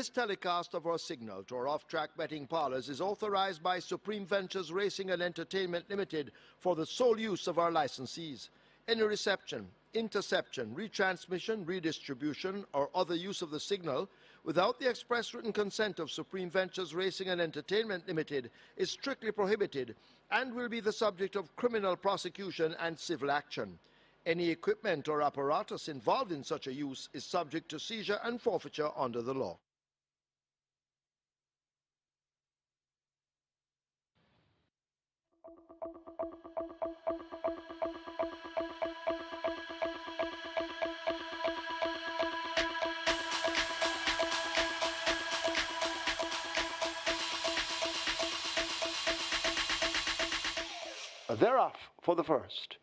This telecast of our signal to our off-track betting parlors is authorized by Supreme Ventures Racing and Entertainment Limited for the sole use of our licensees. Any reception, interception, retransmission, redistribution, or other use of the signal without the express written consent of Supreme Ventures Racing and Entertainment Limited is strictly prohibited and will be the subject of criminal prosecution and civil action. Any equipment or apparatus involved in such a use is subject to seizure and forfeiture under the law. They're off for the first.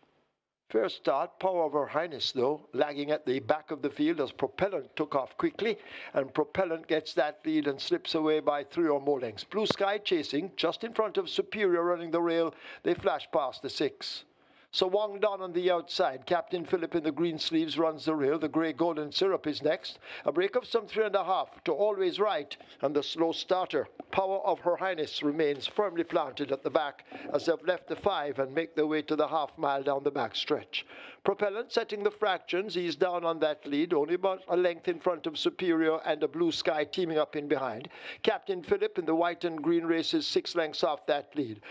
Fair start, Power of Her Highness, though, lagging at the back of the field as Propellant took off quickly, and Propellant gets that lead and slips away by 3 or more lengths. Blue Sky chasing, just in front of Superior running the rail. They flash past the 6. So Wong Don on the outside. Captain Phillip in the green sleeves runs the rail. The grey golden syrup is next. A break of some 3.5 to Always Right, and the slow starter, Power of Her Highness, remains firmly planted at the back as they've left the 5 and make their way to the half-mile down the back stretch. Propellant setting the fractions. He's down on that lead, only about a length in front of Superior and a Blue Sky teaming up in behind. Captain Phillip in the white and green races 6 lengths off that lead.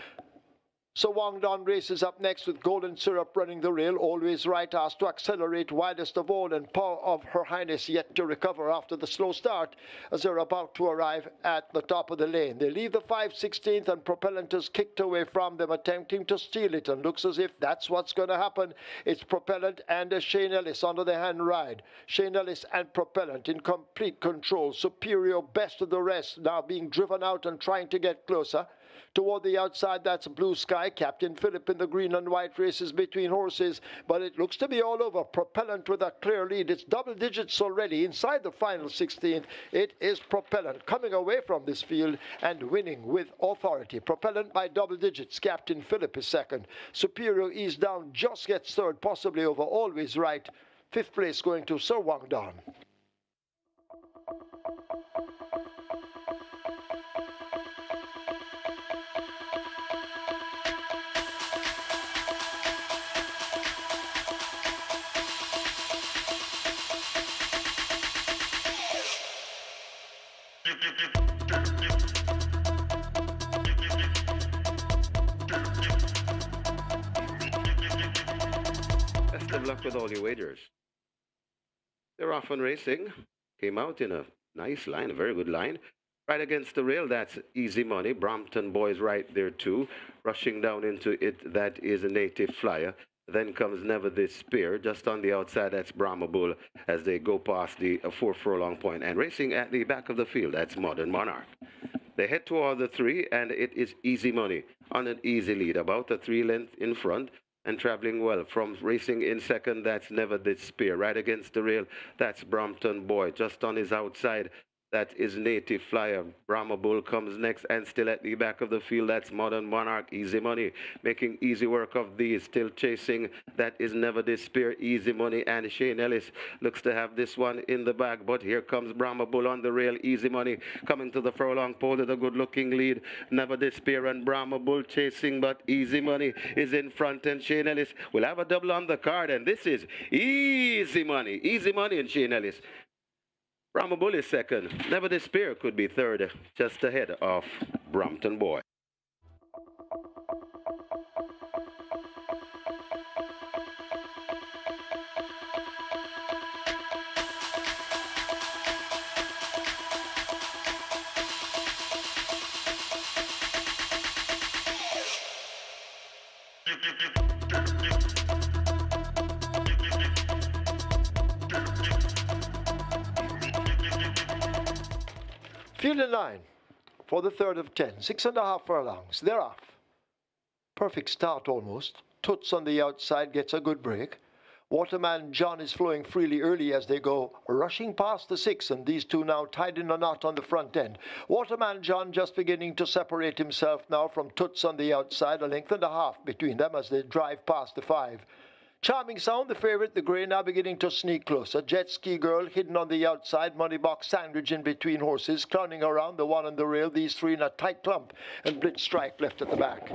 So Wong Don races up next with Golden Syrup running the rail. Always Right asked to accelerate widest of all, and Power of Her Highness yet to recover after the slow start as they're about to arrive at the top of the lane. They leave the 5/16th and Propellant is kicked away from them, attempting to steal it, and looks as if that's what's going to happen. It's Propellant and Shane Ellis under the hand ride. Shane Ellis and Propellant in complete control. Superior best of the rest, now being driven out and trying to get closer. Toward the outside, that's Blue Sky. Captain Phillip in the green and white races between horses, but it looks to be all over. Propellant with a clear lead. It's double digits already inside the final 16th. It is Propellant coming away from this field and winning with authority. Propellant by double digits. Captain Phillip is second. Superior eased down, just gets third, possibly over Always Right. 5th place going to Sir Wang Don. Best of luck with all your wagers. They're off and racing. Came out in a nice line, a very good line. Right against the rail, that's Easy Money. Brompton Boys right there too. Rushing down into it, that is a Native Flyer. Then comes Never This Spear. Just on the outside, that's Brahma Bull as they go past the 4 furlong point. And racing at the back of the field, that's Modern Monarch. They head toward the 3, and it is Easy Money on an easy lead, about a 3 length in front and traveling well. From racing in second, that's Never This Spear. Right against the rail, that's Brompton Boy. Just on his outside, that is Native Flyer. Brahma Bull comes next, and still at the back of the field, that's Modern Monarch. Easy Money making easy work of these. Still chasing, that is Never This Spear, Easy Money, and Shane Ellis looks to have this one in the bag. But here comes Brahma Bull on the rail. Easy Money coming to the furlong pole with a good-looking lead. Never This Spear and Brahma Bull chasing, but Easy Money is in front, and Shane Ellis will have a double on the card, and this is Easy Money. Easy Money and Shane Ellis. Brahma Bull is second. Never This Spear could be third, just ahead of Brompton Boy. Field in line for the third of 10. 6.5 furlongs. They're off. Perfect start almost. Toots on the outside gets a good break. Waterman John is flowing freely early as they go rushing past the 6, and these two now tied in a knot on the front end. Waterman John just beginning to separate himself now from Toots on the outside, a length and a half between them as they drive past the 5. Charming Sound, the favourite, the grey, now beginning to sneak closer. Jet Ski Girl hidden on the outside. Money Box sandwich in between horses. Clowning around, the one on the rail. These three in a tight clump. And Blitz Strike left at the back.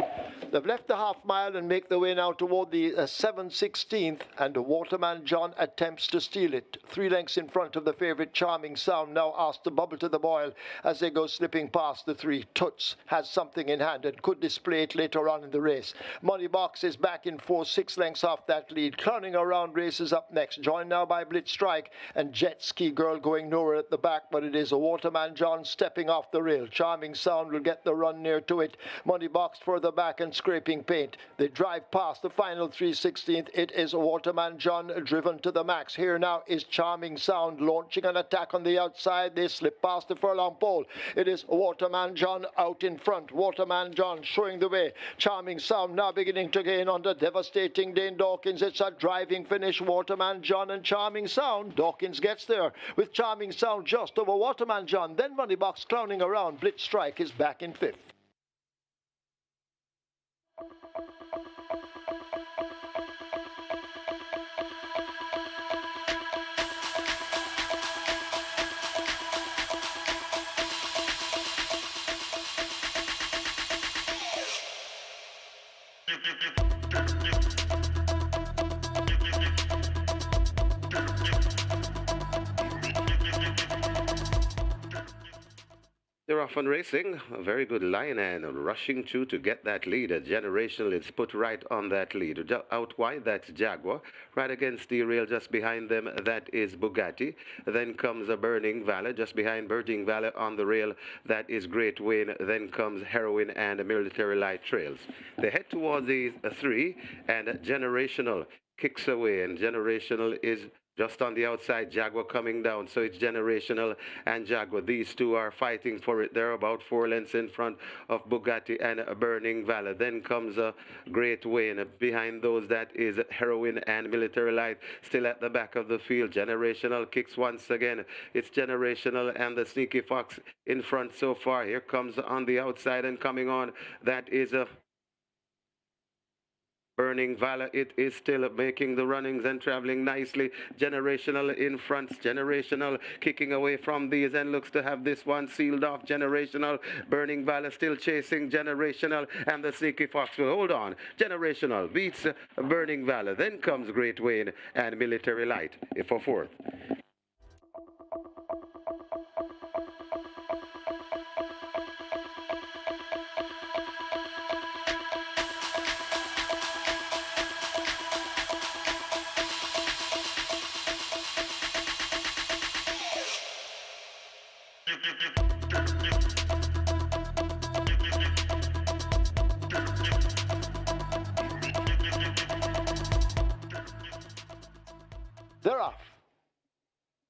They've left the half mile and make their way now toward the 7/16th. And Waterman John attempts to steal it. 3 lengths in front of the favourite Charming Sound. Now asked to bubble to the boil as they go slipping past the 3. Toots has something in hand and could display it later on in the race. Money Box is back in 4, 6 lengths off that lead. Clowning around races up next, joined now by Blitz Strike and Jet Ski Girl going nowhere at the back, but it is a Waterman John stepping off the rail. Charming Sound will get the run near to it. Money Box further back and scraping paint. They drive past the final 3/16th. It is a Waterman John driven to the max. Here now is Charming Sound launching an attack on the outside. They slip past the furlong pole. It is Waterman John out in front. Waterman John showing the way. Charming Sound now beginning to gain under devastating Dane Dawkins. It's a driving finish. Waterman John and Charming Sound. Dawkins gets there with Charming Sound just over Waterman John. Then Money Box clowning around. Blitz Strike is back in 5th. They're off and racing. A very good line and rushing through to get that lead. A Generational is put right on that lead. Out wide, that's Jaguar. Right against the rail just behind them, that is Bugatti. Then comes a Burning Valley. Just behind Burning Valley on the rail, that is Great Wayne. Then comes Heroin and Military Light Trails. They head towards the 3 and Generational kicks away. And Generational is just on the outside, Jaguar coming down. So it's Generational and Jaguar. These two are fighting for it. They're about 4 lengths in front of Bugatti and Burning Valley. Then comes a Great Wayne. Behind those, that is Heroin and Military Light. Still at the back of the field. Generational kicks once again. It's Generational and the Sneaky Fox in front so far. Here comes on the outside and coming on. That is a Burning Valor. It is still making the runnings and traveling nicely. Generational in front. Generational kicking away from these and looks to have this one sealed off. Generational. Burning Valor still chasing Generational and the Sneaky Fox will hold on. Generational beats Burning Valor. Then comes Great Wayne and Military Light for 4th. They're off.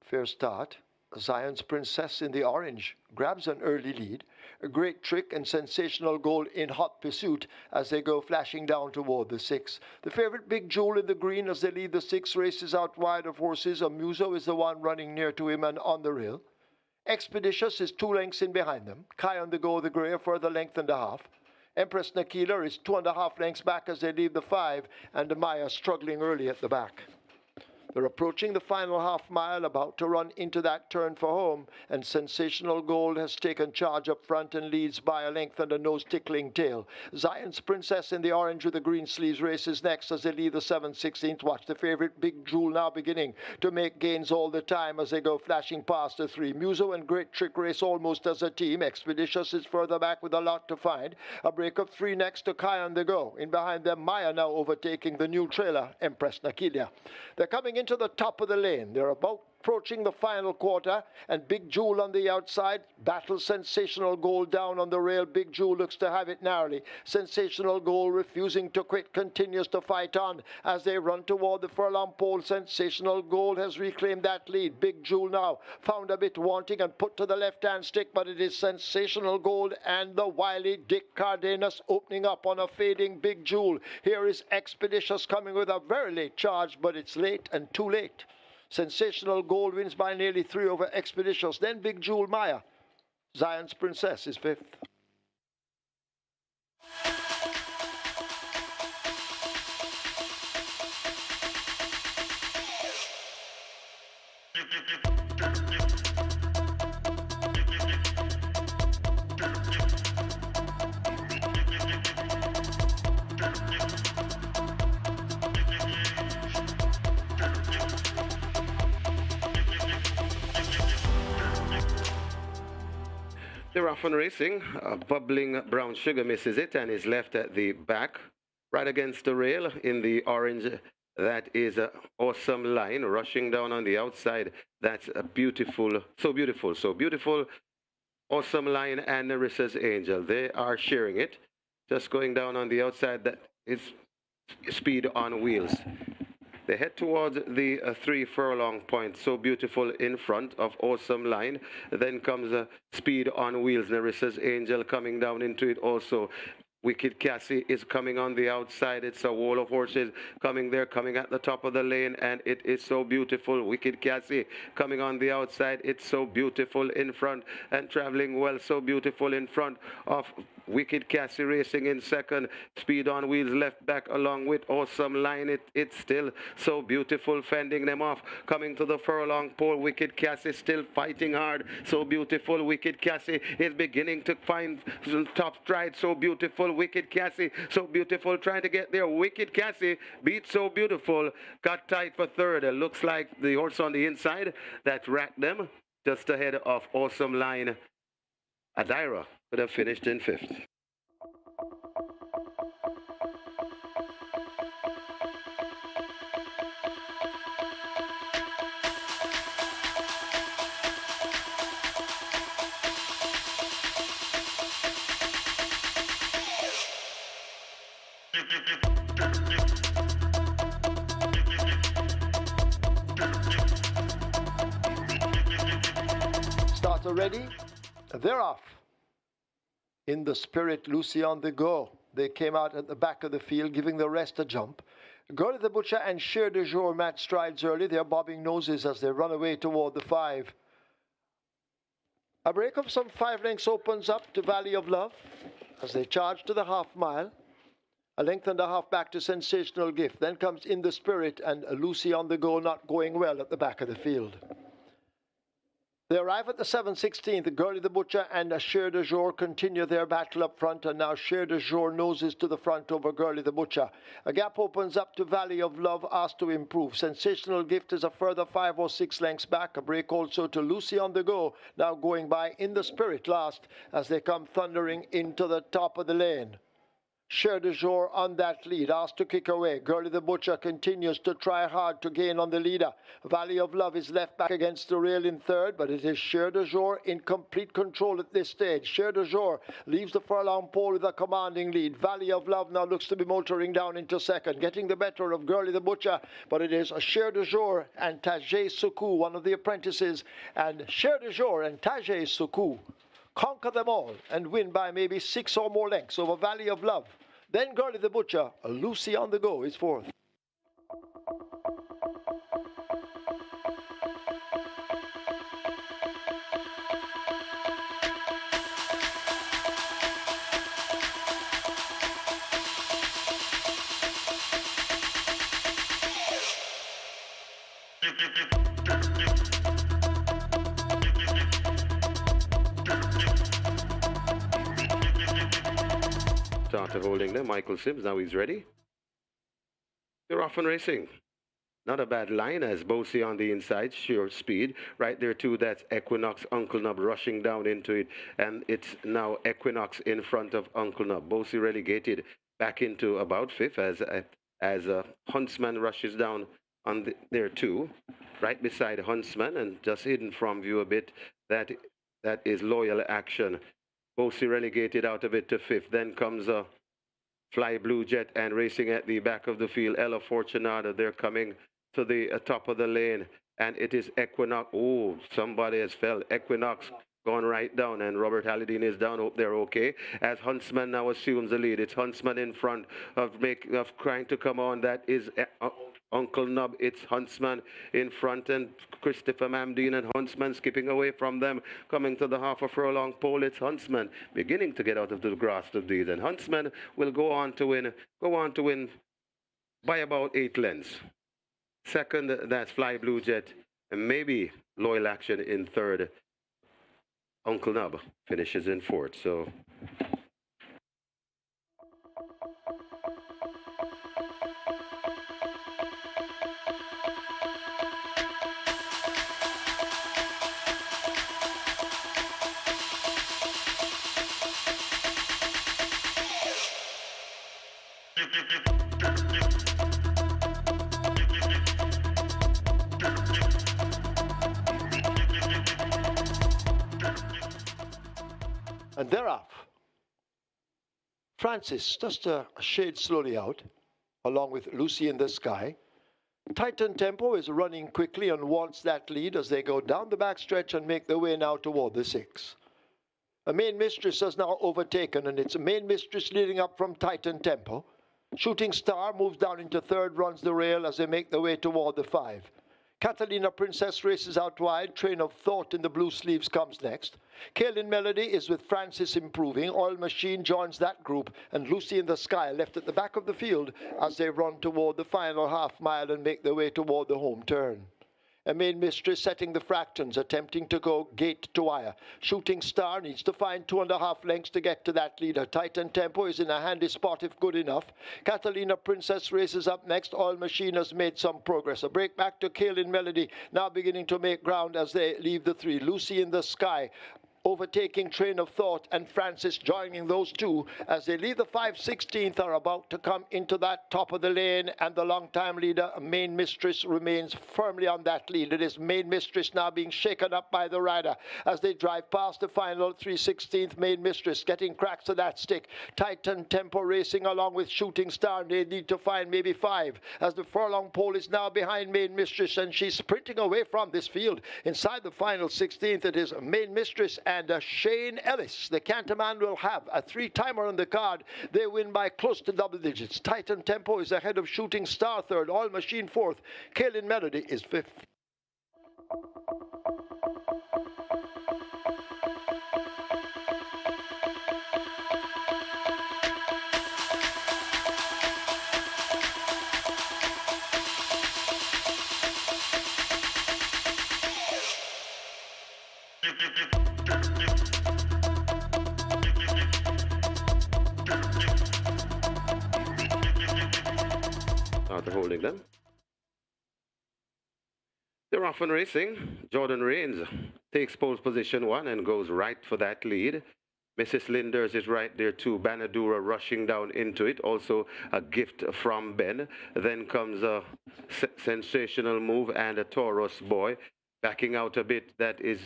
Fair start. Zion's Princess in the orange grabs an early lead. A great trick and sensational goal in hot pursuit as they go flashing down toward the 6. The favourite Big Jewel in the green as they lead the 6 races out wide of horses. Amuso is the one running near to him and on the rail. Expeditious is 2 lengths in behind them. Kai on the go, the grey, a further length and a half. Empress Nakila is 2.5 lengths back as they leave the 5, and Maya struggling early at the back. They're approaching the final half mile, about to run into that turn for home, and Sensational Gold has taken charge up front and leads by a length and a nose-tickling tail. Zion's Princess in the orange with the green sleeves races next as they lead the 7/16th. Watch the favourite Big Jewel now beginning to make gains all the time as they go flashing past the 3. Muso and Great Trick race almost as a team. Expeditious is further back with a lot to find. A break of 3 next to Kai on the go. In behind them, Maya now overtaking the new trailer, Empress Nakilia. They're coming into the top of the lane. They're about approaching the final quarter, and Big Jewel on the outside battles Sensational Gold down on the rail. Big Jewel looks to have it narrowly. Sensational Gold refusing to quit, continues to fight on as they run toward the furlong pole. Sensational Gold has reclaimed that lead. Big Jewel now found a bit wanting and put to the left-hand stick, but it is Sensational Gold and the wily Dick Cardenas opening up on a fading Big Jewel. Here is Expeditious coming with a very late charge, but it's late and too late. Sensational Gold wins by nearly 3 over Expeditious. Then Big Jewel Maya. Zion's Princess is 5th. They're off and racing. Bubbling brown sugar misses it and is left at the back, right against the rail in the orange. That is a awesome line rushing down on the outside. That's a beautiful, so beautiful, so beautiful. Awesome line and Narissa's Angel. They are sharing it. Just going down on the outside. That is speed on wheels. They head towards the 3 furlong point. So beautiful in front of awesome line. Then comes speed on wheels. Narissa's Angel coming down into it also. Wicked Cassie is coming on the outside. It's a wall of horses coming there, coming at the top of the lane, and it is so beautiful. Wicked Cassie coming on the outside. It's so beautiful in front and traveling well. So beautiful in front of Wicked Cassie racing in second. Speed on wheels left back along with awesome line. It's still so beautiful, fending them off. Coming to the furlong pole. Wicked Cassie still fighting hard. So beautiful. Wicked Cassie is beginning to find top stride. So beautiful. Wicked Cassie, so beautiful, trying to get there. Wicked Cassie beat So Beautiful, got tight for third. It looks like the horse on the inside that racked them just ahead of awesome line. Adira could have finished in fifth. Starter ready? They're off. In the Spirit, Lucy on the go. They came out at the back of the field, giving the rest a jump. Girl the Butcher and Cher de Jour match strides early. They're bobbing noses as they run away toward the 5. A break of some 5 lengths opens up to Valley of Love as they charge to the half mile. A length and a half back to Sensational Gift. Then comes In the Spirit and Lucy on the Go, not going well at the back of the field. They arrive at the 7/16th. Girlie the Butcher and Cher de Jour continue their battle up front, and now Cher de Jour noses to the front over Girlie the Butcher. A gap opens up to Valley of Love, asked to improve. Sensational Gift is a further 5 or 6 lengths back. A break also to Lucy on the Go, now going by In the Spirit last as they come thundering into the top of the lane. Cher de Jour on that lead, asked to kick away. Girlie the Butcher continues to try hard to gain on the leader. Valley of Love is left back against the rail in third, but it is Cher de Jour in complete control at this stage. Cher de Jour leaves the furlong pole with a commanding lead. Valley of Love now looks to be motoring down into second, getting the better of Girlie the Butcher, but it is Cher de Jour and Tajay Suku, one of the apprentices, and Cher de Jour and Tajay Suku conquer them all and win by maybe 6 or more lengths over Valley of Love. Then Girlie the Butcher, Lucy on the Go is fourth. Starter holding them. Michael Sims, now he's ready. They're off and racing. Not a bad line as Bosie on the inside, sure speed. Right there too, that's Equinox, Uncle Nub rushing down into it. And it's now Equinox in front of Uncle Nub. Bosie relegated back into about fifth as Huntsman rushes down on there too. Right beside Huntsman and just hidden from view a bit. That is Loyal Action. Bosie relegated out of it to fifth. Then comes Fly Blue Jet and racing at the back of the field. Ella Fortunata, they're coming to the top of the lane. And it is Equinox. Oh, somebody has fell. Equinox gone right down. And Robert Hallidine is down. Hope they're okay. As Huntsman now assumes the lead. It's Huntsman in front of trying to come on. That is Uncle Nub. It's Huntsman in front and Christopher Mamdine and Huntsman skipping away from them. Coming to the half a furlong pole, it's Huntsman beginning to get out of the grasp of these. And Huntsman will go on to win by about 8 lengths. Second, that's Fly Blue Jet. and maybe Loyal Action in third. Uncle Nub finishes in fourth. So And they're off. Francis just a shade slowly out, along with Lucy in the Sky. Titan Tempo is running quickly and wants that lead as they go down the backstretch and make their way now toward the 6. A Main Mistress has now overtaken, and it's a Main Mistress leading up from Titan Tempo. Shooting Star moves down into third, runs the rail as they make their way toward the 5. Catalina Princess races out wide. Train of Thought in the blue sleeves comes next. Kaylin Melody is with Francis improving. Oil Machine joins that group, and Lucy in the Sky left at the back of the field as they run toward the final half mile and make their way toward the home turn. A Main Mistress setting the fractions, attempting to go gate to wire. Shooting Star needs to find 2.5 lengths to get to that leader. Titan Tempo is in a handy spot if good enough. Catalina Princess races up next. Oil Machine has made some progress. A break back to Kaylin Melody, now beginning to make ground as they leave the 3. Lucy in the Sky overtaking Train of Thought, and Francis joining those two as they leave the 5/16th, are about to come into that top of the lane, and the long-time leader, Main Mistress, remains firmly on that lead. It is Main Mistress now being shaken up by the rider as they drive past the final 3/16th. Main Mistress getting cracks to that stick. Titan Tempo racing along with Shooting Star. They need to find maybe 5 as the furlong pole is now behind Main Mistress, and she's sprinting away from this field. Inside the final 16th, it is Main Mistress and Shane Ellis. The Canterman will have a 3-timer on the card. They win by close to double digits. Titan Tempo is ahead of Shooting Star third. Oil Machine fourth. Kaylin Melody is fifth. after holding them. They're off and racing. Jordan Rains takes pole position 1 and goes right for that lead. Mrs. Linders is right there too. Banadura rushing down into it. Also a gift from Ben. Then comes a sensational move and a Taurus boy. Backing out a bit, that is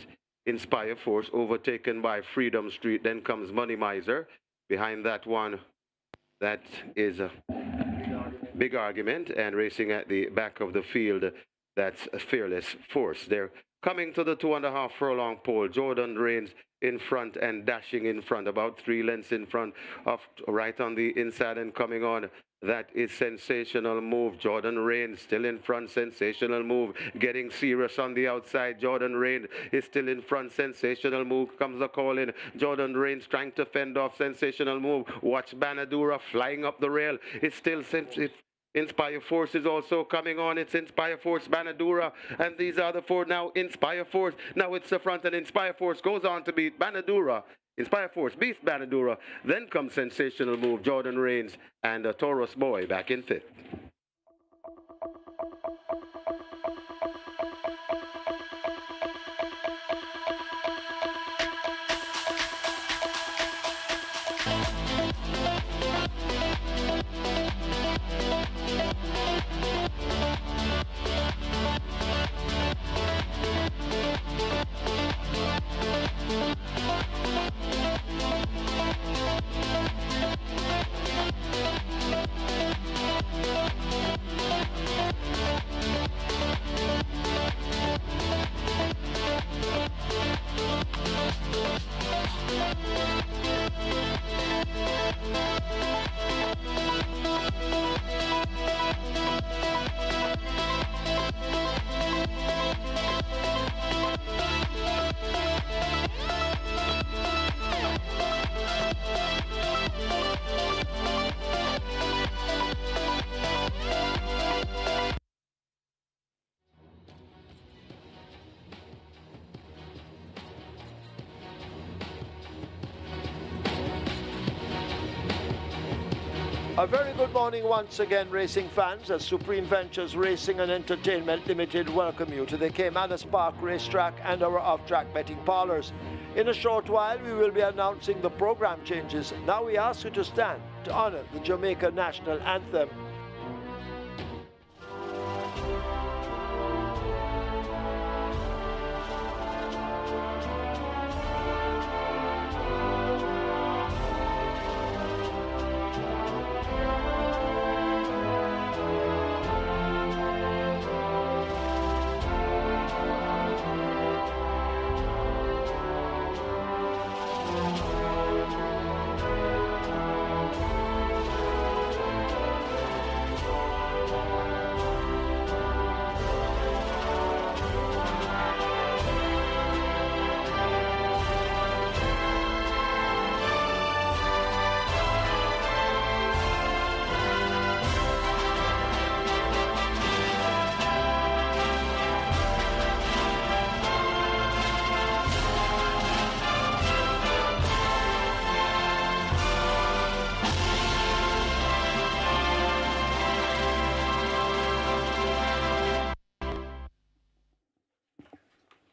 Inspire Force, overtaken by Freedom Street. Then comes Money Miser. Behind that one, that is a Big Argument. And racing at the back of the field, that's a Fearless Force. They're coming to the 2.5 furlong pole. Jordan Rains in front and dashing in front, about 3 lengths in front of, right on the inside and coming on. That is Sensational Move. Jordan Rains still in front. Sensational Move getting serious on the outside. Jordan Rains is still in front. Sensational Move comes the call in. Jordan Rains trying to fend off Sensational Move. Watch Banadura flying up the rail. It's still Inspire Force is also coming on. It's Inspire Force, Banadura, and these are the 4 now. Inspire Force, now it's the front, and Inspire Force goes on to beat Banadura. Inspire Force beats Banadura. Then comes Sensational Move, Jordan Rains, and a Taurus boy back in 5th. A very good morning once again, racing fans, as Supreme Ventures Racing and Entertainment Limited welcome you to the Caymanas Park Racetrack and our off-track betting parlors. In a short while, we will be announcing the program changes. Now we ask you to stand to honor the Jamaica National Anthem.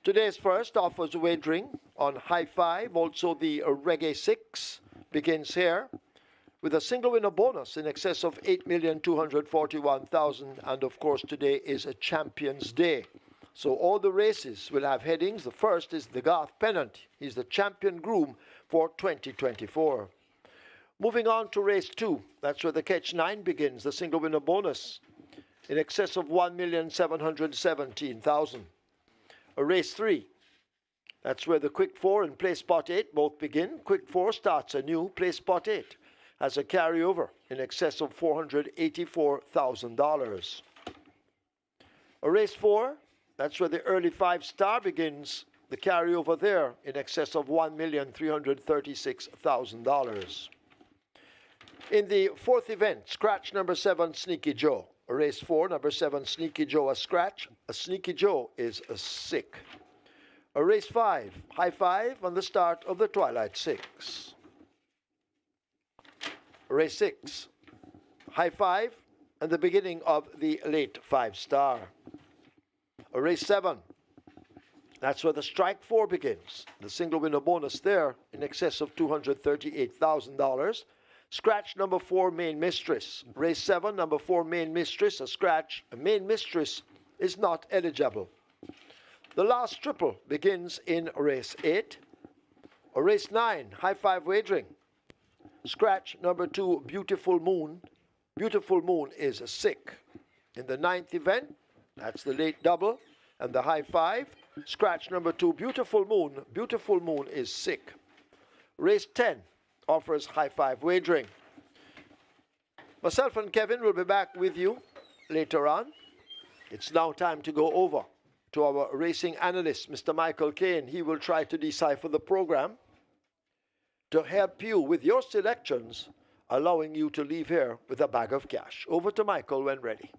Today's first offers wagering on High Five. Also the Reggae 6 begins here with a single winner bonus in excess of 8,241,000. And of course, today is a Champions Day. So all the races will have headings. The first is the Garth Pennant. He's the champion groom for 2024. Moving on to race 2. That's where the Catch 9 begins. The single winner bonus in excess of 1,717,000. A race 3. That's where the Quick 4 and Play Spot 8 both begin. Quick 4 starts anew. Play Spot 8 has a carryover in excess of $484,000. A race 4. That's where the early 5 star begins. The carryover there in excess of $1,336,000. In the fourth event, scratch number 7, Sneaky Joe. Race 4, number 7, Sneaky Joe, a scratch. A Sneaky Joe is a sick. A race 5, High Five on the start of the Twilight 6. Race 6, High Five and the beginning of the late 5 star. A race 7, that's where the Strike 4 begins. The single winner bonus there in excess of $238,000. Scratch number 4, Main Mistress. Race 7, number 4, Main Mistress, a scratch. A Main Mistress is not eligible. The last triple begins in race 8. A race 9, High Five wagering. Scratch number 2, Beautiful Moon. Beautiful Moon is a sick. In the 9th event, that's the late double, and the High Five. Scratch number 2, Beautiful Moon. Beautiful Moon is sick. Race 10. Offers High Five wagering. Myself and Kevin will be back with you later on. It's now time to go over to our racing analyst, Mr. Michael Kane. He will try to decipher the program to help you with your selections, allowing you to leave here with a bag of cash. Over to Michael when ready.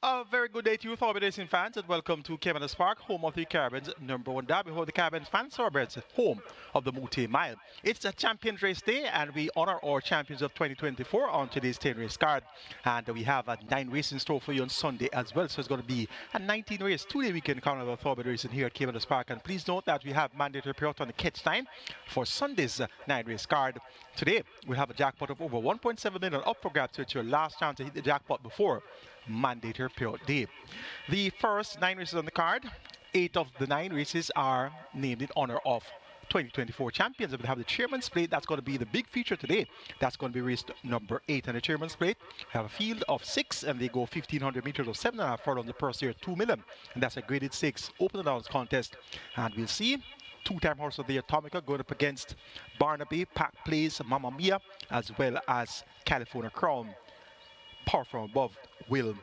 A very good day to you, Thorby Racing fans, and welcome to Caymanas Park, home of the Caribbean's #1 derby, home of the Caribbean fan thoroughbreds, home of the Multi Mile. It's a Champions Race Day, and we honor our champions of 2024 on today's 10 race card. And we have a 9 races in store for you on Sunday as well, so it's going to be a 19 race 2-day weekend carnival Thorby Racing here at Caymanas Park. And please note that we have mandatory payout on the catch time for Sunday's 9 race card. Today, we have a jackpot of over 1.7 million up for grabs, so it's your last chance to hit the jackpot before mandatory payout day. The first 9 races on the card, 8 of the 9 races are named in honor of 2024 champions. And we have the Chairman's Plate. That's going to be the big feature today. That's going to be race number 8 on the Chairman's Plate. We have a field of 6, and they go 1,500 meters or 7.5 furlongs. The purse here, 2 million, and that's a graded 6 open downs contest. And we'll see two-time horse of the year, Atomica, going up against Barnaby, Pack Plays, Mamma Mia, as well as California Crown. Power from Above will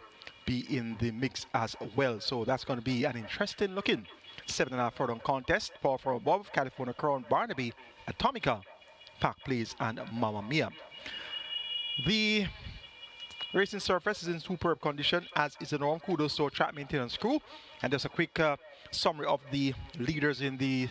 be in the mix as well. So that's going to be an interesting looking 7.5 furlong contest. Power from Above, California Crown, Barnaby, Atomica, Pack Plays, and Mamma Mia. The racing surface is in superb condition, as is the norm. Kudos to our track maintenance crew. And just a quick summary of the leaders in the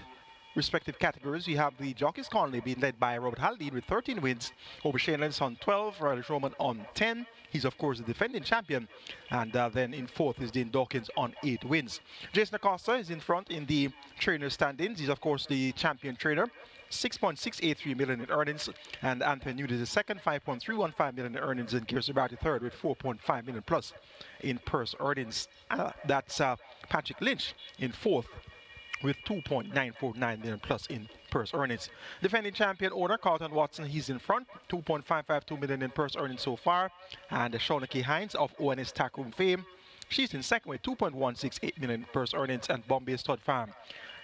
respective categories. We have the Jockeys Conley being led by Robert Haldane with 13 wins over Shane Lenz on 12, Riley Roman on 10. He's of course the defending champion. And then in fourth is Dean Dawkins on 8 wins. Jason Acosta is in front in the trainer standings. He's of course the champion trainer. 6.683 million in earnings, and Anthony Newt is the second, 5.315 million in earnings, and Kirsten Barty third with 4.5 million plus in purse earnings. That's Patrick Lynch in fourth with 2.949 million plus in purse earnings. Defending champion owner Carlton Watson, he's in front, 2.552 million in purse earnings so far, and Shauna K. Hines of ONS Tackroom fame, she's in second with 2.168 million in purse earnings, and Bombay Stud Farm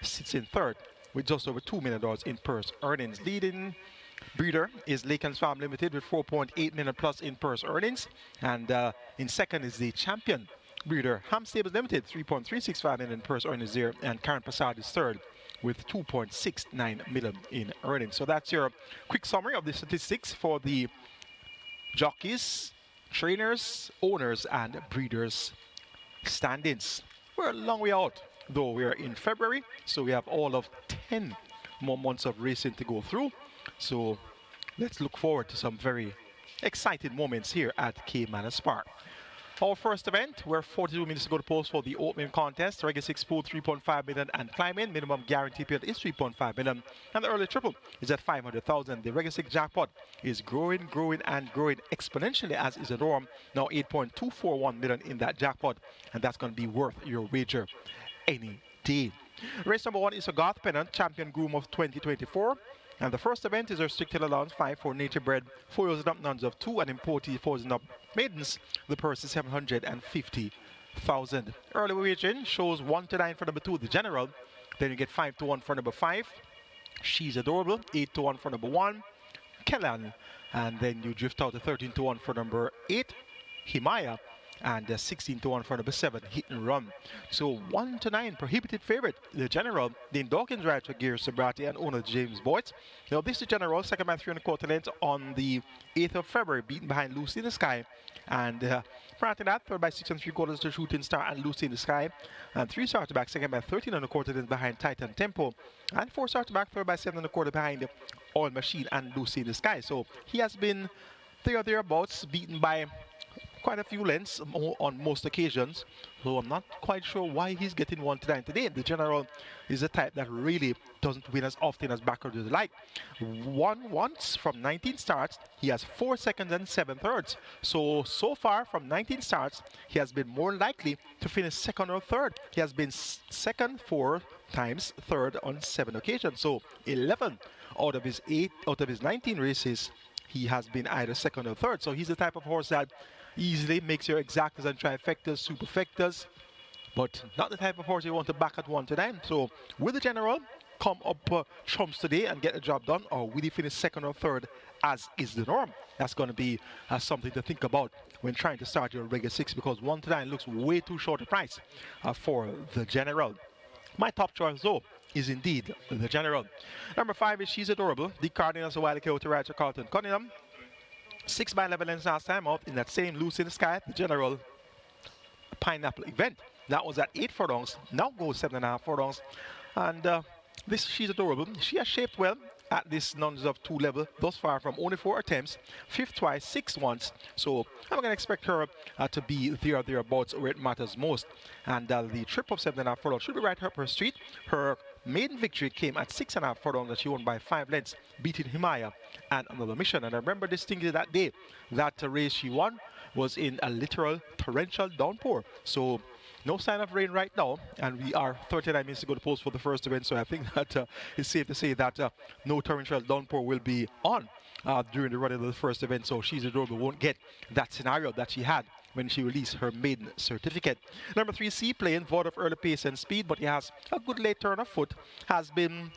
sits in third with just over $2 million in purse earnings. Leading breeder is Laken's Farm Limited with 4.8 million plus in purse earnings, and in second is the champion breeder Ham Stables Limited, 3.365 million in purse earnings there, and Karen Passard is third with 2.69 million in earnings. So that's your quick summary of the statistics for the jockeys, trainers, owners, and breeders standings. We're a long way out, though. We are in February, so we have all of 10 more months of racing to go through. So let's look forward to some very exciting moments here at Caymanas Park. Our first event, we're 42 minutes to go to post for the opening contest. Regular 6 pool 3.5 million and climbing. Minimum guarantee period is 3.5 million. And the early triple is at 500,000. The regular 6 jackpot is growing exponentially, as is the norm. Now 8.241 million in that jackpot, and that's going to be worth your wager any day. Race number 1 is a Garth Pennant Champion Groom of 2024. And the first event is a restricted allowance 5 for nature bred, 4 years and up, nuns of 2, and imported 4 years and up maidens. The purse is 750,000. Early wagering shows 1 to 9 for number 2, the general. Then you get 5 to 1 for number 5. She's Adorable. 8 to 1 for number 1, Kellan. And then you drift out to 13 to 1 for number 8, Himaya. And 16 to 1 for number 7, Hit and Run. So 1 to 9, prohibited favorite, the general. Dean Dawkins rides for Gear Sobrati and owner James Boyd. Now this is general, second by 3 1/4 lengths on the 8th of February, beaten behind Lucy in the Sky. And prior to that, third by 6 3/4 to Shooting Star and Lucy in the Sky. And 3 starter back, second by 13 1/4 lengths behind Titan Tempo. And 4 starter back, third by 7 1/4 behind Oil Machine and Lucy in the Sky. So he has been thereabouts, beaten by quite a few lengths on most occasions, so I'm not quite sure why he's getting 1 to 9 today. The general is a type that really doesn't win as often as backers would like. Won once from 19 starts, he has 4 seconds and 7 thirds. So far from 19 starts, he has been more likely to finish second or third. He has been second 4 times, third on 7 occasions. So 11 out of his 19 races, he has been either second or third. So he's the type of horse that easily makes your exactas and trifectas, superfectas, but not the type of horse you want to back at 1 to 9. So will the general come up trumps today and get the job done, or will he finish second or third as is the norm? That's going to be something to think about when trying to start your regular 6, because 1 to 9 looks way too short a price for the general. My top choice though is indeed the general. Number 5 is She's Adorable. The Cardinals a while ago to ride to Carlton Cunningham. 6 by 11 lengths last time out in that same Lucy in the Sky, the general pineapple event. That was at 8 furlongs, now goes 7.5 furlongs. And this She's Adorable. She has shaped well at this nuns of 2 level thus far from only 4 attempts, 5th twice, 6th once. So I'm going to expect her to be thereabouts where it matters most. And the trip of 7.5 furlongs should be right up her street. Her maiden victory came at 6.5 furlongs that she won by 5 lengths, beating Himaya and Another Mission. And I remember distinctly that day, that race she won was in a literal torrential downpour. So No sign of rain right now, and we are 39 minutes to go to post for the first event, so I think that it's safe to say that no torrential downpour will be on during the run of the first event, so She's Adorable won't get that scenario that she had when she released her maiden certificate. Number 3, Seaplane, void of early pace and speed, but he has a good late turn of foot, has been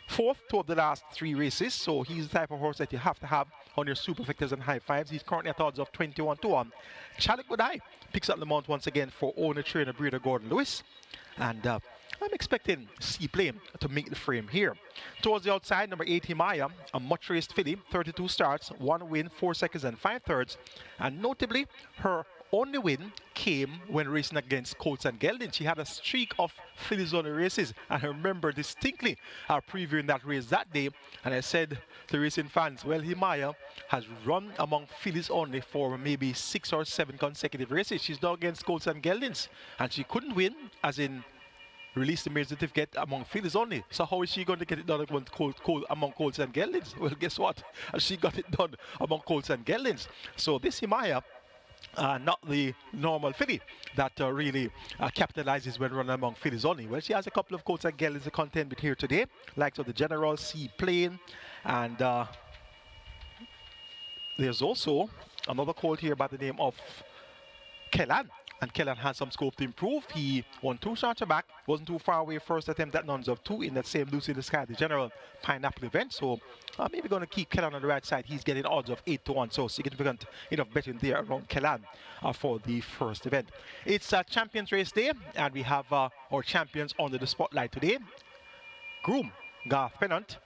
4th two of the last 3 races, so he's the type of horse that you have to have on your superfectas and high fives. He's currently at odds of 21 to 1. Chalik Budai picks up the mount once again for owner trainer breeder Gordon Lewis, and I'm expecting Seaplane to make the frame here. Towards the outside, number 8, Himaya, a much raced filly, 32 starts, 1 win, 4 seconds and 5/3, and notably her only win came when racing against Colts and Geldings. She had a streak of fillies on the races, and I remember distinctly previewing that race that day, and I said to racing fans, well, Himaya has run among fillies only for maybe 6 or 7 consecutive races. She's now against Colts and Geldings, and she couldn't win, as in release the maiden certificate among fillies only. So how is she going to get it done among Colts and Geldings? Well, guess what? She got it done among Colts and Geldings. So this Himaya, not the normal filly that really capitalizes when running among fillies only. Well, she has a couple of Colts and Geldings to contend with here today, like the General, Seaplane, and there's also another colt here by the name of Kellan. And Kellan has some scope to improve. He won 2 shots back, wasn't too far away first attempt at nuns of 2 in that same Lucy in the Sky, the General Pineapple event. So maybe going to keep Kellan on the right side. He's getting odds of 8 to 1, so significant enough betting there around Kellan for the first event. It's a Champions Race Day, and we have our champions under the spotlight today. Groom Garth Pennant,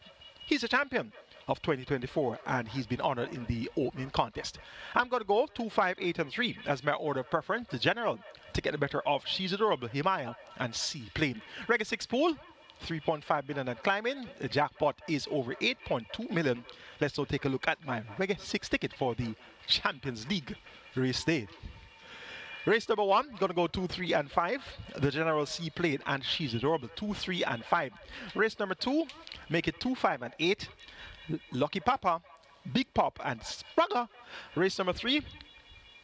he's a champion of 2024, and he's been honored in the opening contest. I'm going to go 2, 5, 8, and 3 as my order of preference. The General to get the better of She's Adorable, Himaya, and Seaplane. Reggae 6 pool, 3.5 million and climbing. The jackpot is over 8.2 million. Let's now take a look at my Reggae 6 ticket for the Champions League race day. Race number 1, going to go 2, 3, and 5. The General, Seaplane, and She's Adorable, 2, 3, and 5. Race number 2, make it 2, 5, and 8. Lucky Papa, Big Pop, and Spragger. Race number 3,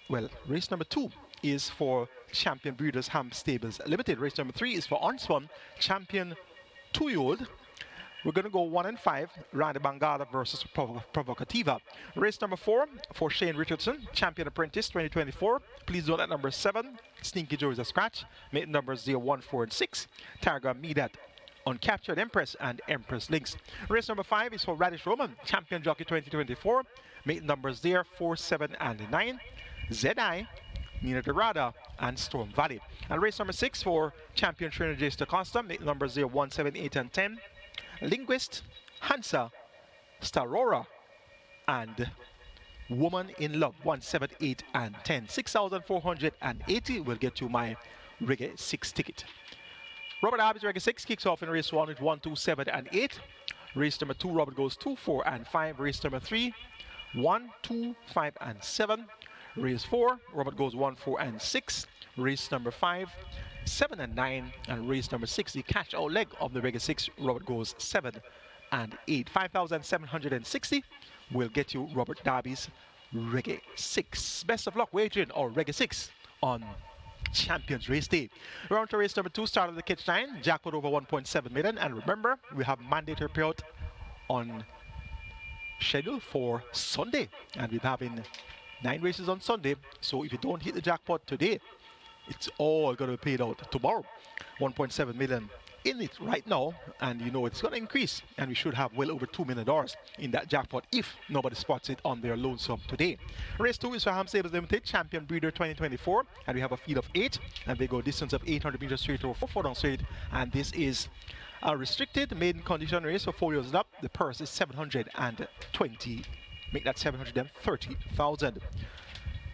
well, race number 2 is for Champion Breeders Ham Stables Limited. Race number 3 is for Onswan, Champion 2-year-old. We're going to go 1 and 5, Randy Bangala versus Provocativa. Race number 4 for Shane Richardson, Champion Apprentice 2024. Please note that number 7, Stinky Joe is a scratch. Mate numbers 0, 1, 4, and 6. Targa Medat, Uncaptured Empress, and Empress Links. Race number 5 is for Radish Roman, Champion Jockey 2024. Mate numbers there 4, 7, and 9. ZI, Nina Dorada, and Storm Valley. And race number 6 for Champion Trainer Jace DaCosta. Mate numbers there 1, 7, 8, and 10. Linguist, Hansa, Starora, and Woman in Love 1, 7, 8, and 10. 6,480 will get you my Reggae 6 ticket. Robert Darby's Reggae 6 kicks off in race 1 with 1, 2, 7, and 8. Race number 2, Robert goes 2, 4, and 5. Race number 3, 1, 2, 5, and 7. Race 4, Robert goes 1, 4, and 6. Race number 5, 7, and 9. And race number 6, the catch-out leg of the Reggae 6, Robert goes 7 and 8. 5,760 will get you Robert Darby's Reggae 6. Best of luck wagering or Reggae 6 on Champions Race Day. We're on to race number 2, start of the catch 9, jackpot over 1.7 million. And remember, we have mandatory payout on schedule for Sunday, and we're having 9 races on Sunday. So if you don't hit the jackpot today, it's all going to be paid out tomorrow. 1.7 million in it right now, and you know it's going to increase, and we should have well over $2 million in that jackpot if nobody spots it on their lonesome today. Race 2 is for Ham Stables Limited, Champion Breeder 2024, and we have a field of 8, and they go distance of 800 meters straight or 4 down straight, and this is a restricted maiden condition race for 4 years and up. The purse is 720, make that 730,000.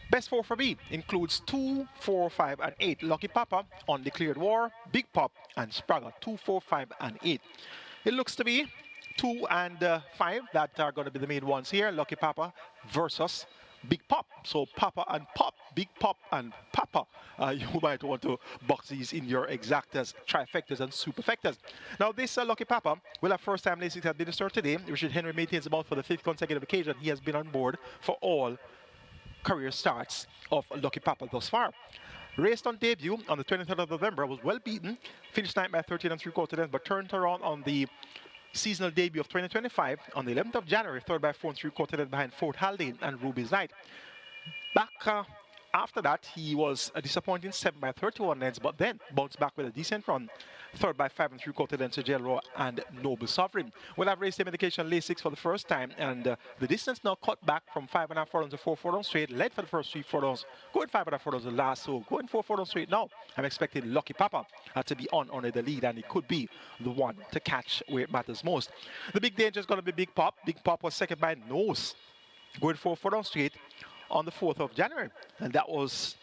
Best 4 for me includes 2, 4, 5, and 8. Lucky Papa, Undeclared War, Big Pop, and Spragger. 2, 4, 5, and 8. It looks to be 2 and 5 that are going to be the main ones here. Lucky Papa versus Big Pop. So Papa and Pop, Big Pop and Papa. You might want to box these in your exactas, trifectas, and superfectas. Now this Lucky Papa will have first time racing administered today. Richard Henry maintains about for the 5th consecutive occasion. He has been on board for all career starts of Lucky Papa thus far. Raced on debut on the 23rd of November, was well beaten, finished ninth by 13 3/4 lengths, but turned around on the seasonal debut of 2025 on the 11th of January, third by 4 3/4 lengths behind Fort Haldane and Ruby's Night. Back after that, he was a disappointing 7 by 31 lengths, but then bounced back with a decent run. Third by 5 3/4 lengths to Jelro and Noble Sovereign. We'll have raced imitation lay 6 for the first time, and the distance now cut back from 5.5 furlongs to 4 furlongs straight. Led for the first 3 furlongs, going 5.5 furlongs the last, so going 4 furlongs straight now. I'm expecting Lucky Papa to be on under the lead, and he could be the one to catch where it matters most. The big danger is going to be Big Pop. Big Pop was second by Nose, going 4 furlongs straight on the 4th of January, and that was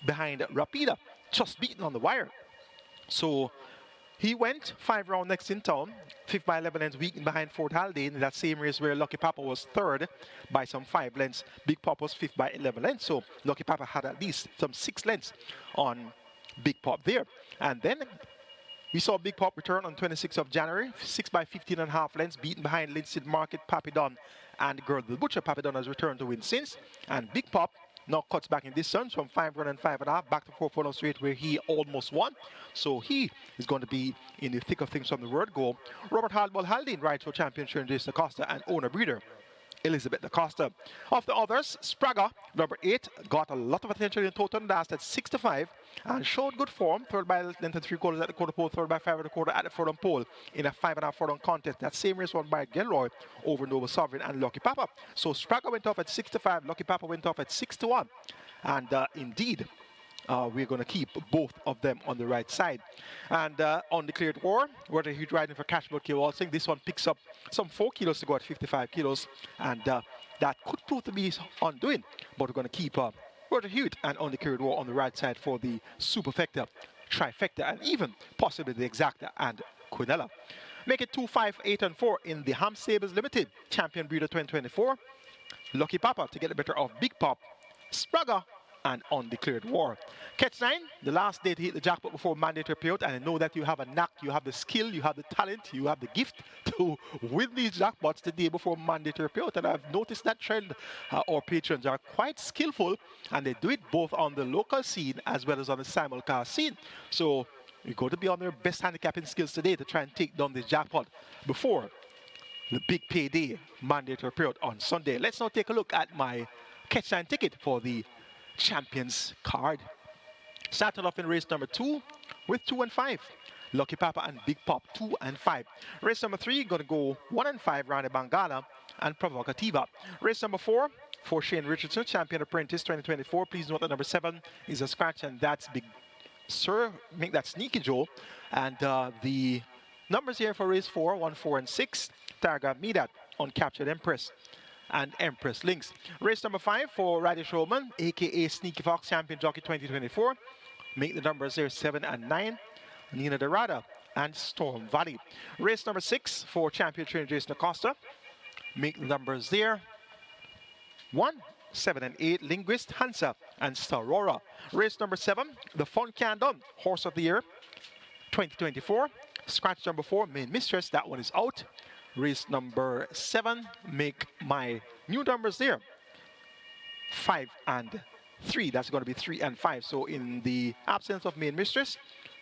behind Rapida, just beaten on the wire. So he went 5 round next in town, 5th by 11 lengths, weakened behind Fort Haldane in that same race where Lucky Papa was 3rd by some 5 lengths. Big Pop was 5th by 11 lengths, so Lucky Papa had at least some 6 lengths on Big Pop there. And then we saw Big Pop return on 26th of January, 6 by 15.5 lengths, beaten behind Linseed Market, Papidon, and Girl the Butcher. Papidon has returned to win since, and Big Pop now cuts back in distance from 5 run and 5.5 back to 4 furlongs straight where he almost won. So he is going to be in the thick of things from the word go. Robert Hardball Haldane rides for champion Sharon Jason Acosta and owner breeder Elizabeth Acosta. Of the others, Spraga, number 8, got a lot of attention in total last at 65 and showed good form. 3rd by length and 3/4 at the quarter pole, 3rd by 5 1/4 at the furlong pole in a 5.5 furlong contest. That same race won by Gilroy over Noble Sovereign and Lucky Papa. So Spraga went off at 65, Lucky Papa went off at 61. And indeed, we're going to keep both of them on the right side. And Undeclared War, whether he's riding for Cashboard K. Waltzing, this one picks up some 4 kilos to go at 55 kilos. And that could prove to be his undoing. But we're going to keep Roger Hewitt and Undeclared War on the right side for the Superfecta, Trifecta, and even possibly the Exacta and Quinella. Make it 2, 5, 8, and 4 in the Ham Sables Limited Champion Breeder 2024. Lucky Papa to get the better of Big Pop, Spraga, and Undeclared War. Catch 9, the last day to hit the jackpot before mandatory payout, and I know that you have a knack, you have the skill, you have the talent, you have the gift to win these jackpots the day before mandatory payout, and I've noticed that trend. Our patrons are quite skillful, and they do it both on the local scene as well as on the simulcast scene. So you're going to be on their best handicapping skills today to try and take down this jackpot before the big payday mandatory payout on Sunday. Let's now take a look at my Catch 9 ticket for the Champions card. Started off in race number 2 with 2 and 5. Lucky Papa and Big Pop 2 and 5. Race number 3 going to go 1 and 5, Rani Bangala and Provocativa. Race number 4 for Shane Richardson, Champion Apprentice 2024. Please note that number 7 is a scratch, and that's Big Sir, make that Sneaky Joe. And the numbers here for race 4, 1, 4, and 6. Targa Midat, Uncaptured Empress, and Empress Links. Race number 5 for Radish Roman, aka Sneaky Fox, Champion Jockey 2024. Make the numbers there 7 and 9. Nina Dorada and Storm Valley. Race number 6 for Champion Trainer Jason Acosta. Make the numbers there 1, 7, and 8. Linguist, Hansa, and Starora. Race number 7, the Fun Can Done, Horse of the Year 2024. Scratch number 4, Main Mistress, that one is out. Race number 7, make my new numbers there 5 and 3. That's going to be 3 and 5. So in the absence of Main Mistress,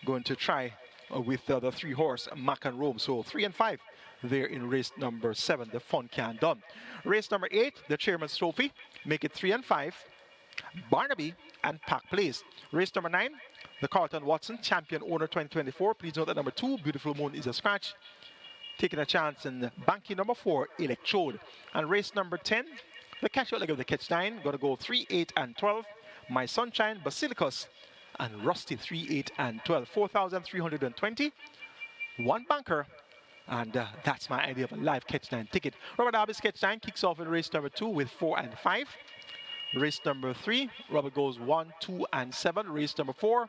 going to try with the 3-horse Mac and Rome. So 3 and 5 there in race number 7, the Fun Can Done. Race number 8, the Chairman's Trophy, make it 3 and 5. Barnaby and Pack Place. Race number 9, the Carlton Watson Champion Owner 2024. Please note that number 2, Beautiful Moon, is a scratch. Taking a chance in banking number 4, Electrode. And race number 10, the casual leg of the Catch 9, going to go 3, 8, and 12. My Sunshine, Basilicus, and Rusty 3, 8, and 12. 4,320. One banker. And that's my idea of a live Catch 9 ticket. Robert Darby's Catch 9 kicks off in race number 2 with 4 and 5. Race number 3, Robert goes 1, 2, and 7. Race number 4,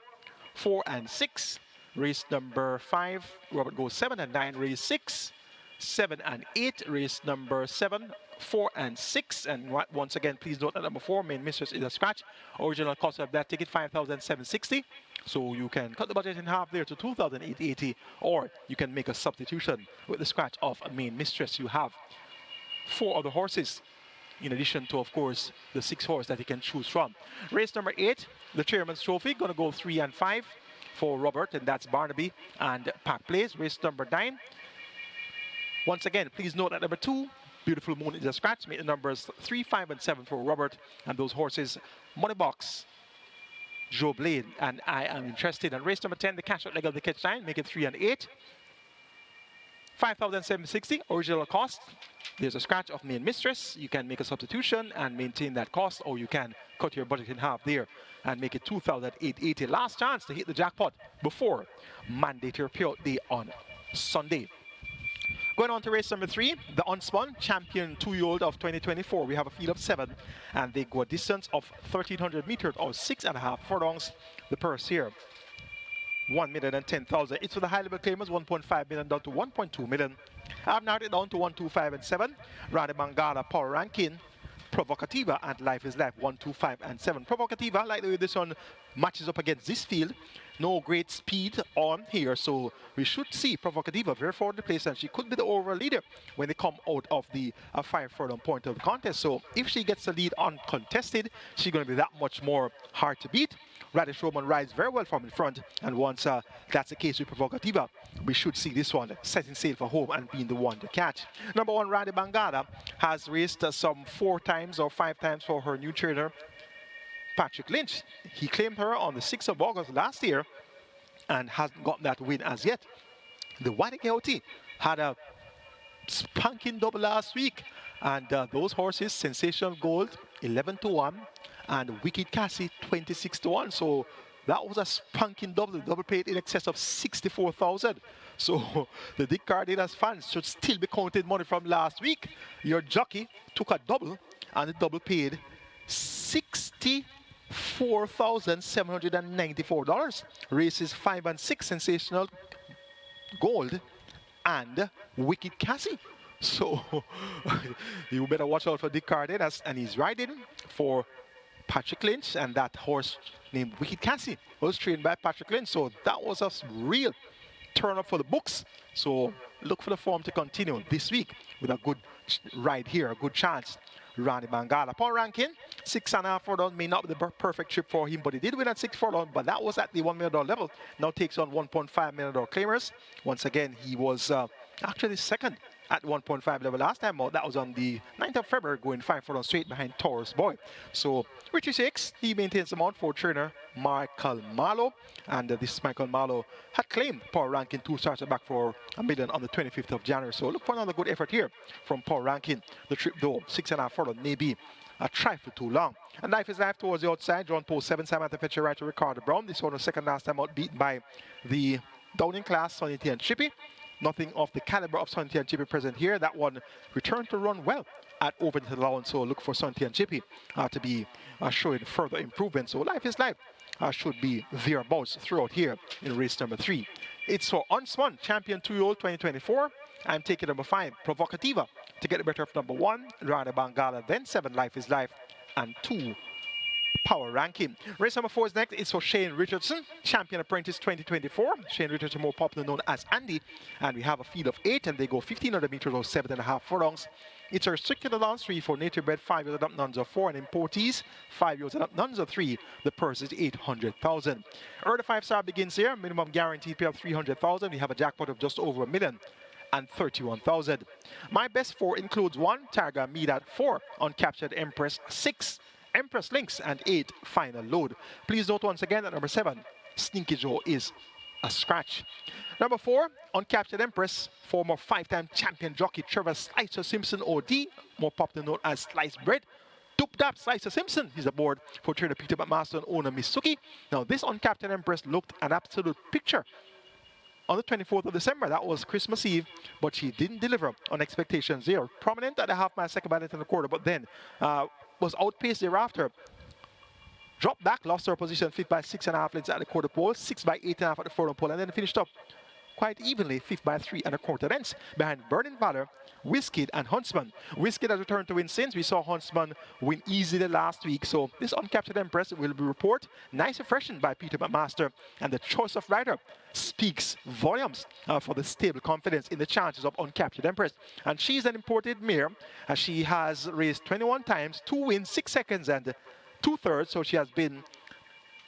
4 and 6. Race number 5, Robert goes 7 and 9. Race 6, 7 and 8. Race number 7, 4 and 6. And once again, please note that number 4, Main Mistress, is a scratch. Original cost of that ticket, 5,760. So you can cut the budget in half there to 2,880, or you can make a substitution with the scratch of a Main Mistress. You have 4 other horses in addition to, of course, the 6 horse that he can choose from. Race number 8, the Chairman's Trophy, going to go 3 and 5 for Robert, and that's Barnaby and Park Place. Race number 9. Once again, please note that number 2, Beautiful Moon, is a scratch. Make the numbers 3, 5, and 7 for Robert, and those horses, Money Box, Joe Blade, and I Am Interested. And race number 10, the cash out leg of the catch line, make it 3 and 8. 5,760 original cost. There's a scratch of Main Mistress. You can make a substitution and maintain that cost, or you can cut your budget in half there and make it 2,880. Last chance to hit the jackpot before mandatory payout day on Sunday. Going on to race number 3, the Unspun Champion 2-year-old of 2024. We have a field of 7, and they go a distance of 1,300 meters or 6.5 furlongs. The purse here, 1,010,000. It's for the high-level claimers, 1.5 million down to 1.2 million. I've narrowed it down to 1, 2, 5, and 7. Randy Mangala, Power Ranking, Provocativa, and Life is Life, 1, 2, 5, and 7. Provocativa, like the way this one matches up against this field, no great speed on here, so we should see Provocativa very forward in place, and she could be the overall leader when they come out of the 5 furlong point of the contest. So if she gets the lead uncontested, she's going to be that much more hard to beat. Radish Roman rides very well from in front, and once that's the case with Provocativa, we should see this one setting sail for home and being the one to catch. Number 1, Randy Bangada, has raced some 4 times or 5 times for her new trainer, Patrick Lynch. He claimed her on the 6th of August last year and hasn't gotten that win as yet. The White Coyote had a spanking double last week, and those horses, Sensational Gold 11-1 and Wicked Cassie 26-1. So that was a spanking double. The double paid in excess of 64,000. So the Dick Cardenas fans should still be counting money from last week. Your jockey took a double, and the double paid $64,794. Races 5 and 6, Sensational Gold and Wicked Cassie. So you better watch out for Dick Cardenas, and he's riding for Patrick Lynch, and that horse named Wicked Cassie was trained by Patrick Lynch. So that was a real turn up for the books. So look for the form to continue this week with a good ride here, a good chance. Randy Mangala. Power Ranking, 6.5 furlong, may not be the perfect trip for him, but he did win at 6 furlong, but that was at the $1 million level. Now takes on $1.5 million claimers. Once again, he was actually second at 1.5 level last time out. That was on the 9th of February, going 5 furlong straight behind Taurus Boy. So Richie Shakes, he maintains the mount for trainer Michael Marlowe, and this Michael Marlowe had claimed Power Ranking 2 starts back for $1 million on the 25th of January. So look for another good effort here from Power Ranking. The trip though, 6.5 furlong, may be a trifle too long. And Life is Life towards the outside. John Post 7, Samantha Fetcher right to Ricardo Brown. This one was second last time out, beaten by the Downing class, Sonny T and Chippy. Nothing of the caliber of Sonny T and Chippy present here. That one returned to run well at Overton allowance. So look for Sonny T and Chippy to be showing further improvement. So Life is Life should be thereabouts throughout here in race number 3. It's for Unspun Champion 2-year-old 2024. I'm taking number 5, Provocativa, to get the better of number 1, Rana Bangala, then 7, Life is Life, and 2, Power Ranking. Race number 4 is next. It's for Shane Richardson, Champion Apprentice 2024. Shane Richardson, more popularly known as Andy. And we have a field of 8, and they go 1,500 meters or 7.5 furlongs. It's a restricted allowance 3 for native bred, 5 years and up, nuns of 4, and importees, 5 years and up, nuns of 3. The purse is 800,000. Early 5-star begins here. Minimum guaranteed pay of 300,000. We have a jackpot of just over $1 million. And 31,000. My best 4 includes 1, Targa Mead at 4, Uncaptured Empress 6, Empress Links, and 8, Final Load. Please note once again that number 7, Sneaky Joe, is a scratch. Number 4, Uncaptured Empress, former 5-time champion jockey Trevor Slicer Simpson OD, more popularly known as Slice Bread. Doop Dap Slicer Simpson, he's aboard for trainer Peter McMaster and owner Misuki. Now this Uncaptured Empress looked an absolute picture on the 24th of December. That was Christmas Eve, but she didn't deliver on expectations there. Prominent at the half-mile, second by length in the quarter, but then was outpaced thereafter. Dropped back, lost her position, 5th by 6.5 lengths at the quarter pole, 6 by 8.5 at the furlong pole, and then finished up quite evenly, fifth by 3¼ lengths, behind Burning Valor, Wizkid, and Huntsman. Wizkid has returned to win since. We saw Huntsman win easily last week, so this Uncaptured Empress will be report. Nice impression by Peter McMaster, and the choice of rider speaks volumes for the stable confidence in the chances of Uncaptured Empress. And she's an imported mare. She has raced 21 times, 2 wins, 6 seconds, and 2/3, so she has been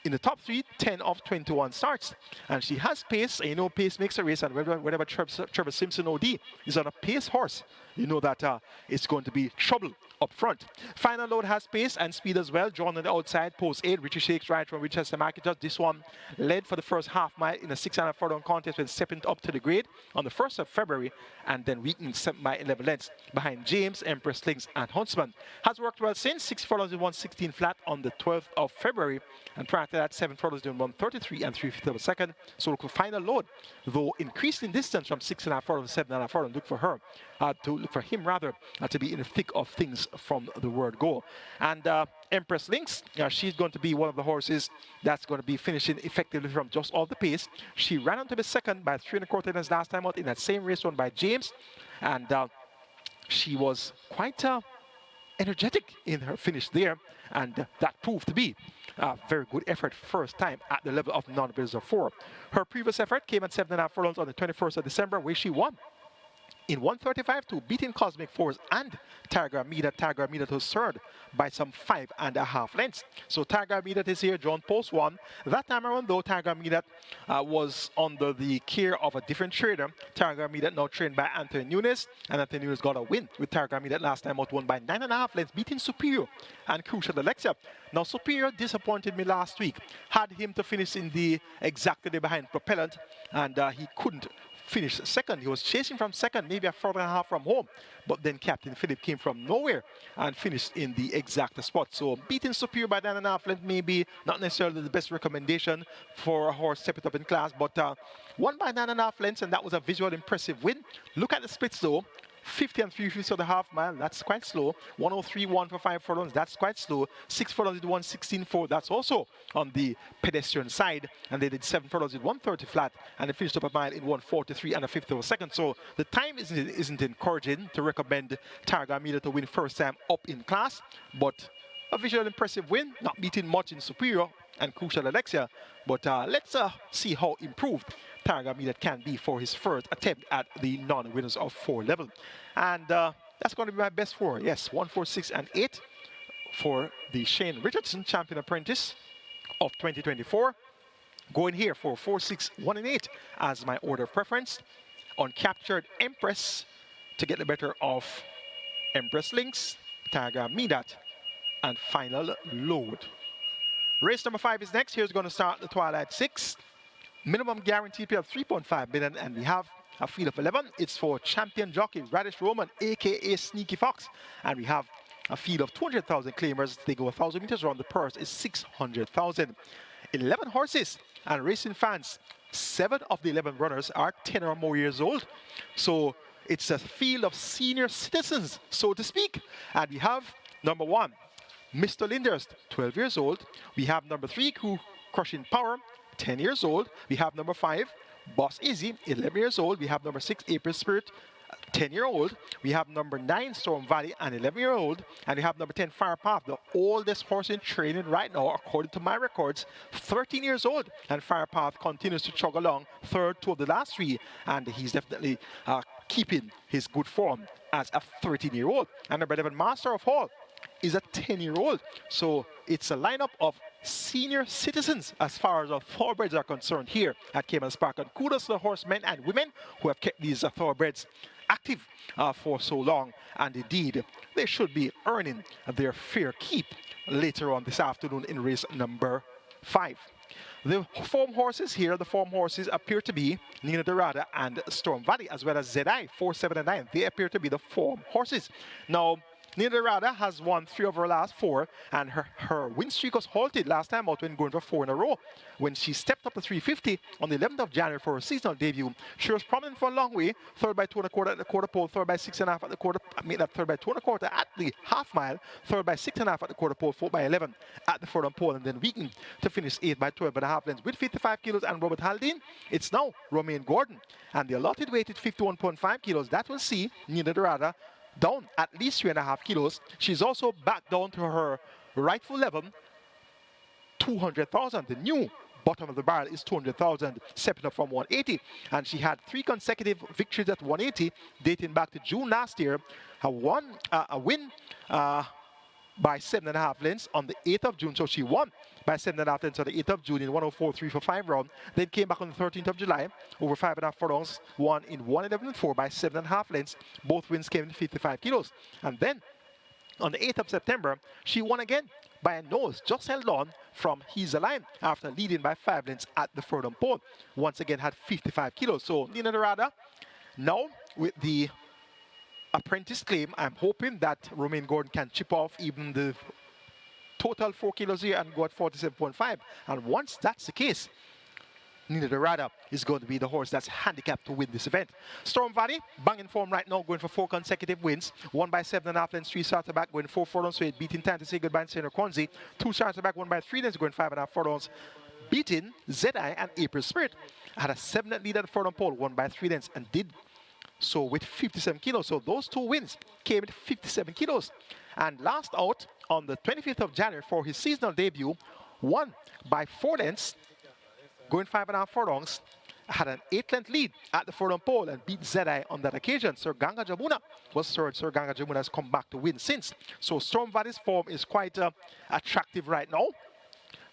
in the top 3, 10 of 21 starts. And she has pace, and you know pace makes a race, and whenever Trevor Simpson OD is on a pace horse, you know that it's going to be trouble up front. Final Load has pace and speed as well. Drawn on the outside, post 8. Richie Shakes right from Winchester Market. This one led for the first half mile in a 600 furlong contest when stepping up to the grade on the 1st of February, and then weakened 7 by 11 lengths behind James, Empress Links, and Huntsman. Has worked well since. 6 furlongs in 116 flat on the 12th of February, and prior to that, 7 furlongs in 133 and 3/5 of a second. So look for Final Load, though increased in distance from 6.5 furlongs to 7.5 furlongs. Look for him to be in the thick of things from the word go. And Empress Links, she's going to be one of the horses that's going to be finishing effectively from just off the pace. She ran on to be second by 3¼ lengths last time out in that same race won by James, and she was quite energetic in her finish there, and that proved to be a very good effort first time at the level of non-bidders of 4. Her previous effort came at 7.5 furlongs on the 21st of December, where she won in 135-2, beating Cosmic Force and Tiger Medat was third by some 5.5 lengths. So Tiger Medat is here, John Post 1. That time around, though, Tiger Medat was under the care of a different trader. Tiger Medat now trained by Anthony Nunes, and Anthony Nunes got a win with Tiger Medat last time out, won by 9.5 lengths, beating Superior and Crucial Alexia. Now, Superior disappointed me last week. Had him to finish in the exactly behind Propellant, and he couldn't finish second. He was chasing from second, maybe a 4.5 from home, but then Captain Philip came from nowhere and finished in the exact spot. So beating Superior by 9.5 lengths maybe not necessarily the best recommendation for a horse stepping up in class, but won by 9.5 lengths, and that was a visual impressive win. Look at the splits though. 50 and 3/5 of the half mile, that's quite slow. 103.1 for 5 furlongs, that's quite slow. 6 furlongs in 116.4, that's also on the pedestrian side. And they did 7 furlongs in 130 flat, and they finished up a mile in 143 and 1/5 of a second. So the time isn't encouraging to recommend Tiger Medat to win first time up in class, but a visual impressive win, not beating much in Superior and Crucial Alexia. But let's see how improved Tiger Medat can be for his first attempt at the non-winners of 4 level. And that's going to be my best 4. Yes, 1, 4, 6, and 8 for the Shane Richardson Champion Apprentice of 2024. Going here for 4, 6, 1, and 8 as my order of preference. Uncaptured Empress to get the better of Empress Links, Tiger Medat, and Final Load. Race number 5 is next. Here's going to start the Twilight 6. Minimum guarantee pay of 3.5 million, and we have a field of 11. It's for champion jockey Radish Roman, aka Sneaky Fox, and we have a field of 200,000 claimers. They go 1,000 meters around. The purse is 600,000. 11 horses, and racing fans, 7 of the 11 runners are 10 or more years old. So it's a field of senior citizens, so to speak. And we have number 1, Mr. Lindhurst, 12 years old. We have number 3, Crushing Power, 10 years old. We have number 5, Boss Easy, 11 years old. We have number 6, April Spirit, 10-year-old. We have number 9, Storm Valley, an 11-year-old. And we have number 10, Firepath, the oldest horse in training right now, according to my records, 13 years old. And Firepath continues to chug along, third 2 of the last 3. And he's definitely keeping his good form as a 13-year-old. And number 11, Master of Hall, is a 10-year-old. So it's a lineup of senior citizens as far as our thoroughbreds are concerned here at Caymanas Park. And kudos to the horsemen and women who have kept these thoroughbreds active for so long. And indeed, they should be earning their fair keep later on this afternoon in race number 5. The form horses here, the form horses appear to be Nina Dorada and Storm Valley, as well as ZI 4, 7, and 9. They appear to be the form horses. Now, Nina Dorada has won 3 of her last 4, and her win streak was halted last time out when going for 4 in a row. When she stepped up to 350 on the 11th of January for her seasonal debut, she was prominent for a long way, third by 2 1/4 at the quarter pole, third by 6 1/2 at the quarter, made that third by 2 1/4 at the half mile, third by 6 1/2 at the quarter pole, 4 by 11 at the furlong pole, and then weakened to finish 8 by 12 1/2 lengths with 55 kilos and Robert Haldane. It's now Romaine Gordon, and the allotted weight is 51.5 kilos. That will see Nina Dorada down at least 3.5 kilos. She's also back down to her rightful level, 200,000. The new bottom of the barrel is 200,000, stepping up from 180. And she had 3 consecutive victories at 180, dating back to June last year. A win by 7.5 lengths on the 8th of June. So she won by 7.5 lengths on the 8th of June in 104.3 for 5 rounds. Then came back on the 13th of July, over 5.5 furlongs, won in 111.4 by 7.5 lengths. Both wins came in 55 kilos. And then on the 8th of September, she won again by a nose, just held on from He's Alive after leading by 5 lengths at the furlong pole. Once again had 55 kilos. So Nina Dorada, now with the apprentice claim, I'm hoping that Romaine Gordon can chip off even the total 4 kilos here and go at 47.5. And once that's the case, Nina Dorada is going to be the horse that's handicapped to win this event. Storm Valley, banging form right now, going for 4 consecutive wins. 1 by 7.5 lengths, 3 starts back, going 4 furlongs straight, beating Time to Say Goodbye and Senor Kwanzi. 2 starts back, 1 by 3 lengths, going 5.5 furlongs, beating Zedai and April Spirit. Had a 7 lead at the furlong pole, 1 by 3 lengths, and did so with 57 kilos. So those 2 wins came at 57 kilos. And last out on the 25th of January for his seasonal debut, won by 4 lengths, going 5.5 furlongs, had an 8-length lead at the furlong pole and beat Zedai on that occasion. Sir Ganga Jamuna was third. Sir Ganga Jamuna has come back to win since. So Storm Valley's form is quite attractive right now.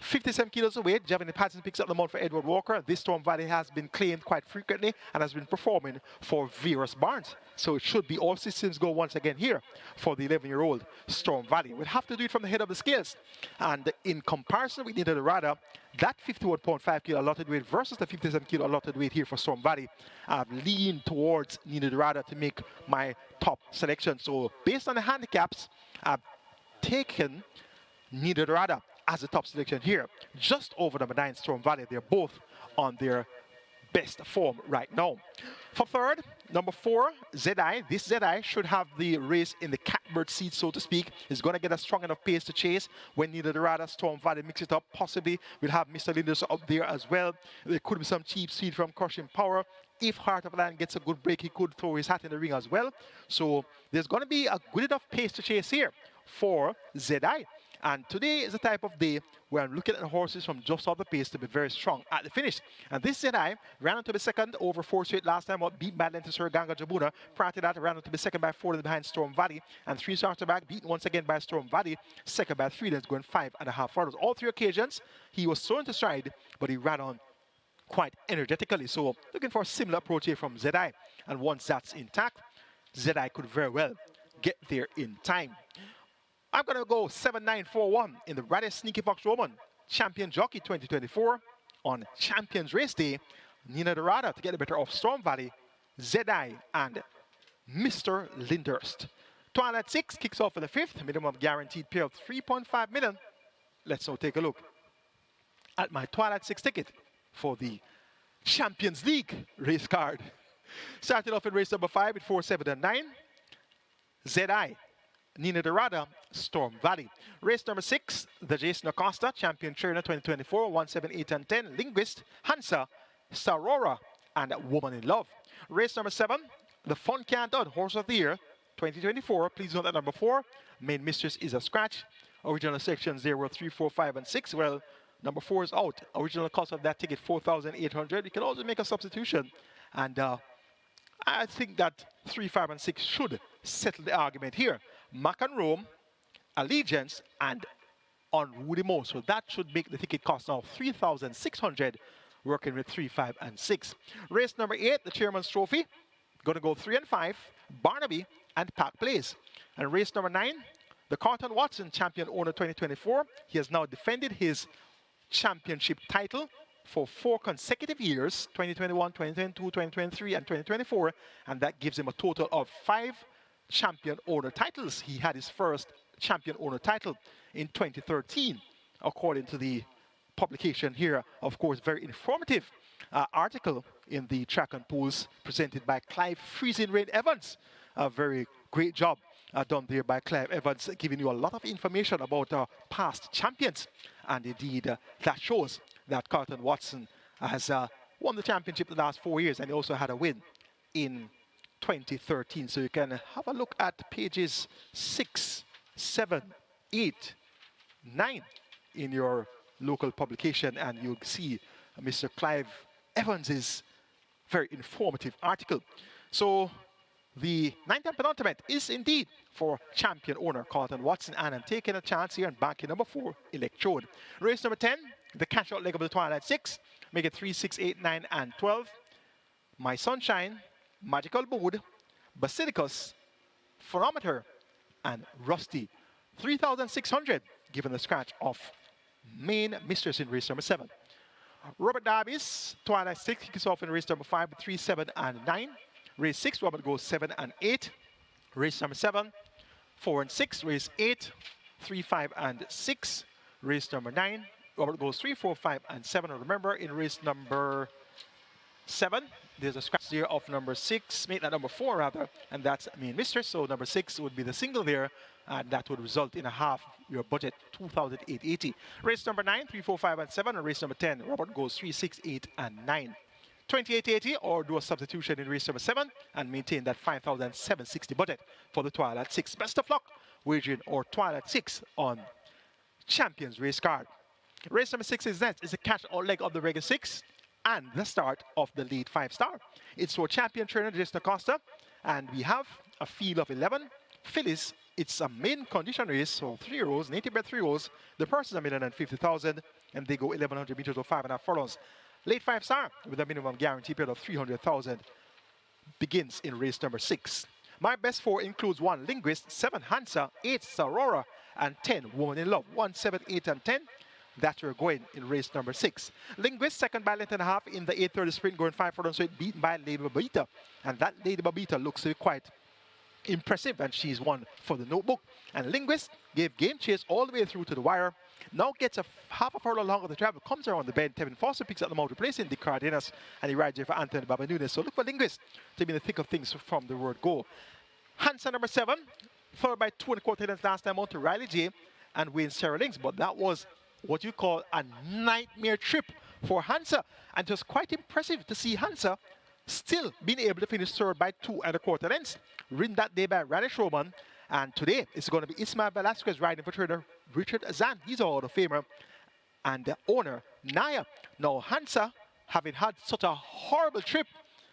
57 kilos away, Javani Patterson picks up the mount for Edward Walker. This Storm Valley has been claimed quite frequently and has been performing for various barns. So it should be all systems go once again here for the 11-year-old Storm Valley. We'll have to do it from the head of the scales. And in comparison with Nina Dorada, that 51.5 kilo allotted weight versus the 57 kilo allotted weight here for Storm Valley, I've leaned towards Nina Dorada to make my top selection. So based on the handicaps, I've taken Nina Dorada as a top selection here, just over number 9 Storm Valley. They're both on their best form right now. For third, number 4 Zedai. This Zedai should have the race in the catbird seat, so to speak. He's going to get a strong enough pace to chase when Nina Dorada, Storm Valley mix it up. Possibly we'll have Mr. Linders up there as well. There could be some cheap speed from Crushing Power. If Heart of the Lion gets a good break, he could throw his hat in the ring as well. So there's going to be a good enough pace to chase here for Zedai. And today is the type of day where I'm looking at the horses from just off the pace to be very strong at the finish. And this Zedai ran on to be second over 4 straight last time, beat bad length to Sir Ganga Jamuna. Prior to that, ran on to be second by 4 lengths behind Storm Valley. And 3 starts back, beaten once again by Storm Valley. Second by 3 lengths, going 5.5 furlongs. All 3 occasions, he was thrown to stride, but he ran on quite energetically. So looking for a similar approach here from Zedai. And once that's intact, Zedai could very well get there in time. I'm going to go 7-9-4-1 in the rather sneaky Fox Roman Champion Jockey 2024 on Champions Race Day. Nina Dorada to get the better of Storm Valley, Zedai, and Mr. Lindhurst. Twilight 6 kicks off for the 5th, minimum guaranteed pair of 3.5 million. Let's now take a look at my Twilight 6 ticket for the Champions League race card. Started off in race number 5 with 4, 7, and 9. Zedai, Nina Dorada, Storm Valley. Race number 6, the Jason Acosta, Champion Trainer 2024, 1, 7, 8, and 10. Linguist, Hansa, Starora, and Woman in Love. Race number 7, the Fun Can't Done Horse of the Year 2024. Please note that number 4, Main Mistress is a scratch. Original sections there were 3, 4, 5, and 6. Well, number 4 is out. Original cost of that ticket, 4,800. You can also make a substitution. And I think that 3, 5, and 6 should settle the argument here. Mac and Rome, Allegiance, and Unruly Mo. So that should make the ticket cost now 3,600, working with 3, 5, and 6. Race number 8, the Chairman's Trophy. Going to go 3 and 5, Barnaby and Park Place. And race number 9, the Carlton Watson Champion Owner 2024. He has now defended his championship title for 4 consecutive years, 2021, 2022, 2023, and 2024. And that gives him a total of 5 champion owner titles. He had his first champion owner title in 2013, according to the publication here. Of course, very informative article in the Track and Pools presented by Clive Freezing Rain Evans. A very great job done there by Clive Evans, giving you a lot of information about past champions. And indeed, that shows that Carlton Watson has won the championship the last 4 years, and he also had a win in 2013. So you can have a look at pages 6, 7, 8, 9 in your local publication, and you'll see Mr. Clive Evans's very informative article. So the 9th and penultimate is indeed for champion owner Carlton Watson, and I'm taking a chance here and backing number 4, Electrode. Race number 10, the cash-out leg of the Twilight 6, make it 3, 6, 8, 9, and 12. My Sunshine, Magical Mood, Basilicus, Phonometer, and Rusty. 3,600 given the scratch of main mistress in race number 7. Robert Darby's Twilight 6 kicks off in race number 5 with 3, 7, and 9. Race 6, Robert goes 7 and 8. Race number 7, 4 and 6. Race 8, 3, 5, and 6. Race number 9, Robert goes 3, 4, 5, and 7. And remember, in race number 7, there's a scratch there of number 6, make that number 4 rather, and that's main mistress. So number 6 would be the single there, and that would result in a half your budget, 2,880. Race number 9, 3, 4, 5, and 7. And race number 10, Robert goes 3, 6, 8, and 9. 2880, or do a substitution in race number 7 and maintain that 5,760 budget for the Twilight 6. Best of luck wagering or Twilight 6 on Champions Race card. Race number 6 is next. It's a cash-out leg of the regular 6 and the start of the lead 5-star. It's for champion trainer Jason Acosta, and we have a field of 11 fillies. It's a main condition race, so 3 rows, native bred 3 rows. The purse is $1,050,000, and they go 1,100 meters or 5.5 furlongs. Late 5-star with a minimum guarantee period of 300,000 begins in race number 6. My best 4 includes 1 Linguist, 7 Hansa, 8 Sarora, and 10 Woman in Love. 1, 7, 8, and 10. That we're going in race number 6. Linguist, second by length and a half in the 8:30 sprint, going 5 furlongs, so it beaten by Lady Babita. And that Lady Babita looks quite impressive, and she's one for the notebook. And Linguist gave game chase all the way through to the wire. Now gets a half a furlong longer the travel, comes around the bend. Tevin Foster picks up the mount, replacing Dick Cardenas, and he rides here for Anthony Baba Nunes. So look for Linguist to be in the thick of things from the word go. Hansa number 7, followed by 2 1/4 lengths last time out to Riley J and Wayne Sarah Links, but that was what you call a nightmare trip for Hansa, and it was quite impressive to see Hansa still being able to finish third by 2 1/4 lengths. Ridden that day by Radish Roman, and today it's going to be Ismael Velasquez riding for trainer Richard Azan. He's a Hall of Famer, and the owner Naya. Now Hansa, having had such a horrible trip,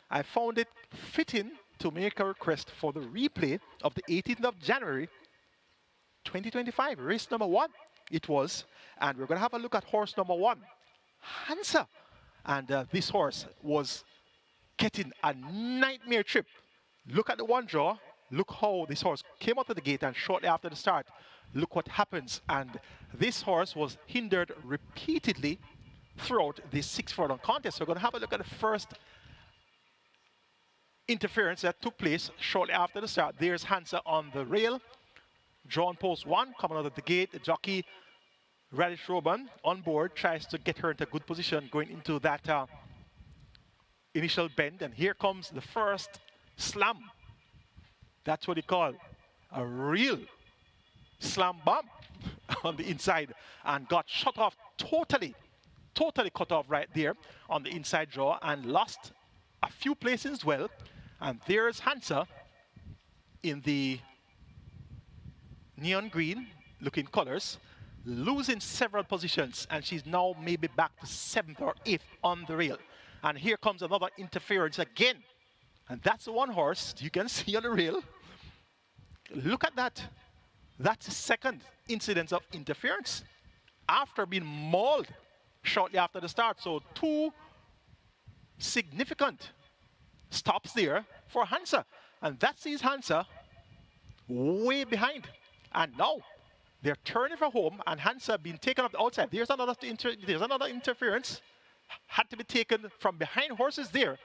I found it fitting to make a request for the replay of the 18th of January 2025, race number 1 it was, and we're going to have a look at horse number 1, Hansa. And this horse was getting a nightmare trip. Look at the 1 draw. Look how this horse came out of the gate, and shortly after the start, look what happens. And this horse was hindered repeatedly throughout this 6 furlong contest. So we're going to have a look at the first interference that took place shortly after the start. There's Hansa on the rail. Drawn post 1, coming out of the gate. The jockey, Radish Roban, on board, tries to get her into a good position going into that initial bend. And here comes the first slam. That's what you call a real slam bump on the inside, and got shut off totally cut off right there on the inside draw, and lost a few places as well. And there's Hansa in the neon green looking colors, losing several positions, and she's now maybe back to 7th or 8th on the rail. And here comes another interference again, and that's the 1 horse you can see on the rail. Look at that. That's the second incidence of interference after being mauled shortly after the start. So 2 significant stops there for Hansa, and that sees Hansa way behind. And now they're turning for home, and Hansa being taken off the outside. There's another interference. Had to be taken from behind horses there.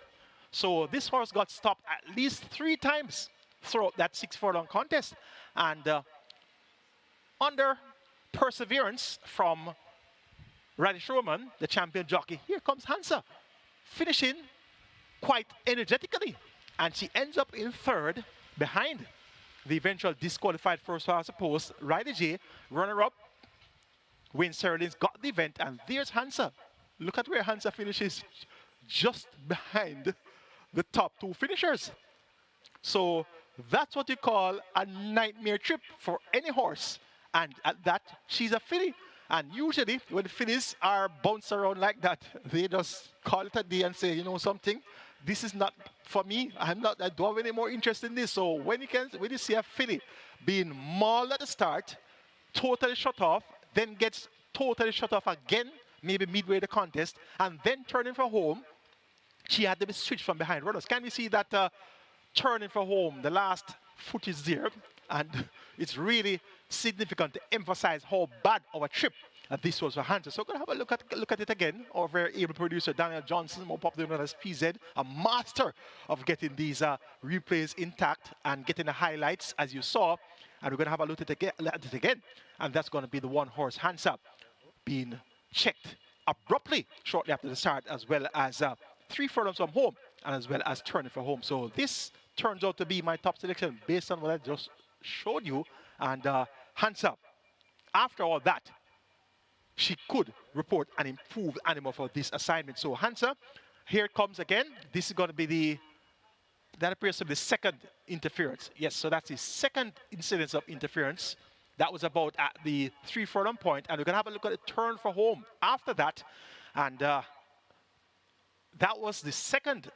So this horse got stopped at least 3 times throughout that 6 furlong contest. And under perseverance from Radish Roman, the champion jockey, here comes Hansa, finishing quite energetically. And she ends up in third behind the eventual disqualified first past the post, Ryder J, runner-up. Wayne Sterling's got the event, and there's Hansa. Look at where Hansa finishes, just behind the top 2 finishers. So that's what you call a nightmare trip for any horse. And at that, she's a filly. And usually, when fillies are bounced around like that, they just call it a day and say, you know something, this is not for me. I don't have any more interest in this. So when you see a filly being mauled at the start, totally shut off, then gets totally shut off again, maybe midway the contest, and then turning for home, she had to be switched from behind runners. Can we see that turning for home, the last footage there? And it's really significant to emphasize how bad of a trip this was for Hansa. So we're going to have a look at it again. Our very able producer, Daniel Johnson, more popular known as PZ, a master of getting these replays intact and getting the highlights, as you saw. And we're going to have a look at it again. And that's going to be the one horse, Hansa, being checked abruptly shortly after the start, as well as 3 furlongs from home, and as well as turning for home. So this turns out to be my top selection based on what I just showed you. And Hansa, after all that, she could report an improved animal for this assignment. So Hansa, here it comes again. This is going to be that appears to be the second interference. Yes, so that's the second incidence of interference. That was about at the 3 furlong point, and we're going to have a look at the turn for home after that. And that was the second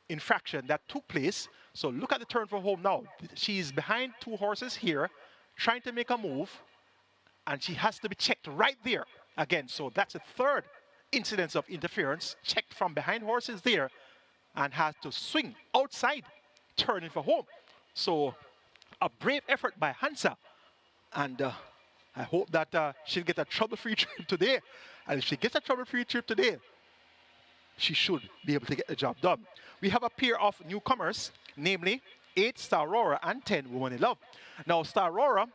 infraction that took place. So look at the turn for home now. She's behind 2 horses here, trying to make a move, and she has to be checked right there again. So that's the third incidence of interference, checked from behind horses there, and has to swing outside, turning for home. So a brave effort by Hansa. And I hope that she'll get a trouble-free trip today. And if she gets a trouble-free trip today, she should be able to get the job done. We have a pair of newcomers, namely 8 Star Aurora and 10 Woman in Love. Now, Star Aurora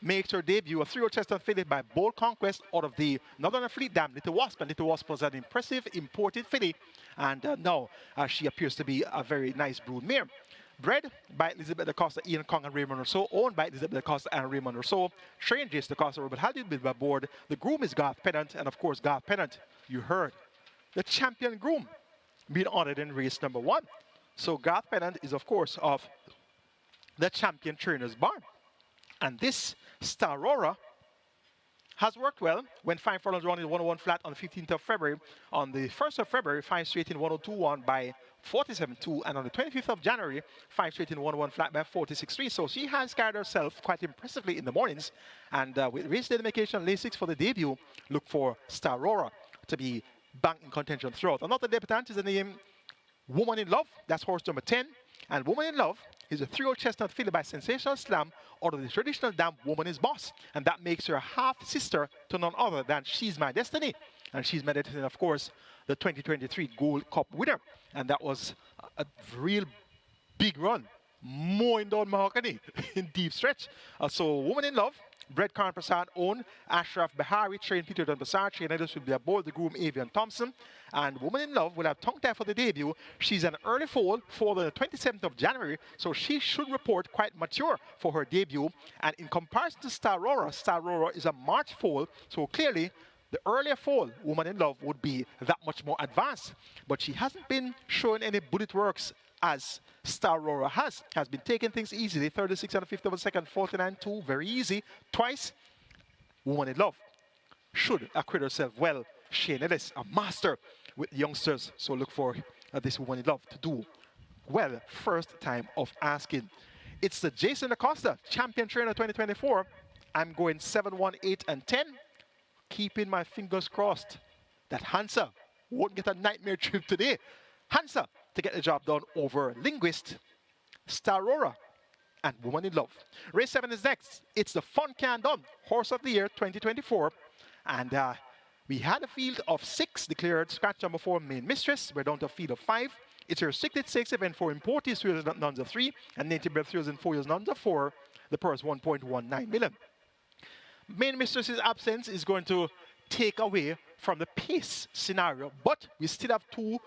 makes her debut, a 3-year chestnut filly by Bold Conquest out of the Northern Fleet Dam, Little Wasp. And Little Wasp was an impressive imported filly. And now she appears to be a very nice brood mare. Bred by Elizabeth DaCosta, Ian Kong, and Raymond Rousseau. Owned by Elizabeth DaCosta and Raymond Rousseau. Trained Jace DaCosta, Robert Halditt by board. The groom is Garth Pennant. And of course, Garth Pennant, you heard, the champion groom, being honored in race number 1. So Garth Pennant is, of course, of the champion trainer's barn. And this Star Aurora has worked well when 5 furlongs run in 101 flat on the 15th of February. On the 1st of February, 5 straight in 102.1 by 47.2. And on the 25th of January, 5 straight in 101 flat by 46.3. So she has carried herself quite impressively in the mornings. And with race dedication, lane 6 for the debut, look for Star Aurora to be back in contention throughout. Another debutant is the name Woman in Love. That's horse number 10. And Woman in Love is a 3-year chestnut filly by Sensational Slam out of the traditional dam Woman is Boss. And that makes her half-sister to none other than She's My Destiny. And She's My Destiny, of course, the 2023 Gold Cup winner. And that was a real big run, mowing down Mahogany in deep stretch. So Woman in Love, bred Karan Prasad, owned Ashraf Behari, trained Peter Don Bassar, trained others will be aboard the groom Avian Thompson. And Woman in Love will have tongue tie for the debut. She's an early foal for the 27th of January, so she should report quite mature for her debut. And in comparison to Star Aurora is a March foal, so clearly the earlier foal, Woman in Love, would be that much more advanced. But she hasn't been showing any bullet works as Star Aurora has been taking things easily. 36 and a fifth of a second, 49.2, very easy. Twice, Woman in Love should acquit herself well. Shane Ellis, a master with youngsters, so look for this Woman in Love to do well. First time of asking. It's the Jason Acosta, champion trainer 2024. I'm going 7, 1, 8, and 10. Keeping my fingers crossed that Hansa won't get a nightmare trip today. Hansa to get the job done over Linguist, Star Aurora, and Woman in Love. Race 7 is next. It's the Fun Can Done Horse of the Year 2024. And we had a field of 6 declared. Scratch number 4, Main Mistress. We're down to a field of 5. It's a restricted stakes event for imported 3 years nuns of 3 and native bred 3 years and 4 years nuns of 4. The purse 1.19 million. Main Mistress's absence is going to take away from the pace scenario, but we still have 2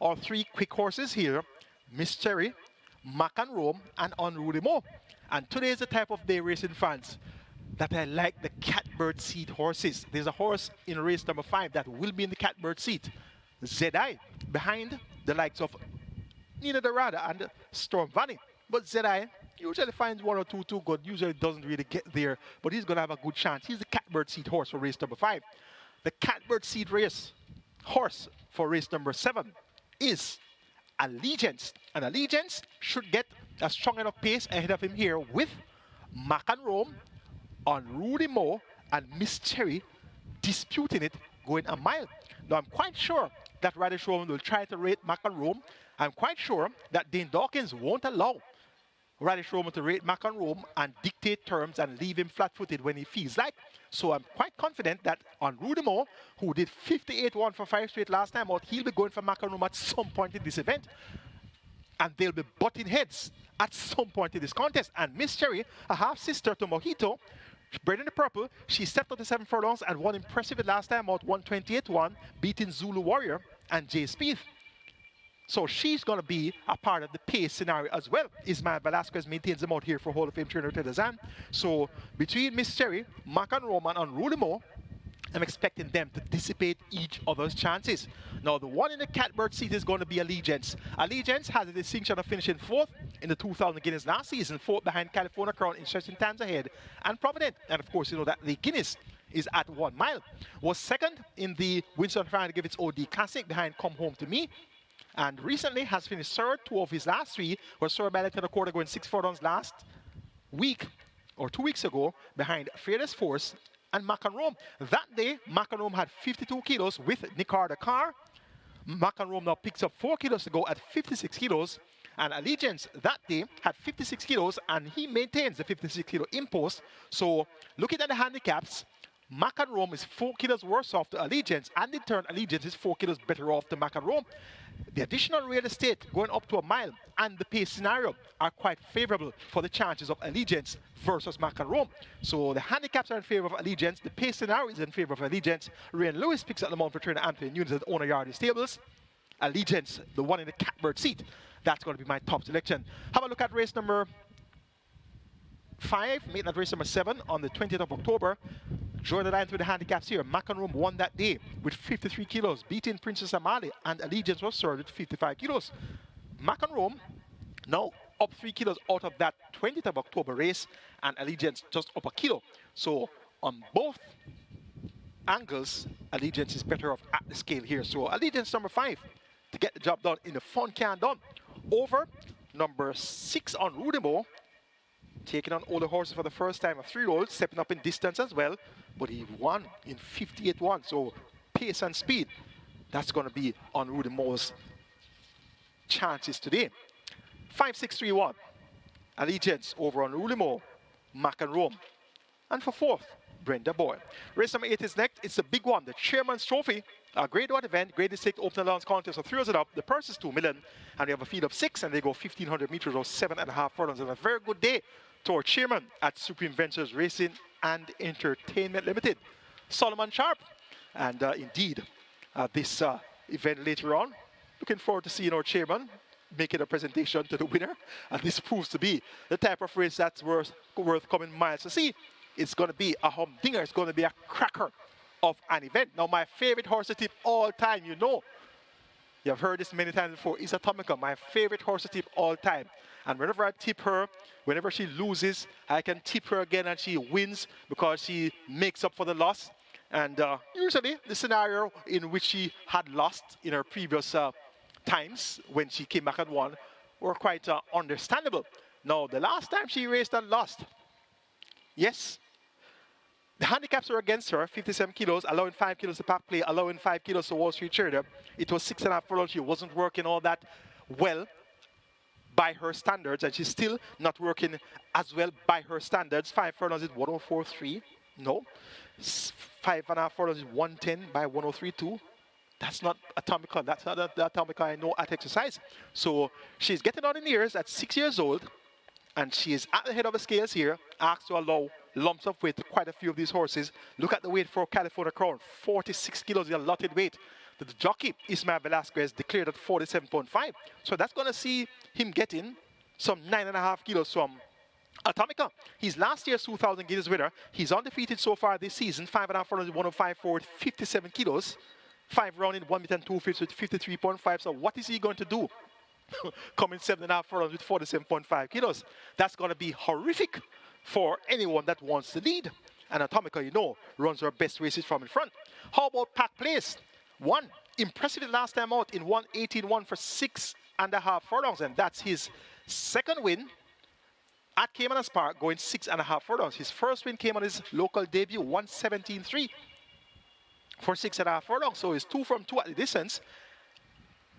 or 3 quick horses here: Miss Cherry, Mac and Rome, and Unruly Mo. And today is the type of day, racing fans, that I like the catbird seat horses. There's a horse in race number 5 that will be in the catbird seat, ZI, behind the likes of Nina Dorada and Storm Valley. But ZI usually finds 1 or 2 too good, usually doesn't really get there, but he's going to have a good chance. He's the catbird seat horse for race number 5. The catbird seat race horse for race number 7 is Allegiance. And Allegiance should get a strong enough pace ahead of him here with Mac and Rome, Unruly Mo, and Miss Cherry disputing it, going a mile. Now, I'm quite sure that Radish Roman will try to rate Mac and Rome. I'm quite sure that Dane Dawkins won't allow Radish Roman to rate Mac and Rome and dictate terms and leave him flat-footed when he feels like. So I'm quite confident that on Rudimo, who did 58-1 for 5 straight last time out, he'll be going for Mac and Rome at some point in this event. And they'll be butting heads at some point in this contest. And Miss Cherry, a half-sister to Mojito, bred in the purple, she stepped up to 7 furlongs and won impressively last time out, 128-1, beating Zulu Warrior and Jay Spieth. So she's going to be a part of the pace scenario as well. Ismael Velasquez maintains them out here for Hall of Fame trainer Tedazan. So between Miss Cherry, Mac and Roman, and Rulimo, I'm expecting them to dissipate each other's chances. Now, the one in the catbird seat is going to be Allegiance. Allegiance has a distinction of finishing 4th in the 2000 Guinness last season, 4th behind California Crown, interesting times ahead, and Provident. And of course, you know that the Guinness is at 1 mile. Was 2nd in the Winston trying to give its OD Classic behind Come Home to Me. And recently has finished 3rd. 2 of his last 3 were Sir Ballot and a quarter going 6 furlongs last week or 2 weeks ago behind Fearless Force and Mac and Rome. That day, Mac and Rome had 52 kilos with Nicarda Carr. Mac and Rome now picks up 4 kilos to go at 56 kilos. And Allegiance that day had 56 kilos and he maintains the 56 kilo impost. So looking at the handicaps, Mac and Rome is 4 kilos worse off to Allegiance, and in turn Allegiance is 4 kilos better off to Mac and Rome. The additional real estate going up to a mile and the pace scenario are quite favorable for the chances of Allegiance versus Mac and Rome. So the handicaps are in favor of Allegiance, the pace scenario is in favor of Allegiance. Ryan Lewis picks up the mount for trainer Anthony Nunes at owner Yardley Stables. Allegiance, the one in the catbird seat, that's going to be my top selection. Have a look at race number 5, making that race number 7 on the 20th of October. Join the lines with the handicaps here. Mac and Rome won that day with 53 kilos, beating Princess Amali, and Allegiance was served with 55 kilos. Mac and Rome now up 3 kilos out of that 20th of October race, and Allegiance just up a kilo. So on both angles, Allegiance is better off at the scale here. So Allegiance number 5 to get the job done in the fun can done. Over number 6 on Rudimo, taking on older horses for the first time, a 3-year-old, stepping up in distance as well, but he won in 58-1, so pace and speed, that's going to be on Rudy Moore's chances today. 5-6-3-1, Allegiance over on Rudy Moore, Mac and Rome. And for 4th, Brenda Boy. Race number 8 is next. It's a big one, the Chairman's Trophy, a grade 1 event, grade 6 open allowance contest of 3 years and up. The purse is 2 million, and they have a field of 6, and they go 1,500 meters or 7.5 furlongs. And a very good day to our chairman at Supreme Ventures Racing and Entertainment Limited, Solomon Sharp. And indeed, this event later on, looking forward to seeing our chairman making a presentation to the winner. And this proves to be the type of race that's worth coming miles to see. It's going to be a humdinger. It's going to be a cracker of an event. Now, my favorite horse to tip all time, you know, you've heard this many times before, is Atomica, my favorite horse to tip all time. And whenever I tip her, whenever she loses, I can tip her again and she wins because she makes up for the loss. And usually the scenario in which she had lost in her previous times when she came back and won were quite understandable. Now, the last time she raced and lost, yes, the handicaps were against her, 57 kilos, allowing 5 kilos to pack play, allowing 5 kilos to Wall Street Trader. It was 6.5 furlongs. She wasn't working all that well by her standards, and she's still not working as well by her standards. 5 furlongs is 104.3. No. 5.5 furlongs is 110 by 103.2. That's not Atomica. That's not the Atomica I know at exercise. So she's getting on in years at 6 years old, and she is at the head of the scales here, asked to allow lumps of weight to quite a few of these horses. Look at the weight for California Crown, 46 kilos, the allotted weight. The jockey, Ismael Velasquez, declared at 47.5. So that's going to see him getting some 9.5 kilos from Atomica. He's last year's 2,000 kilos winner. He's undefeated so far this season, 5.5 rounds, 105 forward, 57 kilos. 5 round in 1 meter and 2 fifths with 53.5. So what is he going to do? Coming 7.5 rounds with 47.5 kilos. That's going to be horrific for anyone that wants to lead. And Atomica, you know, runs her best races from in front. How about Pack Place? One, impressive the last time out in 1:18.1 for 6.5 furlongs. And that's his second win at Caymanas Park, going 6.5 furlongs. His first win came on his local debut, 1:17.3 for 6.5 furlongs. So he's 2 from 2 at the distance.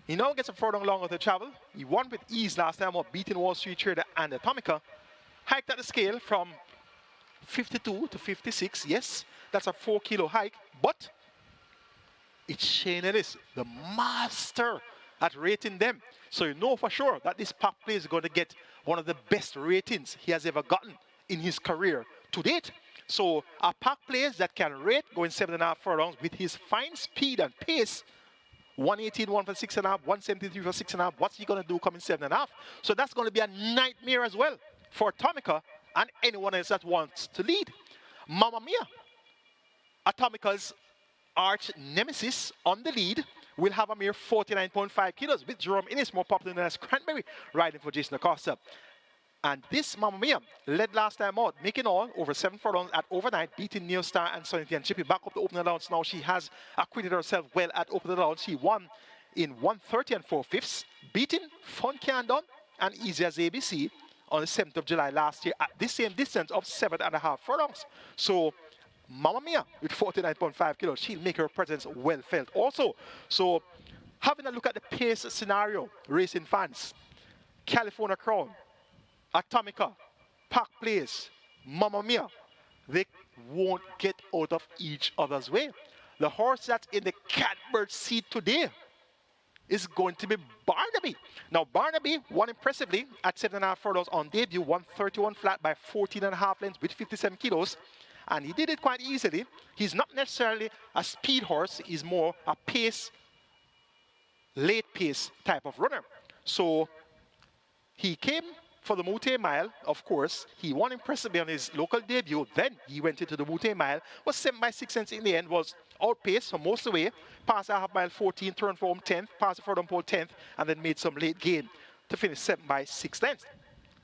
He now gets a furlong longer to travel. He won with ease last time out, beating Wall Street Trader and Atomica. Hiked at the scale from 52 to 56. Yes, that's a 4 kilo hike, but it's Shane Ellis, the master at rating them. So you know for sure that this Pack Play is going to get one of the best ratings he has ever gotten in his career to date. So a Pack Plays that can rate going 7.5 furlongs with his fine speed and pace, 1:18.1 for 6.5, 1:73 for 6.5. What's he going to do coming 7.5? So that's going to be a nightmare as well for Atomica and anyone else that wants to lead. Mamma Mia, Atomica's arch nemesis on the lead, will have a mere 49.5 kilos, with Jerome Innes, more popular known as Cranberry, riding for Jason Acosta. And this Mamma Mia led last time out, making all over 7 furlongs at overnight, beating Neo Star and Sonny and Chippy. Back up the opening allowance now. She has acquitted herself well at opening allowance. She won in 1:30 and 4/5, beating Fun Candon and Easy as ABC on the 7th of July last year at this same distance of 7.5 furlongs. So Mamma Mia with 49.5 kilos, she'll make her presence well felt also. So having a look at the pace scenario, racing fans, California Crown, Atomica, Pack Place, Mamma Mia, they won't get out of each other's way. The horse that's in the catbird seat today is going to be Barnaby. Now Barnaby won impressively at 7.5 furlongs on debut, 1:31 flat by 14.5 lengths with 57 kilos. And he did it quite easily. He's not necessarily a speed horse, he's more a pace, late pace type of runner. So he came for the Mute Mile, of course. He won impressively on his local debut. Then he went into the Mute Mile, was 7 by 6 cents in the end, was outpaced for most of the way, passed a half mile 14, turned for home 10th, passed the furlong pole 10th, and then made some late gain to finish 7 by 6 lengths.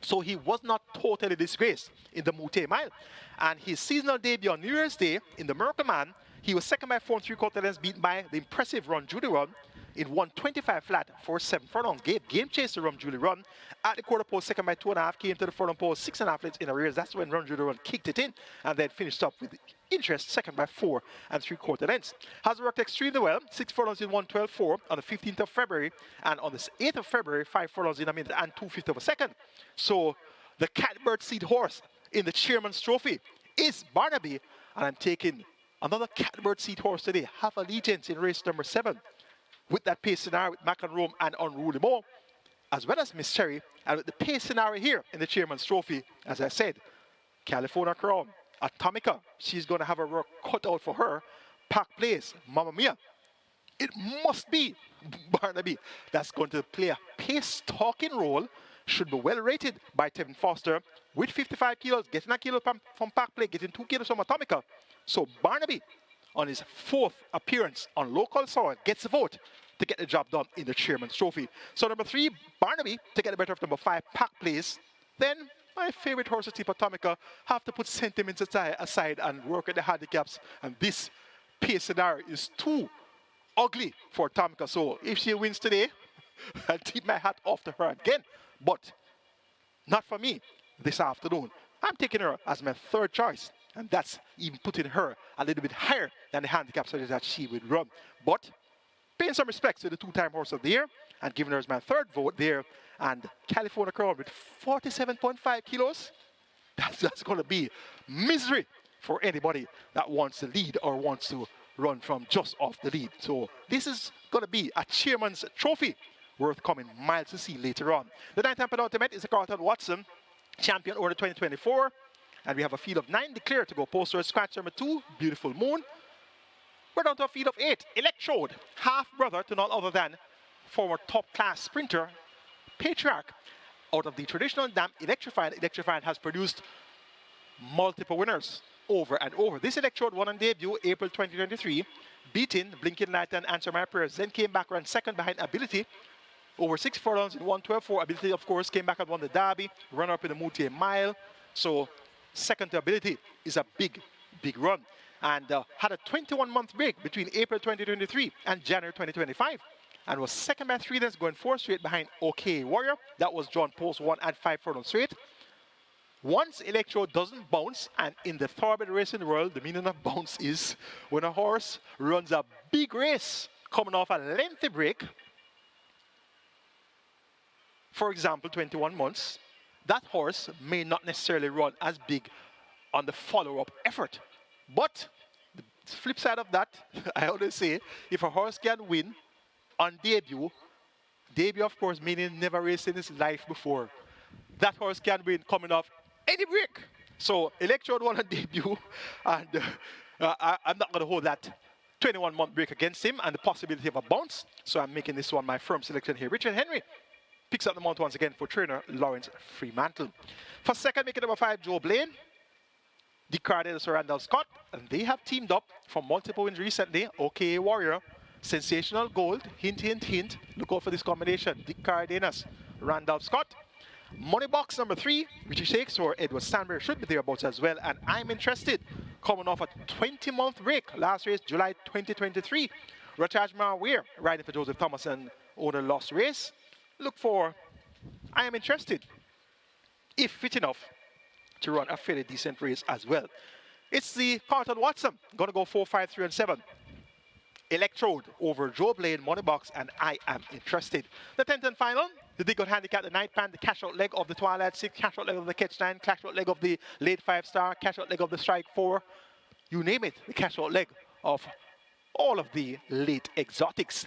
So he was not totally disgraced in the Mute Mile. And his seasonal debut on New Year's Day in the Miracle Man, he was second by 4 3/4 lengths, beaten by the impressive Run Julie Run in 1:25 flat for 7 furlongs. Gave game chase to Run Julie Run at the quarter pole, second by 2.5, came to the furlong pole 6.5 lengths in arrears. That's when Run Julie Run kicked it in and then finished up with interest, second by 4 3/4 lengths. Has worked extremely well, 6 furlongs in 1:12.4 on the 15th of February, and on the 8th of February, 5 furlongs in a minute and 2/5 of a second. So the catbird seat horse in the Chairman's Trophy is Barnaby, and I'm taking another catbird seat horse today, Half Allegiance in race number 7, with that pace scenario with Mac and Rome and Unruly Mo, as well as Miss Cherry, and with the pace scenario here in the Chairman's Trophy, as I said, California Crown, Atomica, she's going to have a work cut out for her. Pack Place, Mamma Mia, it must be Barnaby that's going to play a pace-talking role, should be well rated by Tevin Foster, with 55 kilos, getting a kilo from Pack Play, getting 2 kilos from Atomica. So Barnaby, on his 4th appearance on local soil, gets a vote to get the job done in the Chairman's Trophy. So number 3, Barnaby, to get the better of number 5, Pack Place. Then my favorite horse, Tip Atomica, have to put sentiments aside and work at the handicaps. And this pace scenario is too ugly for Atomica. So if she wins today, I'll tip my hat off to her again. But not for me this afternoon. I'm taking her as my 3rd choice. And that's even putting her a little bit higher than the handicap such that she would run. But paying some respect to the 2-time horse of the year and giving her as my 3rd vote there. And California Crown with 47.5 kilos. That's going to be misery for anybody that wants to lead or wants to run from just off the lead. So this is going to be a chairman's trophy worth coming miles to see later on. The 9th penultimate is the Carlton Watson champion over the 2024. And we have a field of 9 declared to go. Poster scratch number 2, Beautiful Moon. We're down to a field of 8. Electrode, half-brother to none other than former top-class sprinter, Patriarch. Out of the traditional dam, Electrified has produced multiple winners over and over. This Electrode won on debut April 2023, beating Blinking Light and Answer My Prayers. Then came back ran second behind Ability, over 6 furlongs in 1:12.4. Ability, of course, came back and won the Derby, runner-up in the Moutier Mile. So second to Ability is a big run. And had a 21-month break between April 2023 and January 2025. And was second by 3 lengths, going 4 straight behind OK Warrior. That was John Post 1 and 5 furlongs straight. Once Electrode doesn't bounce, and in the thoroughbred racing world, the meaning of bounce is when a horse runs a big race coming off a lengthy break, for example, 21 months, that horse may not necessarily run as big on the follow-up effort. But the flip side of that, I always say, if a horse can win on debut of course meaning never raced in his life before, that horse can win coming off any break. So Electrode won on debut, and I'm not going to hold that 21-month break against him and the possibility of a bounce. So I'm making this one my firm selection here. Richard Henry picks up the mount once again for trainer Lawrence Fremantle. For second, making number 5, Joe Blaine. Dick Cardenas or Randall Scott, and they have teamed up from multiple wins recently. OK Warrior, Sensational Gold, hint, hint, hint. Look out for this combination. Dick Cardenas, Randall Scott. Money Box number 3, Richie Shakes or Edward Stanbury should be thereabouts as well. And I'm interested, coming off a 20-month break. Last race, July 2023. Rataj Marweir, riding for Joseph Thomas and owner lost race. Look for, I am interested, if fit enough, to run a fairly decent race as well. It's the Carlton Watson, gonna go 4, 5, 3, and 7. Electrode over Joe Blaine, Money Box, and I am interested. The 10th and final, the Dig Out Handicap, the Night Pan, the cash out leg of the Twilight 6, cash out leg of the Catch 9, cash out leg of the Late 5 Star, cash out leg of the Strike 4. You name it, the cash out leg of all of the late exotics.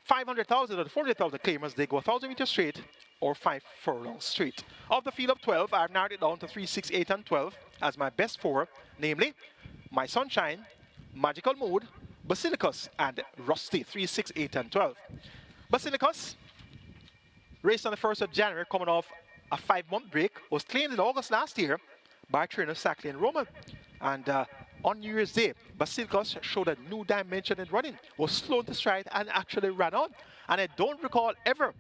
500,000 or 400,000 claimers, they go 1,000 meters straight or 5 furlongs straight. Of the field of 12, I've narrowed it down to 3, 6, 8, and 12 as my best 4, namely My Sunshine, Magical Mood, Basilicus, and Rusty. 3, 6, 8, and 12. Basilicus, raced on the 1st of January, coming off a 5-month break, was claimed in August last year by trainer Sackley and Roman. And on New Year's Day, Basilicus showed a new dimension in running, was slow to stride, and actually ran on. And I don't recall ever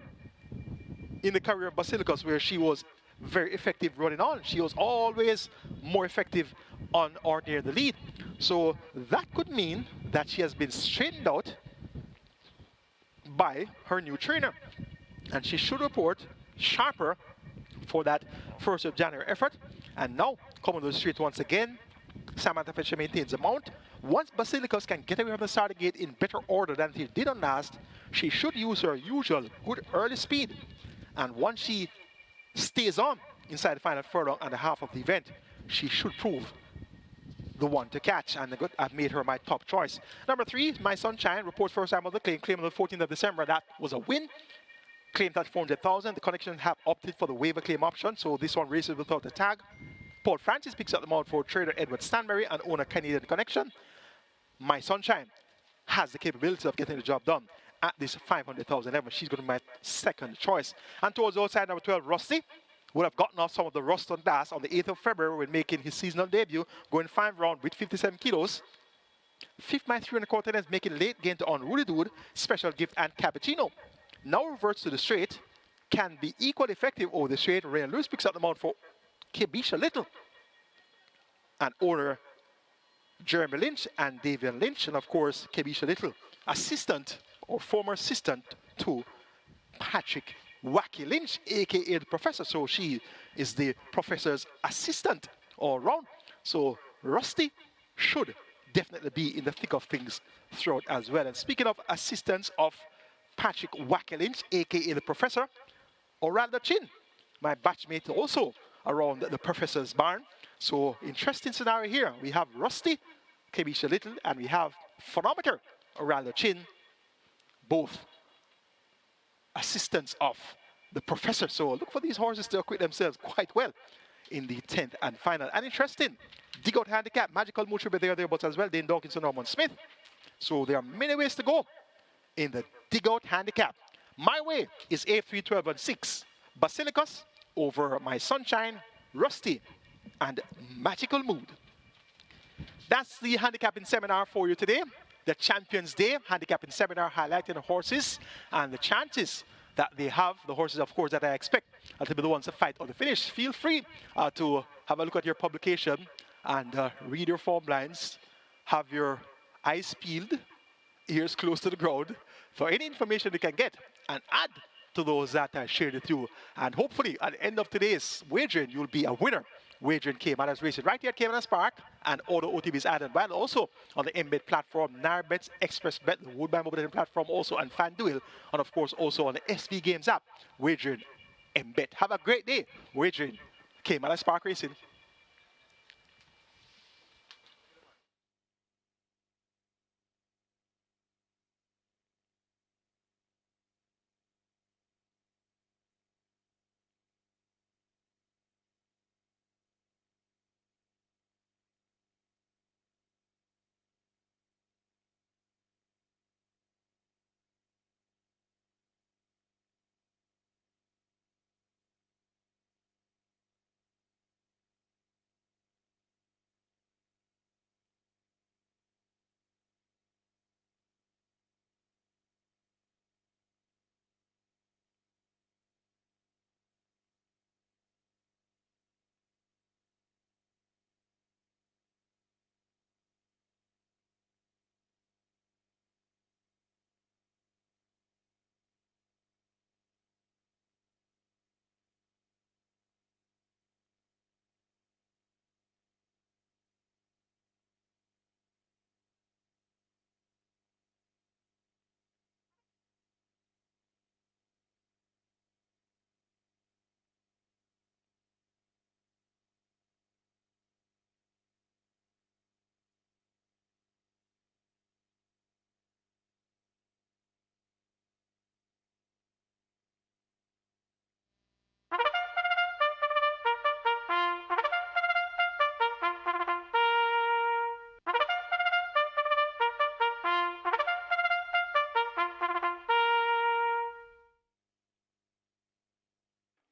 in the career of Basilicus where she was very effective running on. She was always more effective on or near the lead. So that could mean that she has been straightened out by her new trainer. And she should report sharper for that 1st of January effort. And now, coming to the street once again, Samantha Fisher maintains the mount. Once Basilicus can get away from the starting gate in better order than she did on last, she should use her usual good early speed. And once she stays on inside the final furlong and a half of the event, she should prove the one to catch. And I've made her my top choice. Number 3, My Sunshine, reports first time of the claim on the 14th of December. That was a win. Claimed at 400,000. The Connection have opted for the waiver claim option, so this one races without a tag. Paul Francis picks up the mount for trader Edward Stanbury and owner Canadian Connection. My Sunshine has the capability of getting the job done at this 500,000 level. She's going to be my second choice. And towards the outside, number 12, Rusty would have gotten off some of the rust on gas on the 8th of February when making his seasonal debut, going 5 round with 57 kilos. 5th by 3 1/4 lengths, making late gain to Unruly Dude, Special Gift, and Cappuccino. Now reverts to the straight, can be equally effective over the straight. Ray Lewis picks up the mount for Kebisha Little. And owner Jeremy Lynch and Davian Lynch, and of course Kebisha Little, assistant or former assistant to Patrick Wacky Lynch, aka the professor. So she is the professor's assistant all round. So Rusty should definitely be in the thick of things throughout as well. And speaking of assistants of Patrick Wacky Lynch, aka the professor, Orlando Chin, my batchmate, also around the professor's barn. So interesting scenario here. We have Rusty Kebisha Little, and we have Phonometer around the chin, both assistants of the professor. So look for these horses to acquit themselves quite well in the 10th and final. And interesting, dig out handicap, Magical Mooch will be thereabouts as well, Dane Dawkins and Norman Smith. So there are many ways to go in the dig out handicap. My way is A3, 12, and 6. Basilicus over My Sunshine, Rusty, and Magical Mood. That's the handicapping seminar for you today. The Champions Day handicapping seminar highlighting the horses and the chances that they have, the horses, of course, that I expect to be the ones to fight or to finish. Feel free to have a look at your publication and read your form lines. Have your eyes peeled, ears close to the ground for any information you can get and add to those that I shared with you. And hopefully, at the end of today's wagering, you'll be a winner. Wagering Caymanas Racing right here at Caymanas Park, and all the OTBs added, while also on the Embed platform, Narbets, Express Bet, the Woodbine Mobile Betting platform also, and FanDuel, and of course also on the SV Games app, Wagering Embed. Have a great day, wagering Caymanas Park Racing.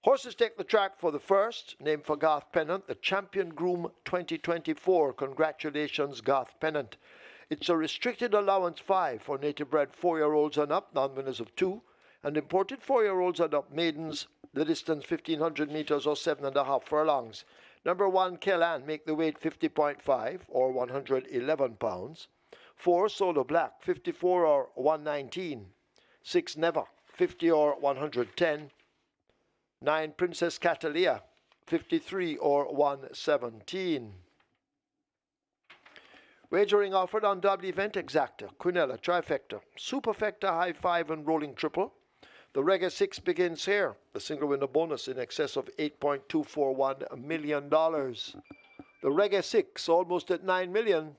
Horses take the track for the first, named for Garth Pennant, the Champion Groom 2024. Congratulations, Garth Pennant. It's a restricted allowance 5 for native bred 4-year-olds and up, non-winners of 2, and imported 4-year-olds and up maidens, the distance 1,500 meters or 7.5 furlongs. Number 1, Kellan, make the weight 50.5 or 111 pounds. 4, Solo Black, 54 or 119. 6, Never, 50 or 110. 9, Princess Catalia, 53 or 117. Wagering offered on double event exacta, Quinella, trifecta, superfecta, high 5 and rolling triple. The Reggae 6 begins here. The single winner bonus in excess of $8.241 million. The Reggae 6 almost at 9 million.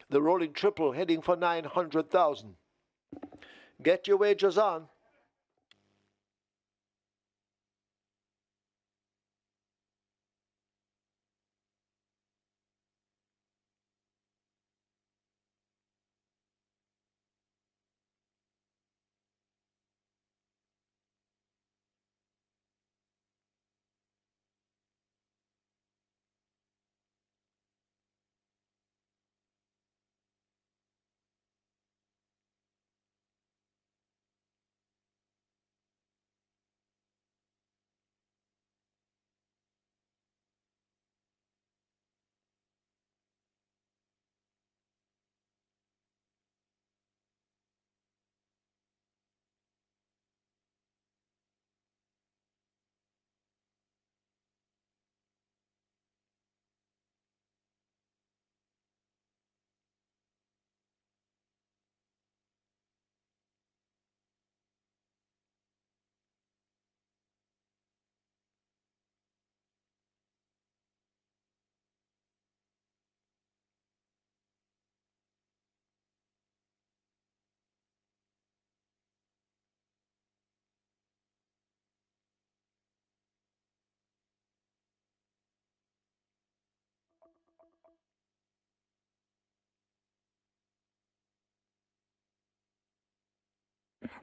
The rolling triple heading for 900,000. Get your wagers on.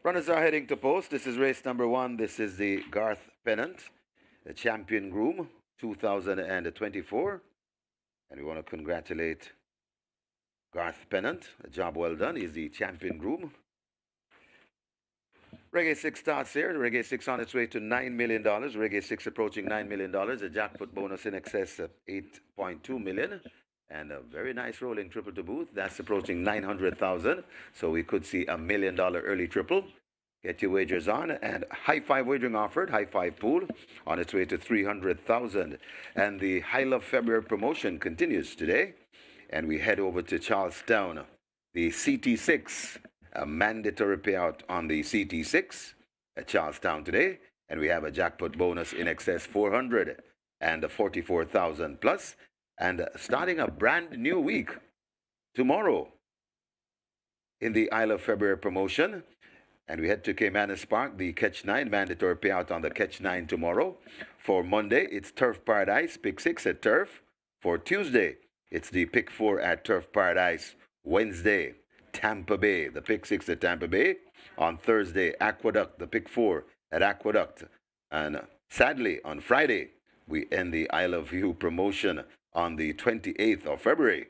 Runners are heading to post. This is race number 1. This is the Garth Pennant, the Champion Groom 2024. And we want to congratulate Garth Pennant. A job well done. He's the Champion Groom. Reggae 6 starts here. Reggae 6 on its way to $9 million. Reggae 6 approaching $9 million. A jackpot bonus in excess of $8.2 million. And a very nice rolling triple to boot. That's approaching 900,000. So we could see $1 million early triple. Get your wagers on. And high five wagering offered. High five pool on its way to 300,000. And the High Love February promotion continues today. And we head over to Charlestown. The CT6, a mandatory payout on the CT6 at Charlestown today. And we have a jackpot bonus in excess 444,000 plus. And starting a brand new week tomorrow in the Isle of February promotion. And we head to Caymanas Park, the Catch 9, mandatory payout on the Catch 9 tomorrow. For Monday, it's Turf Paradise, Pick 6 at Turf. For Tuesday, it's the Pick 4 at Turf Paradise. Wednesday, Tampa Bay, the Pick 6 at Tampa Bay. On Thursday, Aqueduct, the Pick 4 at Aqueduct. And sadly, on Friday, we end the Isle of View promotion on the 28th of February.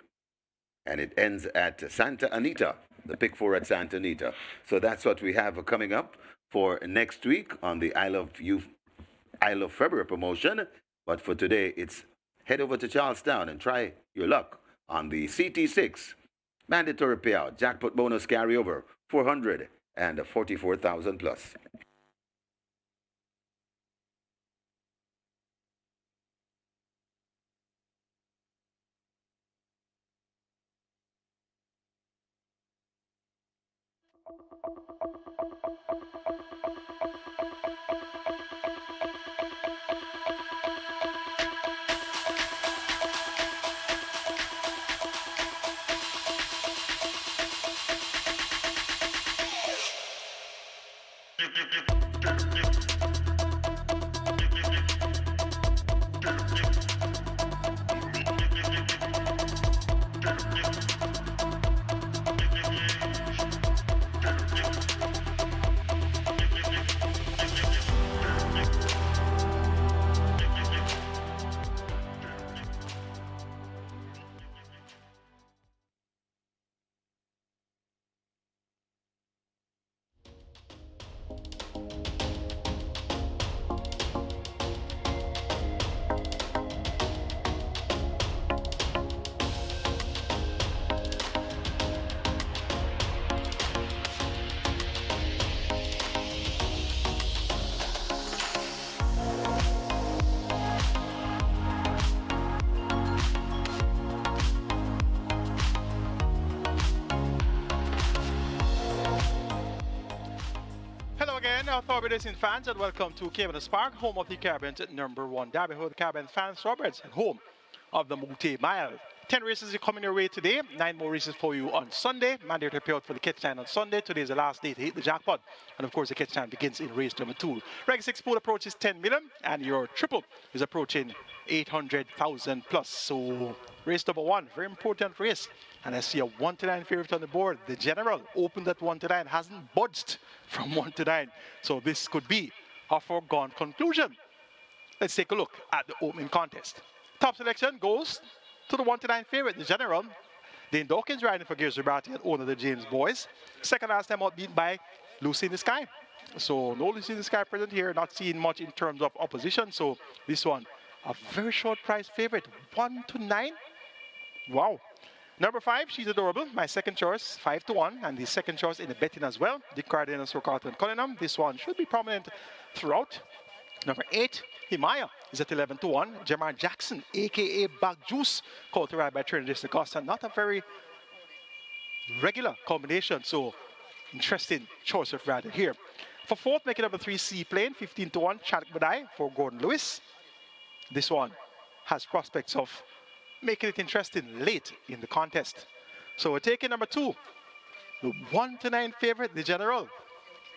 And it ends at Santa Anita, the Pick 4 at Santa Anita. So that's what we have coming up for next week on the Isle of February promotion. But for today, it's head over to Charlestown and try your luck on the CT6 mandatory payout, jackpot bonus carryover, 444,000 plus. Thorby Racing fans, and welcome to Caymanas Park, home of the Caribbean's #1 derby, where the Caribbean fans Roberts, and home of the multi-mile. 10 races are coming your way today, 9 more races for you on Sunday. Mandatory payout for the Catch 9 on Sunday. Today is the last day to hit the jackpot. And of course, the Catch 9 begins in race number 2. Reg 6 pool approaches 10 million, and your triple is approaching 800,000 plus. So race number 1, very important race. And I see a 1-9 favorite on the board. The General opened at 1-9, hasn't budged from 1-9. So this could be a foregone conclusion. Let's take a look at the opening contest. Top selection goes to the 1-9 favorite, the General. Dane Dawkins riding for Gears Roberti and owner of the James Boys. Second last time out beat by Lucy in the Sky. So no Lucy in the Sky present here, not seeing much in terms of opposition. So this one, a very short price favorite, 1-9. Wow. Number 5, She's Adorable, my second choice, 5-1, and the second choice in the betting as well. The Cardenas, Carlton, Cunningham. This one should be prominent throughout. Number 8, Himaya is at 11-1. Jamar Jackson, aka Bag Juice, called to ride by Trinidad Augusta. Not a very regular combination, so interesting choice of rider here. For 4th, making number 3, Seaplane, 15-1, Chadwick Badai for Gordon Lewis. This one has prospects of making it interesting late in the contest. So we're taking number 2, the 1-9 favorite, the General.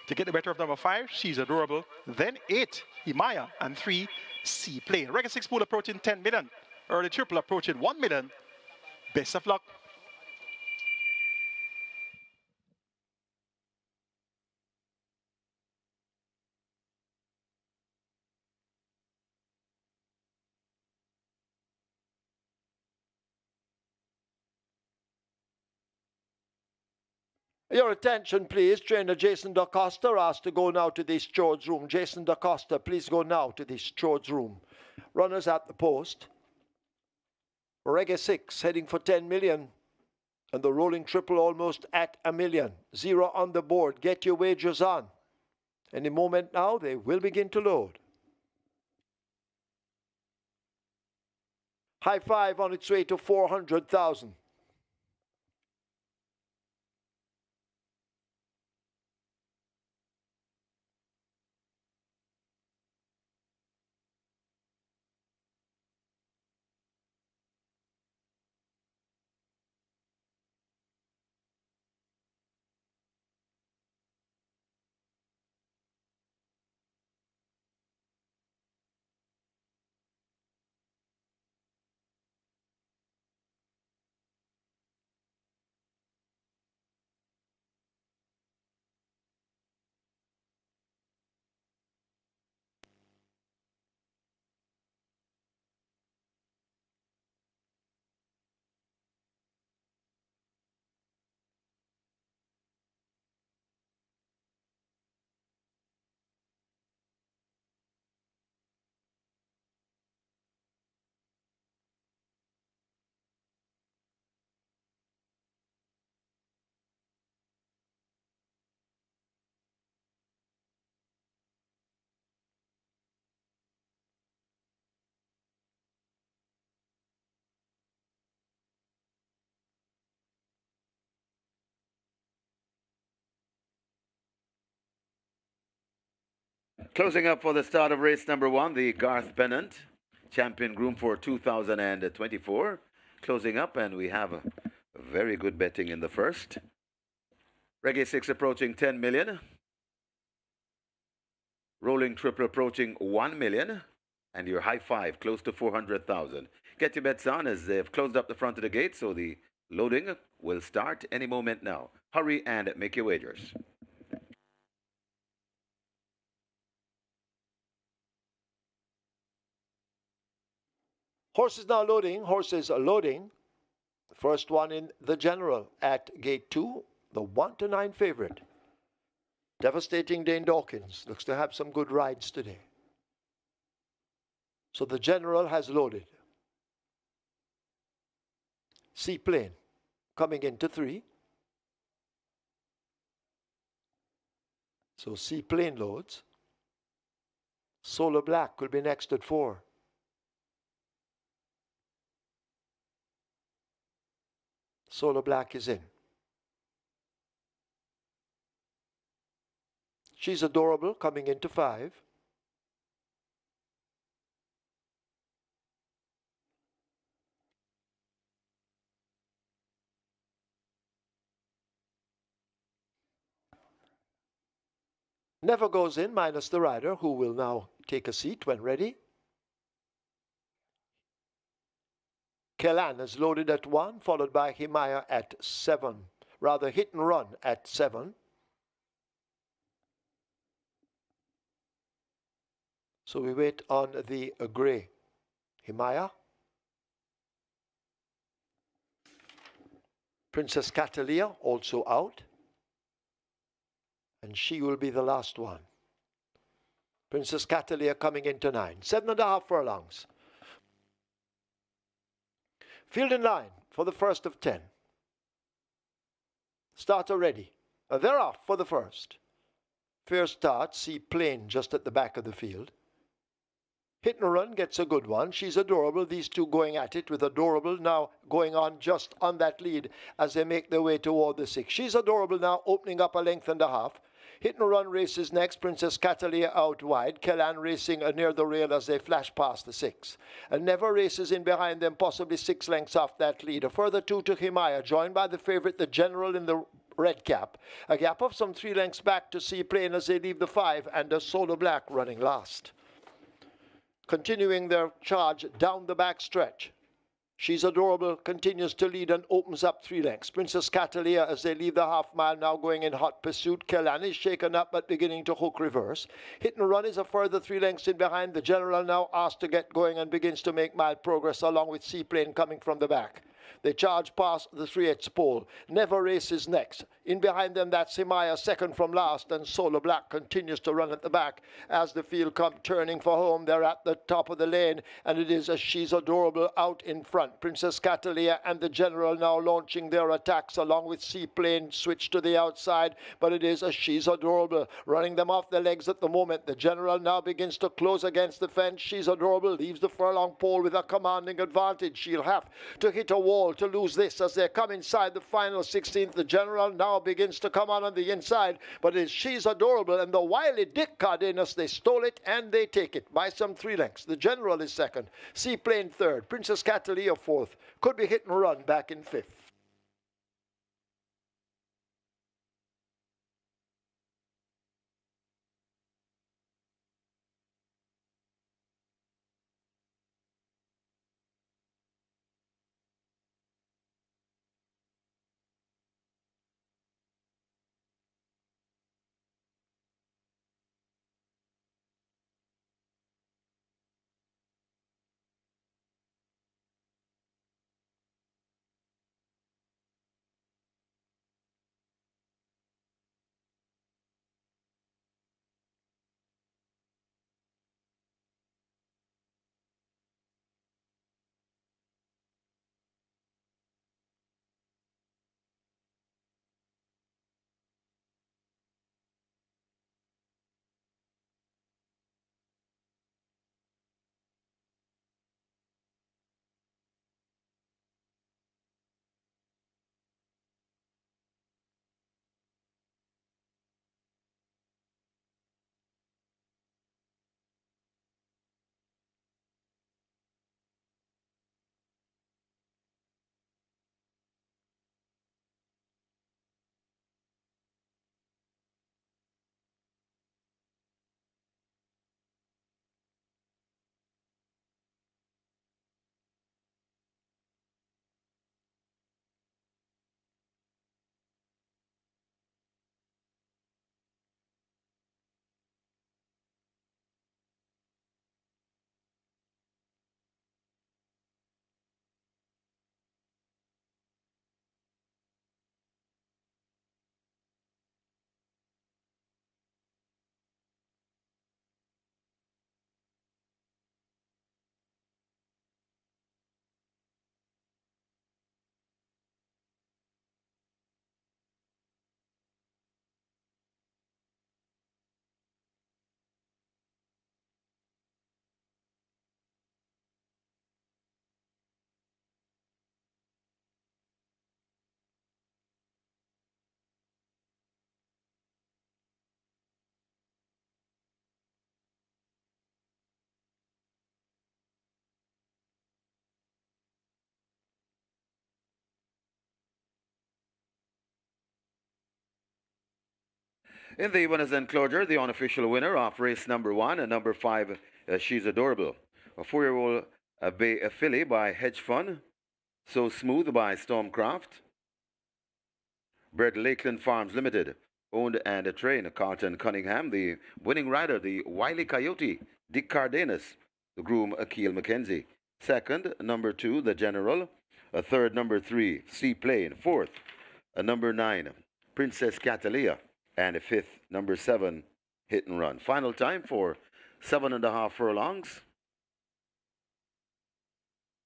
To get the better of number 5, She's Adorable. Then 8, Himaya, and 3, Seaplane. Record 6 pool approaching 10 million. Early triple approaching 1 million. Best of luck. Your attention, please. Trainer Jason DaCosta asked to go now to the stewards room. Jason DaCosta, please go now to the stewards room. Runners at the post. Reggae 6 heading for 10 million. And the rolling triple almost at $1 million. 0 on the board. Get your wagers on. Any moment now, they will begin to load. High five on its way to 400,000. Closing up for the start of race number 1, the Garth Pennant, champion groom for 2024. Closing up, and we have a very good betting in the first. Reggae 6 approaching 10 million. Rolling triple approaching 1 million. And your high five close to 400,000. Get your bets on as they've closed up the front of the gate, so the loading will start any moment now. Hurry and make your wagers. Horses now loading. Horses are loading. The first one in the general at gate 2. The 1-9 favorite. Devastating Dane Dawkins. Looks to have some good rides today. So the general has loaded. Seaplane coming into 3. So Seaplane loads. Solar Black will be next at 4. Solar Black is in. She's Adorable coming into 5. Never goes in, minus the rider, who will now take a seat when ready. Kellan is loaded at 1, followed by Himaya at 7. Rather, Hit and Run at 7. So we wait on the grey. Himaya. Princess Catalia also out. And she will be the last one. Princess Catalia coming into 9. 7.5 furlongs. Field in line for the first of 10. Starter ready. They're off for the first. Fair start. Seaplane just at the back of the field. Hit and Run gets a good one. She's Adorable. These two going at it with Adorable now going on just on that lead as they make their way toward the 6. She's Adorable now opening up a length and a half. Hit and Run races next. Princess Catalia out wide. Kellan racing near the rail as they flash past the 6. And Never races in behind them, possibly 6 lengths off that lead. A further 2 to Himaya, joined by the favourite, the General in the red cap. A gap of some 3 lengths back to Seaplane as they leave the 5, and a Solar Black running last. Continuing their charge down the back stretch. She's Adorable continues to lead and opens up 3 lengths. Princess Catalia, as they leave the half mile, now going in hot pursuit. Kellan is shaken up but beginning to hook reverse. Hit and Run is a further 3 lengths in behind. The General now asked to get going and begins to make mild progress along with Seaplane coming from the back. They charge past the 3H pole. Never races next. In behind them, that's Himaya, second from last, and Solar Black continues to run at the back as the field come turning for home. They're at the top of the lane, and it is a She's Adorable out in front. Princess Catalia and the General now launching their attacks along with Seaplane switch to the outside, but it is a She's Adorable running them off the legs at the moment. The General now begins to close against the fence. She's Adorable leaves the furlong pole with a commanding advantage. She'll have to hit a wall to lose this as they come inside the final 16th. The General now begins to come on the inside, but it's She's Adorable and the wily Dick Cardenas. They stole it and they take it by some 3 lengths. The General is second, Seaplane third, Princess Catalia fourth. Could be hit and run back in fifth. In the winners' enclosure, the unofficial winner of race number 1 and number 5, She's Adorable. A 4-year-old Bay filly by Hedge Fund. So Smooth by Stormcraft. Bred Lakeland Farms Limited. Owned and trained Carlton Cunningham. The winning rider, the Wily Coyote, Dick Cardenas. The groom, Akil McKenzie. Second, number 2, the General. A third, number 3, Seaplane. Fourth, number 9, Princess Catalia. And a fifth, number 7, Hit and Run. Final time for 7.5 furlongs.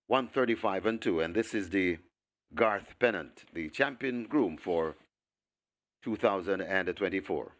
135 and 2. And this is the Garth Pennant, the champion groom for 2024.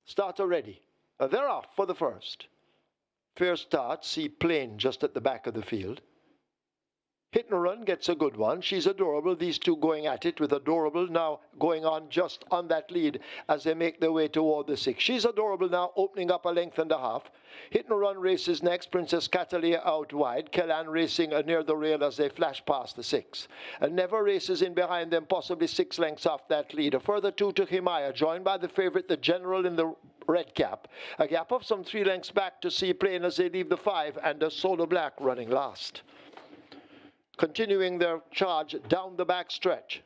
Starter ready. They're off for the first. Fair start, Seaplane just at the back of the field. Hit and Run gets a good one. She's Adorable. These two going at it with Adorable now going on just on that lead as they make their way toward the 6. She's Adorable now opening up a length and a half. Hit and Run races next. Princess Catalia out wide. Kellan racing near the rail as they flash past the 6. And Never races in behind them, possibly 6 lengths off that lead. A further 2 to Himaya, joined by the favourite, the General in the red cap. A gap of some 3 lengths back to Seaplane as they leave the 5, and a Solar Black running last. Continuing their charge down the back stretch.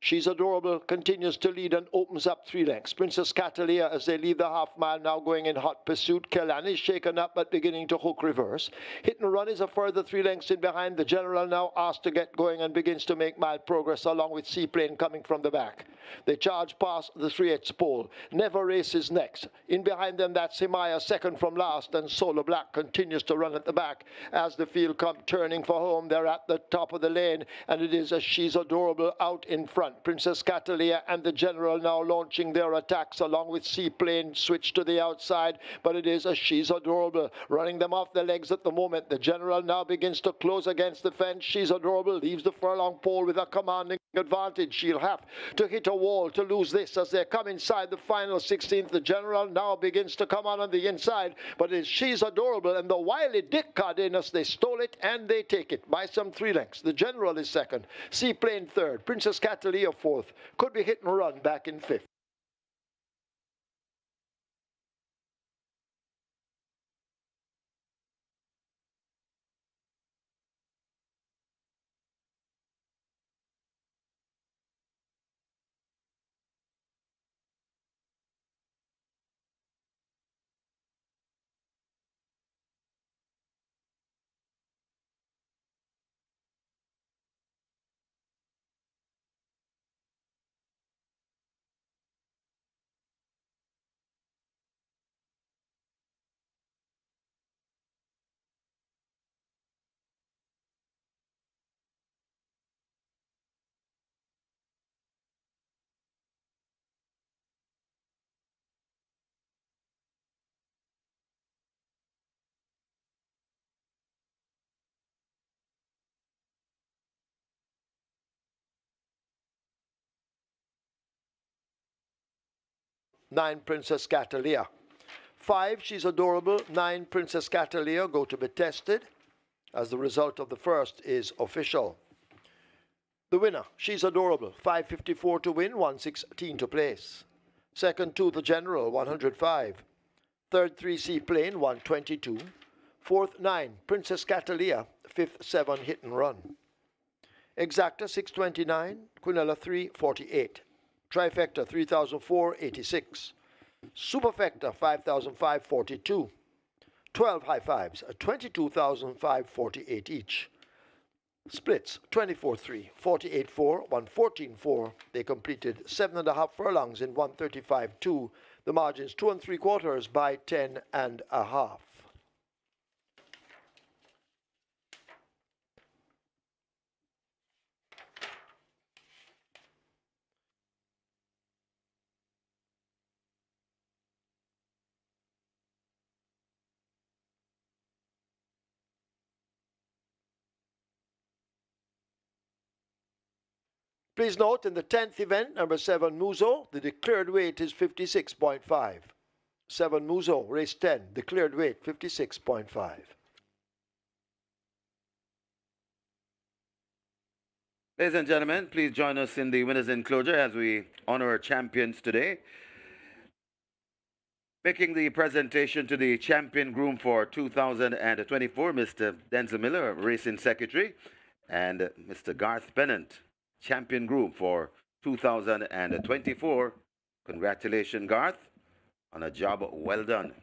She's Adorable continues to lead and opens up 3 lengths. Princess Catalia, as they leave the half mile, now going in hot pursuit. Kellan is shaken up but beginning to hook reverse. Hit and Run is a further 3 lengths in behind. The General now asked to get going and begins to make mild progress along with Seaplane coming from the back. They charge past the 3/8 pole. Never races next. In behind them, that's Himaya second from last, and Solar Black continues to run at the back as the field come turning for home. They're at the top of the lane, and it is a She's Adorable out in front. Princess Catalia and the General now launching their attacks along with Seaplane switch to the outside, but it is a She's Adorable running them off the legs at the moment. The General now begins to close against the fence. She's Adorable leaves the furlong pole with a commanding advantage. She'll have to hit a wall to lose this as they come inside the final 16th. The General now begins to come on the inside, but it's She's Adorable and the wily Dick Cardenas. They stole it and they take it by some 3 lengths. The General is second, Seaplane third, Princess Catalia fourth, could be Hit and Run back in fifth. Nine, Princess Catalia. 5, She's Adorable. 9, Princess Catalia go to be tested as the result of the first is official. The winner, She's Adorable, 554 to win, 116 to place. Second, 2, the General, 105. Third, 3, Seaplane, 122. Fourth, 9, Princess Catalia. Fifth, 7, Hit and Run. Exacta, 629. Quinella, 348. Trifecta, 3,486. Superfecta, 5,542. 12 high fives, 22,548 each. Splits, 24-3, 48-4, 114-4. They completed 7.5 furlongs in 135-2. The margins 2 3/4 by 10.5. Please note, in the 10th event, number 7 Muzo, the declared weight is 56.5. 7 Muzo, race 10, declared weight 56.5. Ladies and gentlemen, please join us in the winner's enclosure as we honor our champions today. Making the presentation to the champion groom for 2024, Mr. Denzel Miller, Racing Secretary, and Mr. Garth Pennant, champion groom for 2024. Congratulations, Garth, on a job well done.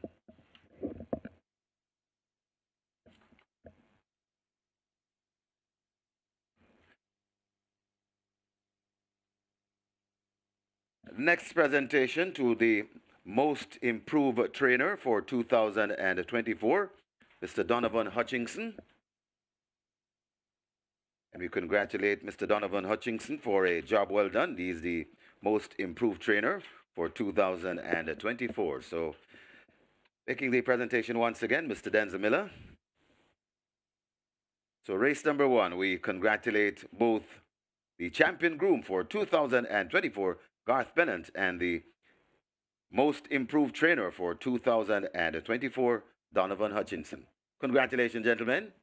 Next presentation to the most improved trainer for 2024, Mr. Donovan Hutchinson. And we congratulate Mr. Donovan Hutchinson for a job well done. He is the most improved trainer for 2024. So, making the presentation once again, Mr. Denzel Miller. So, race number 1, we congratulate both the champion groom for 2024, Garth Bennett, and the most improved trainer for 2024, Donovan Hutchinson. Congratulations, gentlemen.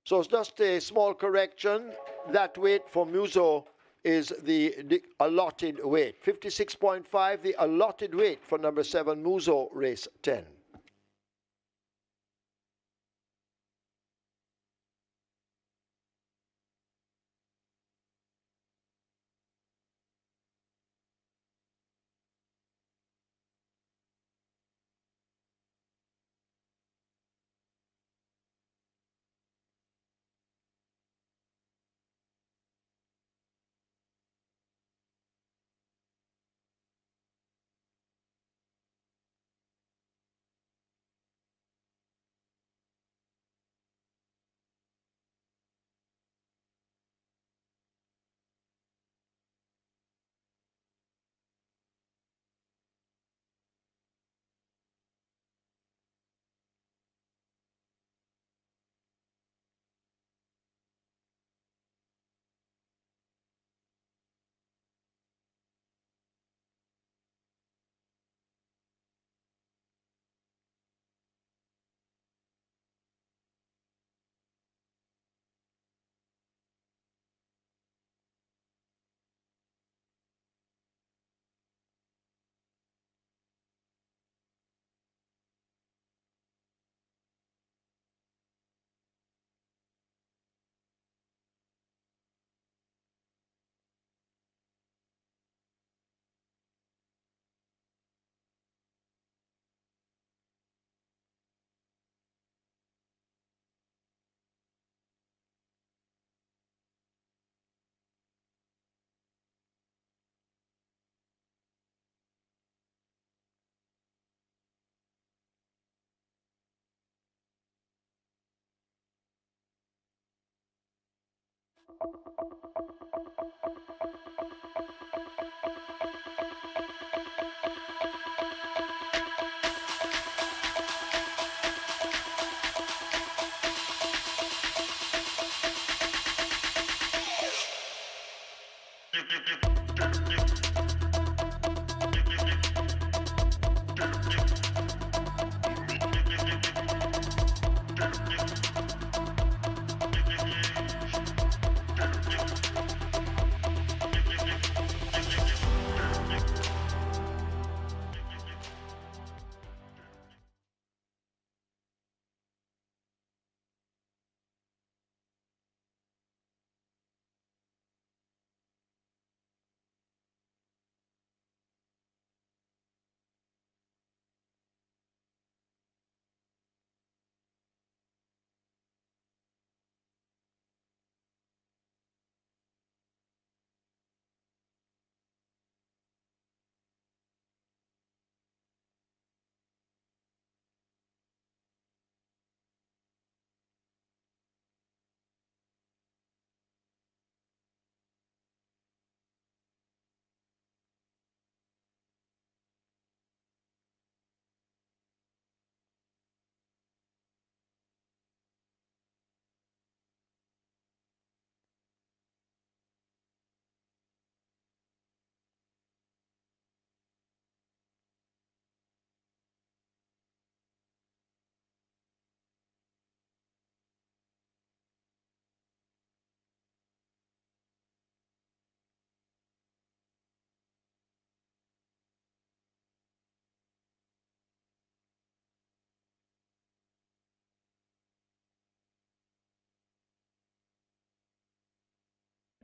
So it's just a small correction. That weight for Muso is the allotted weight. 56.5, the allotted weight for number 7, Muso, race 10.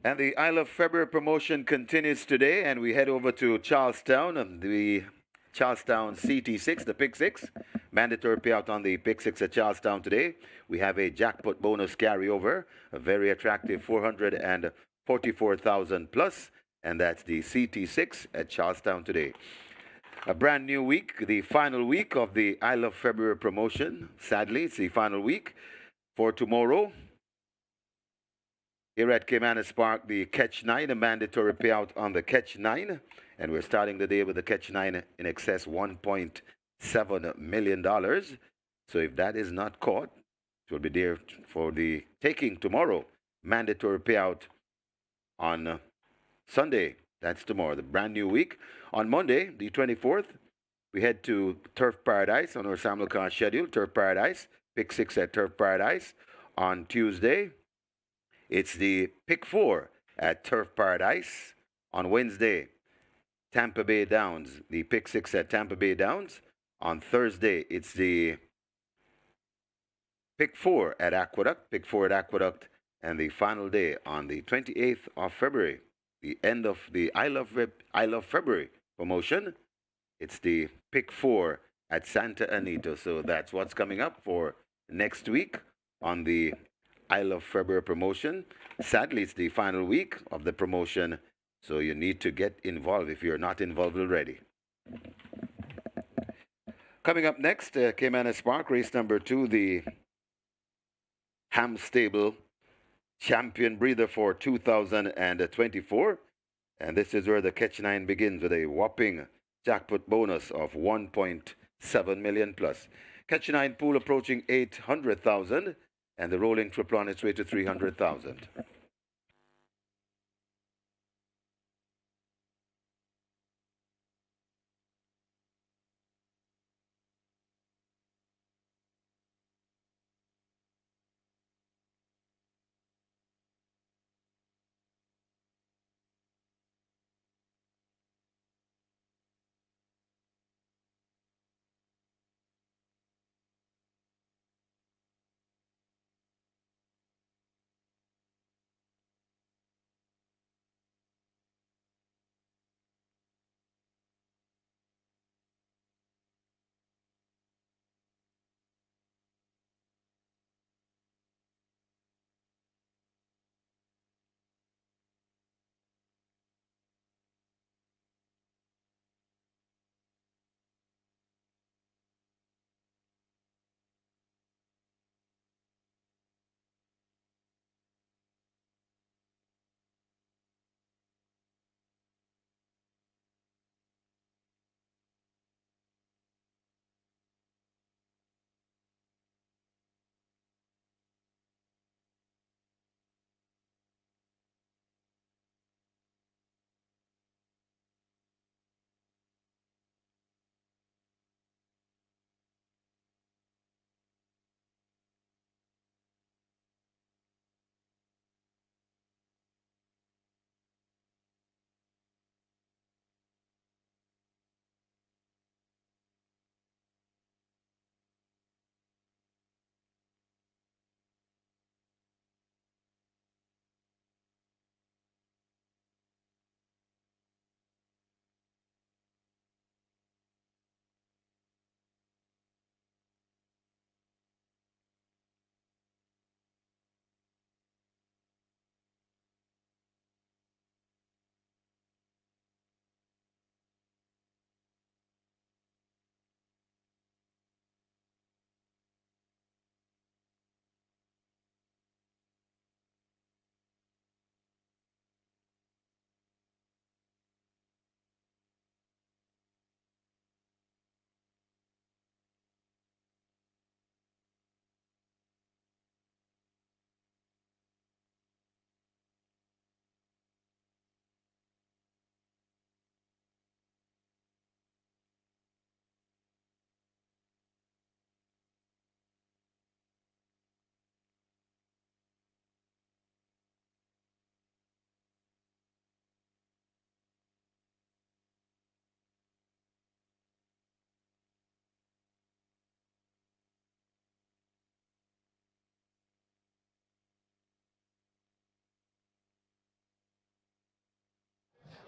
And the Isle of February promotion continues today, and we head over to Charlestown, and the Charlestown CT6, the Pick 6. Mandatory payout on the Pick 6 at Charlestown today. We have a jackpot bonus carryover, a very attractive 44,000 plus, and that's the CT6 at Charlestown today. A brand new week, the final week of the I Love February promotion. Sadly, it's the final week for tomorrow. Here at Caymanas Park, the Catch 9, a mandatory payout on the Catch 9. And we're starting the day with the Catch 9 in excess $1.7 million. So if that is not caught, it will be there for the taking tomorrow. Mandatory payout on Sunday. That's tomorrow, the brand new week. On Monday, the 24th, we head to Turf Paradise on our simulcast schedule. Turf Paradise, pick 6 at Turf Paradise. On Tuesday, it's the pick 4 at Turf Paradise. On Wednesday, Tampa Bay Downs, the pick 6 at Tampa Bay Downs. On Thursday, it's the pick 4 at Aqueduct, pick 4 at Aqueduct. And the final day on the 28th of February, the end of the I Love February promotion. It's the pick 4 at Santa Anita. So that's what's coming up for next week on the I Love February promotion. Sadly, it's the final week of the promotion, so you need to get involved if you're not involved already. Coming up next, Caymanas Park, race number 2, the Ham Stable Champion Breather for 2024. And this is where the Catch 9 begins with a whopping jackpot bonus of 1.7 million plus. Catch 9 pool approaching 800,000, and the rolling triple on its way to 300,000.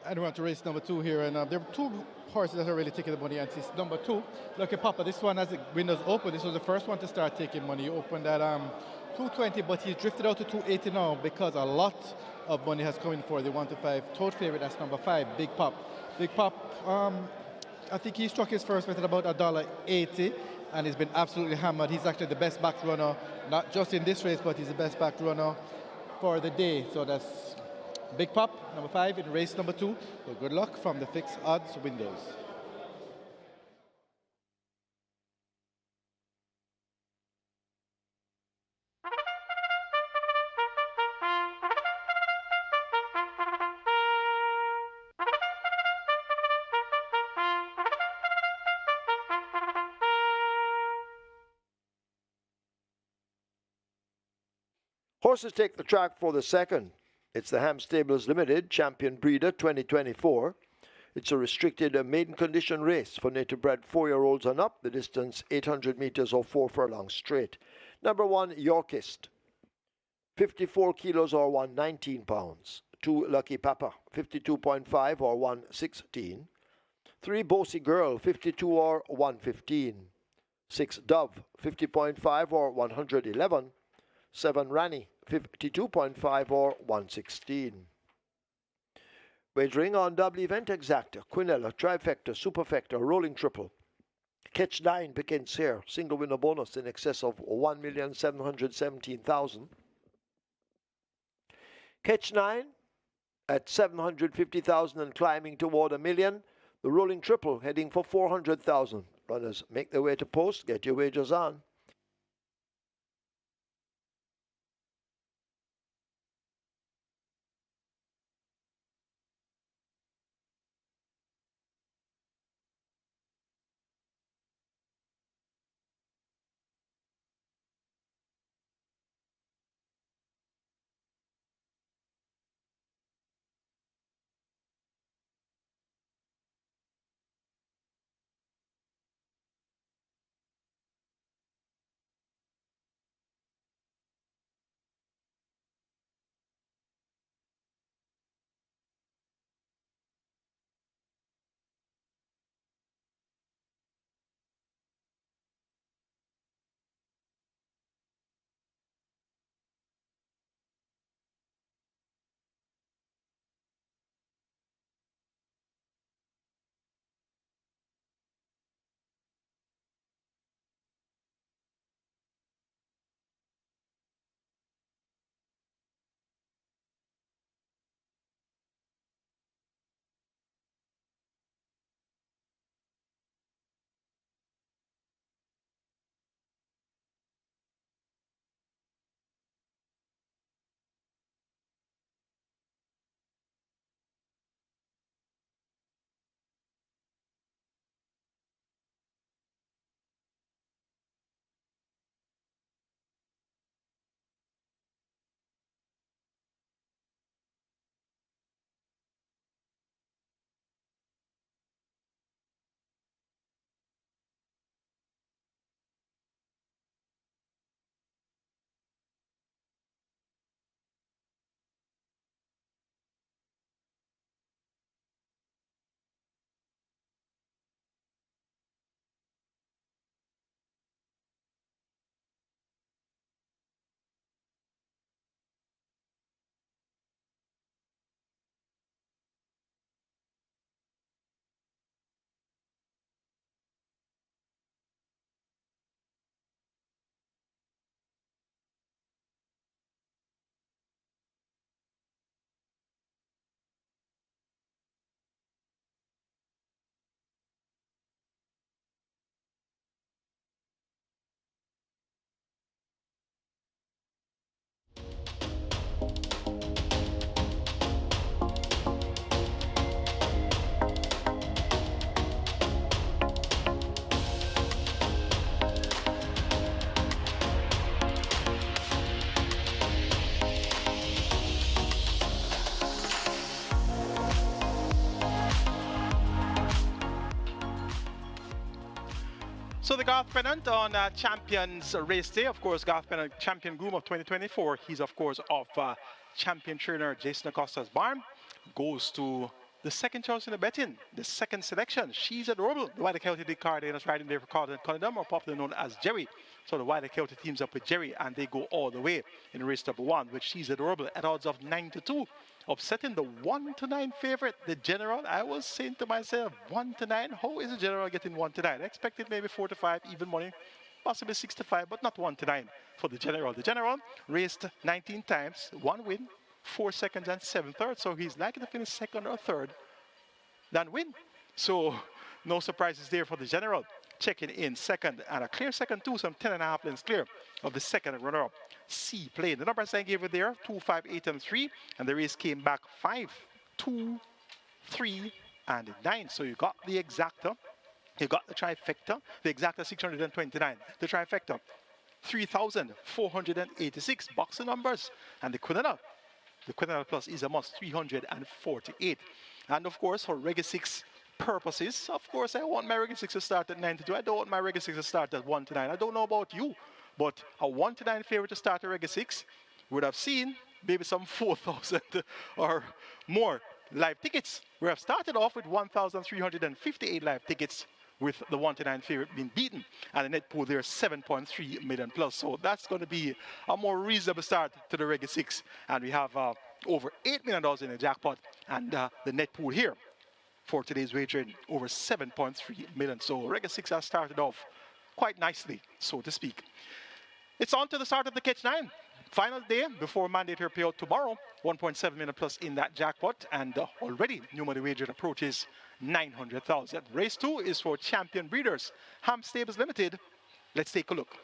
And we're on to race number 2 here, and there are 2 horses that are really taking the money, and it's number 2. Look at Papa, this one has the windows open. This was the first one to start taking money. He opened at 220, but he's drifted out to 280 now because a lot of money has come in for the 1 to 5 total favorite. That's number 5, Big Pop. Big Pop, I think he struck his first bet at about $1.80, and he's been absolutely hammered. He's actually the best back runner, not just in this race, but he's the best back runner for the day. So that's Big Pop, number 5 in race number 2. So good luck from the fixed odds windows. Horses take the track for the second. It's the Ham Stables Limited Champion Breeder 2024. It's a restricted maiden condition race for native bred 4-year-olds and up. The distance 800 meters or 4 furlongs straight. Number 1, Yorkist, 54 kilos or 119 pounds. 2, Lucky Papa, 52.5 or 116. 3, Bossy Girl, 52 or 115. 6, Dove, 50.5 or 111. 7, Rani, 52.5 or 116. Wagering on double event exacta, Quinella, trifecta, superfecta, rolling triple. Catch 9 begins here. Single winner bonus in excess of 1,717,000. Catch 9 at 750,000 and climbing toward a million. The rolling triple heading for 400,000. Runners make their way to post. Get your wagers on. So the Garth Pennant on Champions Race Day. Of course, Garth Pennant, champion groom of 2024. He's, of course, of champion trainer Jason Acosta's barn. Goes to the second choice in the betting, the second selection. She's adorable. The White County did card is riding there for Carlton Cunningham, more popularly known as Jerry. So the White County teams up with Jerry and they go all the way in race number 1, which She's Adorable at odds of 9-2. Upsetting the 1-9 favorite, the General. I was saying to myself, 1-9, how is the General getting 1-9? I expected maybe 4-5, even money, possibly 6-5, but not 1-9 for the General. The General raced 19 times, 1 win, 4 seconds and 7 thirds. So he's likely to finish second or third than win. So no surprises there for the General. Checking in second and a clear second too, some 10.5 lengths clear of the second runner-up, C Plane. The numbers I gave you there, 2, 5, 8, and 3, and the race came back 5, 2, 3, and 9. So you got the exacta, you got the trifecta, the exacta 629, the trifecta 3,486 boxing numbers, and the Quinella Plus is a must, 348. And of course, for Reggae 6 purposes, of course, I want my Reggae 6 to start at 92. I don't want my Reggae 6 to start at 1-9. I don't know about you, but a 1-9 favorite to start a Reggae 6 would have seen maybe some 4,000 or more live tickets. We have started off with 1,358 live tickets, with the 1-9 favorite being beaten, and the net pool there 7.3 million plus. So that's going to be a more reasonable start to the Reggae 6, and we have over $8 million in the jackpot, and the net pool here for today's wagering over 7.3 million. So Reggae 6 has started off quite nicely, so to speak. It's on to the start of the Catch 9. Final day before mandatory payout tomorrow, 1.7 million plus in that jackpot, and already new money wager approaches 900,000. Race 2 is for champion breeders, Ham Stables Limited. Let's take a look.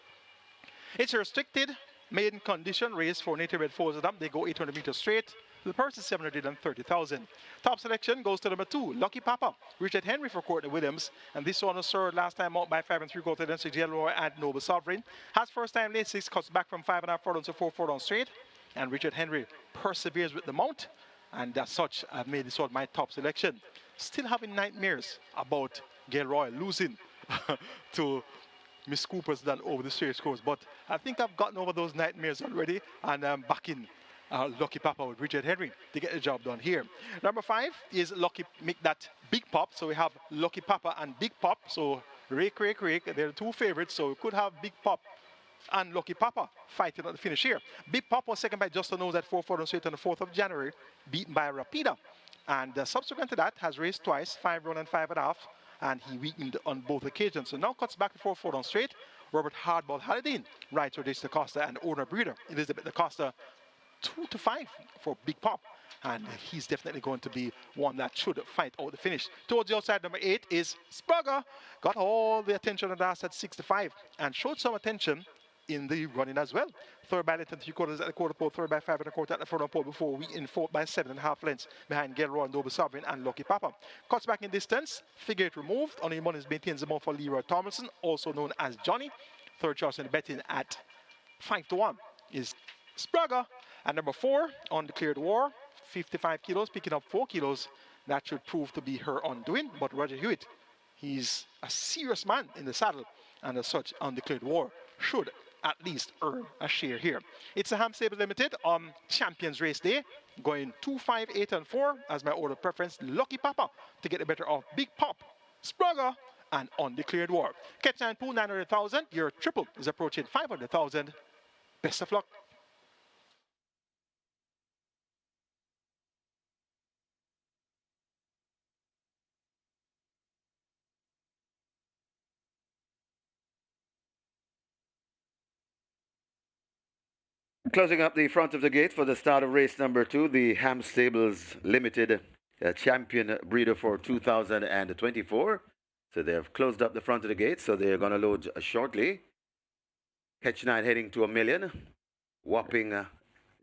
It's a restricted maiden condition race for native red foals. They go 800 meters straight. The purse is 730,000. Top selection goes to number 2, Lucky Papa, Richard Henry for Courtney Williams. And this one was served last time out by 5 3/4 lengths to Yellow and Noble Sovereign. Has first time late 6, cuts back from 5.5 furlongs to 4 furlongs straight. And Richard Henry perseveres with the mount. And as such, I've made this one my top selection. Still having nightmares about Gilroy losing to Miss Cooper's done over the straight course. But I think I've gotten over those nightmares already. And I'm back in Lucky Papa with Richard Henry to get the job done here. Number 5 is Lucky Make That Big Pop. So we have Lucky Papa and Big Pop. So Rake, they're the two favorites. So we could have Big Pop and Lucky Papa fighting at the finish here. Big Pop was second by Justin Knows at 4 furlongs straight on the 4th of January, beaten by Rapida. And subsequent to that, has raced twice, 5 run and 5.5, and he weakened on both occasions. So now cuts back to 4 furlongs straight. Robert Hardball Hallidine rides for Jason DaCosta and owner breeder Elizabeth DaCosta, 2-5 for Big Pop, and he's definitely going to be one that should fight out the finish. Towards the outside, number 8 is Sprugger. Got all the attention on the last at 6-5 and showed some attention in the running as well. Third by length and 3/4 at the quarter pole, third by 5 1/4 at the front pole before we in fourth by 7.5 lengths behind Gilroy and Noble Sovereign and Lucky Papa. Cuts back in distance, figure it removed. Only money maintains the mount for Leroy Tomlinson, also known as Johnny. Third choice in the betting at 5-1 is Sprugger. And number 4, Undeclared War, 55 kilos, picking up 4 kilos. That should prove to be her undoing. But Roger Hewitt, he's a serious man in the saddle. And as such, Undeclared War should at least earn a share here. It's a Ham Stable Limited on Champions Race Day. Going 2, 5, 8, and 4 as my order preference. Lucky Papa to get the better of Big Pop, Sprugger, and Undeclared War. Catch 9 pool, 900,000. Your triple is approaching 500,000. Best of luck. Closing up the front of the gate for the start of race number 2, the Ham Stables Limited champion breeder for 2024. So they have closed up the front of the gate, so they're going to load shortly. Catch 9 heading to $1 million. Whopping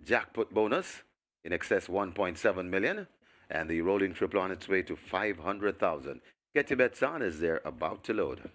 jackpot bonus in excess 1.7 million. And the rolling triple on its way to 500,000. Get your bets on as they're about to load.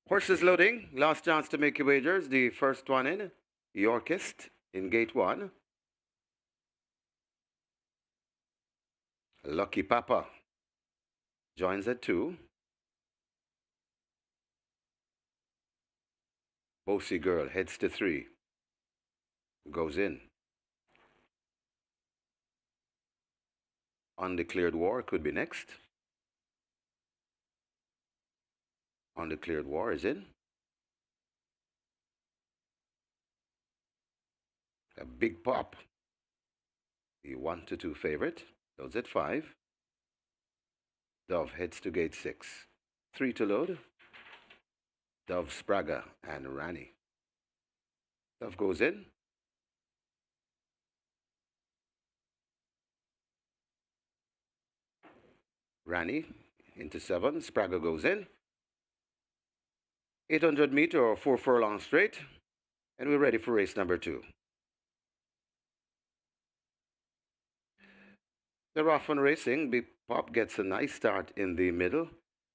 Horses loading. Last chance to make your wagers. The first one in. Yorkist in gate 1. Lucky Papa joins at 2. Bossy Girl heads to 3. Goes in. Undeclared War could be next. Undeclared War is in. A big pop. The 1 to 2 favorite. Loads at 5. Dove heads to gate 6. 3 to load. Dove, Spraga, and Rani. Dove goes in. Rani into 7. Spraga goes in. 800-meter or 4 furlong straight. And we're ready for race number 2. They're off on racing. Big Pop gets a nice start in the middle.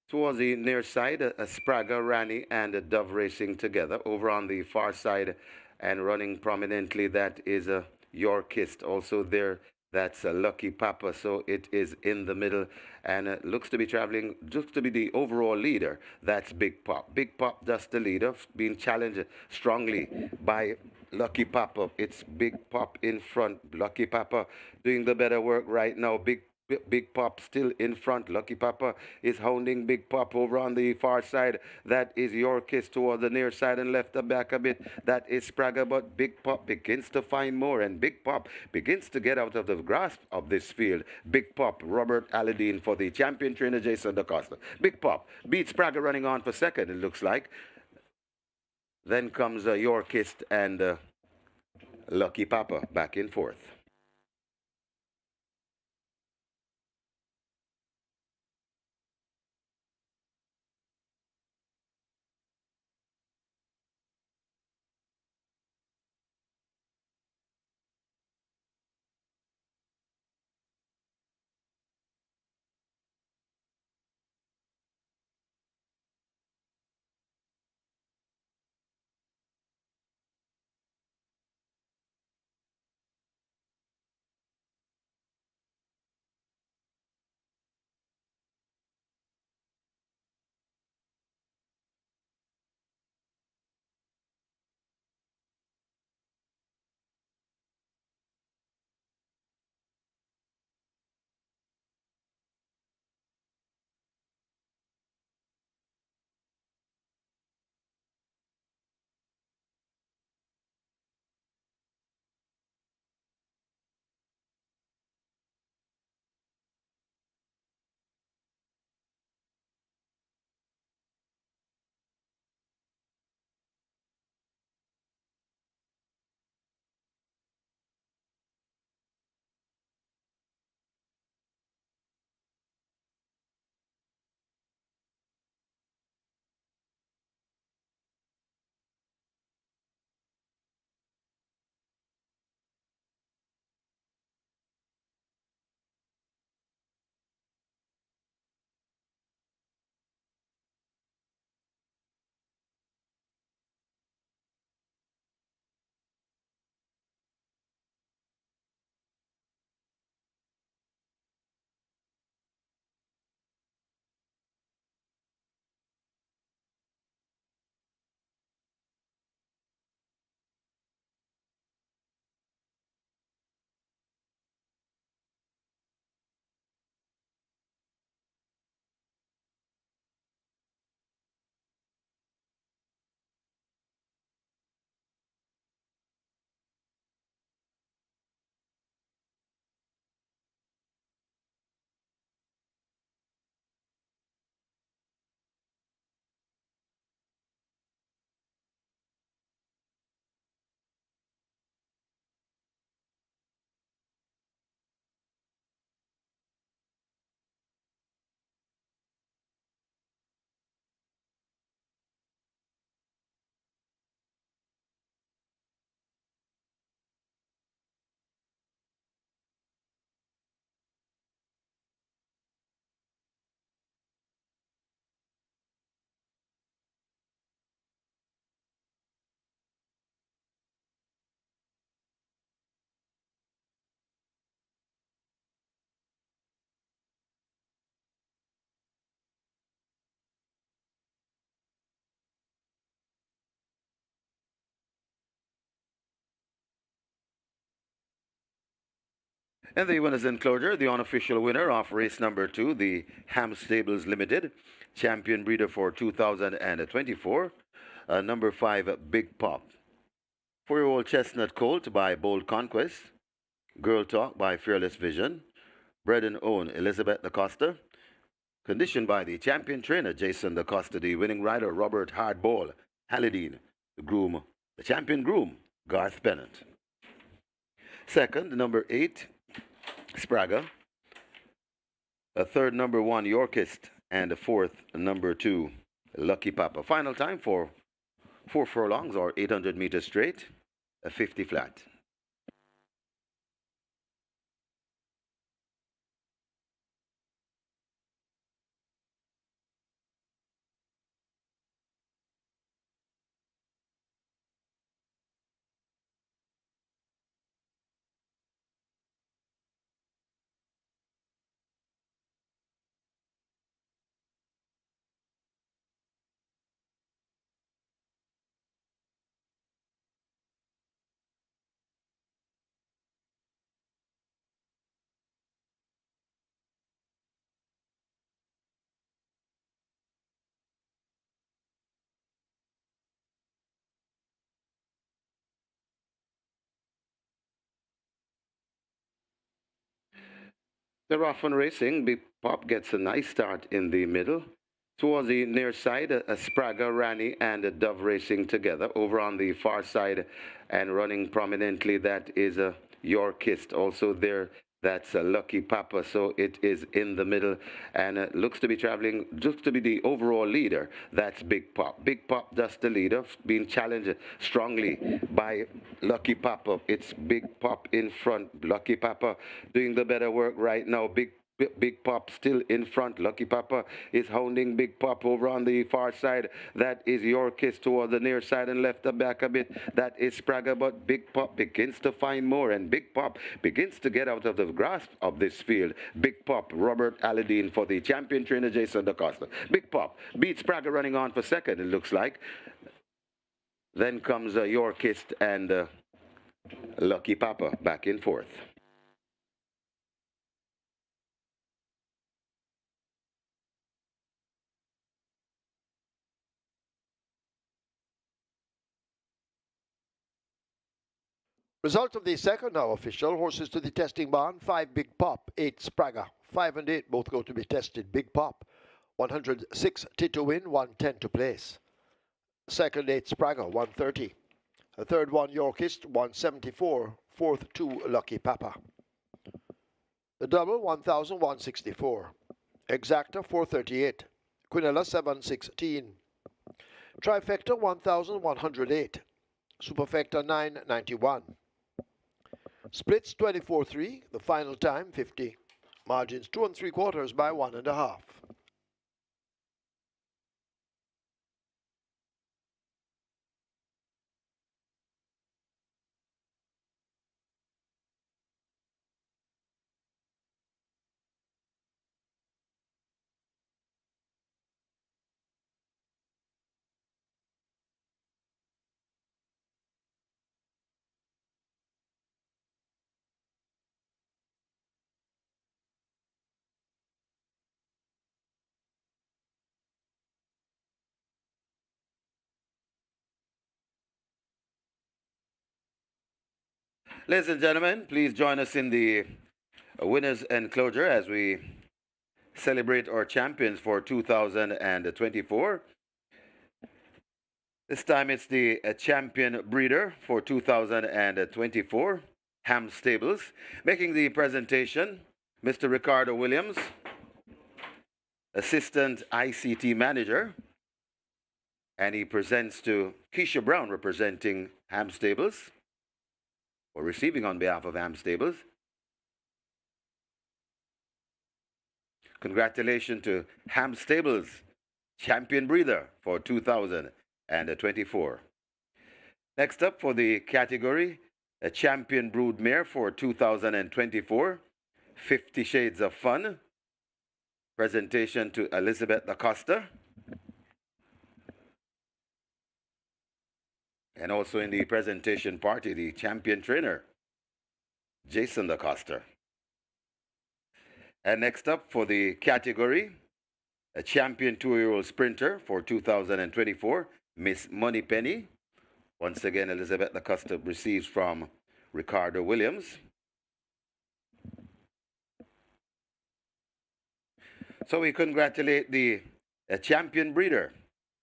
Towards the near side, a Spraga, Rani, and a Dove racing together. Over on the far side and running prominently, that is a Yorkist. Also there, that's a Lucky Papa. So it is in the middle and looks to be traveling, looks to be the overall leader. That's Big Pop. Big Pop, that's the leader, being challenged strongly by Lucky Papa. It's Big Pop in front. Lucky Papa doing the better work right now. Big Pop still in front. Lucky Papa is hounding Big Pop over on the far side. That is Yorkist toward the near side and left the back a bit. That is Spraga, but Big Pop begins to find more, and Big Pop begins to get out of the grasp of this field. Big Pop, Robert Alladine for the champion trainer Jason DaCosta. Big Pop beats Spraga running on for second, it looks like. Then comes Yorkist and Lucky Papa back in fourth. And the winners enclosure, the unofficial winner of race number 2, the Ham Stables Limited, champion breeder for 2024, number 5, Big Pop. 4-year-old Chestnut Colt by Bold Conquest, Girl Talk by Fearless Vision, bred and owned Elizabeth DaCosta, conditioned by the champion trainer Jason DaCosta, the winning rider Robert Hardball Halidine, the champion groom Garth Bennett. Second, number 8, Spraga. A third, number 1, Yorkist. And a fourth, number 2, Lucky Papa. Final time for 4 furlongs or 800 meters straight, a 50 flat. They're off and racing. Big Pop gets a nice start in the middle. Towards the near side, a Spraga, Rani, and a Dove racing together. Over on the far side and running prominently, that is a Yorkist. Also there, that's a Lucky Papa. So it is in the middle and looks to be traveling, looks to be the overall leader. That's Big Pop. Big Pop, that's the leader, being challenged strongly by Lucky Papa. It's Big Pop in front. Lucky Papa doing the better work right now. Big Pop still in front. Lucky Papa is hounding Big Pop over on the far side. That is Yorkist toward the near side and left the back a bit. That is Spraga, but Big Pop begins to find more, and Big Pop begins to get out of the grasp of this field. Big Pop, Robert Aladine for the champion trainer Jason DaCosta. Big Pop beats Spraga running on for second, it looks like. Then comes Yorkist and Lucky Papa back in fourth. Result of the second now official. Horses to the testing barn. 5 Big Pop, 8 Spraga. 5 and 8 both go to be tested. Big Pop, 160 to win, 110 to place. Second 8 Spraga, 130. The third one Yorkist, 174. Fourth 2 Lucky Papa. The double, 1,164. Exacta, 438. Quinella, 716. Trifecta, 1,108. Superfecta, 991. Splits 24-3, the final time 50. Margins 2 3/4 by 1.5. Ladies and gentlemen, please join us in the winners enclosure as we celebrate our champions for 2024. This time it's the champion breeder for 2024, Ham Stables. Making the presentation, Mr. Ricardo Williams, Assistant ICT Manager, and he presents to Keisha Brown, representing Ham Stables, or receiving on behalf of Ham Stables. Congratulations to Ham Stables, champion breeder for 2024. Next up for the category, a champion brood mare for 2024, 50 Shades of Fun. Presentation to Elizabeth DaCosta. And also in the presentation party, the champion trainer, Jason DaCosta. And next up for the category, a champion 2-year-old sprinter for 2024, Miss Moneypenny. Once again, Elizabeth Lacosta receives from Ricardo Williams. So we congratulate the champion breeder,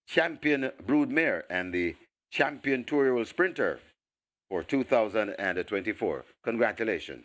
champion broodmare, and the champion 2-year-old sprinter for 2024. Congratulations.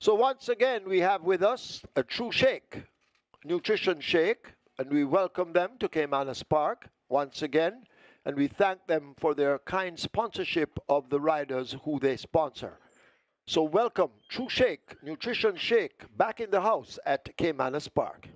So once again, we have with us a True Shake, nutrition shake, and we welcome them to Caymanas Park once again, and we thank them for their kind sponsorship of the riders who they sponsor. So welcome, True Shake, nutrition shake, back in the house at Caymanas Park.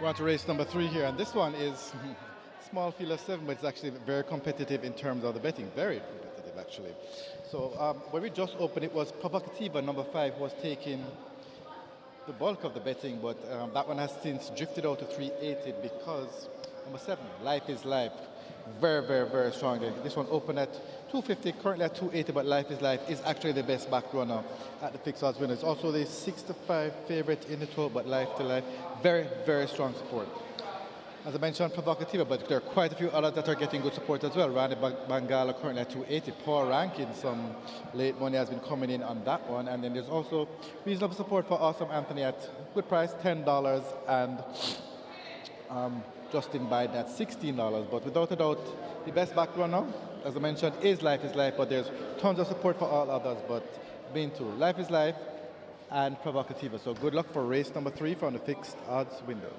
We're on to race number 3 here, and this one is small field of 7, but it's actually very competitive in terms of the betting. Very competitive, actually. So when we just opened, it was Provocativa, number 5, was taking the bulk of the betting, but that one has since drifted out to 380 because number 7, Life is Life, very, very, very strong. This one opened at 250, currently at 280, but Life is Life is actually the best back runner at the fixed odds winner. It's also the 6-5 favorite in the 12, but Life to Life, very, very strong support. As I mentioned, Provocativa, but there are quite a few others that are getting good support as well. Randy Bangala currently at 280. Paul Rankin, some late money has been coming in on that one. And then there's also reasonable support for Awesome Anthony at good price, $10, and Justin Biden at $16. But without a doubt, the best back runner, as I mentioned, is Life, but there's tons of support for all others. But being two, Life is Life and Provocativa. So good luck for race number 3 from the fixed odds windows.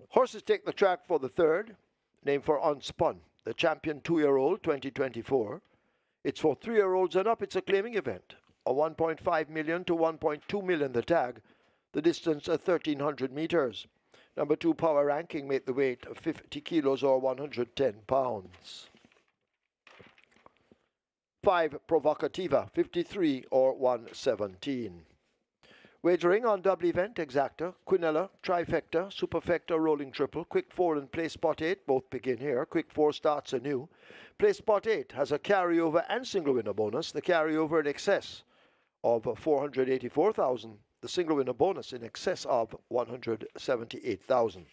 Horses take the track for the third, named for Unspun, the champion 2-year-old 2024. It's for 3-year-olds and up. It's a claiming event. A 1.5 million to 1.2 million the tag. The distance 1,300 meters. Number 2 power ranking made the weight of 50 kilos or 110 pounds. 5 Provocativa, 53 or 117. Wagering on double event, exacta, quinella, trifecta, superfecta, rolling triple, quick 4 and play spot 8, both begin here. Quick 4 starts anew. Play spot 8 has a carryover and single winner bonus. The carryover in excess of 484,000. The single winner bonus in excess of 178,000.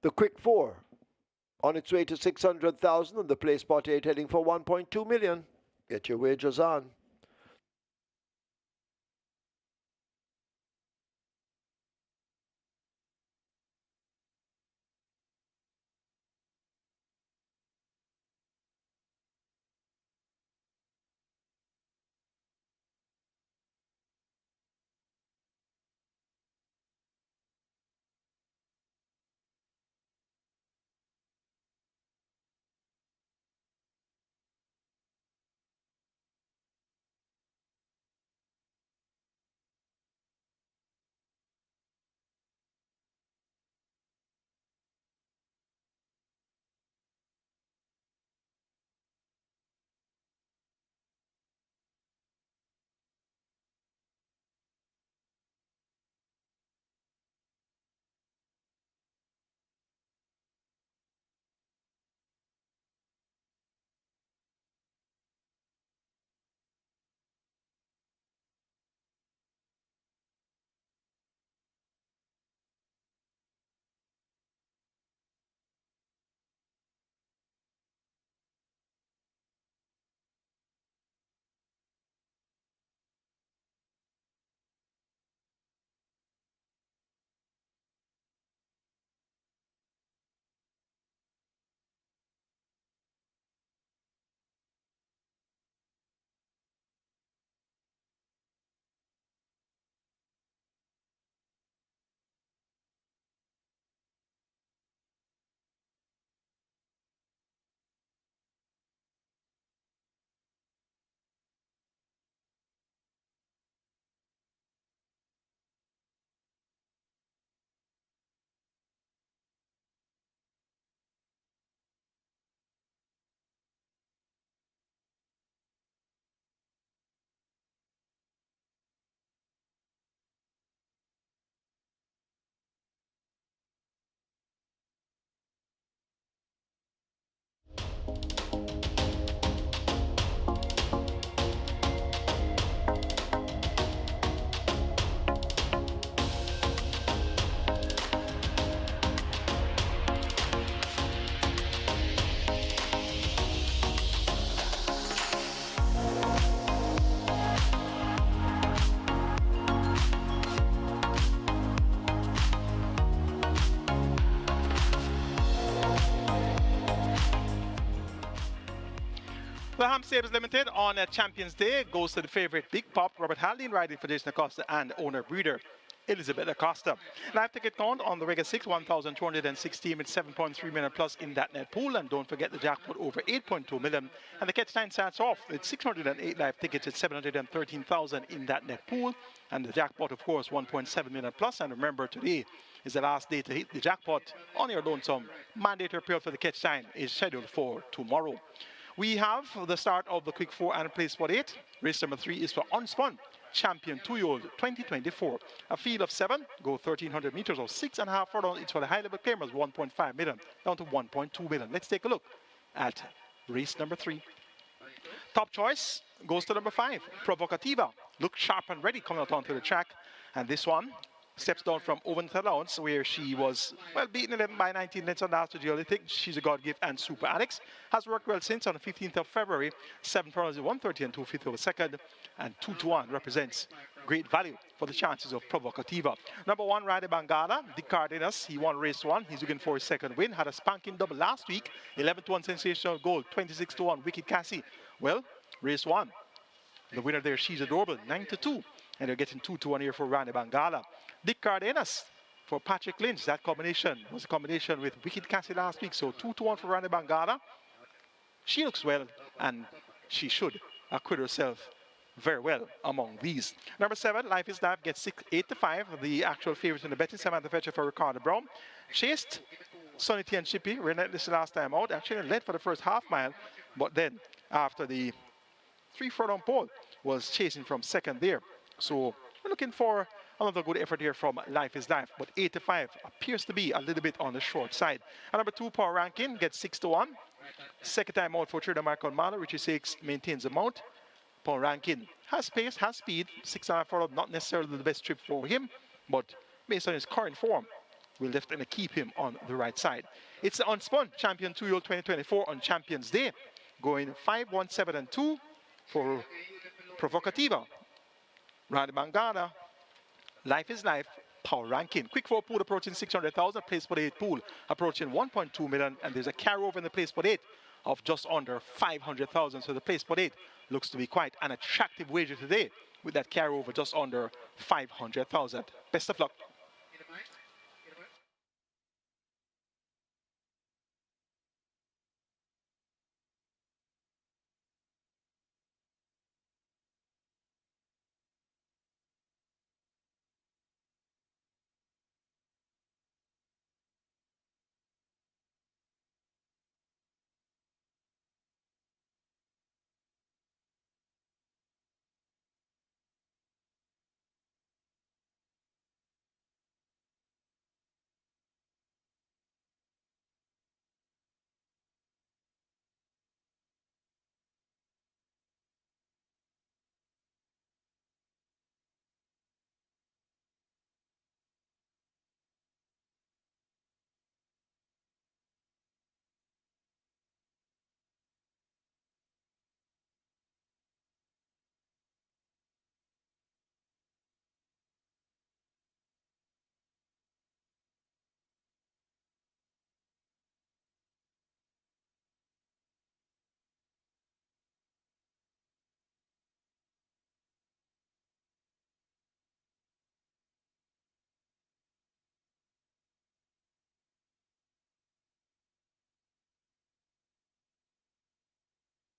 The quick 4 on its way to 600,000 and the play spot 8 heading for 1.2 million. Get your wagers on. The Ham Stables Limited on Champions Day goes to the favourite Big Pop, Robert Haldane, riding for Jason Acosta and owner breeder Elizabeth Acosta. Live ticket count on the regular 6, 1,216 with 7.3 million plus in that net pool. And don't forget the jackpot over 8.2 million. And the catch time starts off with 608 live tickets at 713,000 in that net pool. And the jackpot, of course, 1.7 million plus. And remember, today is the last day to hit the jackpot on your lonesome. Mandatory period for the catch time is scheduled for tomorrow. We have the start of the quick 4 and place spot 8. Race number 3 is for Unspun, champion 2-year-old 2024. A field of 7, go 1,300 meters or 6.5 furlongs. It's for the high-level claimers, 1.5 million down to 1.2 million. Let's take a look at race number 3. Top choice goes to number 5, Provocativa. Look sharp and ready coming out onto the track. And this one steps down from Owen Allowance, where she was, well, beaten 11 by 19 lengths on last year. I think she's a God gift and super Alex. Has worked well since on the 15th of February. 7 furlongs in 130 and 2/5 of a second. And 2-1 represents great value for the chances of Provocativa. Number 1, Rade Bangala, Dick Cardenas. He won race 1. He's looking for his second win. Had a spanking double last week. 11-1 sensational goal. 26-1 Wicked Cassie. Well, race 1. The winner there, She's Adorable, 9-2. And they're getting 2-1 here for Randy Bangala. Dick Cardenas for Patrick Lynch. That combination was a combination with Wicked Cassie last week. So 2-1 for Randy Bangala. She looks well, and she should acquit herself very well among these. Number 7, Life is Life, gets 8-5. The actual favorite in the betting, Samantha Fetcher for Ricardo Brown. Chased Sonny T and Chippy, relentless last time out. Actually led for the first half mile, but then after the 3 furlong pole was chasing from second there. So we're looking for another good effort here from Life is Life, but 8-5 appears to be a little bit on the short side. And number 2, Power Ranking, gets 6-1. Second time out for trader Michael Mahler, Richie Sakes maintains the mount. Power Ranking has pace, has speed. 6.5 furlong, not necessarily the best trip for him, but based on his current form, we'll definitely keep him on the right side. It's the Unspun Champion 2-year-old 2024 on Champions Day, going 5-1-7-2 for Provocativa, Randy Bangala, Life is Life, Power Ranking. Quick 4 pool approaching 600,000, place for 8 pool approaching 1.2 million, and there's a carryover in the place for 8 of just under 500,000. So the place for 8 looks to be quite an attractive wager today with that carryover just under 500,000. Best of luck.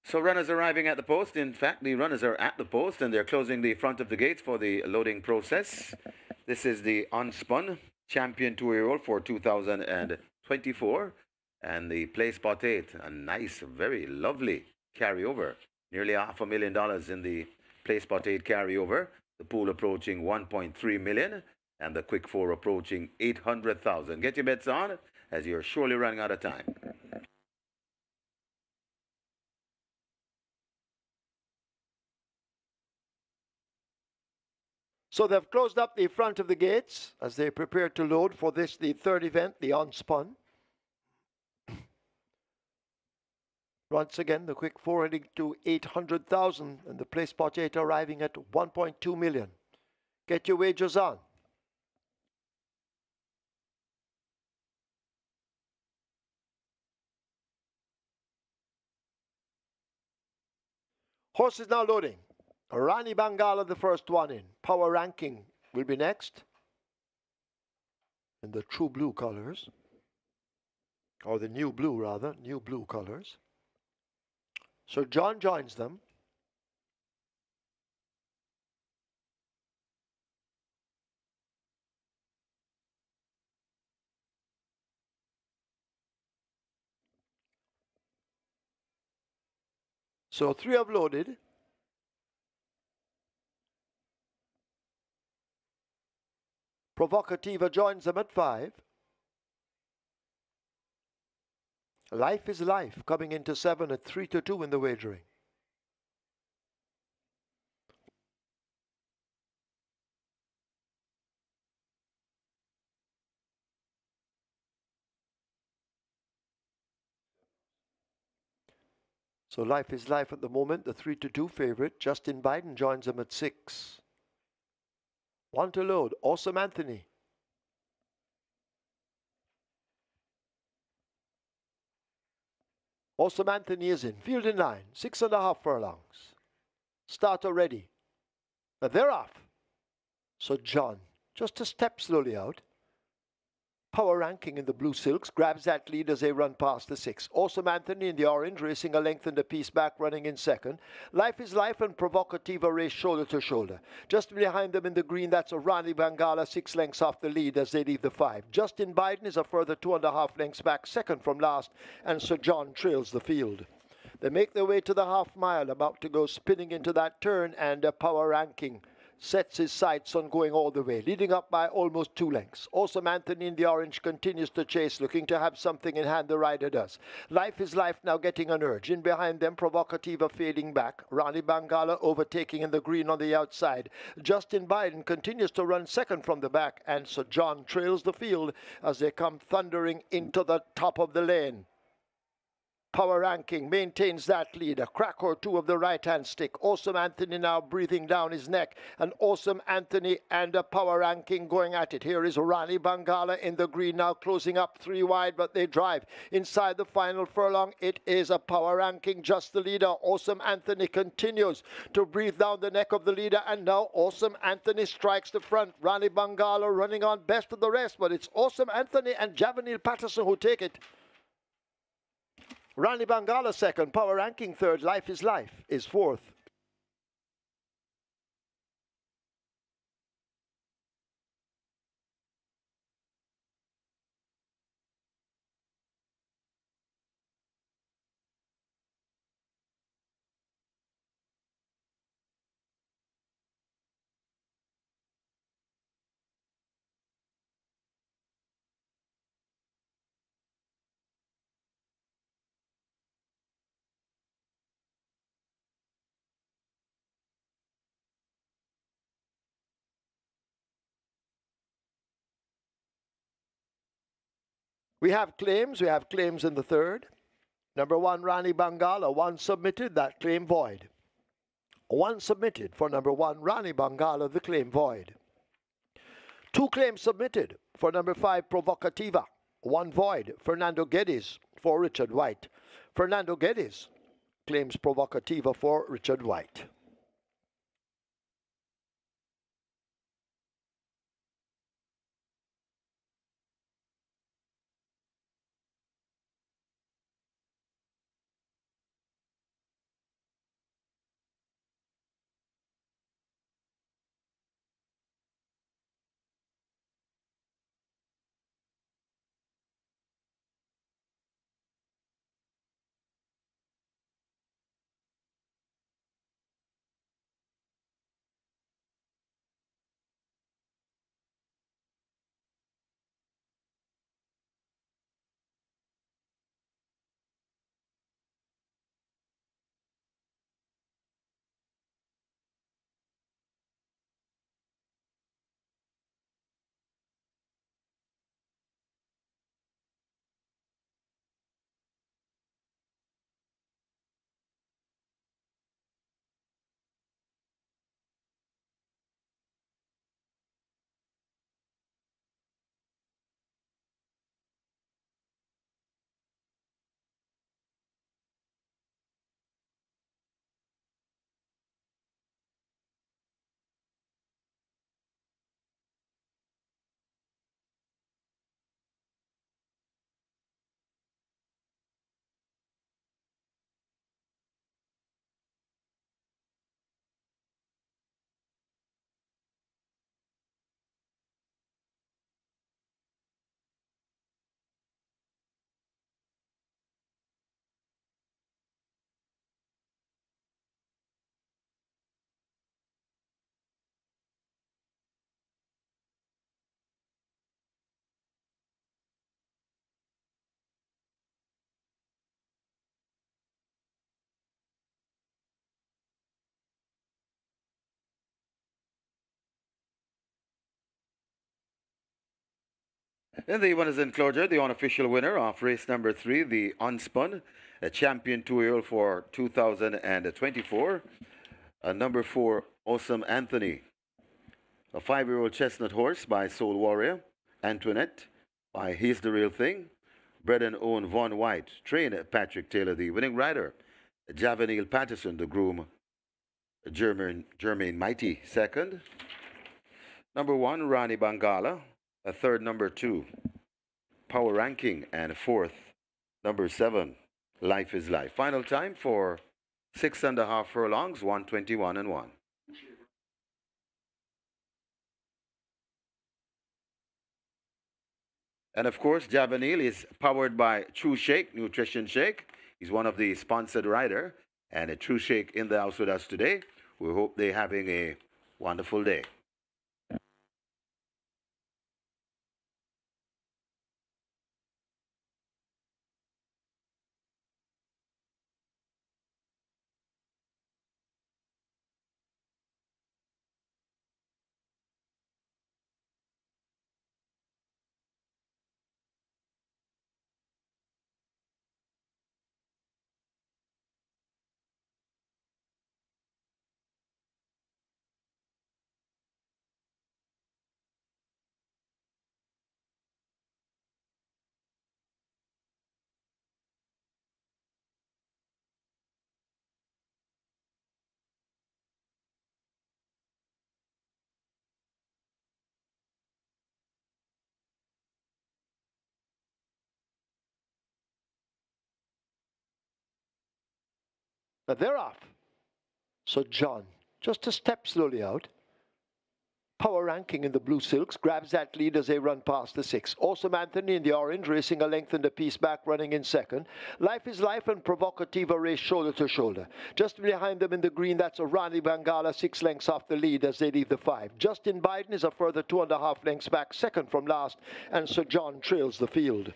So runners arriving at the post. In fact, the runners are at the post and they're closing the front of the gates for the loading process. This is the Unspun Champion 2-year-old for 2024. And the play spot 8, a nice, very lovely carryover. Nearly $500,000 in the play spot 8 carryover. The pool approaching 1.3 million and the quick 4 approaching 800,000. Get your bets on as you're surely running out of time. So they've closed up the front of the gates as they prepare to load for this, the third event, the Unspun. Once again, the quick 4 heading to 800,000 and the play spot 8 arriving at 1.2 million. Get your wagers on. Horse is now loading. Rani Bangala, the first one in. Power Ranking will be next. In the true blue colors. Or the new blue, rather. New blue colors. So John joins them. So 3 have loaded. Provocativa joins them at 5. Life is Life coming into 7 at 3-2 in the wagering. So Life is Life at the moment, the 3-2 favorite. Justin Biden joins them at 6. 1 to load. Awesome Anthony. Awesome Anthony is in. Field in line. 6.5 furlongs. Starter ready. Now they're off. So John, just a step slowly out. Power Ranking in the blue silks grabs that lead as they run past the 6. Awesome Anthony in the orange racing a length and a piece back, running in second. Life is Life and Provocativa race shoulder to shoulder. Just behind them in the green, that's Orani Bangala 6 lengths off the lead as they leave the 5. Justin Biden is a further 2.5 lengths back, second from last, and Sir John trails the field. They make their way to the half mile, about to go spinning into that turn, and Power Ranking sets his sights on going all the way, leading up by almost 2 lengths. Awesome Anthony in the orange continues to chase, looking to have something in hand. The rider does. Life is Life now getting an urge. In behind them, Provocativa fading back. Rani Bangala overtaking in the green on the outside. Justin Biden continues to run second from the back, and Sir John trails the field as they come thundering into the top of the lane. Power Ranking maintains that lead, a crack or two of the right-hand stick. Awesome Anthony now breathing down his neck. And Awesome Anthony and a Power Ranking going at it. Here is Rani Bangala in the green now, closing up 3 wide, but they drive inside the final furlong. It is a Power Ranking, just the leader. Awesome Anthony continues to breathe down the neck of the leader, and now Awesome Anthony strikes the front. Rani Bangala running on best of the rest, but it's Awesome Anthony and Javanil Patterson who take it. Rani Bangala second, Power Ranking third, Life is fourth. We have claims in the third. Number 1, Rani Bangala, 1 submitted, that claim void. 1 submitted for number 1, Rani Bangala, the claim void. 2 claims submitted for number 5, Provocativa, 1 void, Fernando Geddes for Richard White. Fernando Geddes claims Provocativa for Richard White. In the winners enclosure, the unofficial winner of race number 3, the Unspun, a champion 2-year-old for 2024, number 4, Awesome Anthony, a 5-year-old chestnut horse by Soul Warrior, Antoinette by He's the Real Thing, bred and owned Von White, trained Patrick Taylor, the winning rider, Javanil Patterson, the groom, Jermaine Mighty, second. Number 1, Rani Bangala. A third, number 2, Power Ranking. And fourth, number 7, Life is Life. Final time for 6.5 furlongs, 121 and 1. And of course, Javanil is powered by True Shake, Nutrition Shake. He's one of the sponsored rider, and a True Shake in the house with us today. We hope they're having a wonderful day. But they're off. So John, just a step slowly out. Power Ranking in the blue silks grabs that lead as they run past the 6. Awesome Anthony in the orange racing a length and a piece back, running in second. Life is Life and Provocativa race shoulder to shoulder. Just behind them in the green, that's a Rani Bangala 6 lengths off the lead as they leave the 5. Justin Biden is a further 2.5 lengths back, second from last, and Sir John trails the field.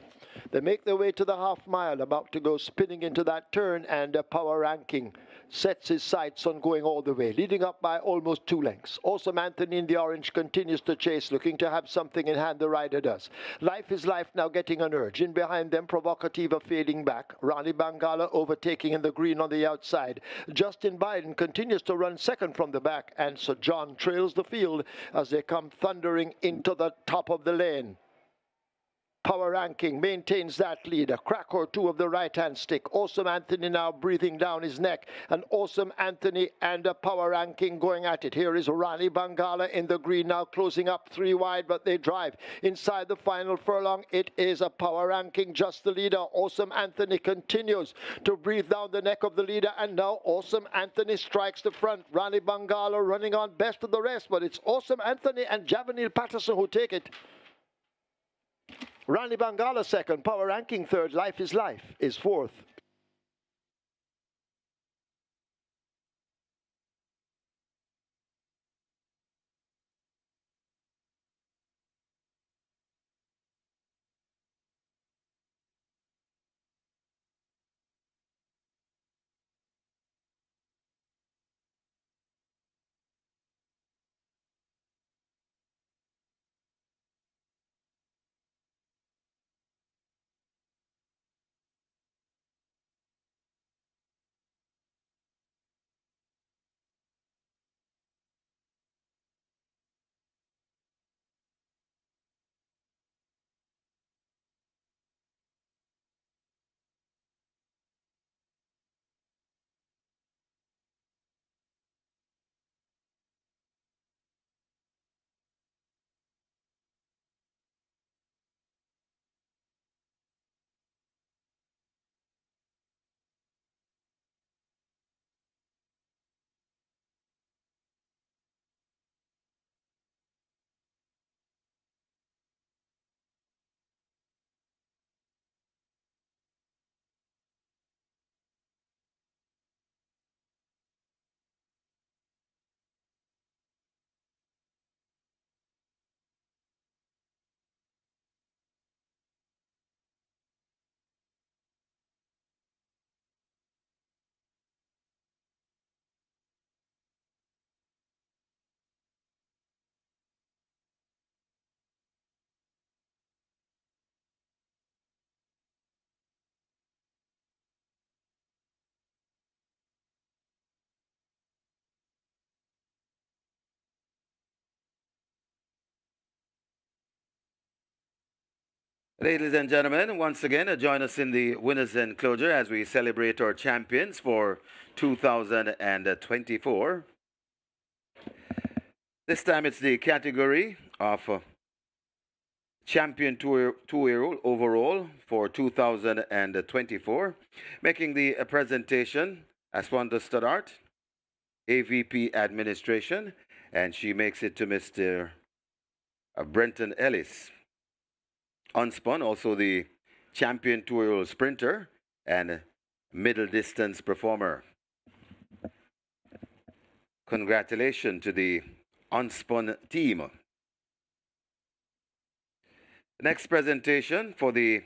They make their way to the half mile, about to go spinning into that turn, and Power Ranking sets his sights on going all the way, leading up by almost 2 lengths. Awesome Anthony in the orange continues to chase, looking to have something in hand. The rider does. Life is Life now getting an urge. In behind them, Provocativa fading back. Rani Bangala overtaking in the green on the outside. Justin Biden continues to run second from the back, and Sir John trails the field as they come thundering into the top of the lane. Power Ranking maintains that lead. A crack or two of the right-hand stick. Awesome Anthony now breathing down his neck. And Awesome Anthony and a Power Ranking going at it. Here is Rani Bangala in the green now, closing up 3 wide, but they drive inside the final furlong. It is a Power Ranking, just the leader. Awesome Anthony continues to breathe down the neck of the leader, and now Awesome Anthony strikes the front. Rani Bangala running on best of the rest, but it's Awesome Anthony and Javanil Patterson who take it. Rani Bangala second, Power Ranking third, Life is Life is fourth. Ladies and gentlemen, once again, join us in the winners' enclosure as we celebrate our champions for 2024. This time it's the category of champion two-year-old overall for 2024. Making the presentation as Wanda Stoddart, AVP Administration, and she makes it to Mr. Brenton Ellis. Unspun, also the champion two-year-old sprinter and middle distance performer. Congratulations to the unspun team. Next presentation for the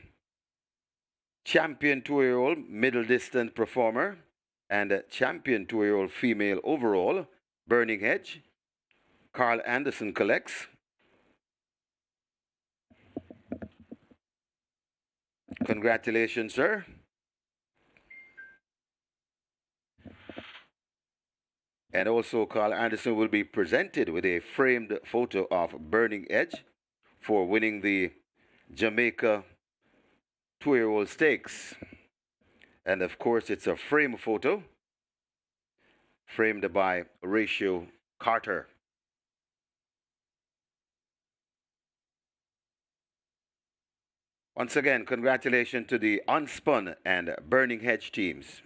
champion two-year-old middle distance performer and champion two-year-old female overall, Burning Edge. Carl Anderson collects. Congratulations, sir. And also, Carl Anderson will be presented with a framed photo of Burning Edge for winning the Jamaica two-year-old stakes. And of course, it's a frame photo framed by Ratio Carter. Once again, congratulations to the Unspun and Burning Edge teams.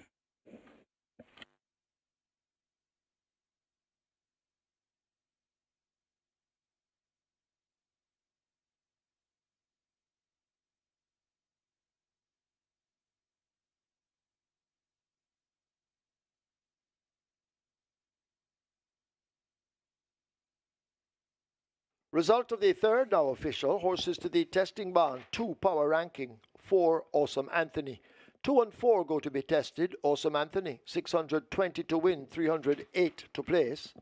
Result of the third now official. Horses to the testing barn. 2 power ranking. 4 Awesome Anthony. 2 and 4 go to be tested. Awesome Anthony 620 to win, 308 to place.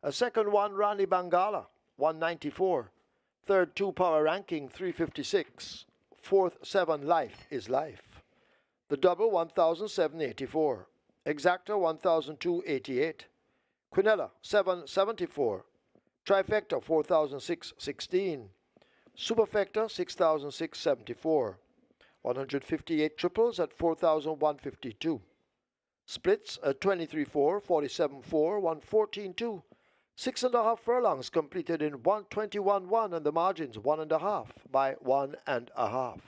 A second one Rani Bangala 194. Third 2 power ranking 356. Fourth 7 Life is Life. The double 1784. Exacta 1288. Quinella 774. Trifecta 4,616. Superfecta 6,674. 158 triples at 4,152. Splits at 23-4, 47-4, 114-2. 6.5 furlongs completed in 121-1 and the margins 1.5 by 1.5.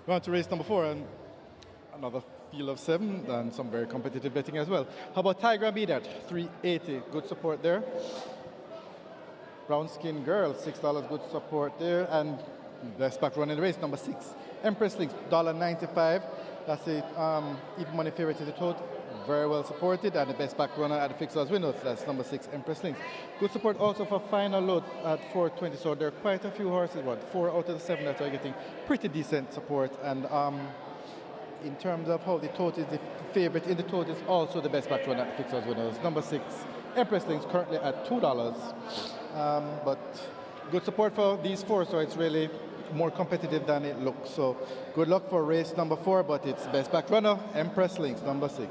We're on to race number 4 and another field of 7 and some very competitive betting as well. How about Tiger and Be That? 380, good support there. Brown Skin Girl, $6, good support there. And best back run in the race, number 6. Empress Links, $1.95. That's a even money favorite to the tote. Very well supported, and the best back runner at the fixers windows. That's number 6, Empress Links. Good support also for Final Load at 420. So there are quite a few horses. 4 out of the 7 that are getting pretty decent support. And in terms of how the tote is the favorite in the tote is also the best back runner at the fixers windows. Number 6, Empress Links, currently at $2. But good support for these 4, so it's really more competitive than it looks. So good luck for race number 4, but it's best back runner, Empress Links, number 6.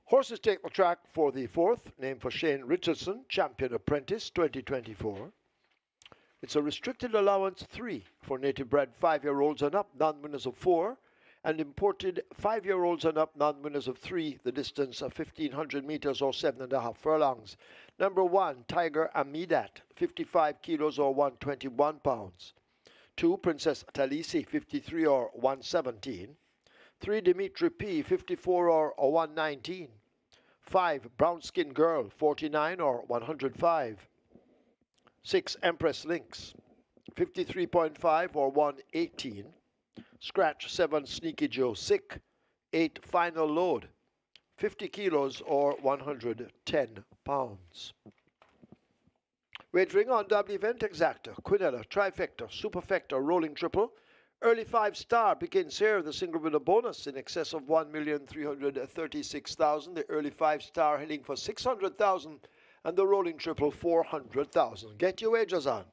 Horses take the track for the fourth, named for Shane Richardson, Champion Apprentice 2024. It's a restricted allowance 3 for native bred 5-year-olds and up, non-winners of 4, and imported 5-year-olds and up, non-winners of 3, the distance of 1,500 meters or 7.5 furlongs. Number 1, Tiger Amidat, 55 kilos or 121 pounds. 2, Princess Talisi, 53 or 117. 3, Dimitri P, 54 or 119. 5, Brown Skin Girl, 49 or 105. 6, Empress Lynx, 53.5 or 118. Scratch 7, Sneaky Joe Sick, 8, Final Load, 50 kilos or 110 pounds. Wagering on double event exacta, quinella, trifecta, superfecta, rolling triple. Early 5-star begins here. The single with a bonus in excess of 1,336,000. The early 5-star heading for 600,000 and the rolling triple 400,000. Get your wagers on.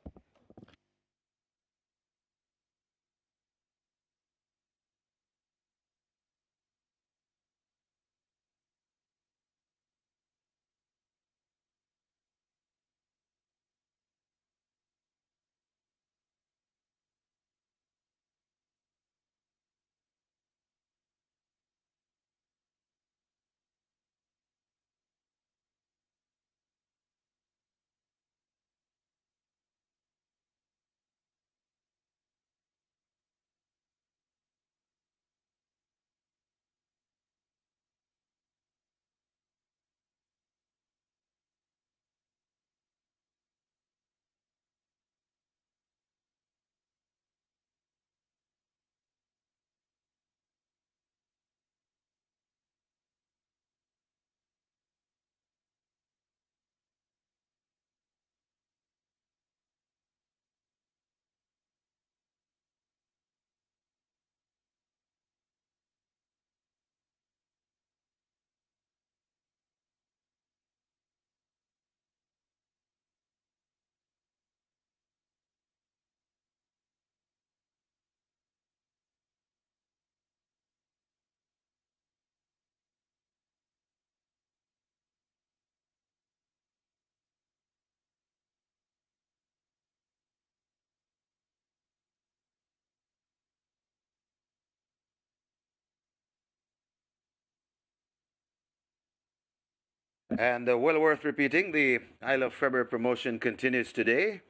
And well worth repeating, the I Love February promotion continues today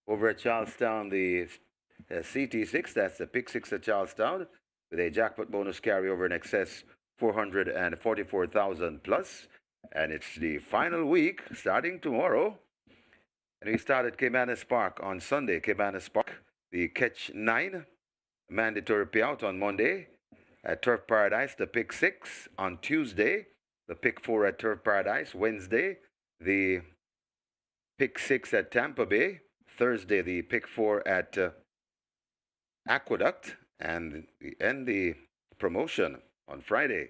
over at Charlestown, the CT6, that's the Pick 6 at Charlestown, with a jackpot bonus carryover in excess 444,000 plus. And it's the final week starting tomorrow. And we start at Caymanas Park on Sunday. Caymanas Park, the Catch 9 mandatory payout on Monday. At Turf Paradise, the Pick 6 on Tuesday. The Pick 4 at Turf Paradise. Wednesday, the Pick 6 at Tampa Bay. Thursday, the Pick 4 at Aqueduct. And we end the promotion on Friday,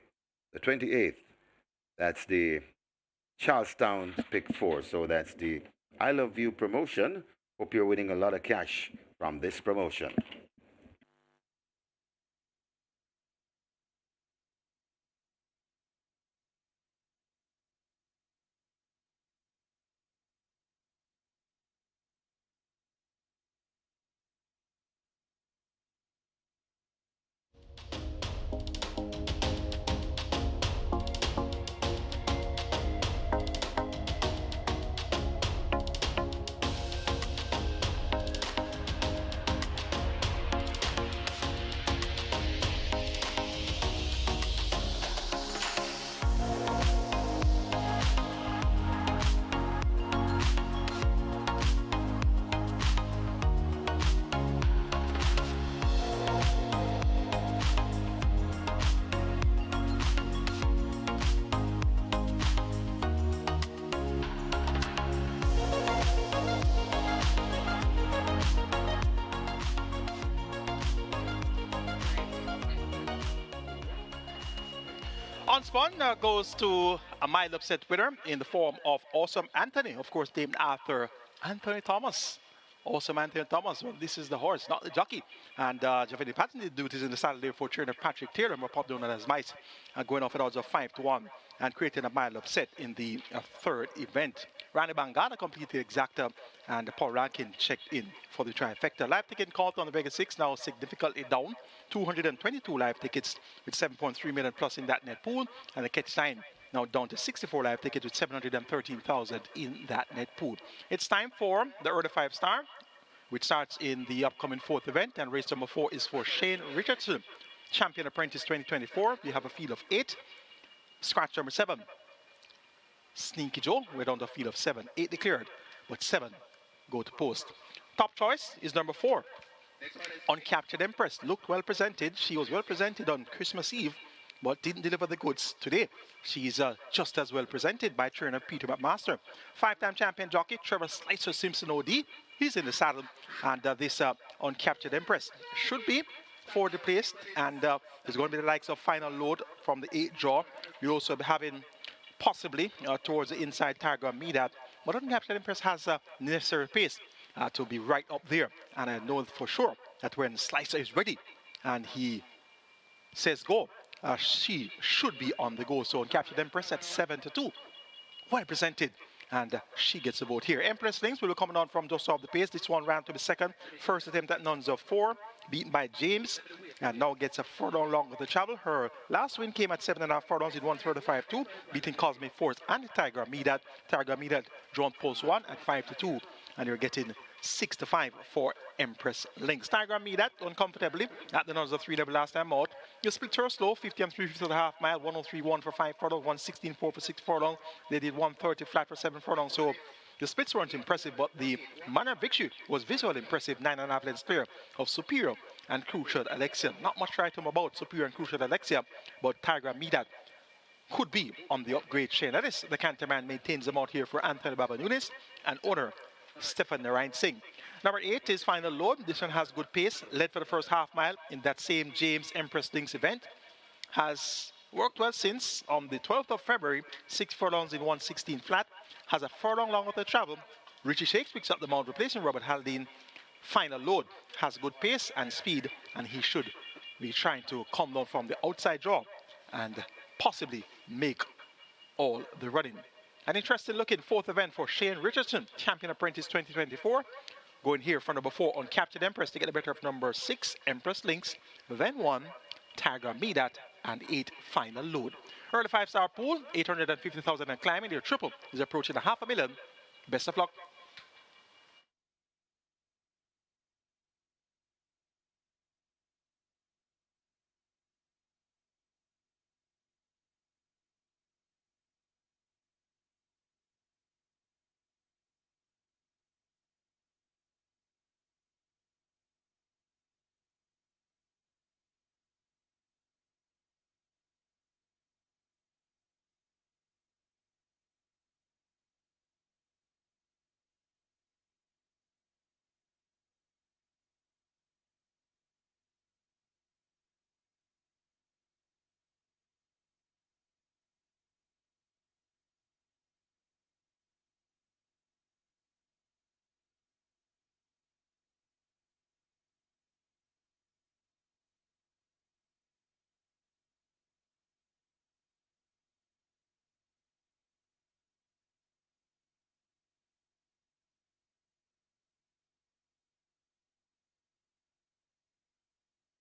the 28th. That's the Charlestown Pick 4. So that's the I Love You promotion. Hope you're winning a lot of cash from this promotion. Unspun goes to a mild upset winner in the form of Awesome Anthony, of course named after Anthony Thomas. Awesome Anthony Thomas. Well, this is the horse, not the jockey. And Javini Patton did duties in the Saturday for trainer Patrick Taylor, more popular known as Mice, going off at odds of 5-1 and creating a mild upset in the third event. Randy Bangana completed exacta and Paul Rankin checked in for the trifecta. Live ticket count on the Vegas 6 now significantly down. 222 live tickets with 7.3 million plus in that net pool, and the catch time now down to 64 live tickets with 713,000 in that net pool. It's time for the early 5-star, which starts in the upcoming fourth event, and race number 4 is for Shane Richardson, Champion Apprentice 2024. We have a field of 8. Scratch number 7, Sneaky Joe. We're down to a field of 7. 8 declared, but 7 go to post. Top choice is number 4, Uncaptured Empress. Looked well presented. She was well presented on Christmas Eve, but didn't deliver the goods today. She's just as well presented by trainer Peter McMaster. 5-time champion jockey Trevor Slicer Simpson OD. He's in the saddle, and this Uncaptured Empress should be for the placed, and there's going to be the likes of Final Load from the 8th draw. You'll also be having possibly towards the inside Tiger Medat, but Uncaptured Empress has necessary pace to be right up there, and I know for sure that when Slicer is ready and he says go, she should be on the go. So Uncaptured Empress at 7-2, well presented, and she gets a vote here. Empress Links will be coming on from just off the pace. This one ran to the second. First attempt at nuns of 4, beaten by James, and now gets a furlong longer to travel. Her last win came at 7.5 furlongs in 1:35.2, beating Cosmic Force and Tiger Medat. Tiger Medat drawn post 1 at 5-2, and you're getting 6-5 for Empress Links. Tiger Medat uncomfortably at the numbers of 3 level last time out. You split her slow, 50 and 3/5 mile, 103.1 for 5 furlongs, 116.4 for 6 furlongs. They did 130 flat for 7 furlongs. So the splits weren't impressive, but the manner of victory was visually impressive. 9.5 lengths clear of Superior and Crucial Alexia. Not much right to about Superior and Crucial Alexia, but Tiger Medat could be on the upgrade chain. That is, the Canterman maintains them out here for Anthony Babanunis and owner Stefan Narayan Singh. Number 8 is Final Load. This one has good pace, led for the first half mile in that same James Empress Links event. Has worked well since on the 12th of February, 6 furlongs in 116 flat. Has a furlong longer to travel. Richie Shakes picks up the mount, replacing Robert Haldane. Final Load has good pace and speed, and he should be trying to come down from the outside draw and possibly make all the running. An interesting looking fourth event for Shane Richardson, Champion Apprentice 2024. Going here for number 4, Uncaptured Empress, to get the better of number 6, Empress Links, then 1, Tiger Medat, and 8, Final Load. Early 5-star pool, 850,000 and climbing. Your triple is approaching $500,000. Best of luck.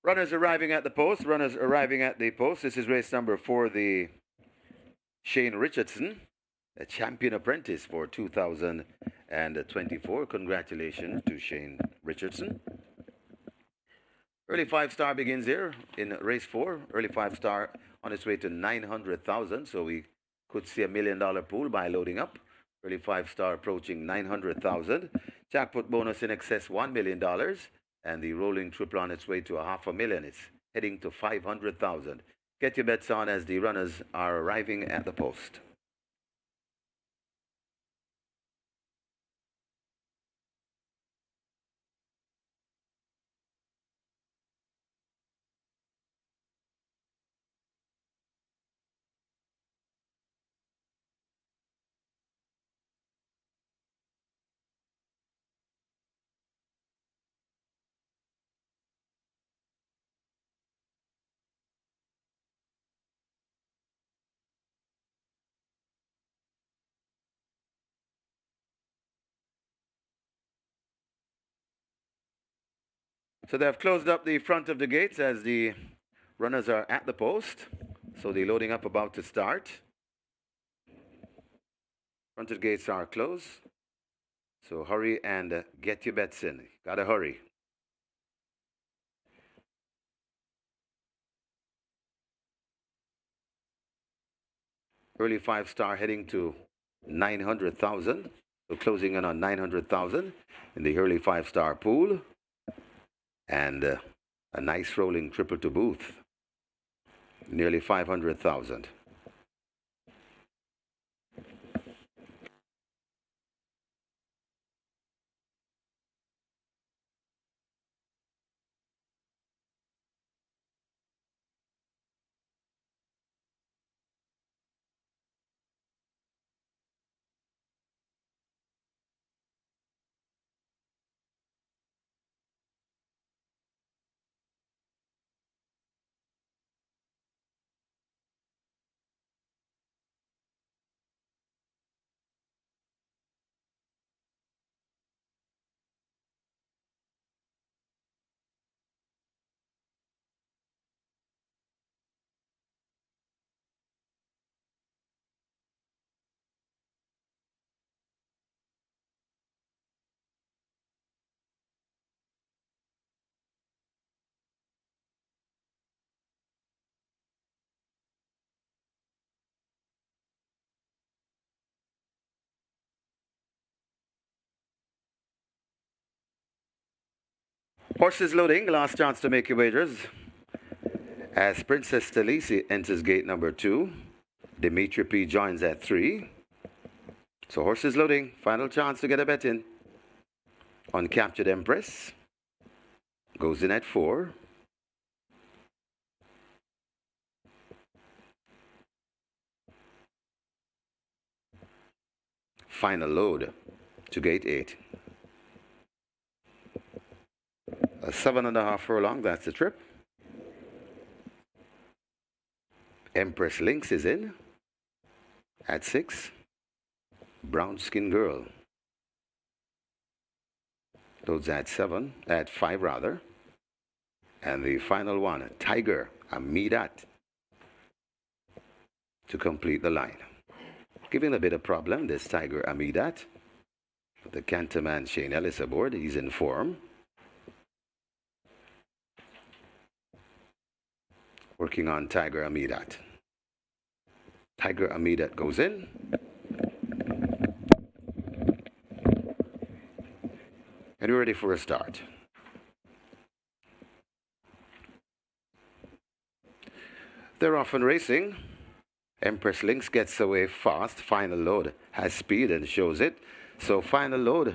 Runners arriving at the post. Runners arriving at the post. This is race number 4, the Shane Richardson, a champion apprentice for 2024. Congratulations to Shane Richardson. Early 5-star begins here in race 4. Early 5-star on its way to 900,000. So we could see $1 million pool by loading up. Early 5-star approaching 900,000. Jackpot bonus in excess $1 million. And the rolling triple on its way to $500,000. It's heading to 500,000. Get your bets on as the runners are arriving at the post. So they have closed up the front of the gates as the runners are at the post. So the loading up about to start. Front of the gates are closed. So hurry and get your bets in. Gotta hurry. Early 5-star heading to 900,000. So closing in on 900,000 in the early 5-star pool. And a nice rolling triple to Booth. Nearly 500,000. Horses loading, last chance to make your wagers. As Princess Talisi enters gate number 2, Dimitri P joins at 3. So horses loading, final chance to get a bet in. Uncaptured Empress goes in at 4. Final load to gate 8. A 7.5 furlong, that's the trip. Empress Lynx is in at 6. Brown Skin Girl loads at 5 rather. And the final one, Tiger Amidat, to complete the line. Giving a bit of problem, this Tiger Amidat. The Canterman Shane Ellis aboard, he's in form. Working on Tiger Amidat. Tiger Amidat goes in. And we're ready for a start. They're off and racing. Empress Lynx gets away fast. Final load has speed and shows it. So final load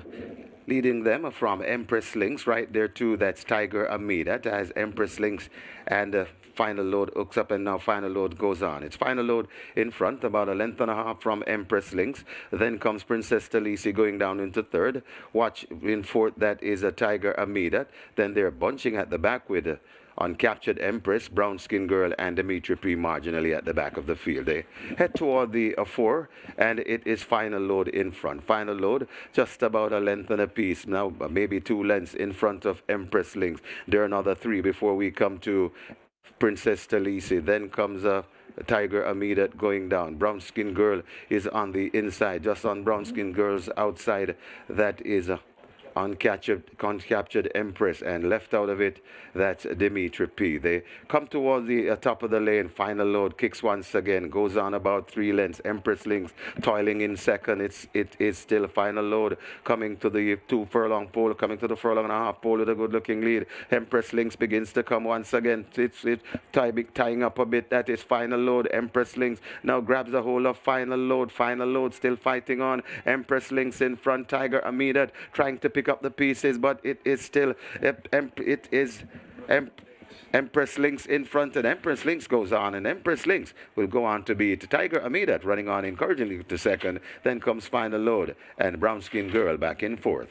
leading them from Empress Lynx right there too. That's Tiger Amidat as Empress Lynx and final load hooks up, and now final load goes on. It's final load in front, about a length and a half from Empress Lynx. Then comes Princess Talisi going down into third. Watch in fourth, that is a Tiger Amidat. Then they're bunching at the back with Uncaptured Empress, Brown Skin Girl, and Dimitri P marginally at the back of the field. They head toward the 4, and it is final load in front. Final load just about a length and a piece, now maybe 2 lengths in front of Empress Lynx. There are another 3 before we come to Princess Talisi. Then comes Tiger Amidat going down. Brown Skin Girl is on the inside, just on Brown Skin Girl's outside. That is uncaptured Empress, and left out of it, that's Dimitri P. They come towards the top of the lane. Final load kicks once again, goes on about 3 lengths. Empress Lynx toiling in second. It is still final load coming to the 2 furlong pole, coming to the furlong and a half pole with a good looking lead. Empress Lynx begins to come once again. It's tying up a bit. That is final load. Empress Lynx now grabs a hold of final load. Final load still fighting on. Empress Lynx in front. Tiger Amidat trying to pick up the pieces, but it is still Empress Lynx in front, and Empress Lynx goes on, and Empress Lynx will go on to beat Tiger Amidat, running on encouragingly to second. Then comes final load, and Brown Skin Girl back in fourth.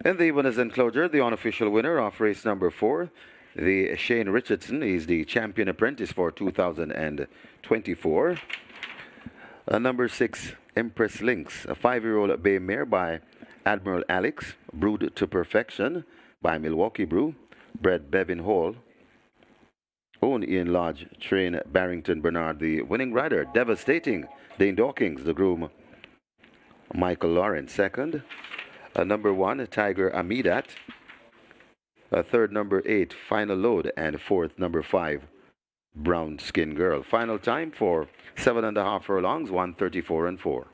In the winners enclosure, the unofficial winner of race number 4, the Shane Richardson, is the champion apprentice for 2024. Number 6, Empress Lynx, a 5-year-old bay mare by Admiral Alex, brewed to perfection by Milwaukee Brew, bred Bevan Hall, owned Ian Lodge, train Barrington Bernard. The winning rider, devastating, Dane Dawkins, the groom, Michael Lawrence, second. Number 1, Tiger Amidat. Third, number 8, Final Load. And fourth, number 5, Brown Skin Girl. Final time for 7.5 furlongs, 1:34 and 4.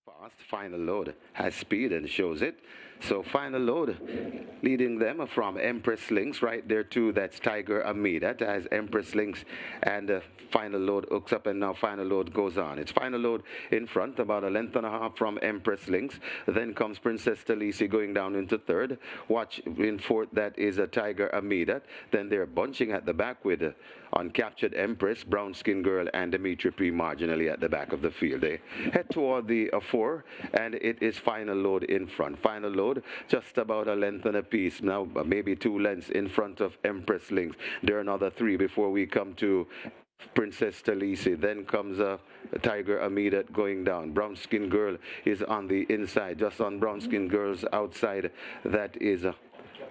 Fast, Final Load has speed and shows it. So Final Load leading them from Empress Lynx right there too. That's Tiger Amida as Empress Lynx and Final Load hooks up, and now Final Load goes on. It's Final Load in front, about a length and a half from Empress Lynx. Then comes Princess Talisi going down into third. Watch in fourth, that is a Tiger Amida. Then they're bunching at the back with Uncaptured Empress, Brown Skin Girl, and Dimitri P marginally at the back of the field. They head toward the 4, and it is Final Load in front. Final Load just about a length and a piece, now maybe 2 lengths in front of Empress Lynx. There are another 3 before we come to Princess Talisi. Then comes Tiger Amida going down. Brown Skin Girl is on the inside, just on Brown Skin Girl's outside. That is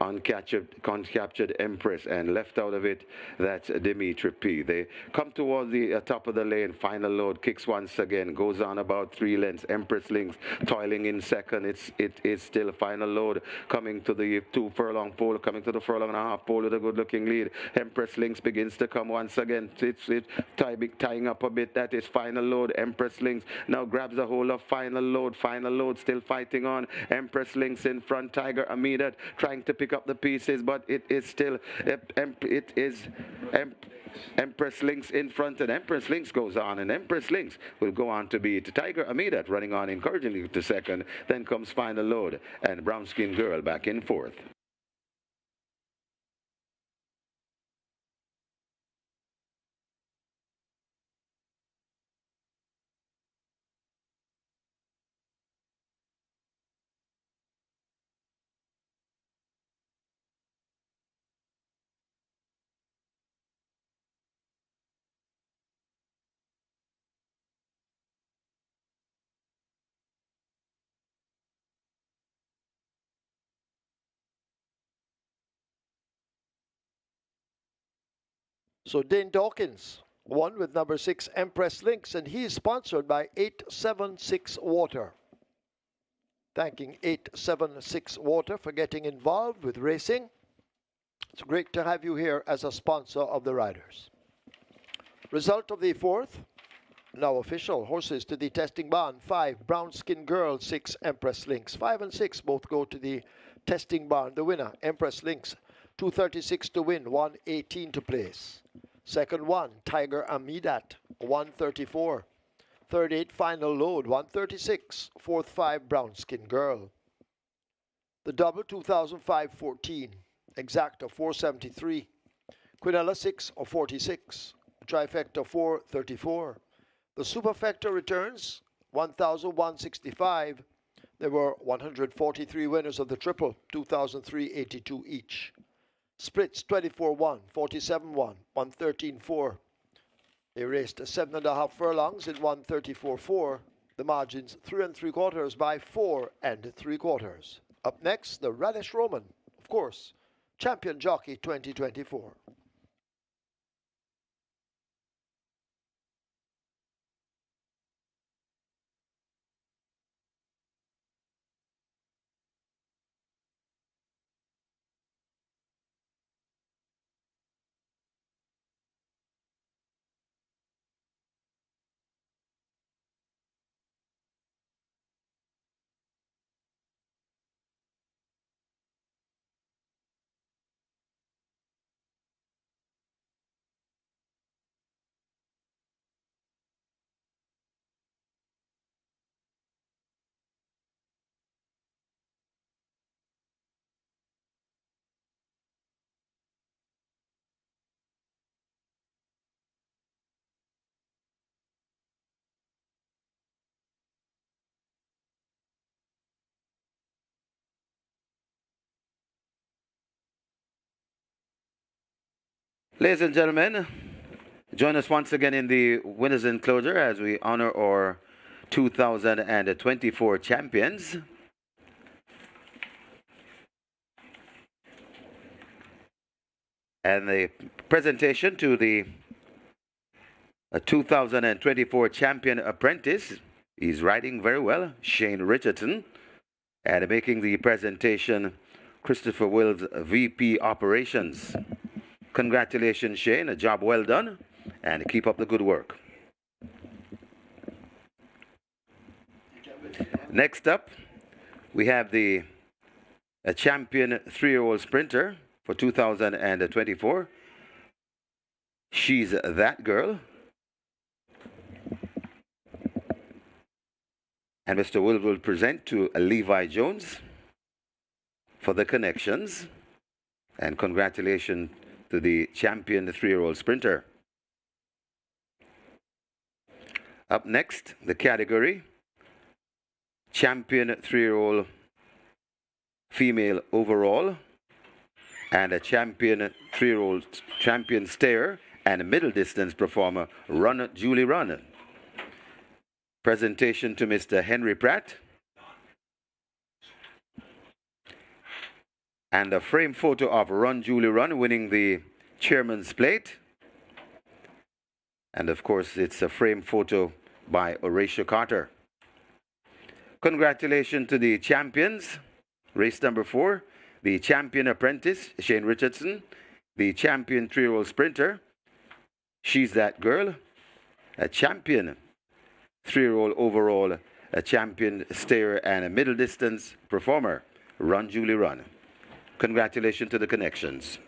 uncaptured Empress, and left out of it, that's Dimitri P. They come towards the top of the lane. Final Load kicks once again, goes on about 3 lengths. Empress Lynx toiling in second. It is still Final Load coming to the 2 furlong pole, coming to the furlong and a half pole with a good looking lead. Empress Lynx begins to come once again. It's tying up a bit. That is Final Load. Empress Lynx now grabs a hold of Final Load. Final Load still fighting on. Empress Lynx in front. Tiger Amida trying to pick up the pieces, but it is still Empress Lynx in front, and Empress Lynx goes on, and Empress Lynx will go on to beat Tiger Amida, running on encouragingly to second. Then comes Final Load and Brown Skin Girl back in fourth. So Dane Dawkins won with number 6 Empress Lynx, and he is sponsored by 876 Water. Thanking 876 Water for getting involved with racing. It's great to have you here as a sponsor of the riders. Result of the 4th. Now official. Horses to the testing barn. 5, Brown Skin Girl. 6, Empress Lynx. 5 and 6 both go to the testing barn. The winner, Empress Lynx. 236 to win, 118 to place. Second one, Tiger Amidat. 134. Third 8, Final Load. 136. Fourth 5, Brown Skin Girl. The double 2005-14. Exacta 473. Quinella 6 or 46. Trifecta 434. The superfecta returns 1,165. There were 143 winners of the triple, 2,382 each. Splits 24-1, 47-1, 113-4. They raced 7.5 furlongs in 134-4. The margins 3 3/4 by 4 3/4. Up next, the Radish Roman, of course, Champion Jockey 2024. Ladies and gentlemen, join us once again in the winners' enclosure as we honor our 2024 champions. And the presentation to the 2024 champion apprentice. He's riding very well, Shane Richardson. And making the presentation, Christopher Wills, VP Operations. Congratulations, Shane. A job well done. And keep up the good work. Next up, we have the champion 3-year-old sprinter for 2024. She's that girl. And Mr. Will present to Levi Jones for the connections. And congratulations to the champion 3-year-old sprinter. Up next, the category champion 3-year-old female overall and a champion 3-year-old champion stayer and a middle distance performer, Run Julie Run. Presentation to Mr. Henry Pratt. And a frame photo of Run Julie Run winning the chairman's plate. And of course, it's a frame photo by Horatio Carter. Congratulations to the champions. Race number 4, the champion apprentice, Shane Richardson. The champion 3-year-old sprinter, She's That Girl. A champion 3-year-old overall, a champion stayer and a middle distance performer, Run Julie Run. Congratulations to the connections.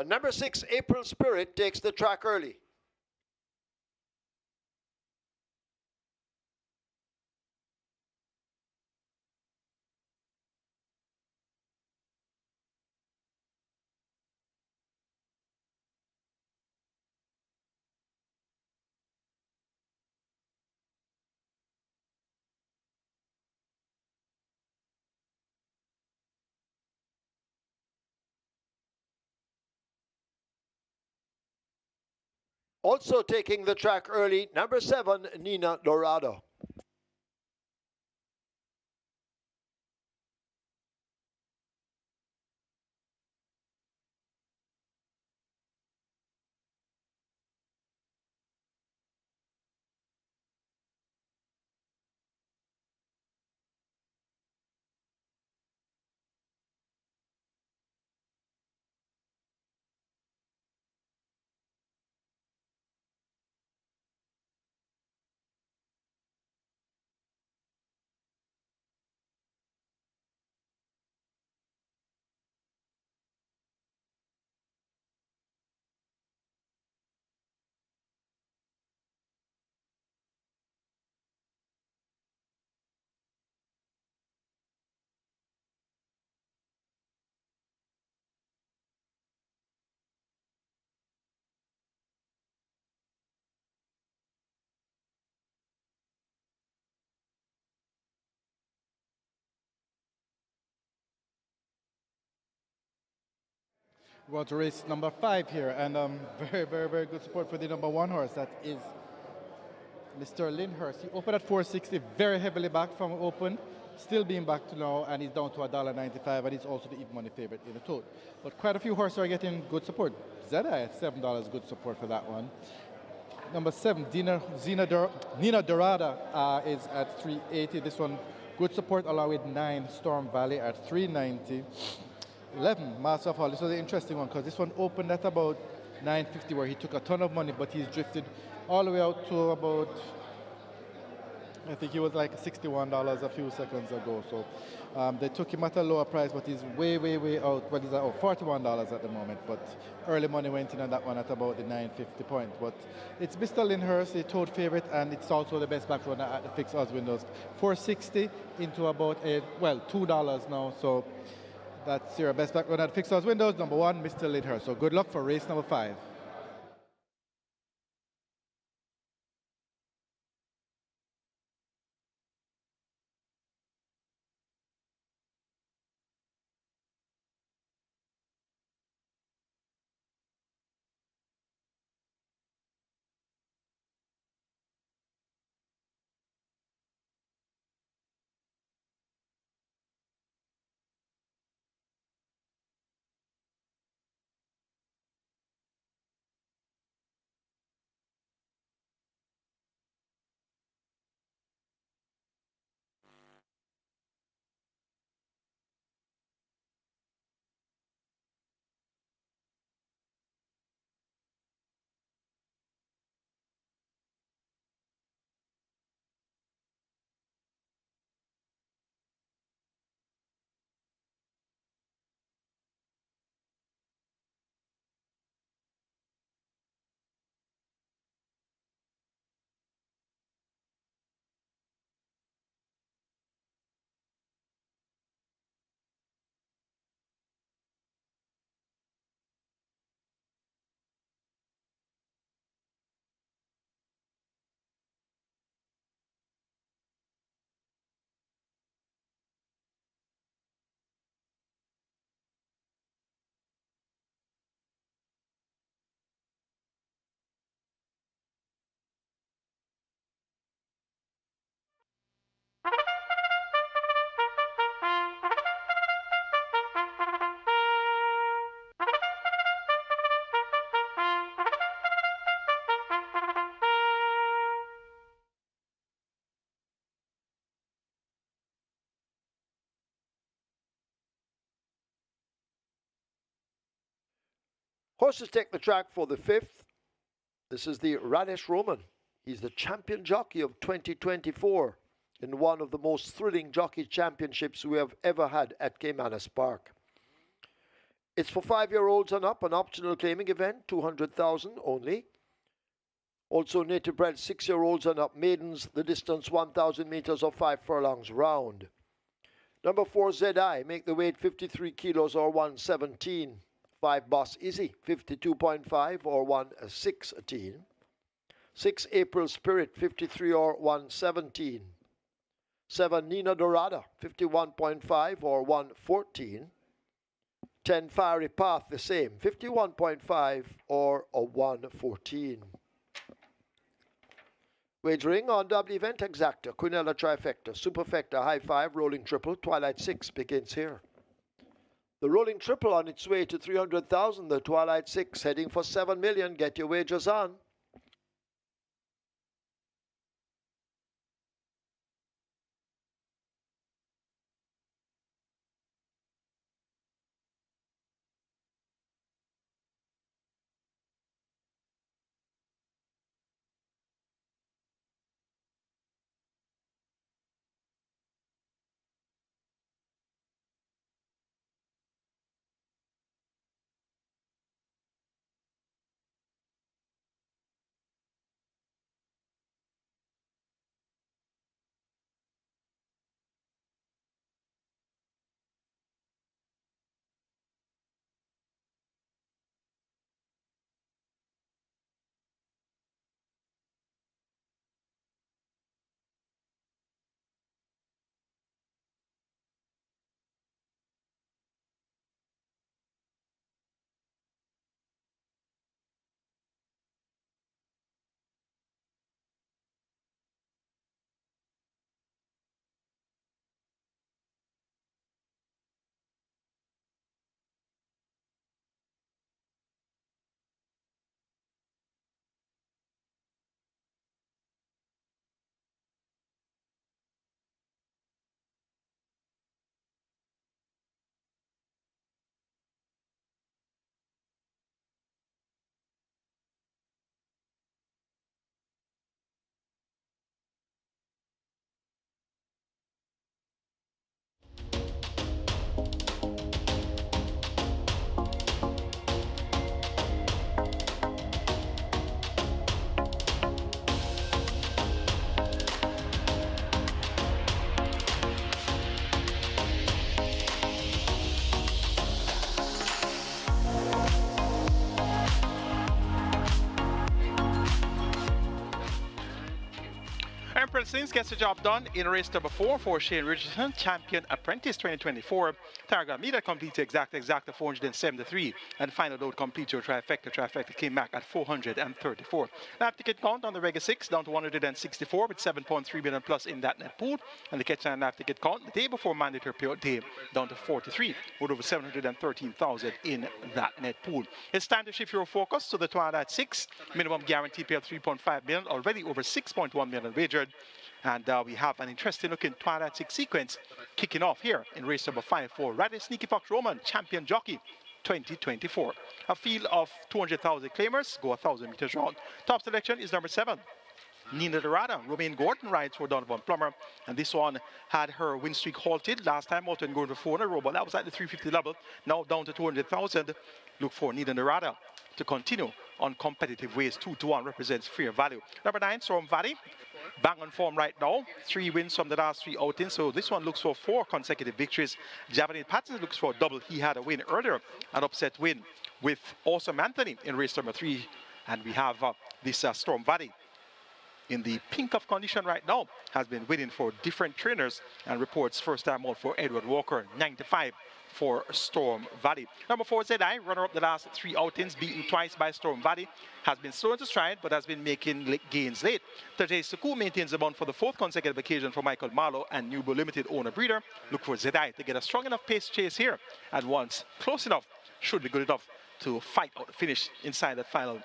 Number 6, April Spirit, takes the track early. Also taking the track early, number 7, Nina Dorado. We're to race number 5 here, and very good support for the number 1 horse. That is Mr. Lyndhurst. He opened at 460, very heavily backed from open, still being backed to now, and he's down to $1.95, and he's also the even money favorite in the tote. But quite a few horses are getting good support. Zedai at $7, good support for that one. Number 7, Nina Dorada is at 380. This one, good support, along with 9, Storm Valley at 390. 11, Master of Hall. This was an interesting one because this one opened at about 950, where he took a ton of money, but he's drifted all the way out to about, I think he was like $61 a few seconds ago. So they took him at a lower price, but he's way out. Well, he's at $41 at the moment, but early money went in on that one at about the 950 point. But it's Mr. Lyndhurst, the tote favorite, and it's also the best back runner at the fixed odds windows. 460 into about $2 now. So that's your best back runner at fixed odds windows. Number 1, Mr. Lyndhurst. So good luck for race number 5. Horses take the track for the 5th. This is the Radish Roman. He's the champion jockey of 2024 in one of the most thrilling jockey championships we have ever had at Caymanas Park. It's for 5-year-olds and up, an optional claiming event, 200,000 only. Also native bred 6-year-olds and up maidens, the distance 1,000 meters or 5 furlongs round. Number 4 ZI, make the weight 53 kilos or 117. 5 Boss Easy, 52.5 or 116. 6 April Spirit, 53 or 117. 7 Nina Dorada, 51.5 or 114. 10 Fiery Path, the same, 51.5 or a 114. Wagering on double event exacta, Quinella trifecta, superfecta, high five, rolling triple, Twilight 6 begins here. The rolling triple on its way to 300,000, the Twilight 6 heading for 7 million. Get your wagers on. Emperor Sings gets the job done in race number 4 for Shane Richardson, Champion Apprentice 2024. Targa Mida completes exacta 473, and final load completes your trifecta. Trifecta came back at 434. Lap ticket count on the Rega 6 down to 164 with 7.3 million plus in that net pool, and the Ketchian lap ticket count the day before mandatory period day down to 43 with over 713,000 in that net pool. It's time to shift your focus to the Twilight 6, minimum guaranteed payout 3.5 million, already over 6.1 million wagered. And we have an interesting looking Twilight 6 sequence kicking off here in race number 5 for Radley Sneaky Fox Roman, Champion Jockey 2024. A field of 200,000 claimers, go 1,000 meters round. Top selection is number 7. Nina Dorada, Romaine Gordon rides for Donovan Plummer, and this one had her win streak halted last time out and going for 400 row, but that was at the 350 level, now down to 200,000. Look for Nina Dorada to continue on competitive ways. 2-1 represents fair value. Number 9, Storm Valley, bang on form right now. 3 wins from the last 3 outings, so this one looks for 4 consecutive victories. Javelin Patterson looks for a double. He had a win earlier, an upset win with Awesome Anthony in race number 3, and we have this Storm Valley in the pink of condition right now, has been winning for different trainers, and reports first time out for Edward Walker, 95 for Storm Valley. Number 4, ZI, runner up the last 3 outings, beaten twice by Storm Valley, has been slow to stride, but has been making gains late. Tajay Suku maintains the bound for the 4th consecutive occasion for Michael Marlowe and Nubo Limited owner breeder. Look for ZI to get a strong enough pace chase here, and once close enough, should be good enough to fight out the finish inside that final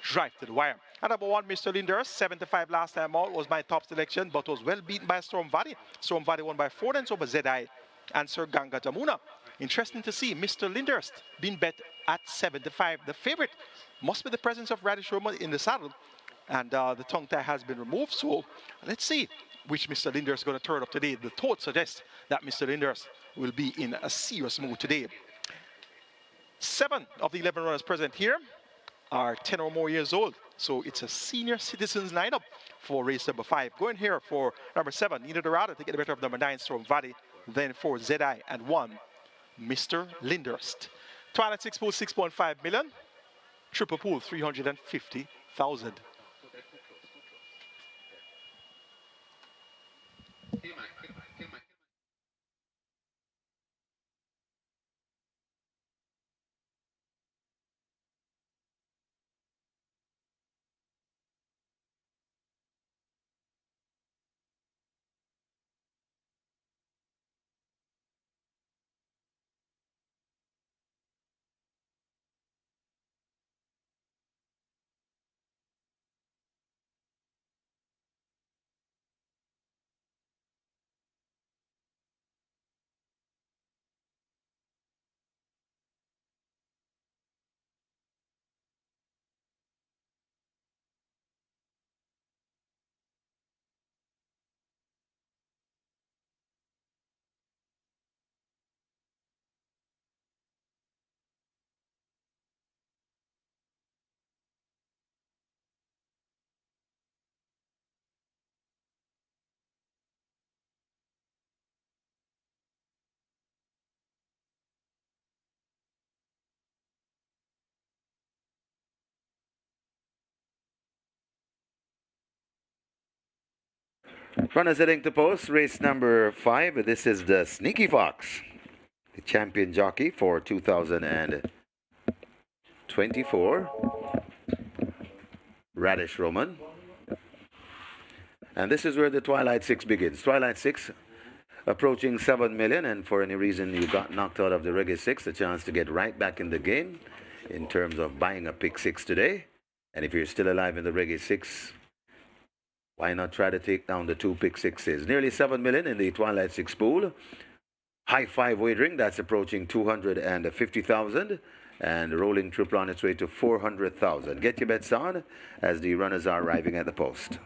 drive to the wire. At number 1, Mr. Linders, 75 last time out, was my top selection, but was well beaten by Storm Valley. Storm Valley won by 4 lengths over ZI and Sir Ganga Jamuna. Interesting to see Mr. Linders being bet at 75. The favorite must be the presence of Radish Roma in the saddle, and the tongue tie has been removed. So let's see which Mr. Linders is going to turn up today. The thought suggests that Mr. Linders will be in a serious mood today. 7 of the 11 runners present here are 10 or more years old. So it's a senior citizens lineup for race number 5. Going here for number 7, Nina Dorado to get the better of number 9, Storm Valley. Then for ZI and 1, Mr. Linderst. Twilight 6 pool 6.5 million. Triple pool 350,000. Runners heading to post, race number 5. This is the Sneaky Fox, the champion jockey for 2024. Radish Roman. And this is where the Twilight 6 begins. Twilight 6 approaching 7 million, and for any reason you got knocked out of the Reggae 6, a chance to get right back in the game in terms of buying a pick 6 today. And if you're still alive in the Reggae 6, why not try to take down the 2 pick 6s? Nearly 7 million in the Twilight 6 pool. High 5 wagering, that's approaching 250,000. And rolling triple on its way to 400,000. Get your bets on as the runners are arriving at the post.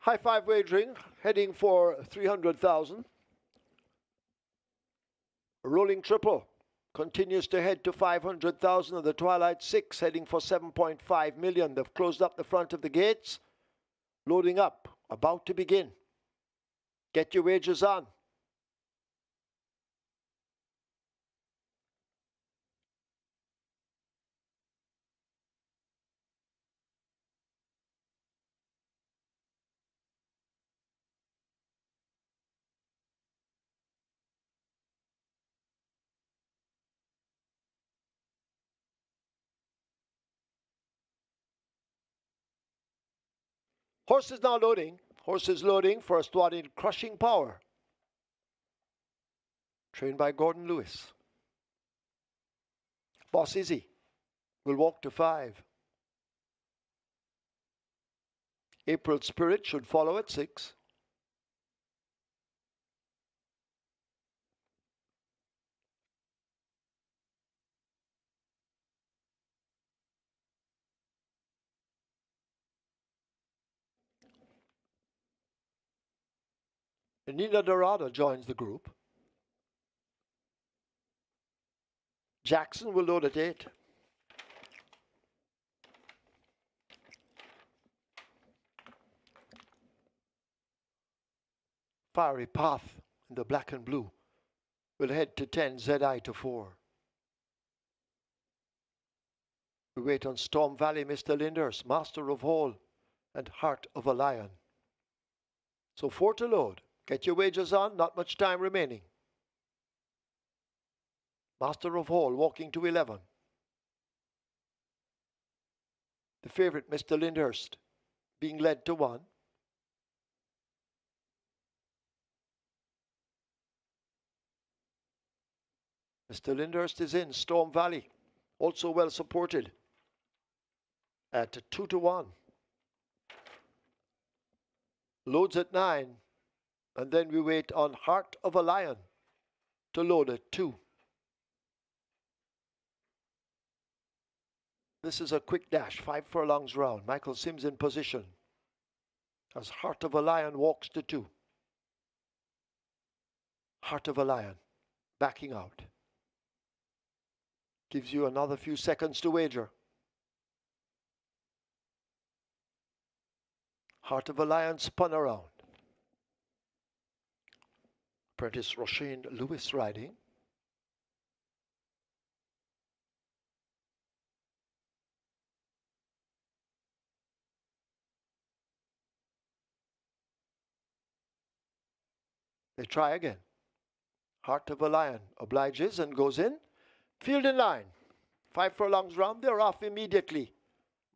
High five wagering, heading for 300,000. Rolling triple continues to head to 500,000 of the Twilight Six, heading for 7.5 million. They've closed up the front of the gates. Loading up, about to begin. Get your wagers on. Horse is now loading. Horse is loading. First one in Crushing Power. Trained by Gordon Lewis. Boss Izzy will walk to 5. April Spirit should follow at 6. Nina Dorada joins the group. Jackson will load at 8. Fiery Path in the black and blue will head to 10, ZI to 4. We wait on Storm Valley, Mr. Linders, Master of Hall, and Heart of a Lion. So 4 to load. Get your wagers on, not much time remaining. Master of Hall walking to 11. The favorite, Mr. Lyndhurst, being led to 1. Mr. Lyndhurst is in. Storm Valley, also well supported at 2 to 1. Loads at 9. And then we wait on Heart of a Lion to load at 2. This is a quick dash, 5 furlongs round. Michael Sims in position as Heart of a Lion walks to 2. Heart of a Lion backing out. Gives you another few seconds to wager. Heart of a Lion spun around. Apprentice Roshane Lewis riding. They try again. Heart of a Lion obliges and goes in. Field in line. 5 furlongs round. They're off immediately.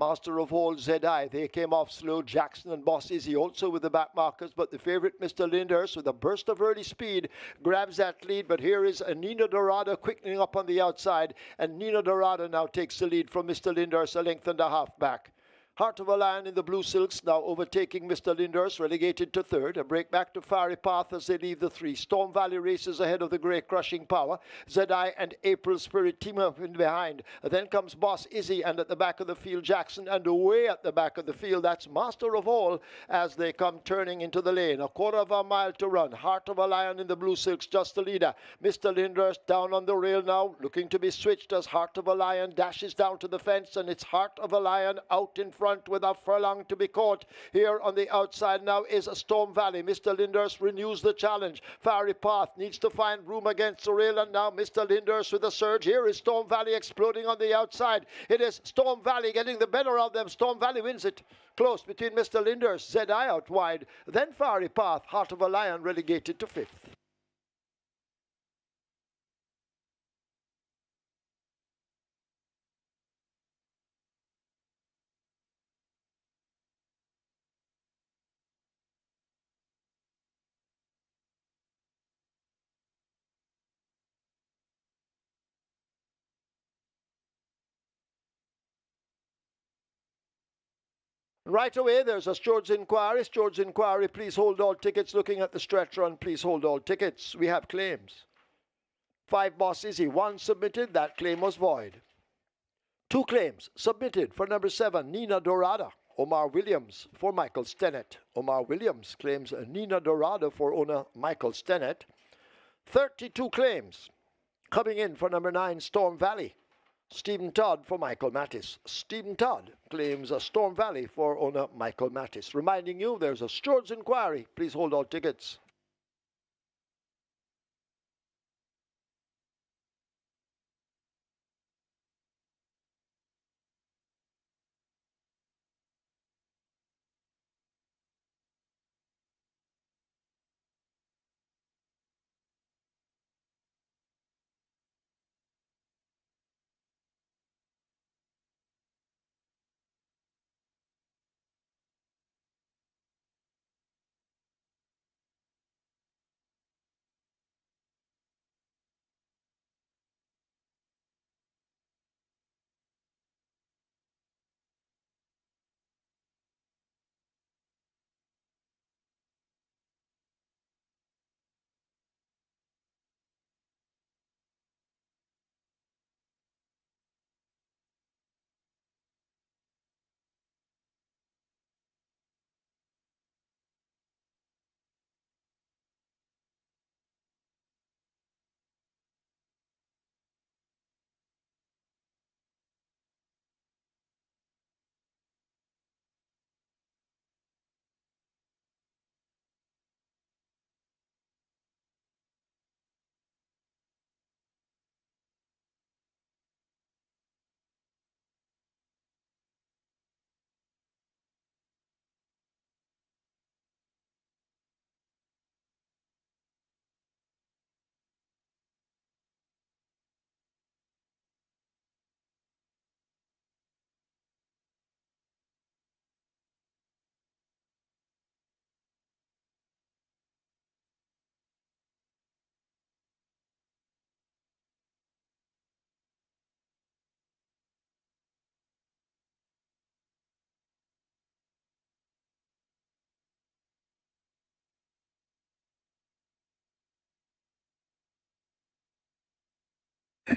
Master of All, ZI. They came off slow. Jackson and Boss Izzy also with the back markers. But the favorite, Mr. Lyndhurst, with a burst of early speed, grabs that lead. But here is Nina Dorada quickening up on the outside. And Nina Dorada now takes the lead from Mr. Lyndhurst, a length and a half back. Heart of a Lion in the blue silks now overtaking Mr. Lyndhurst, relegated to 3rd. A break back to Fiery Path as they leave the 3. Storm Valley races ahead of the grey Crushing Power. ZI and April Spirit team up in behind. Then comes Boss Izzy, and at the back of the field Jackson, and away at the back of the field that's Master of All as they come turning into the lane. A quarter of a mile to run. Heart of a Lion in the blue silks just the leader. Mr. Lyndhurst down on the rail now, looking to be switched as Heart of a Lion dashes down to the fence, and it's Heart of a Lion out in front with a furlong to be caught. Here on the outside now is a Storm Valley. Mr. Lyndhurst renews the challenge. Fiery Path needs to find room against the rail, and now Mr. Lyndhurst with a surge. Here is Storm Valley exploding on the outside. It is Storm Valley getting the better of them. Storm Valley wins it. Close between Mr. Lyndhurst, ZI out wide. Then Fiery Path, Heart of a Lion relegated to 5th. Right away, there's a Stewards Inquiry. Stewards Inquiry, please hold all tickets. Looking at the stretch run, please hold all tickets. We have claims. 5 Boss Izzy, 1 submitted. That claim was void. 2 claims submitted for number 7, Nina Dorada. Omar Williams for Michael Stennett. Omar Williams claims Nina Dorado for owner Michael Stennett. 32 claims. Coming in for number 9, Storm Valley. Stephen Todd for Michael Mattis. Stephen Todd claims a Storm Valley for owner Michael Mattis. Reminding you, there's a stewards inquiry. Please hold all tickets.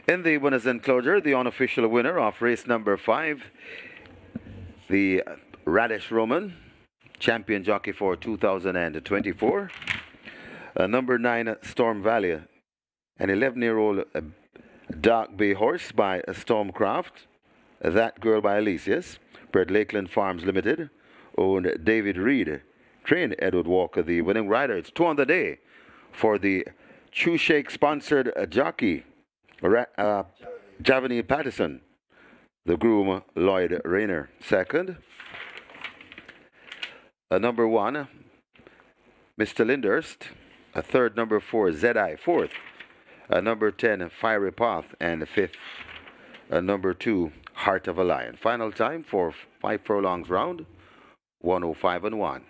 In the winners' enclosure, the unofficial winner of race number 5, the Radish Roman, champion jockey for 2024. Number 9, Storm Valley, an 11-year-old dark bay horse by Stormcraft. That Girl by Alicius, bred Lakeland Farms Limited, owned David Reed, trained Edward Walker, the winning rider. It's 2 on the day for the Chew Shake sponsored jockey, Javani Patterson, the groom Lloyd Rayner. Second, number 1, Mr. Lindhurst. A third, number 4, Zedai. Fourth, number 10, Fiery Path. And fifth, number 2, Heart of a Lion. Final time for 5 furlongs round, 105 and 1.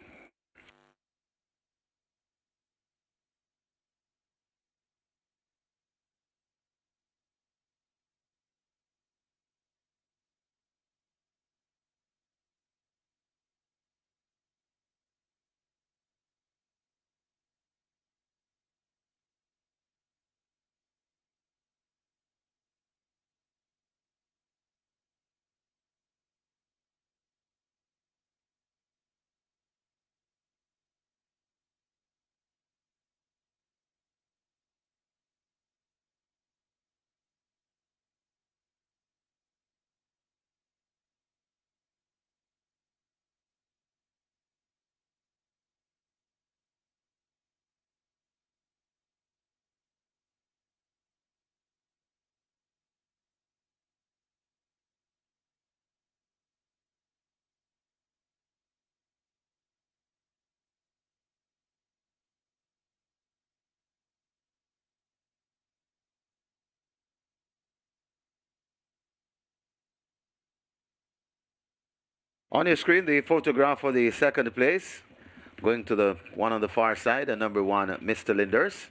On your screen, the photograph for the second place. Going to the one on the far side, and number 1, Mr. Linders.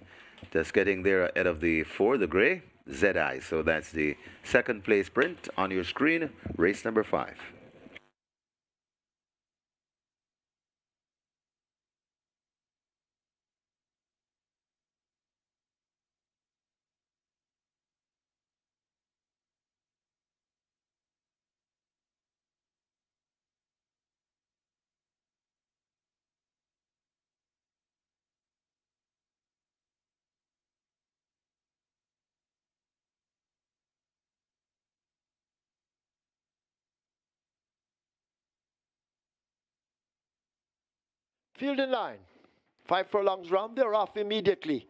Just getting there ahead of the 4, the gray, ZI. So that's the second place print on your screen, race number 5. Field in line. 5 furlongs round, they're off immediately.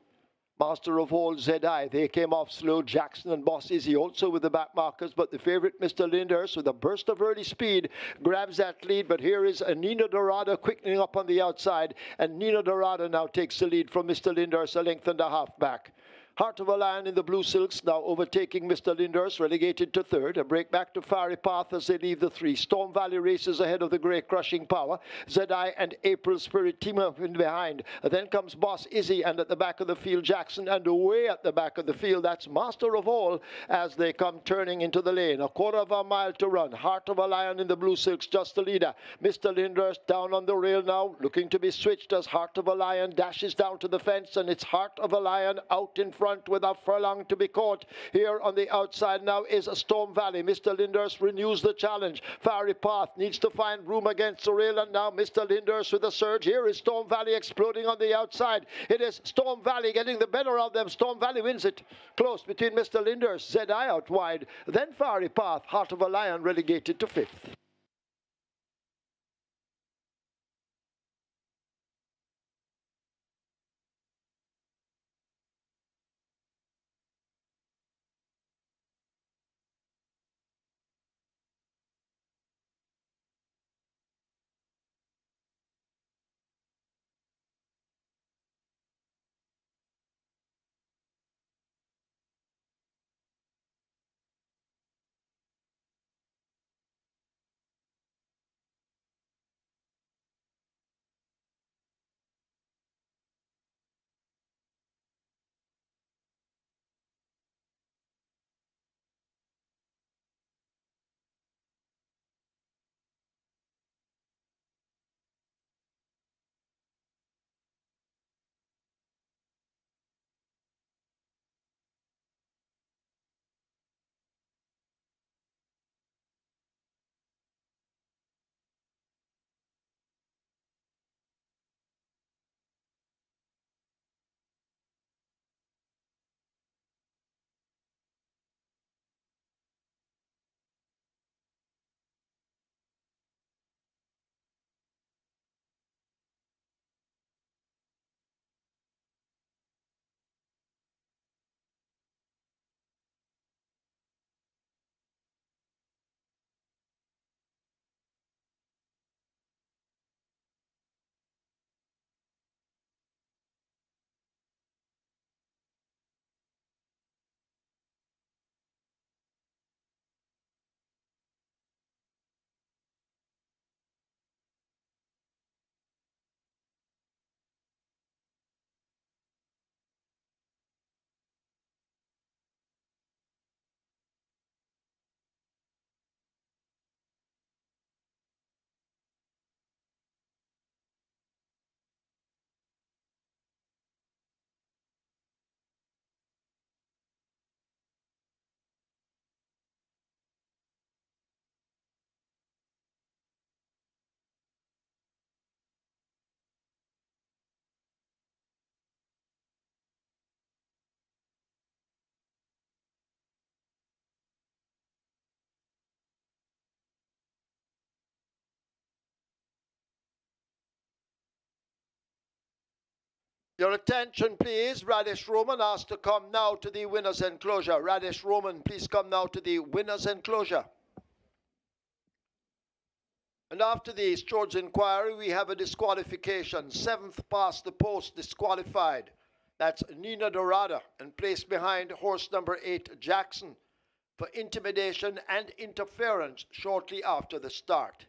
Master of All, Zedai, they came off slow. Jackson and Boss Izzy also with the back markers, but the favourite, Mr. Lindhurst, with a burst of early speed, grabs that lead. But here is Nina Dorada quickening up on the outside, and Nina Dorada now takes the lead from Mr. Lindhurst, a length and a half back. Heart of a Lion in the blue silks now overtaking Mr. Lindhurst, relegated to third. A break back to Fiery Path as they leave the three. Storm Valley races ahead of the Grey Crushing Power. Zedai and April Spirit team up in behind. Then comes Boss Izzy, and at the back of the field Jackson, and away at the back of the field that's Master of All as they come turning into the lane. A quarter of a mile to run. Heart of a Lion in the blue silks just the leader. Mr. Lindhurst down on the rail now, looking to be switched as Heart of a Lion dashes down to the fence, and it's Heart of a Lion out in front with a furlong to be caught. Here on the outside now is a Storm Valley. Mr. Lindhurst renews the challenge. Fiery Path needs to find room against the rail, and now Mr. Lindhurst with a surge. Here is Storm Valley exploding on the outside. It is Storm Valley getting the better of them. Storm Valley wins it. Close between Mr. Lindhurst, Zedai out wide. Then Fiery Path, Heart of a Lion relegated to fifth. Your attention, please. Radish Roman asked to come now to the winner's enclosure. Radish Roman, please come now to the winner's enclosure. And after the George inquiry, we have a disqualification. 7th past the post, disqualified. That's Nina Dorada, and placed behind horse number 8, Jackson, for intimidation and interference shortly after the start.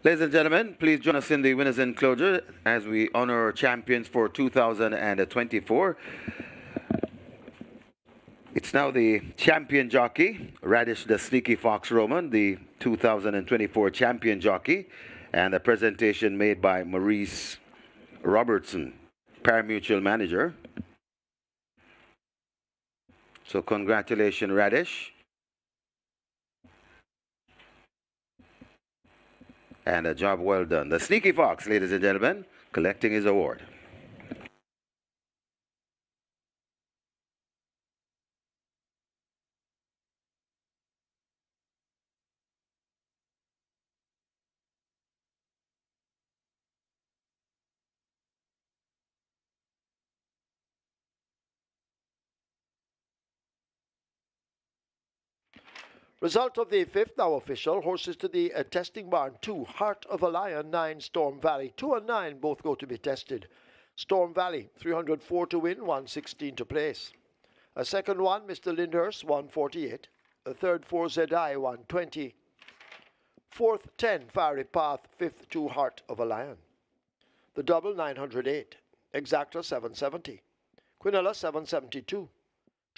Ladies and gentlemen, please join us in the winners' enclosure as we honor our champions for 2024. It's now the champion jockey, Radish the Sneaky Fox Roman, the 2024 champion jockey, and a presentation made by Maurice Robertson, parimutuel manager. So congratulations, Radish. And a job well done. The Sneaky Fox, ladies and gentlemen, collecting his award. Result of the fifth, now official. Horses to the testing barn. 2, Heart of a Lion. 9, Storm Valley. 2 and 9 both go to be tested. Storm Valley, 304 to win, 116 to place. A second one, Mr. Lyndhurst, 148. A third, 4 ZI, 120. Fourth, 10, Fiery Path. Fifth, 2, Heart of a Lion. The double, 908. Exacta, 770. Quinella, 772.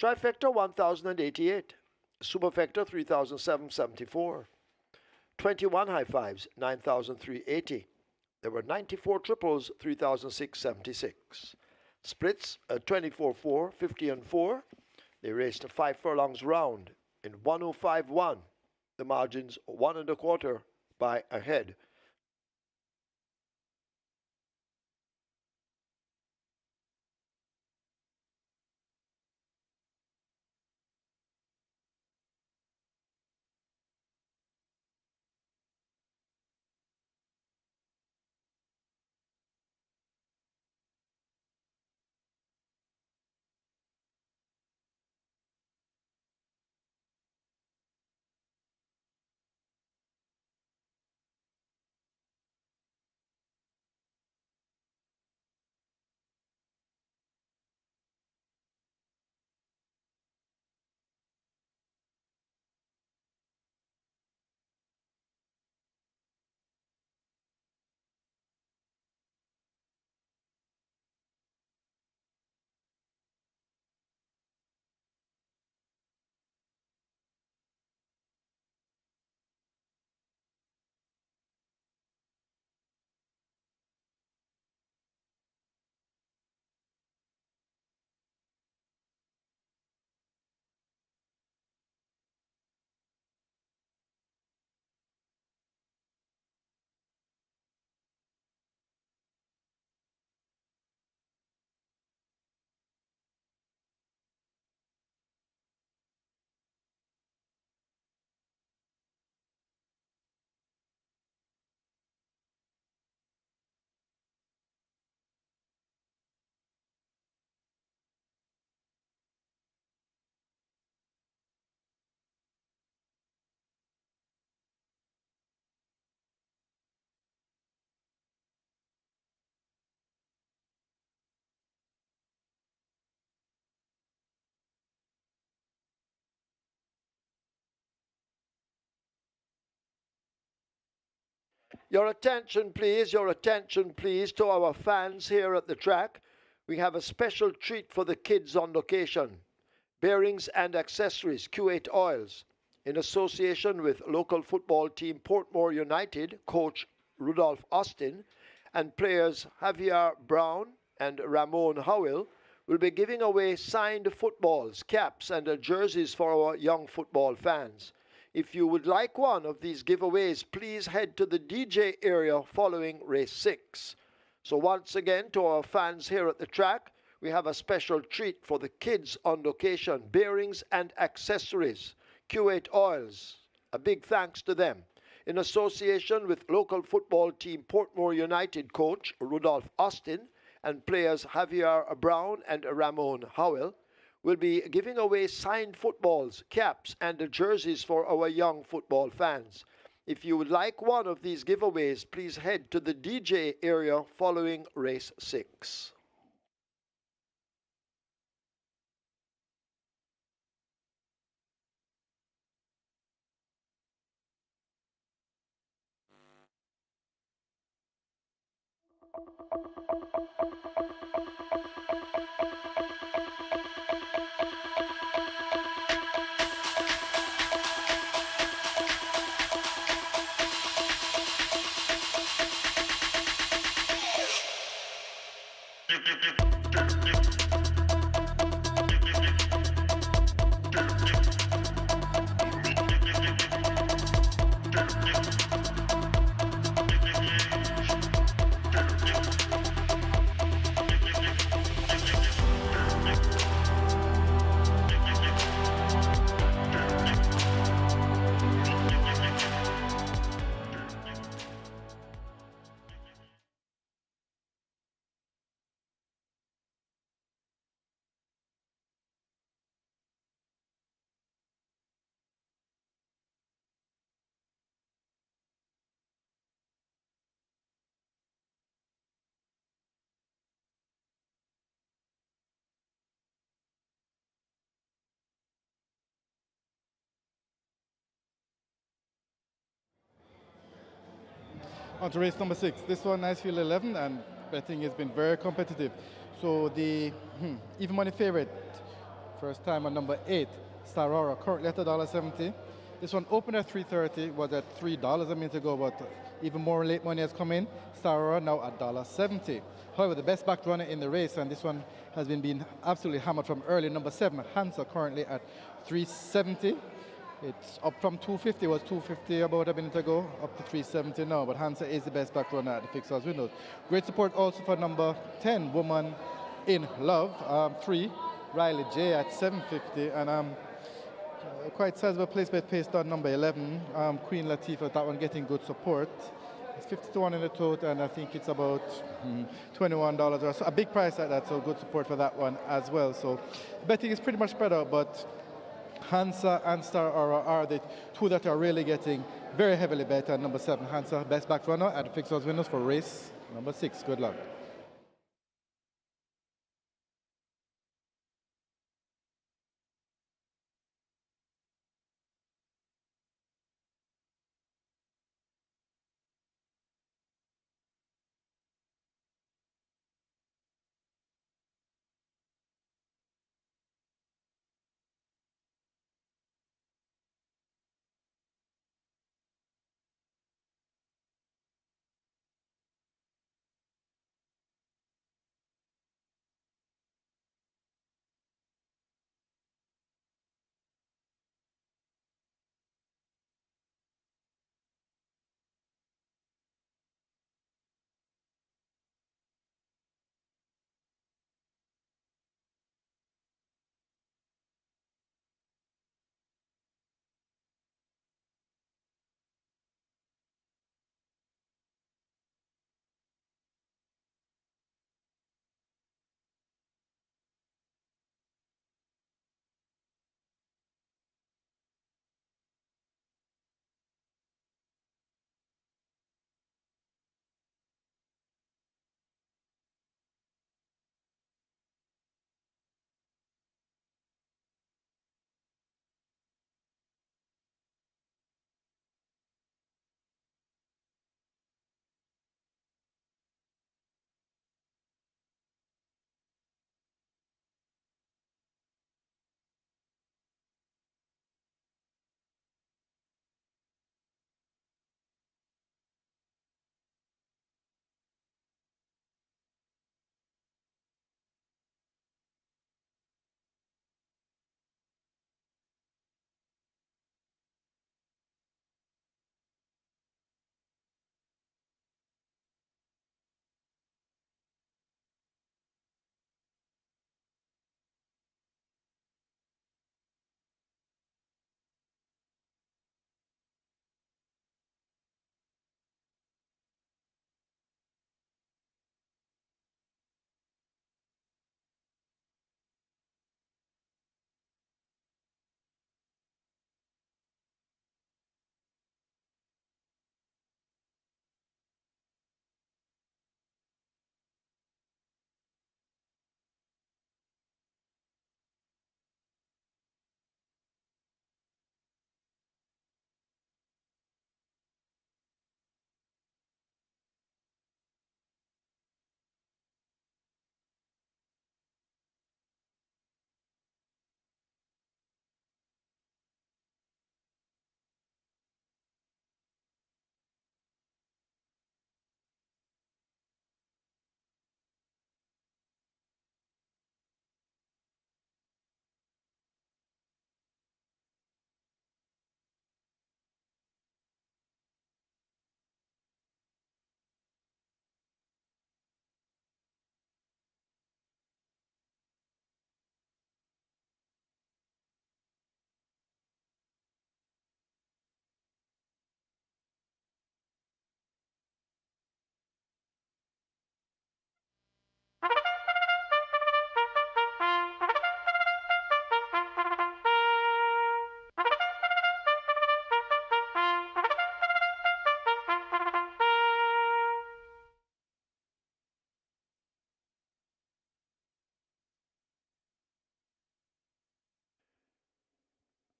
Trifecta, 1088. Superfecta, 3,774. 21 high fives, 9,380. There were 94 triples, 3,676. Splits, 24-4, 50 and 4. They raced a 5 furlongs round in 105.1. The margins 1 1/4 by a head. Your attention, please, to our fans here at the track. We have a special treat for the kids on location. Bearings and accessories, Q8 Oils, in association with local football team Portmore United, coach Rudolph Austin, and players Javier Brown and Ramon Howell, will be giving away signed footballs, caps, and jerseys for our young football fans. If you would like one of these giveaways, please head to the DJ area following race 6. So once again, to our fans here at the track, we have a special treat for the kids on location, bearings and accessories, Q8 Oils. A big thanks to them. In association with local football team Portmore United coach Rudolph Austin and players Javier Brown and Ramon Howell, will be giving away signed footballs, caps, and jerseys for our young football fans. If you would like one of these giveaways, please head to the DJ area following race 6. On to race number 6. This one, nice field 11, and betting has been very competitive. So the even money favorite, first time on number 8, Sarora, currently at $1.70. This one opened at 3.30, was at $3 a minute ago, but even more late money has come in. Sarora now at $1.70. However, the best back runner in the race, and this one has been being absolutely hammered from early, number 7, Hansa, currently at 370. It's up from 250, was 250 about a minute ago, up to 370 now, but Hansa is the best back runner at the fixed odds windows. Great support also for number 10, Woman in Love, 3, Riley J at 750, and quite sizable place bet placed on number 11, Queen Latifah, that one getting good support. It's 50 to 1 in the total, and I think it's about $21 or so, a big price like that, so good support for that one as well. So betting is pretty much spread out, but Hansa and Star Aura are the two that are really getting very heavily bet, and number 7, Hansa, best back runner at the fixed odds winners for race number 6. Good luck.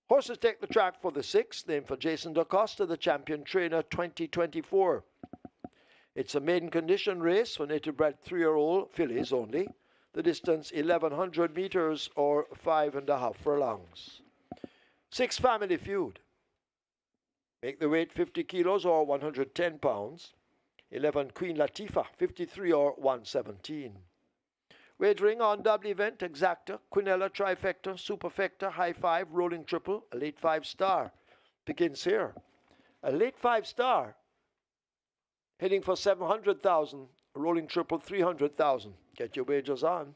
Horses take the track for the 6th, named for Jason DaCosta, the champion trainer 2024. It's a maiden condition race for native bred 3-year-old fillies only. The distance 1100 meters or 5.5 furlongs. 6 Family Feud. Make the weight 50 kilos or 110 pounds. 11 Queen Latifah, 53 or 117. Wagering on double event, exacta, quinella, trifecta, superfecta, high 5, rolling triple, a late 5-star. Begins here. A late 5-star. Heading for 700,000, rolling triple 300,000. Get your wagers on.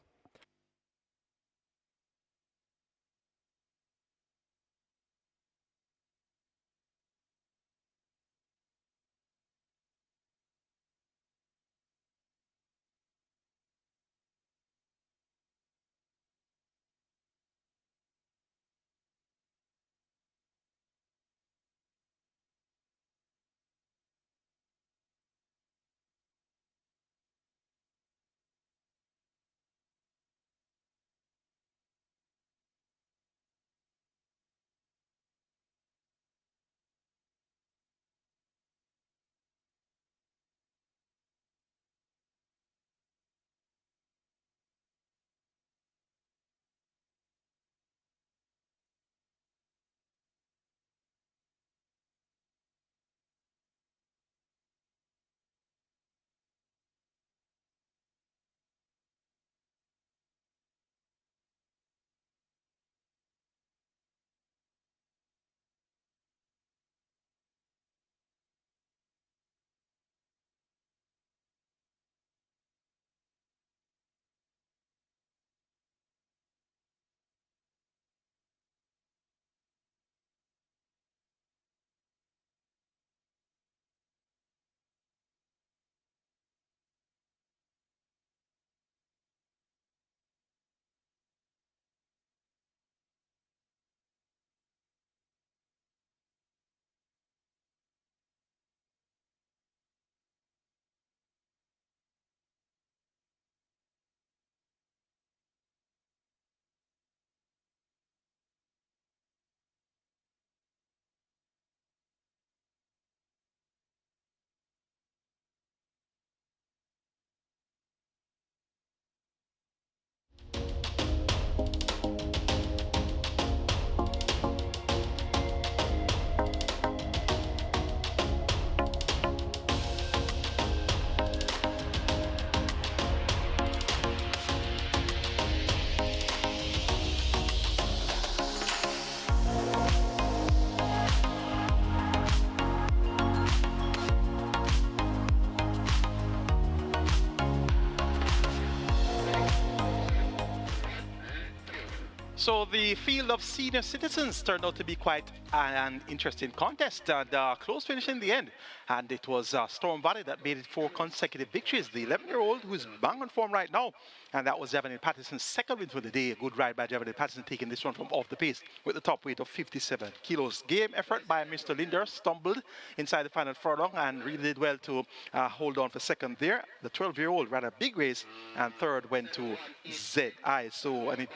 So the field of senior citizens turned out to be quite an interesting contest, and close finish in the end. And it was Storm Valley that made it 4 consecutive victories. The 11-year-old who's bang on form right now, and that was Javelin Patterson's second win for the day. A good ride by Javelin Patterson, taking this one from off the pace with the top weight of 57 kilos. Game effort by Mr. Linder, stumbled inside the final furlong and really did well to hold on for second there. The 12-year-old ran a big race, and third went to ZI. So an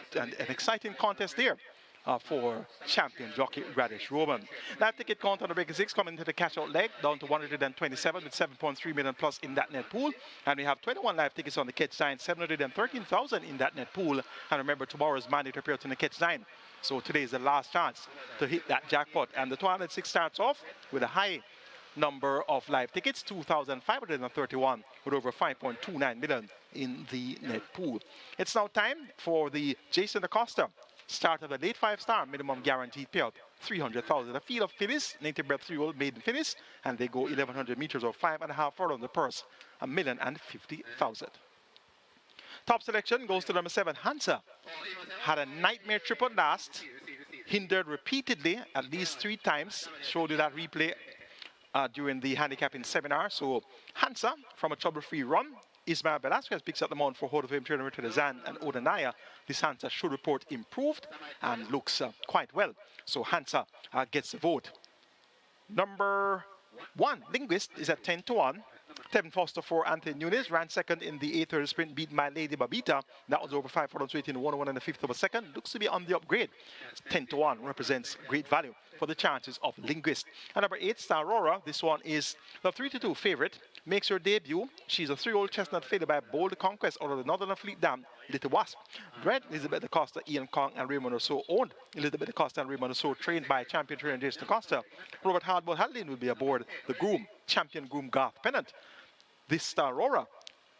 exciting contest there for champion jockey Radish Roman. That ticket count on the breaker 6 coming into the cash out leg down to 127 with 7.3 million plus in that net pool. And we have 21 live tickets on the catch 9, 713,000 in that net pool. And remember, tomorrow's mandate appears in the catch 9. So today is the last chance to hit that jackpot. And the 206 starts off with a high number of live tickets, 2,531 with over 5.29 million in the net pool. It's now time for the Jason Acosta start of a late 5-star minimum guaranteed payout, 300,000. A field of fillies, native bred 3-year-old maiden fillies, and they go 1,100 meters or 5.5 furlong. The purse, 1,050,000. Top selection goes to number 7, Hansa. Had a nightmare triple last, hindered repeatedly at least 3 times. Showed you that replay during the handicapping seminar. So Hansa from a trouble-free run. Ismael Velasquez picks up the mount for Hall of Fame trainer Richard Azan and Odanaya. This Hansa should report improved and looks quite well. So Hansa gets the vote. Number 1, Linguist, is at 10 to 1. Tevin Foster for Anthony Nunes ran second in the 8:30 sprint, beat My Lady Babita. That was over 5 furlongs waiting, 101 and a fifth of a second. Looks to be on the upgrade. 10-1 represents great value for the chances of Linguist. And number 8, Star Aurora. This one is the 3-2 favorite. Makes her debut. She's a 3-year-old chestnut faded by Bold Conquest out of the Northern Fleet Dam, Little Wasp. Bred Elizabeth Acosta, Ian Kong, and Raymond Rousseau. Owned Elizabeth Acosta and Raymond Rousseau, trained by champion trainer Jason Acosta. Robert Hardwell Hadlin will be aboard the groom, champion groom Garth Pennant. This Star Aurora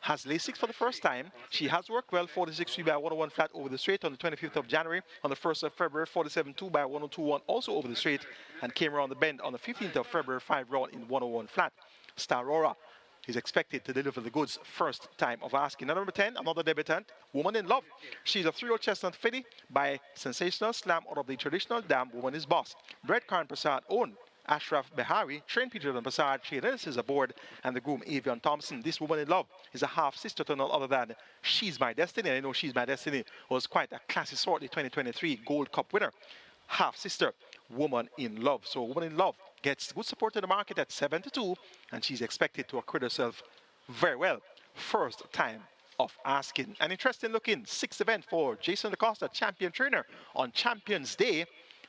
has Lasix for the first time. She has worked well, 46-3 by 101 flat over the straight on the 25th of January. On the 1st of February, 47-2 by 102-1 also over the straight, and came around the bend on the 15th of February, 5 round in 101 flat. Star Aurora is expected to deliver the goods first time of asking. Number 10, another debutant, Woman in Love. She's a 3-year-old chestnut filly by Sensational Slam out of the traditional dam, Woman is Boss. Bred Karan Prasad, owned Ashraf Behari, trained Peter and Prasad, Shane Ellis is aboard, and the groom Avion Thompson. This Woman in Love is a half-sister to none other than She's My Destiny. I know She's My Destiny was quite a classy sort, the 2023 Gold Cup winner. Half-sister, Woman in Love. So Woman in Love gets good support in the market at 7-2, and she's expected to acquit herself very well. First time of asking. An interesting looking 6th event for Jason Acosta, champion trainer, on Champions Day,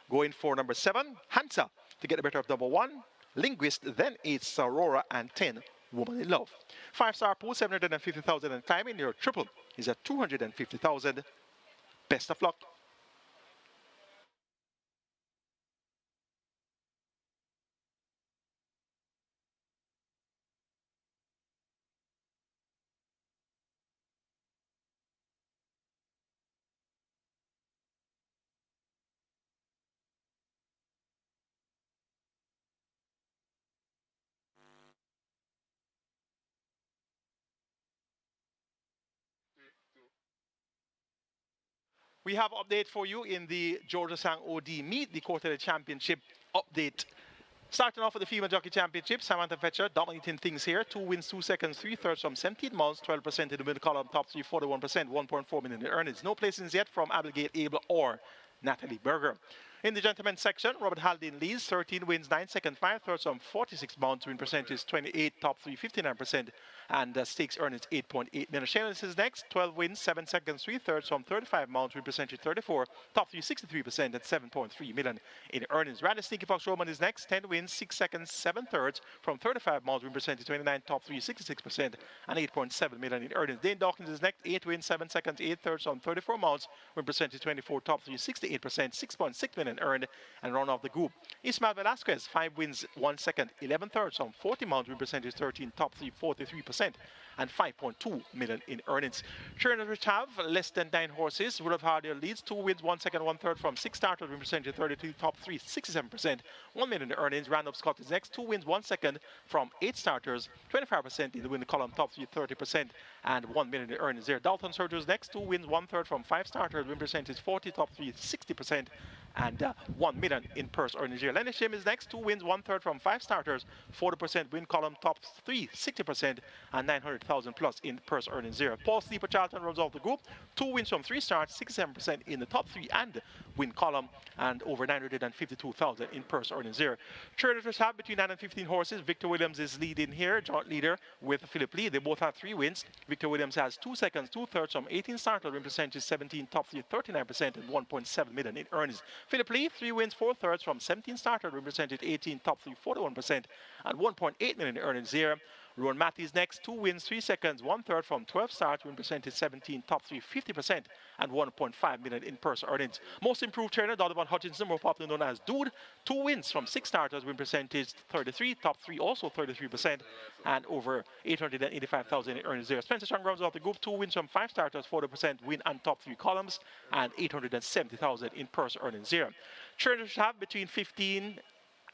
going for number 7, Hansa, to get the better of number 1, Linguist, then 8, Aurora, and 10, Woman in Love. 5-star pool, 750,000, and climbing. Your triple is at 250,000. Best of luck. We have an update for you in the Georgia Sang OD Meet, the Quarterly Championship update. Starting off with the Female Jockey Championship, Samantha Fetcher dominating things here. 2 wins, 2 seconds, 3 thirds from 17 months, 12% in the middle column, top 3, 41%, 1.4 million in earnings. No placings yet from Abigail Abel or Natalie Berger. In the gentlemen's section, Robert Haldane leads, 13 wins, 9 seconds, 5 thirds from 46 months, win percentage 28, top 3, 59%, and stakes earnings 8.8 million. Shayless is next, 12 wins, 7 seconds, 3 thirds from 35 months, win percentage 34, top 3, 63%, and 7.3 million in earnings. Randy Sneaky Fox Roman is next, 10 wins, 6 seconds, 7 thirds from 35 months, win percentage 29, top 3, 66%, and 8.7 million in earnings. Dane Dawkins is next, 8 wins, 7 seconds, 8 thirds from 34 months, win percentage 24, top 3, 68%, 6.6 million earned, and run off the group. Ismael Velasquez, 5 wins, 1 second, 11 thirds from 40 months, win percentage 13, top 3, 43%, and 5.2 million in earnings. Trainers which have less than 9 horses. Rudolph Hardier leads, 2 wins, 1 second, 1 third from 6 starters, win percentage 32, top 3, 67%, 1 million in earnings. Randolph Scott is next, 2 wins, 1 second from 8 starters, 25% in the win column, top 3, 30%, and 1 million in earnings there. Dalton Surgery is next, 2 wins, 1 third from 5 starters, win percentage 40, top 3, 60%, and 1 million in purse earnings here. Lenny Shim is next, 2 wins, 1 third from 5 starters, 40% win column, top 3, 60%, and 900,000 plus in purse earnings there. Paul Sleeper Charlton runs off the group, 2 wins from 3 starts, 67% in the top 3 and win column, and over 952,000 in purse earnings there. Traders have between 9 and 15 horses. Victor Williams is leading here, joint leader with Philip Lee. They both have 3 wins. Victor Williams has 2 seconds, 2 thirds from 18 starters, win percentage 17, top 3, 39%, and 1.7 million in earnings. Philip Lee, 3 wins, 4 thirds from 17 starters, win percentage 18, top 3, 41%, and 1.8 million in earnings here. Ron Matthews next, 2 wins, 3 seconds, 1 third from 12 starts, win percentage 17, top 3, 50%, and 1.5 million in purse earnings. Most improved trainer, Donovan Hutchinson, more popularly known as Dude, 2 wins from 6 starters, win percentage 33, top 3, also 33%, and over 885,000 in earnings there. Spencer Strong rounds off the group, 2 wins from 5 starters, 40% win and top 3 columns, and 870,000 in purse earnings there. Trainers have between 15,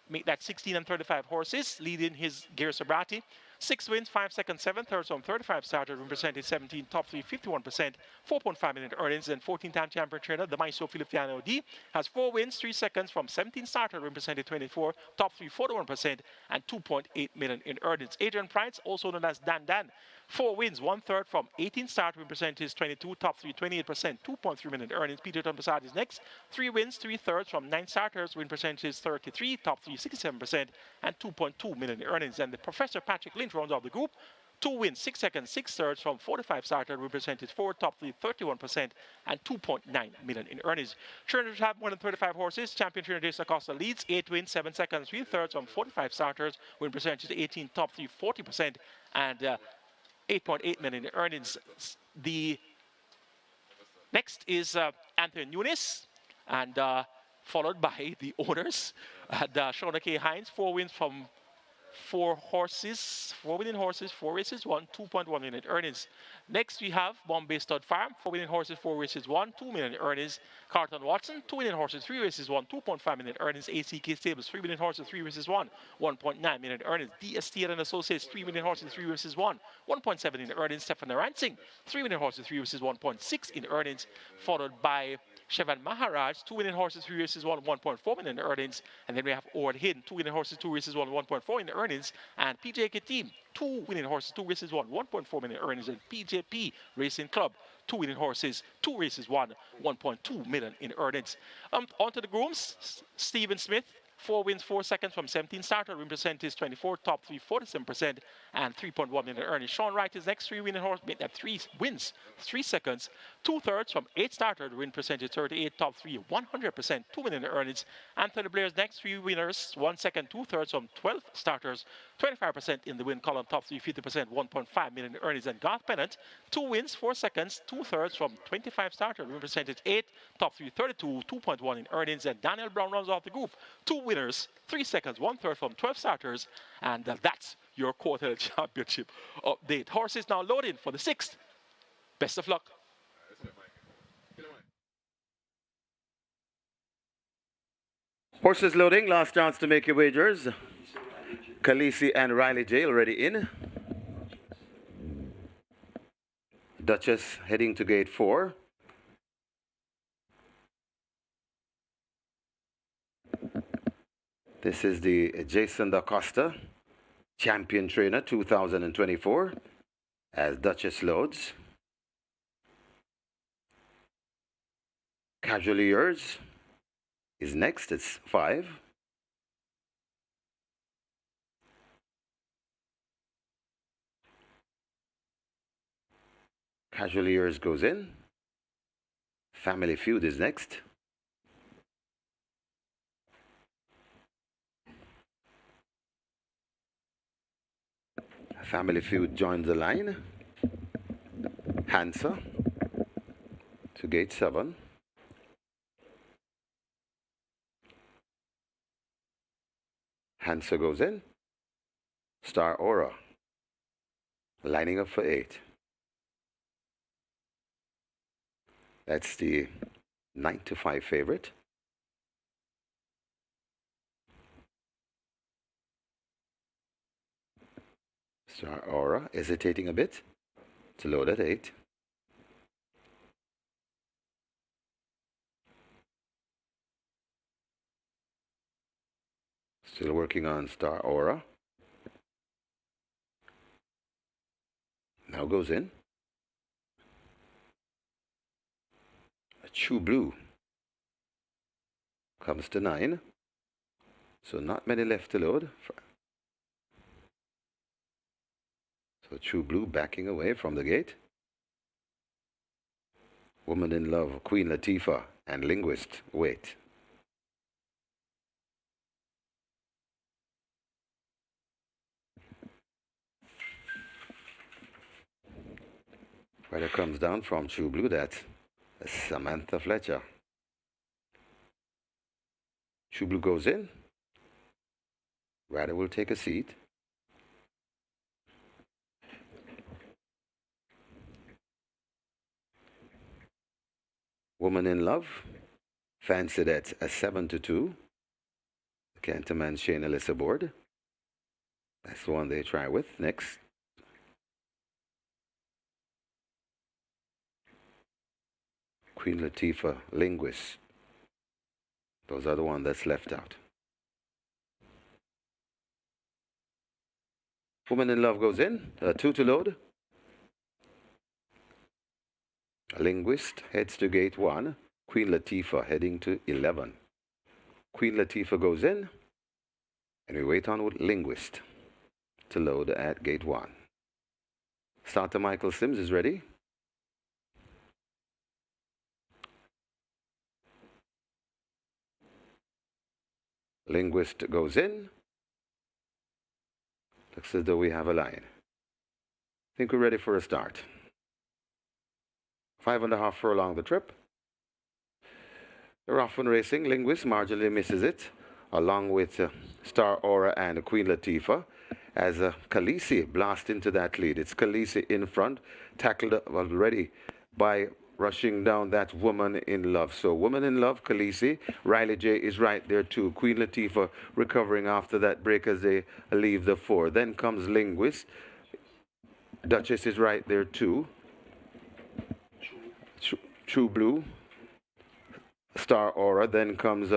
make that 16 and 35 horses, leading his Gary Sobrati. 6 wins, 5 seconds, 7 thirds from 35 starters, win percentage 17, top 3, 51%, 4.5 million earnings, and 14-time champion trainer, the Maestro Filipiano D, has 4 wins, 3 seconds from 17 starters, win percentage 24, top 3, 41%, and 2.8 million in earnings. Adrian Price, also known as Dan Dan, 4 wins, 1 third from 18 starters, win percentage 22, top 3, 28%, 2.3 million in earnings. Peter Tombasad is next, 3 wins, 3 thirds from 9 starters, win percentage 33, top 3, 67%, and 2.2 million in earnings. And the Professor Patrick Lynch rounds of the group. 2 wins, 6 seconds, 6 thirds from 45 starters, represented 4 top 3, 31%, and 2.9 million in earnings. Trinidad have more than 35 horses. Champion Trinidad Acosta leads 8 wins, 7 seconds, 3 thirds from 45 starters, win percentage 18 top 3, 40%, and 8.8 million in earnings. The next is Anthony Nunes, and followed by the owners. And Shona K. Hines, 4 wins from 4 horses, 4 winning horses, 4 races, 1, 2.1 million in earnings. Next we have Bombay Stud Farm, 4 winning horses, 4 races, 1, 2 million in earnings. Carlton Watson, 2 winning horses, 3 races, 1, 2.5 million in earnings. ACK Stables, 3 winning horses, 3 races, 1, 1.9 million in earnings. DST and Associates, 3 winning horses, 3 races, 1, 1.7 in earnings. Stefan Ransing, 3 winning horses, 3 races, 1.6 in earnings, followed by Shevan Maharaj, 2 winning horses, 3 races, 1, 1.4 million in earnings. And then we have Ord Hidden, 2 winning horses, 2 races, 1, 1.4 in earnings. And PJK Team, 2 winning horses, 2 races, 1, 1.4 million in earnings. And PJP Racing Club, 2 winning horses, 2 races, 1, 1.2 million in earnings. On to the grooms. Stephen Smith, 4 wins, 4 seconds from 17 starter. Win percentage 24, top 3, 47%, and 3.1 million in earnings. Sean Wright is next, 3 winning horse, made that 3 wins, 3 seconds, 2 thirds from 8 starter. Win percentage 38, top 3, 100%, 2 million in earnings. Anthony Blair's next, 3 winners, 1 second, 2 thirds from 12 starters, 25% in the win column, top 3, 50%, 1.5 million in earnings. And Garth Pennant, 2 wins, 4 seconds, 2 thirds from 25 starters. Win percentage 8, top 3, 32, 2.1 in earnings. And Daniel Brown runs off the group, 2 winners, 3 seconds, 1 third from 12 starters, and that's your quarter championship update. Horses now loading for the 6th. Best of luck. Horses loading, last chance to make your wagers. Khaleesi and Riley J already in. Duchess heading to gate 4. This is the Jason Da Costa Champion Trainer 2024 as Duchess loads. Casually Yours is next, it's 5. Casually Yours goes in. Family Feud is next. Family Feud joins the line. Hansa to gate 7. Hansa goes in. Star Aura lining up for 8. That's the 9-5 favorite. Star Aura hesitating a bit to load at 8. Still working on Star Aura. Now goes in. A True Blue comes to 9. So not many left to load. So True Blue backing away from the gate. Woman in Love, Queen Latifah, and Linguist wait. Rider comes down from True Blue, that's Samantha Fletcher. True Blue goes in. Rider will take a seat. Woman in Love, fancied at a 7-2. The Canterman Shane Ellis aboard. That's the one they try with next. Queen Latifah, Linguist. Those are the one that's left out. Woman in Love goes in, 2 to load. A Linguist heads to gate 1. Queen Latifah heading to 11. Queen Latifah goes in, and we wait on with Linguist to load at gate 1. Starter Michael Sims is ready. Linguist goes in. Looks as though we have a line. I think we're ready for a start. 5.5 furlong the trip. They're off and racing. Linguist marginally misses it, along with Star Aura and Queen Latifah, as Khaleesi blast into that lead. It's Khaleesi in front, tackled already by rushing down that Woman in Love. So Woman in Love, Khaleesi. Riley J is right there too. Queen Latifah recovering after that break as they leave the 4. Then comes Linguist. Duchess is right there too. True Blue. Star Aura. Then comes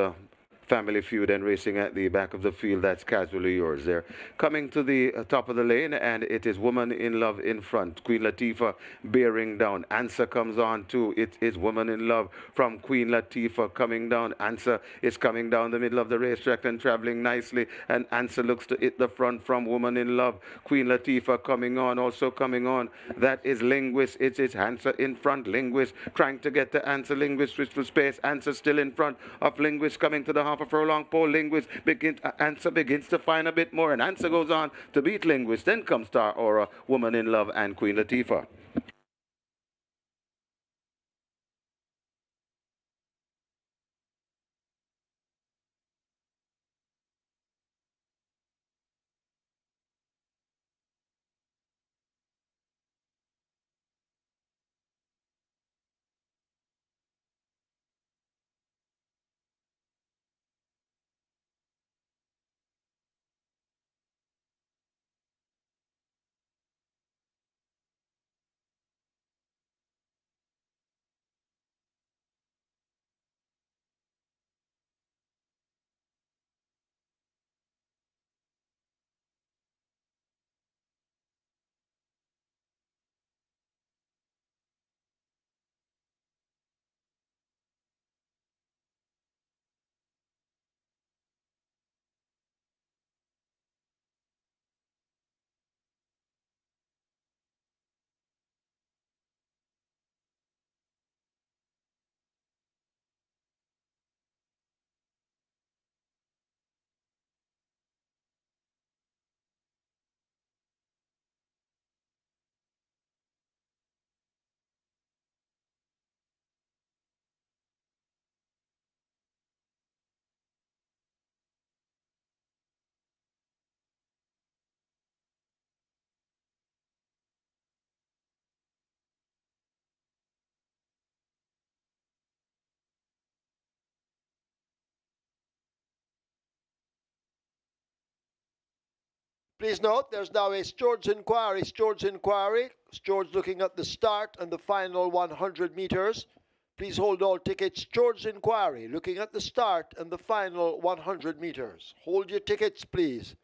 Family Feud and racing at the back of the field. That's Casually Yours there. Coming to the top of the lane, and it is Woman in Love in front. Queen Latifah bearing down. Answer comes on too. It is Woman in Love from Queen Latifah coming down. Answer is coming down the middle of the racetrack and traveling nicely. And Answer looks to hit the front from Woman in Love. Queen Latifah coming on, also coming on. That is Linguist. It is Answer in front. Linguist trying to get to Answer. Linguist switch for space. Answer still in front of Linguist coming to the half a furlong pole. Linguist begins, Answer begins to find a bit more, and Answer goes on to beat Linguist. Then comes Star Aura, Woman in Love, and Queen Latifah. Please note, there's now a Stewards inquiry. Stewards inquiry. Stewards looking at the start and the final 100 meters. Please hold all tickets. Stewards inquiry. Looking at the start and the final 100 meters. Hold your tickets, please.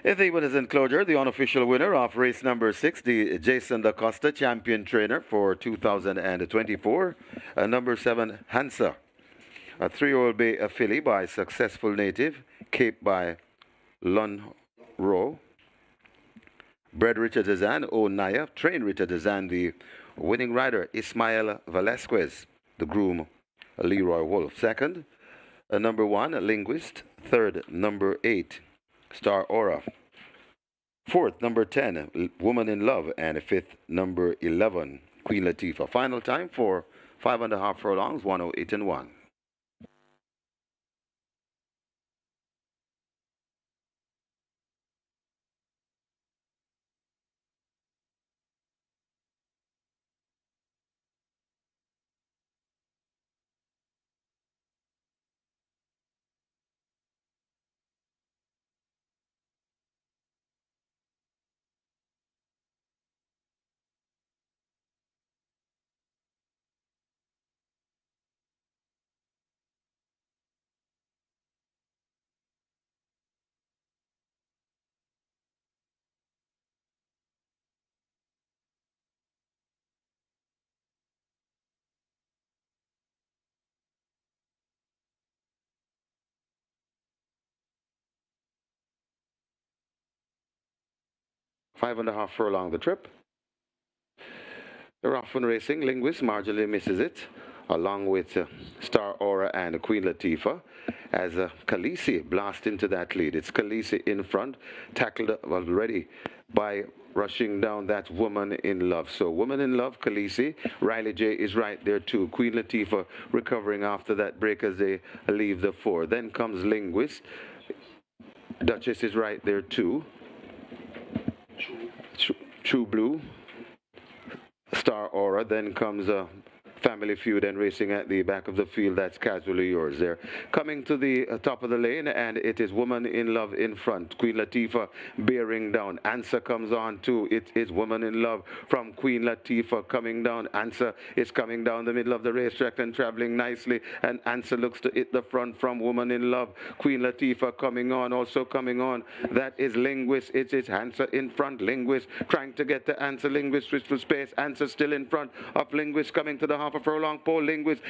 In the winners enclosure, the unofficial winner of race number 6, the Jason Da Costa champion trainer for 2024, number 7, Hansa. A 3-year-old bay a filly by Successful Native, Cape by Lun Rowe. Bred Richard Dezan, O Naya, trained Richard Dezan, the winning rider, Ismael Velasquez, the groom, Leroy Wolf. Second, number 1, Linguist. Third, number 8, Star Aura. Fourth, number 10, Woman in Love. And fifth, number 11, Queen Latifah. Final time for 5.5 furlongs, 108 and 1. Five and a half furlong the trip. They're off and racing. Linguist marginally misses it, along with Star Aura and Queen Latifah, as Khaleesi blasts into that lead. It's Khaleesi in front, tackled already by rushing down that Woman in Love. So Woman in Love, Khaleesi, Riley J is right there too. Queen Latifah recovering after that break as they leave the 4. Then comes Linguist. Duchess is right there too. True Blue, Star Aura, then comes Family Feud and racing at the back of the field. That's Casually Yours there. Coming to the top of the lane, and it is Woman in Love in front. Queen Latifah bearing down. Answer comes on too. It is Woman in Love from Queen Latifah coming down. Answer is coming down the middle of the racetrack and traveling nicely, and Answer looks to hit the front from Woman in Love. Queen Latifah coming on, also coming on. That is Linguist. It is Answer in front. Linguist trying to get the Answer. Linguist switch for space. Answer still in front of Linguist coming to the half a furlong pole. Linguist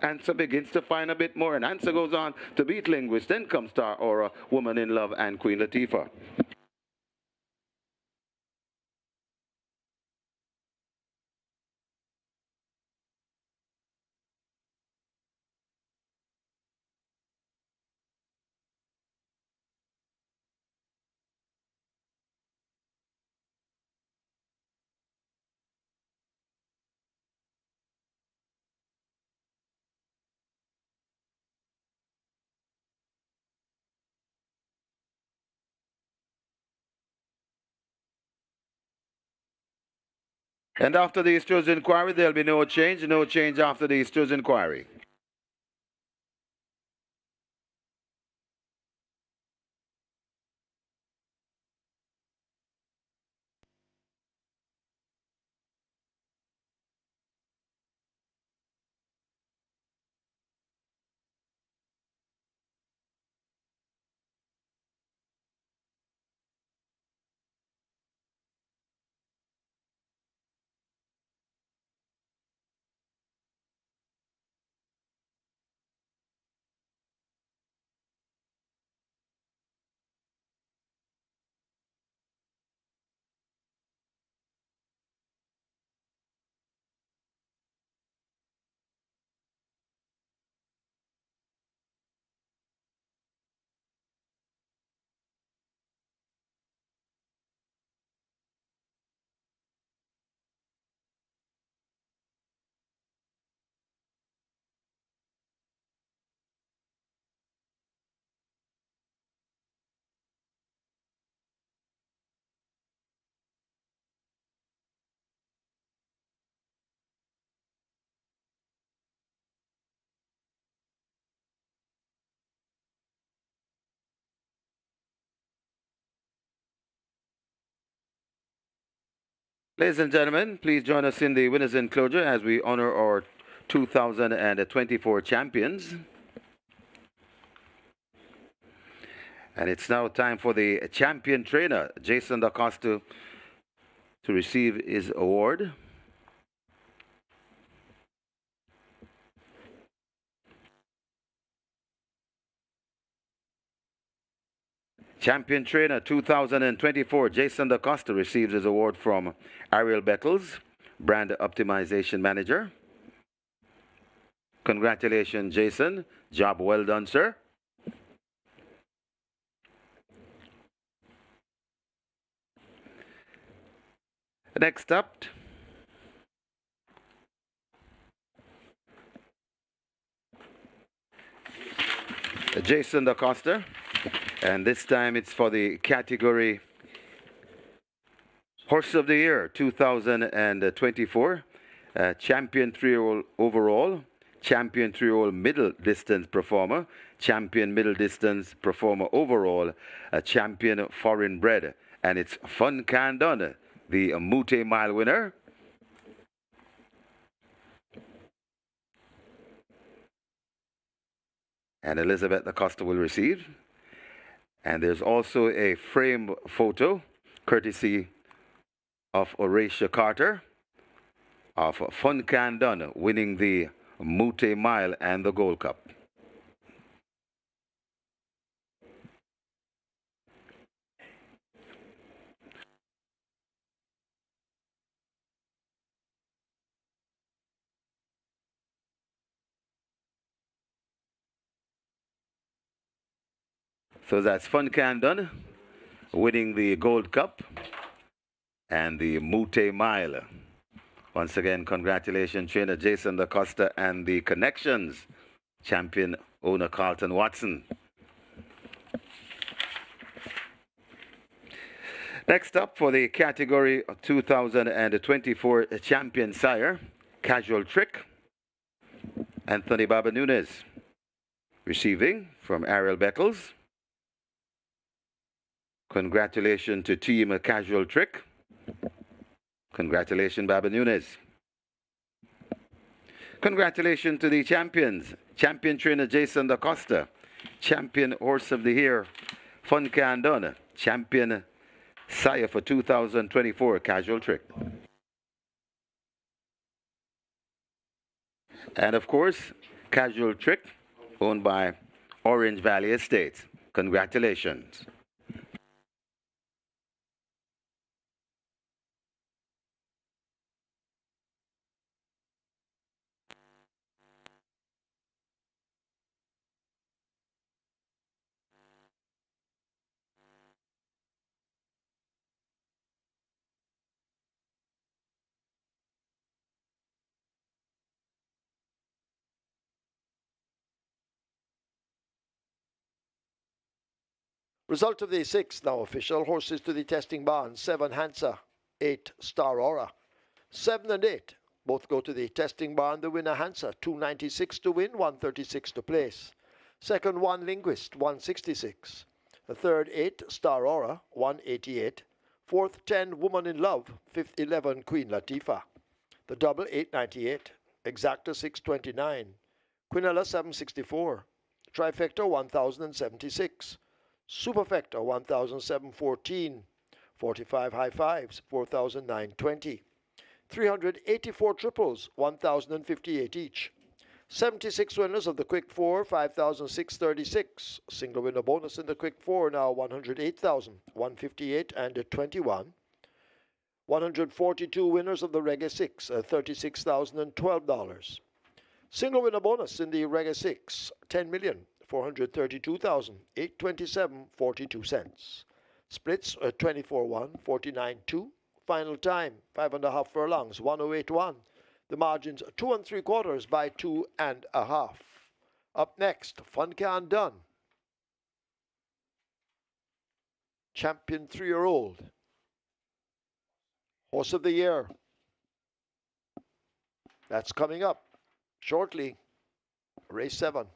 Answer begins to find a bit more, and Answer goes on to beat Linguist. Then comes Star Aura, Woman in Love, and Queen Latifah. And after the Easter's inquiry, there'll be no change. No change after the Easter's inquiry. Ladies and gentlemen, please join us in the winners' enclosure as we honor our 2024 champions. And it's now time for the champion trainer, Jason DaCosta, to receive his award. Champion Trainer 2024, Jason DaCosta receives his award from Ariel Beckles, Brand Optimization Manager. Congratulations, Jason. Job well done, sir. Next up, Jason DaCosta. And this time it's for the category Horse of the Year 2024. Champion 3-year-old overall, Champion 3-year-old middle distance performer, Champion middle distance performer overall, Champion foreign bred. And it's Fun Can Done, the Mute Mile winner. And Elizabeth DaCosta will receive. And there's also a frame photo, courtesy of Horatia Carter, of Fun Can Done winning the Mute Mile and the Gold Cup. So that's Fun Can Done winning the Gold Cup and the Mute Mile. Once again, congratulations, trainer Jason DaCosta and the Connections champion owner Carlton Watson. Next up for the category 2024 champion sire, Casual Trick, Anthony Baba Nunes. Receiving from Ariel Beckles. Congratulations to Team Casual Trick. Congratulations, Baba Nunes. Congratulations to the champions. Champion trainer Jason DaCosta. Champion Horse of the Year, Fun Can Done. Champion sire for 2024, Casual Trick. And of course, Casual Trick, owned by Orange Valley Estates. Congratulations. Result of the 6th now official. Horses to the testing barn. 7 Hansa, 8 Star Aura. 7 and 8 both go to the testing barn. The winner Hansa, 296 to win, 136 to place. Second 1 Linguist, 166. The third 8 Star Aura, 188. Fourth 10 Woman in Love, fifth 11 Queen Latifah. The double 898. Exacta 629. Quinella 764. Trifecta 1076. Superfecta 1714, 45 high fives 4920, 384 triples 1058 each, 76 winners of the quick four 5636, single winner bonus in the quick four now 108,158 and 21, 142 winners of the Reggae 6 $36,012, single winner bonus in the Reggae 6 $10,432,827.42. Splits 24-1, 49-2. Final time 5.5 furlongs, 108.1. The margins 2 3/4 by 2.5. Up next, Fun Can Done. Champion 3-year-old. Horse of the Year. That's coming up shortly. Race 7.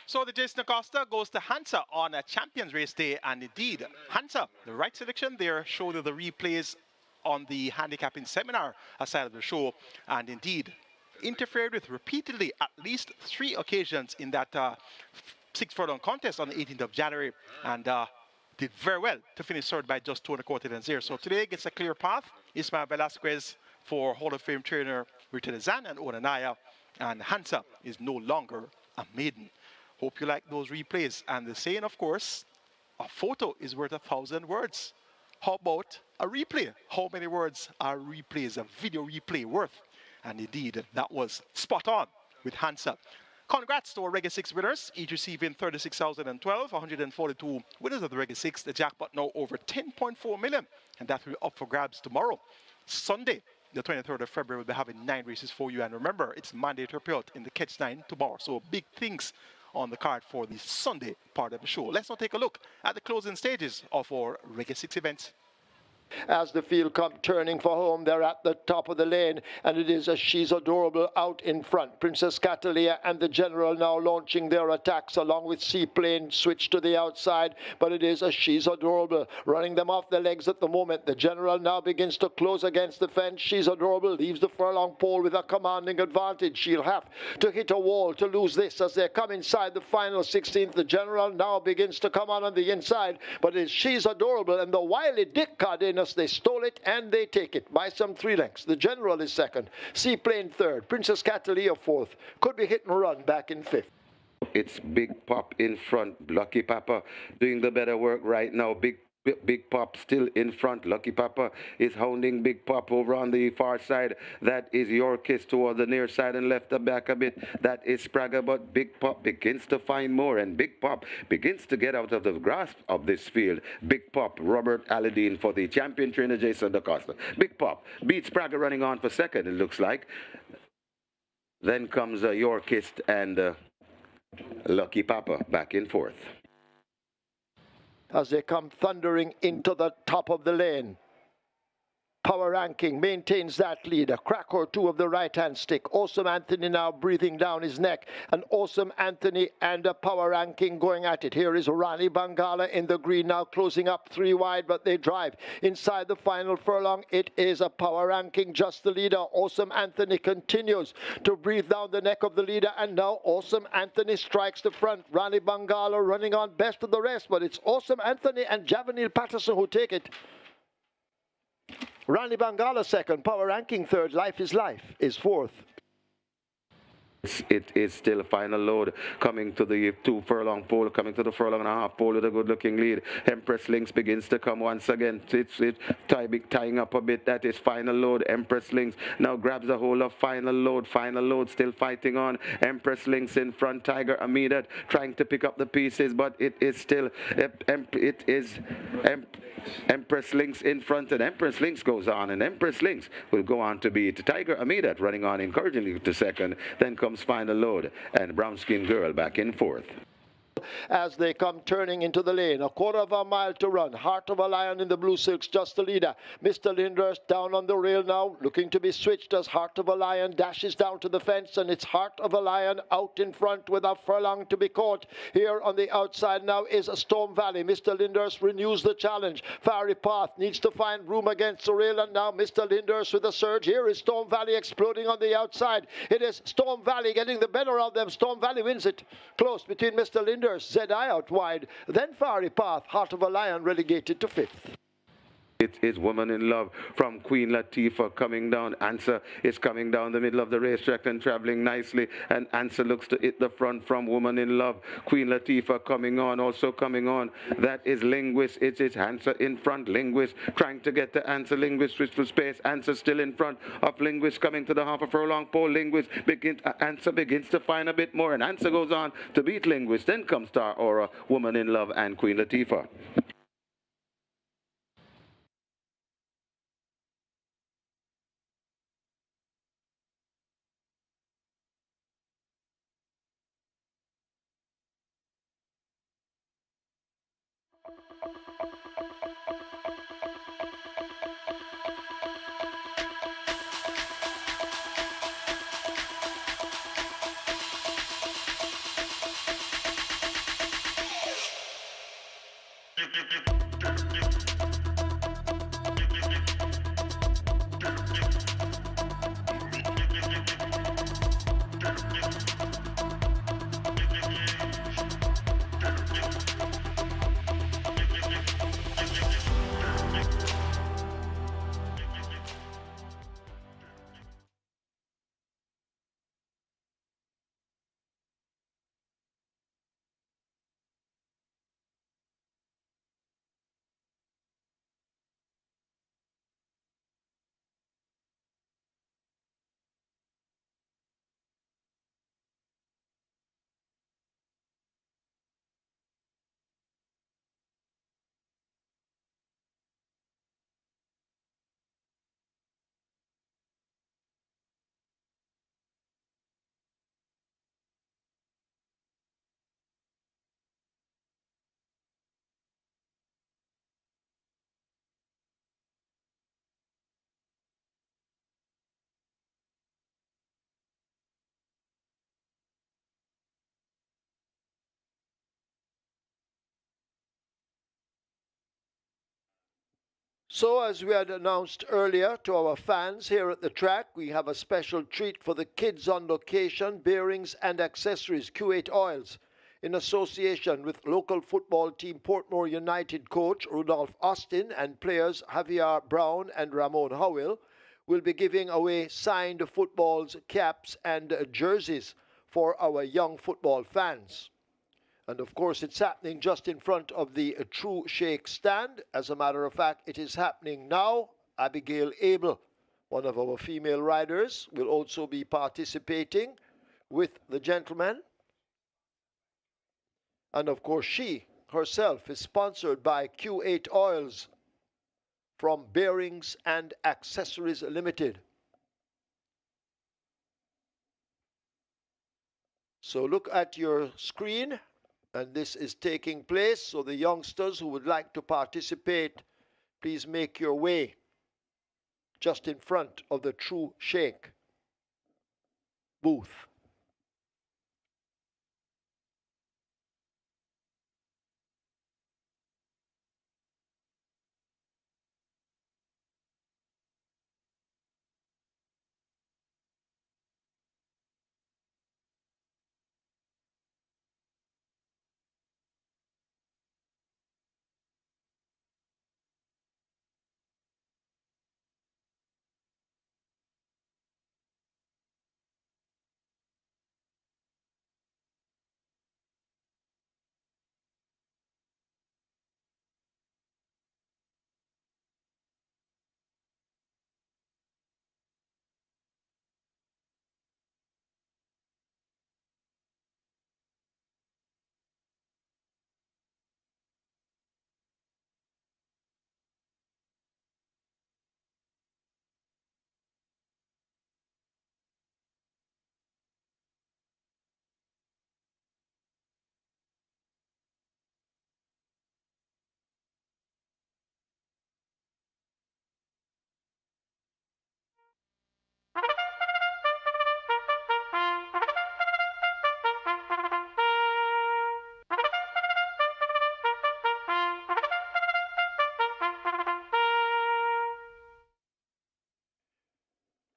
So the Jason Acosta goes to Hansa on a Champions Race Day, and indeed, Hansa, the right selection there, showed the replays on the handicapping seminar aside of the show, and indeed interfered with repeatedly at least 3 occasions in that 6 furlong contest on the 18th of January, and did very well to finish third by just 2.25 lengths there. So today gets a clear path. Ismael Velasquez for Hall of Fame trainer Richard Zan and Onanaya, and Hansa is no longer a maiden. Hope you like those replays. And the saying, of course, a photo is worth 1,000 words. How about a replay? How many words are replays, a video replay worth? And indeed, that was spot on with Hansa. Congrats to our Reggae 6 winners, each receiving 36,012, 142 winners of the Reggae 6. The jackpot now over 10.4 million, and that will be up for grabs tomorrow. Sunday, the 23rd of February, we'll be having 9 races for you. And remember, it's mandatory payout in the Catch 9 tomorrow. So big things on the card for the Sunday part of the show. Let's now take a look at the closing stages of our Reggae 6 events. As the field come turning for home, they're at the top of the lane, and it is a She's Adorable out in front. Princess Catalia and the General now launching their attacks, along with Seaplane switch to the outside, but it is a She's Adorable running them off the legs at the moment. The General now begins to close against the fence. She's Adorable leaves the furlong pole with a commanding advantage. She'll have to hit a wall to lose this as they come inside the final 16th. The General now begins to come on the inside, but it's She's Adorable and the Wily Dick Cardenas. They stole it and they take it by some 3 lengths. The General is second, Seaplane third, Princess Catalia fourth. Could be hit and run back in fifth. It's Big Pop in front. Lucky Papa doing the better work right now. Big Pop still in front. Lucky Papa is hounding Big Pop over on the far side. That is Yorkis toward the near side and left the back a bit. That is Sprague, but Big Pop begins to find more, and Big Pop begins to get out of the grasp of this field. Big Pop, Robert Alladine for the champion trainer Jason DaCosta. Big Pop beats Sprague running on for second, it looks like. Then comes Yorkist and Lucky Papa back in fourth. As they come thundering into the top of the lane. Power Ranking maintains that lead. A crack or two of the right-hand stick. Awesome Anthony now breathing down his neck. And Awesome Anthony and a Power Ranking going at it. Here is Rani Bangala in the green now closing up 3 wide, but they drive inside the final furlong. It is a Power Ranking just the leader. Awesome Anthony continues to breathe down the neck of the leader, and now Awesome Anthony strikes the front. Rani Bangala running on best of the rest, but it's Awesome Anthony and Javanil Patterson who take it. Rani Bangala second, Power Ranking third, Life is Life is fourth. It is still a final load coming to the 2 furlong pole, coming to the furlong and a half pole with a good looking lead. Empress Links begins to come once again. It's tying up a bit. That is final load. Empress Links now grabs the hold of final load. Final load still fighting on. Empress Links in front. Tiger Amidat trying to pick up the pieces, but it is still Empress Links in front, and Empress Links goes on, and Empress Links will go on to beat Tiger Amidat running on encouragingly to second. Then comes Final Load and Brown Skin Girl back in fourth. As they come turning into the lane, a quarter of a mile to run. Heart of a Lion in the blue silks, just the leader. Mr. Lindhurst down on the rail now, looking to be switched as Heart of a Lion dashes down to the fence, and it's Heart of a Lion out in front with a furlong to be caught. Here on the outside now is a Storm Valley. Mr. Lindhurst renews the challenge. Fiery Path needs to find room against the rail, and now Mr. Lindhurst with a surge. Here is Storm Valley exploding on the outside. It is Storm Valley getting the better of them. Storm Valley wins it. Close between Mr. Lindhurst, ZI out wide, then Fiery Path, Heart of a Lion relegated to fifth. It is Woman in Love from Queen Latifah coming down. Answer is coming down the middle of the racetrack and traveling nicely. And Answer looks to hit the front from Woman in Love. Queen Latifah coming on, also coming on. That is Linguist. It is Answer in front. Linguist trying to get to Answer. Linguist switch to space. Answer still in front of Linguist coming to the half a furlong pole. Linguist Answer begins to find a bit more, and Answer goes on to beat Linguist. Then comes Star Aura, Woman in Love, and Queen Latifah. So, as we had announced earlier to our fans here at the track, we have a special treat for the kids on location, bearings and accessories, Q8 Oils, in association with local football team Portmore United coach Rudolph Austin and players Javier Brown and Ramon Howell, will be giving away signed footballs, caps and jerseys for our young football fans. And of course, it's happening just in front of the True Shake stand. As a matter of fact, it is happening now. Abigail Abel, one of our female riders, will also be participating with the gentlemen. And of course, she herself is sponsored by Q8 Oils from Bearings and Accessories Limited. So look at your screen, and this is taking place. So the youngsters who would like to participate, please make your way just in front of the True Shake booth.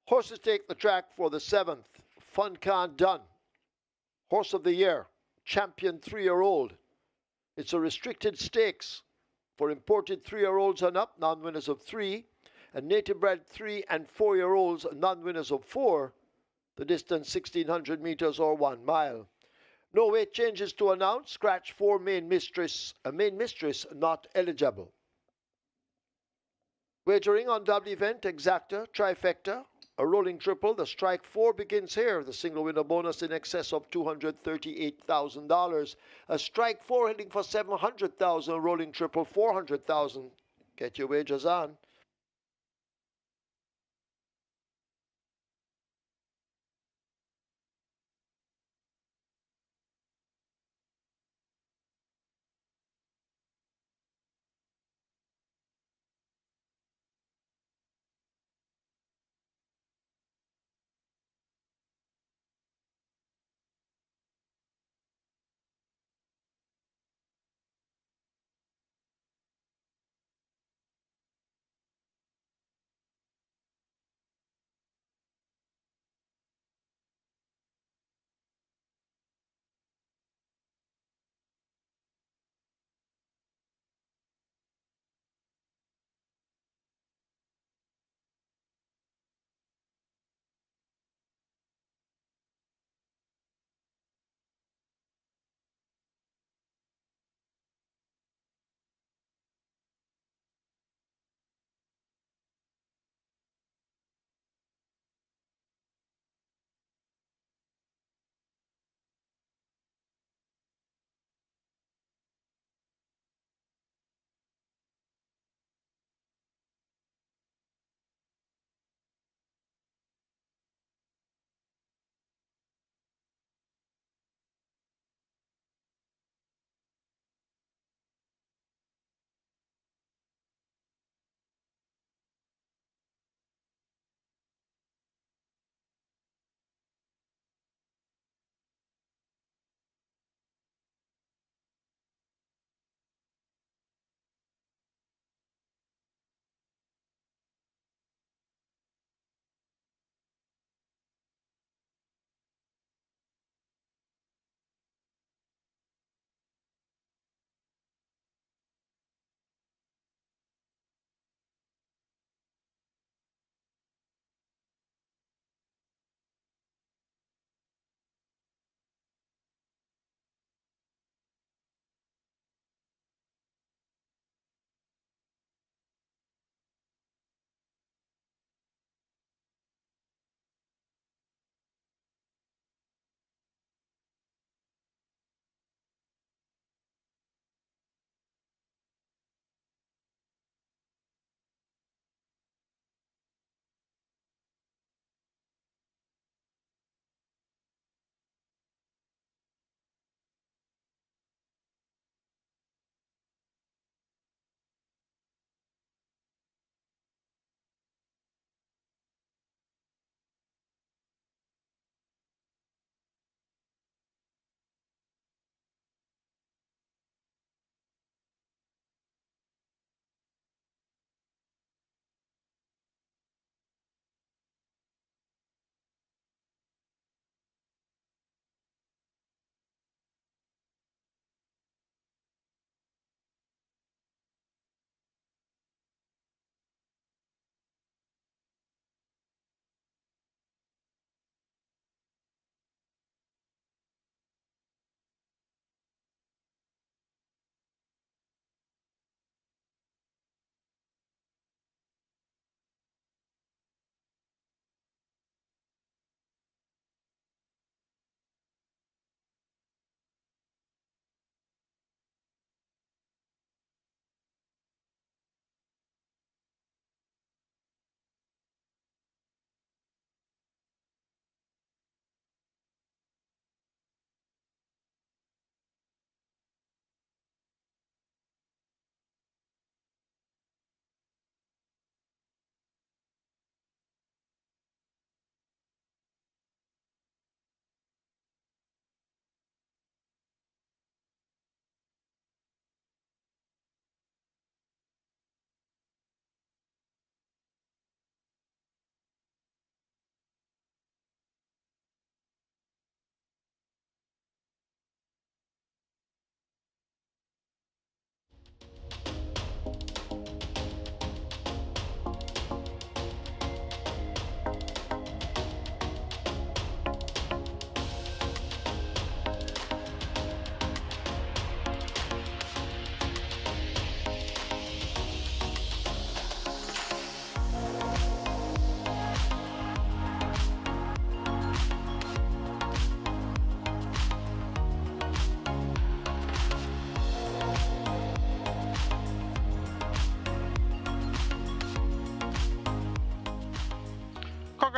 Horses take the track for the 7th. Fun Can't Done. Horse of the Year. Champion 3-year-old. It's a restricted stakes for imported 3-year-olds and up, non-winners of 3, and native bred 3 and 4-year-olds, non-winners of 4. The distance 1600 meters or 1 mile. No weight changes to announce. Scratch 4 main mistress not eligible. Wagering on double event, exacta, trifecta, a rolling triple. The strike 4 begins here. The single winner bonus in excess of $238,000. A strike 4 heading for $700,000. Rolling triple $400,000. Get your wagers on.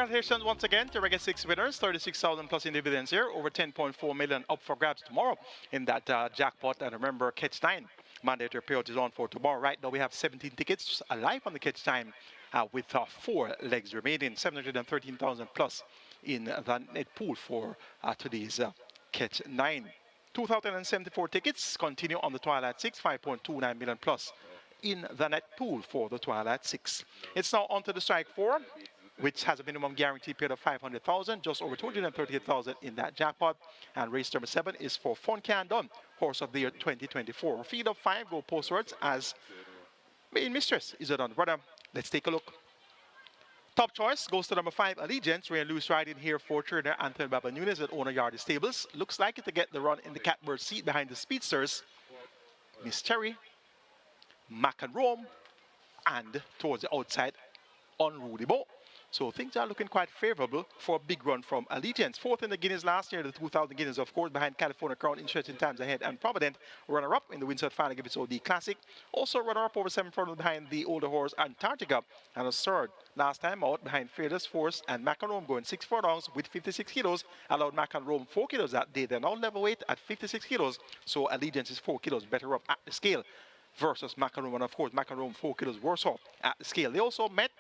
Congratulations once again to Reggae 6 winners, 36,000 plus in dividends here, over 10.4 million up for grabs tomorrow in that jackpot. And remember, Catch 9 mandatory payout is on for tomorrow. Right now we have 17 tickets alive on the Catch Time with 4 legs remaining, 713,000 plus in the net pool for today's Catch 9. 2,074 tickets continue on the Twilight 6, 5.29 million plus in the net pool for the Twilight 6. It's now on to the Strike 4, which has a minimum guarantee paid of 500,000, just over 238,000 in that jackpot. And race number 7 is for Fun Can Done, horse of the year 2024. Field of 5 go postwards as main mistress is it on. Brother, let's take a look. Top choice goes to number 5, Allegiance. Ray and Lewis riding here for trainer Anthony Baba Nunes at Owner Yardie Stables. Looks like it to get the run in the catbird seat behind the speedsters. Miss Cherry, Mac and Rome, and towards the outside, Unruly Bo. So things are looking quite favorable for a big run from Allegiance. 4th in the Guineas last year, the 2,000 Guineas, of course, behind California Crown, Interesting Times Ahead, and Provident. Runner-up in the Windsor Final Give Its OD Classic. Also runner-up over 7 furlongs behind the older horse Antarctica. And a third last time out behind Fearless Force and Macaron going 6 furlongs with 56 kilos. Allowed Macaron 4 kilos that day. They're now level weight at 56 kilos. So Allegiance is 4 kilos better up at the scale versus Macaron. And of course, Macaron 4 kilos worse off at the scale. They also met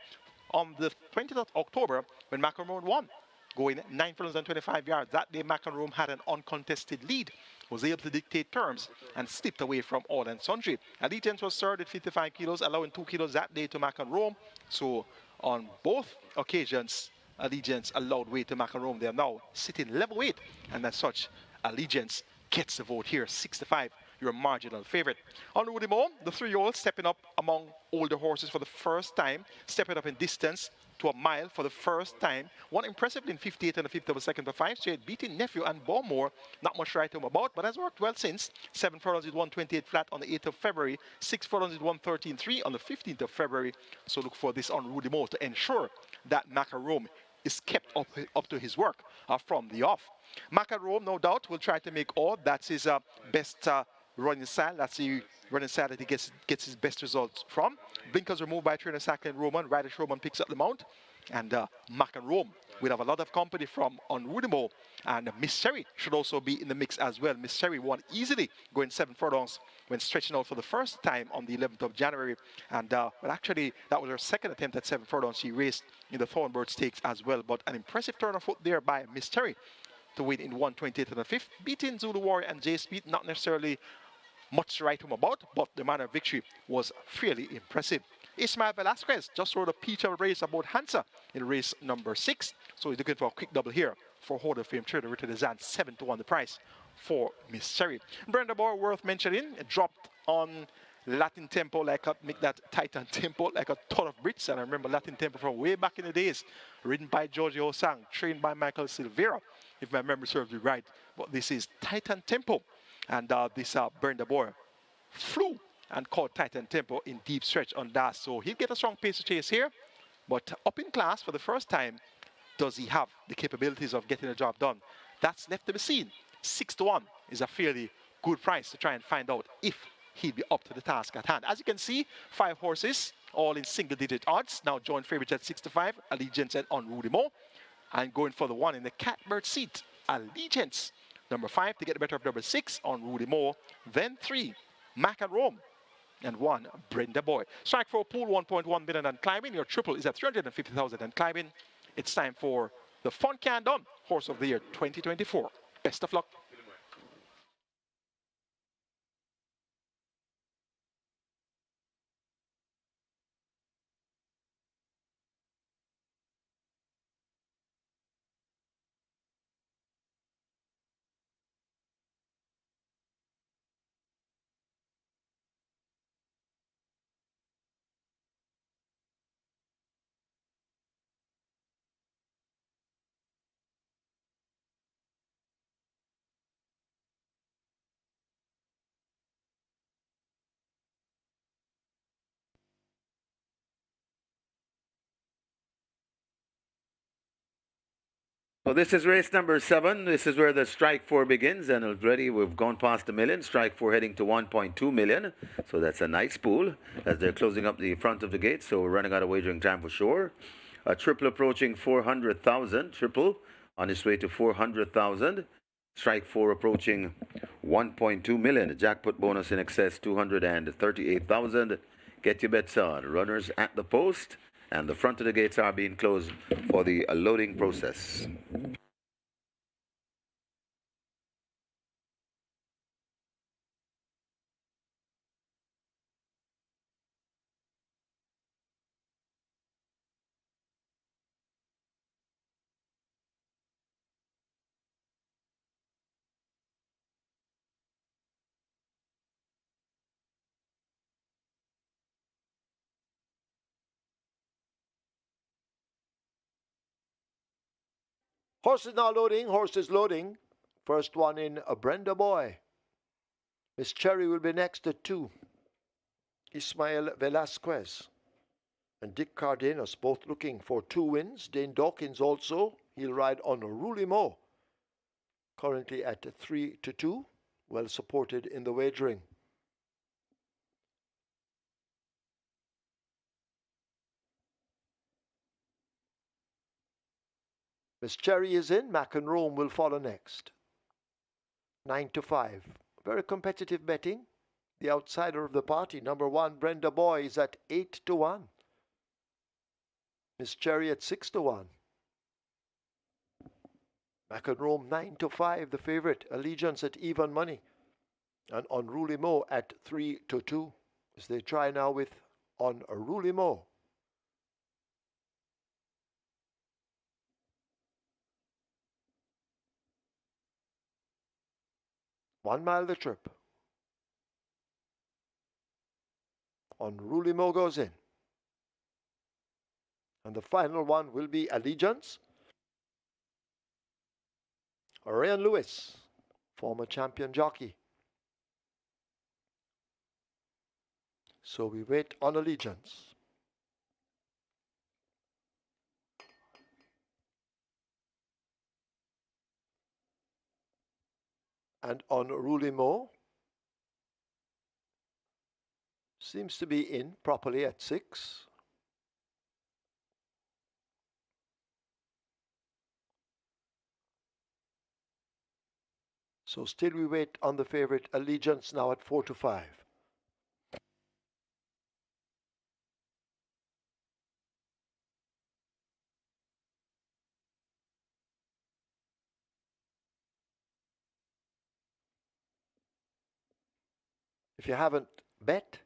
on the 20th of October when Macaron won, going 9 furlongs and 25 yards. That day, Macaron had an uncontested lead, was able to dictate terms, and slipped away from all and sundry. Allegiance was third at 55 kilos, allowing 2 kilos that day to Macaron. So on both occasions, Allegiance allowed weight to Macaron. They are now sitting level weight, and as such, Allegiance gets the vote here, 6-5. Your marginal favorite. On Udimo, the 3-year-old stepping up among older horses for the first time, stepping up in distance to a mile for the first time. Won impressively in 58 and a fifth of a second for 5 straight, beating Nephew and Balmore. Not much right to him about, but has worked well since. 7 furlongs with 128 flat on the 8th of February, 6 furlongs with 113.3 on the 15th of February. So look for this on Udimo to ensure that Macaron is kept up to his work from the off. Macaron, no doubt, will try to make all. That's his best running style. That's the running style that he gets his best results from. Blinkers removed by trainer Sacklin Roman. Rider Roman picks up the mount. And Mac and Rome will have a lot of company from Unrudimo. And Miss Cherry should also be in the mix as well. Miss Cherry won easily, going 7 furlongs when stretching out for the first time on the 11th of January. And well, actually, that was her second attempt at 7 furlongs. She raced in the Thornbird Stakes as well. But an impressive turn of foot there by Miss Cherry to win in 128 and a fifth, beating Zulu Warrior and J Speed. Not necessarily much to write home about, but the manner of victory was fairly impressive. Ismael Velasquez just rode a peach-out race about Hansa in race number 6, so he's looking for a quick double here for Hall of Fame trader Richard Zan, 7-1 the price for Miss Cherry. Brenda Boer, worth mentioning, dropped on Latin Tempo like a, make that Titan Tempo like a ton of Brits, and I remember Latin Tempo from way back in the days, ridden by Giorgio Sang, trained by Michael Silveira, if my memory serves me right. But this is Titan Tempo. And this Brenda Boer flew and caught Titan Tempo in deep stretch on that. So he'll get a strong pace to chase here. But up in class for the first time, does he have the capabilities of getting the job done? That's left to be seen. 6-1 is a fairly good price to try and find out if he'll be up to the task at hand. As you can see, 5 horses, all in single-digit odds. Now joint favorites at 6-5, Allegiance and Unrudimo. And going for the one in the catbird seat, Allegiance. Number 5 to get the better of number 6 on Rudy Moore. Then 3, Mac and Rome. And 1, Brenda Boy. Strike for a pool, 1.1 million and climbing. Your triple is at 350,000 and climbing. It's time for the Fun Can Done Horse of the Year 2024. Best of luck. So this is race number 7. This is where the Strike 4 begins, and already we've gone past 1 million. Strike 4 heading to 1.2 million. So that's a nice pool as they're closing up the front of the gate. So we're running out of wagering time for sure. A triple approaching 400,000. Triple on its way to 400,000. Strike 4 approaching 1.2 million. Jackpot bonus in excess 238,000. Get your bets on. Runners at the post, and the front of the gates are being closed for the loading process. Horse is now loading. Horse is loading. First one in, a Brenda Boy. Miss Cherry will be next at 2. Ismael Velasquez and Dick Cardenas both looking for 2 wins. Dane Dawkins also. He'll ride on Rulimo. Currently at 3-2. Well supported in the wagering. Miss Cherry is in. Mac and Rome will follow next. 9-5. Very competitive betting. The outsider of the party, number 1, Brenda Boy, is at 8-1. Miss Cherry at 6-1. Mac and Rome 9-5. The favorite, Allegiance at even money. And Unruly Mo at 3-2. As they try now with Unruly Mo. 1 mile the trip. Unruly Mo goes in. And the final one will be Allegiance. Ryan Lewis, former champion jockey. So we wait on Allegiance. And Unruly Mo seems to be in properly at 6. So still we wait on the favorite Allegiance now at 4-5. If you haven't bet,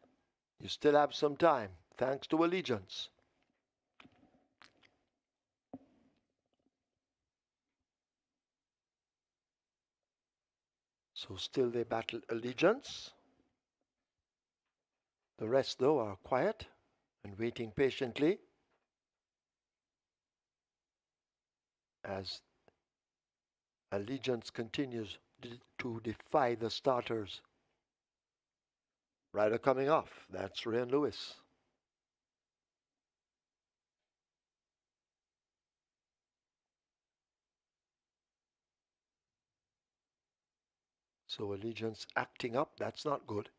you still have some time, thanks to Allegiance. So still they battle Allegiance. The rest, though, are quiet and waiting patiently as Allegiance continues to defy the starters. Rider coming off, that's Ryan Lewis. So Allegiance acting up, that's not good.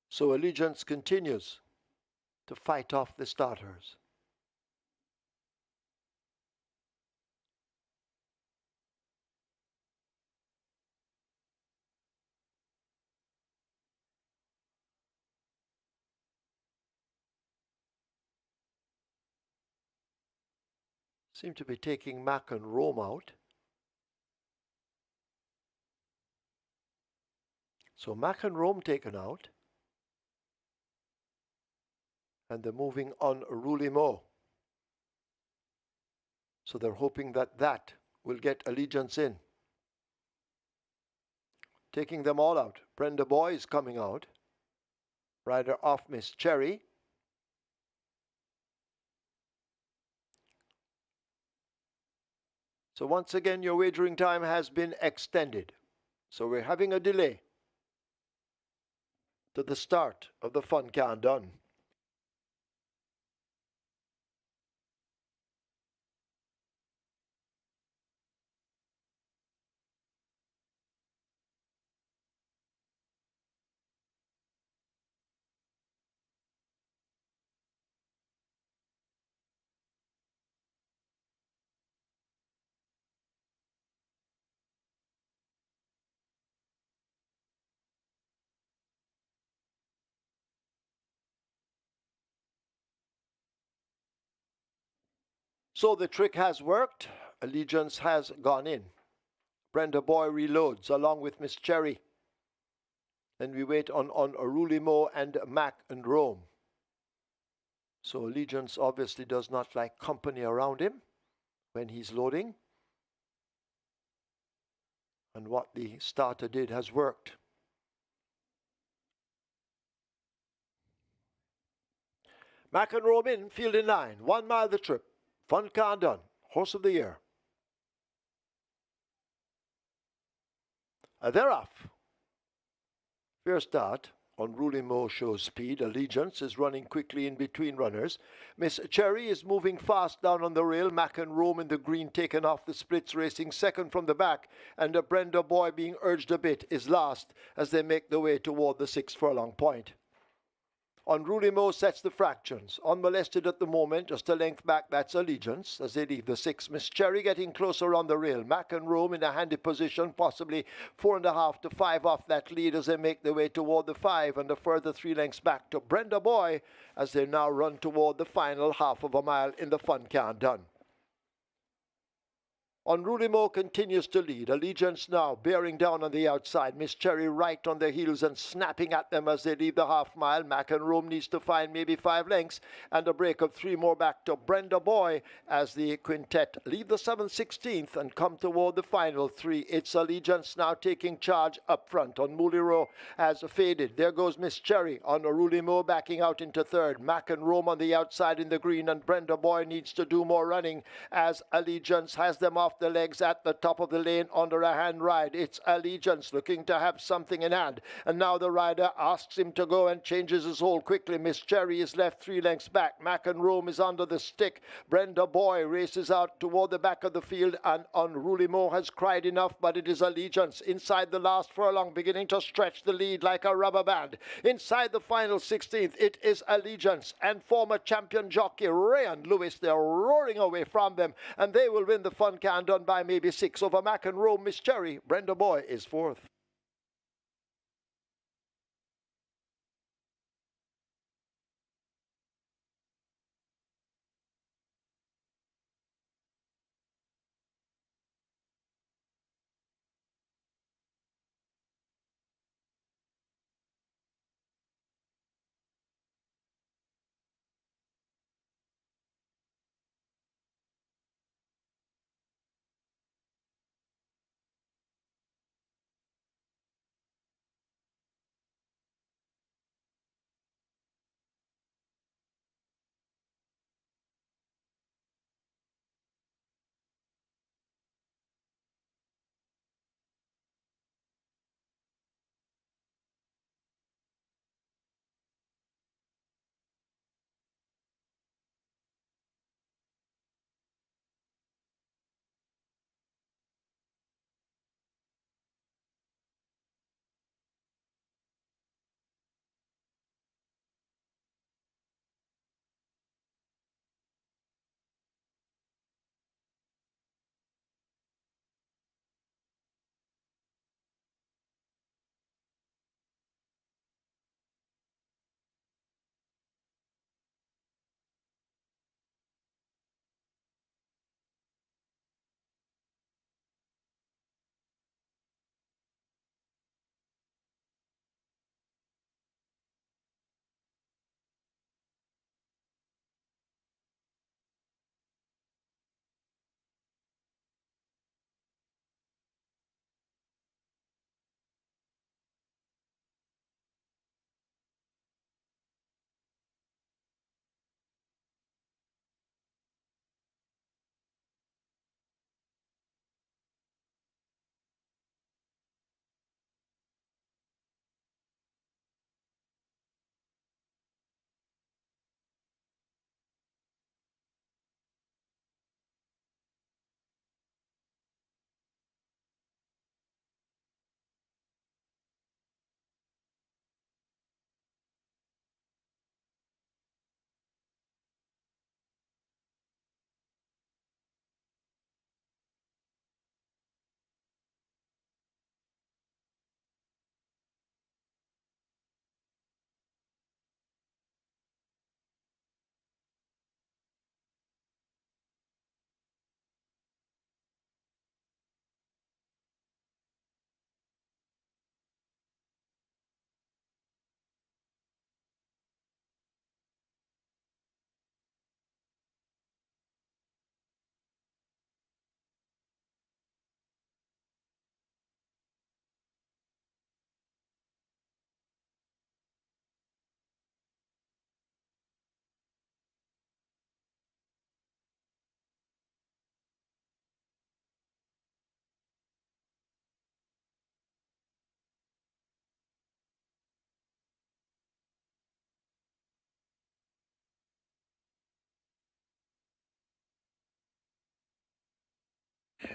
So Allegiance continues to fight off the starters. Seem to be taking Mac and Rome out. So Mac and Rome taken out. And they're moving on Unruly Mo. So they're hoping that that will get Allegiance in. Taking them all out. Brenda Boy is coming out. Rider off Miss Cherry. So once again, your wagering time has been extended. So we're having a delay to the start of the fun countdown. So the trick has worked. Allegiance has gone in. Brenda Boy reloads along with Miss Cherry. Then we wait on Arulimo and Mac and Rome. So Allegiance obviously does not like company around him when he's loading. And what the starter did has worked. Mac and Rome in, field in line. 1 mile the trip. Fun countdown. Horse of the year. They're off. Fair start. Unruly Mo shows speed. Allegiance is running quickly in between runners. Miss Cherry is moving fast down on the rail. Mac and Rome in the green taken off the splits, racing second from the back. And Brenda Boy, being urged a bit, is last as they make the way toward the 6 furlong point. Unruly Mo sets the fractions. Unmolested at the moment, just a length back, that's Allegiance. As they leave the 6, Miss Cherry getting closer on the rail. Mac and Rome in a handy position, possibly 4.5 to 5 off that lead as they make their way toward the 5, and a further 3 lengths back to Brenda Boy as they now run toward the final half of a mile in the fun countdown. Unruly Mo continues to lead. Allegiance now bearing down on the outside. Miss Cherry right on their heels and snapping at them as they leave the half mile. Mac and Rome needs to find maybe 5 lengths and a break of 3 more back to Brenda Boy as the quintet leave the 7/16 and come toward the final 3. It's Allegiance now taking charge up front. Unruly Mo has faded. There goes Miss Cherry. Unruly Mo backing out into third. Mac and Rome on the outside in the green, and Brenda Boy needs to do more running as Allegiance has them off the legs at the top of the lane under a hand ride. It's Allegiance looking to have something in hand, and now the rider asks him to go and changes his hold quickly. Miss Cherry is left 3 lengths back. Mac and Rome is under the stick. Brenda Boy races out toward the back of the field, and Unruly Mo has cried enough, but it is Allegiance inside the last furlong, beginning to stretch the lead like a rubber band. Inside the final 16th, it is Allegiance and former champion jockey Rayan Lewis. They're roaring away from them, and they will win the fun countdown by maybe 6 over Mac and Rome. Miss Cherry. Brenda Boy is 4th.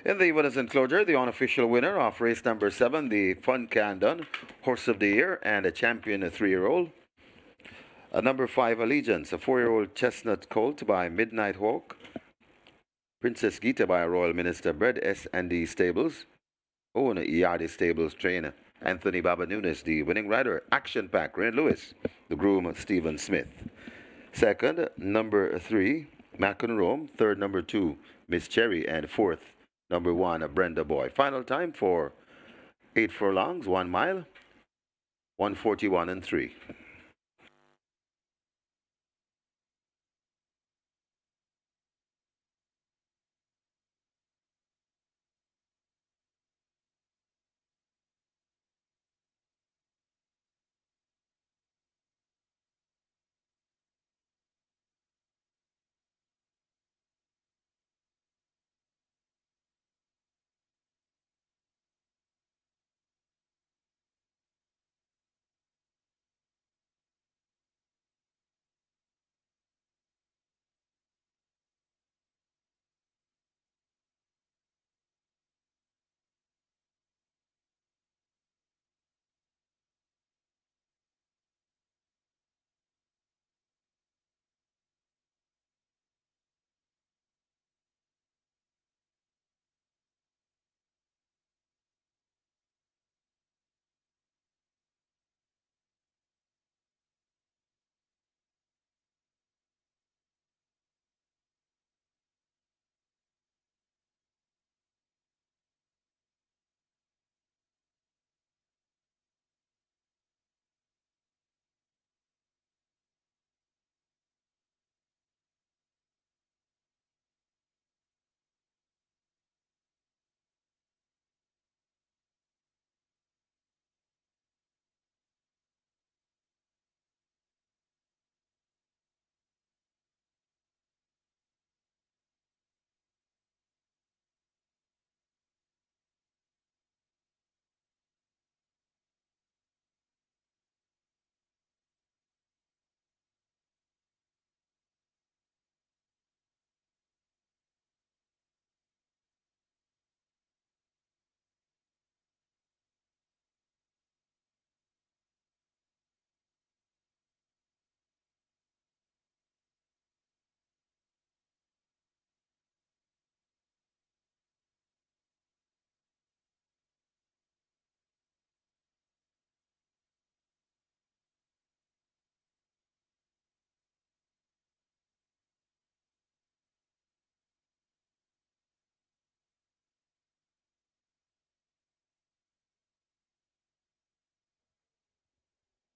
In the winners enclosure, the unofficial winner of race number 7, the Fun Can Done, Horse of the Year, and a champion, a 3-year-old. Number 5, Allegiance, a 4-year-old chestnut colt by Midnight Hawk. Princess Gita by Royal Minister, bred S&D Stables. Owner Yardi Stables trainer Anthony Baba Nunes. The winning rider, Action Pack, Ray Lewis. The groom, Stephen Smith. Second, number 3, Macon Rome. Third, number 2, Miss Cherry. And fourth, number 1, Brenda Boy. Final time for 8 furlongs, 1 mile, 1:41 and 3.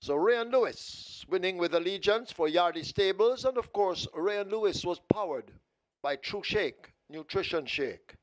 So Ray Lewis winning with Allegiance for Yardi Stables, and of course Ray Lewis was powered by True Shake, Nutrition Shake.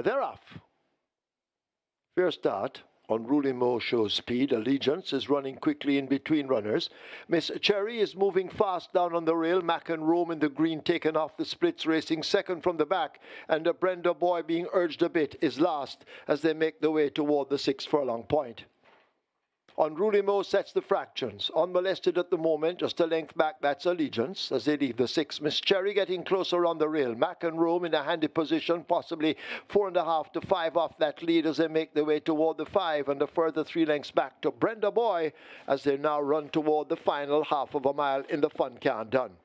They're off. Fair start. Unruly Mo shows speed. Allegiance is running quickly in between runners. Miss Cherry is moving fast down on the rail. Mac and Rome in the green taken off the splits, racing second from the back. And the Brenda Boy, being urged a bit, is last as they make the way toward the 6 furlong point. Unruly Mo sets the fractions. Unmolested at the moment, just a length back, that's Allegiance. As they leave the 6, Miss Cherry getting closer on the rail. Mac and Rome in a handy position, possibly 4.5 to 5 off that lead as they make their way toward the 5, and a further 3 lengths back to Brenda Boy as they now run toward the final half of a mile in the Fun Can Done.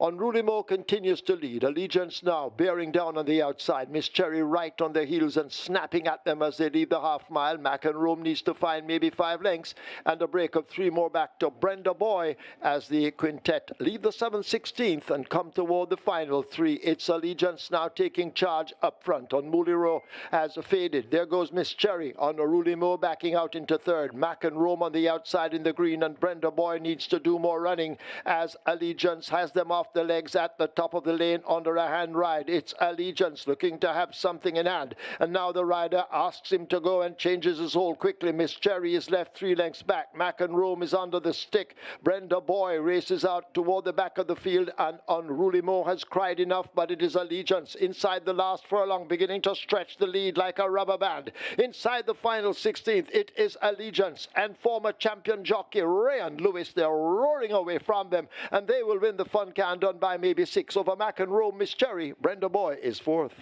Unruly Mo continues to lead. Allegiance now bearing down on the outside. Miss Cherry right on their heels and snapping at them as they leave the half mile. McEnroe needs to find maybe 5 lengths and a break of 3 more back to Brenda Boy as the quintet leave the 7/16th and come toward the final 3. It's Allegiance now taking charge up front. Unruly Mo has faded. There goes Miss Cherry. Unruly Mo backing out into third. McEnroe on the outside in the green, and Brenda Boy needs to do more running as Allegiance has them off the legs at the top of the lane under a hand ride. It's Allegiance looking to have something in hand, and now the rider asks him to go and changes his hold quickly. Miss Cherry is left 3 lengths back. McEnroe is under the stick. Brenda Boy races out toward the back of the field, and Unruly Mo has cried enough, but it is Allegiance inside the last furlong beginning to stretch the lead like a rubber band. Inside the final 16th, it is Allegiance and former champion jockey Rayan Lewis. They're roaring away from them, and they will win the Fun Can done by maybe 6 over McEnroe. Miss Cherry. Brenda Boy is 4th.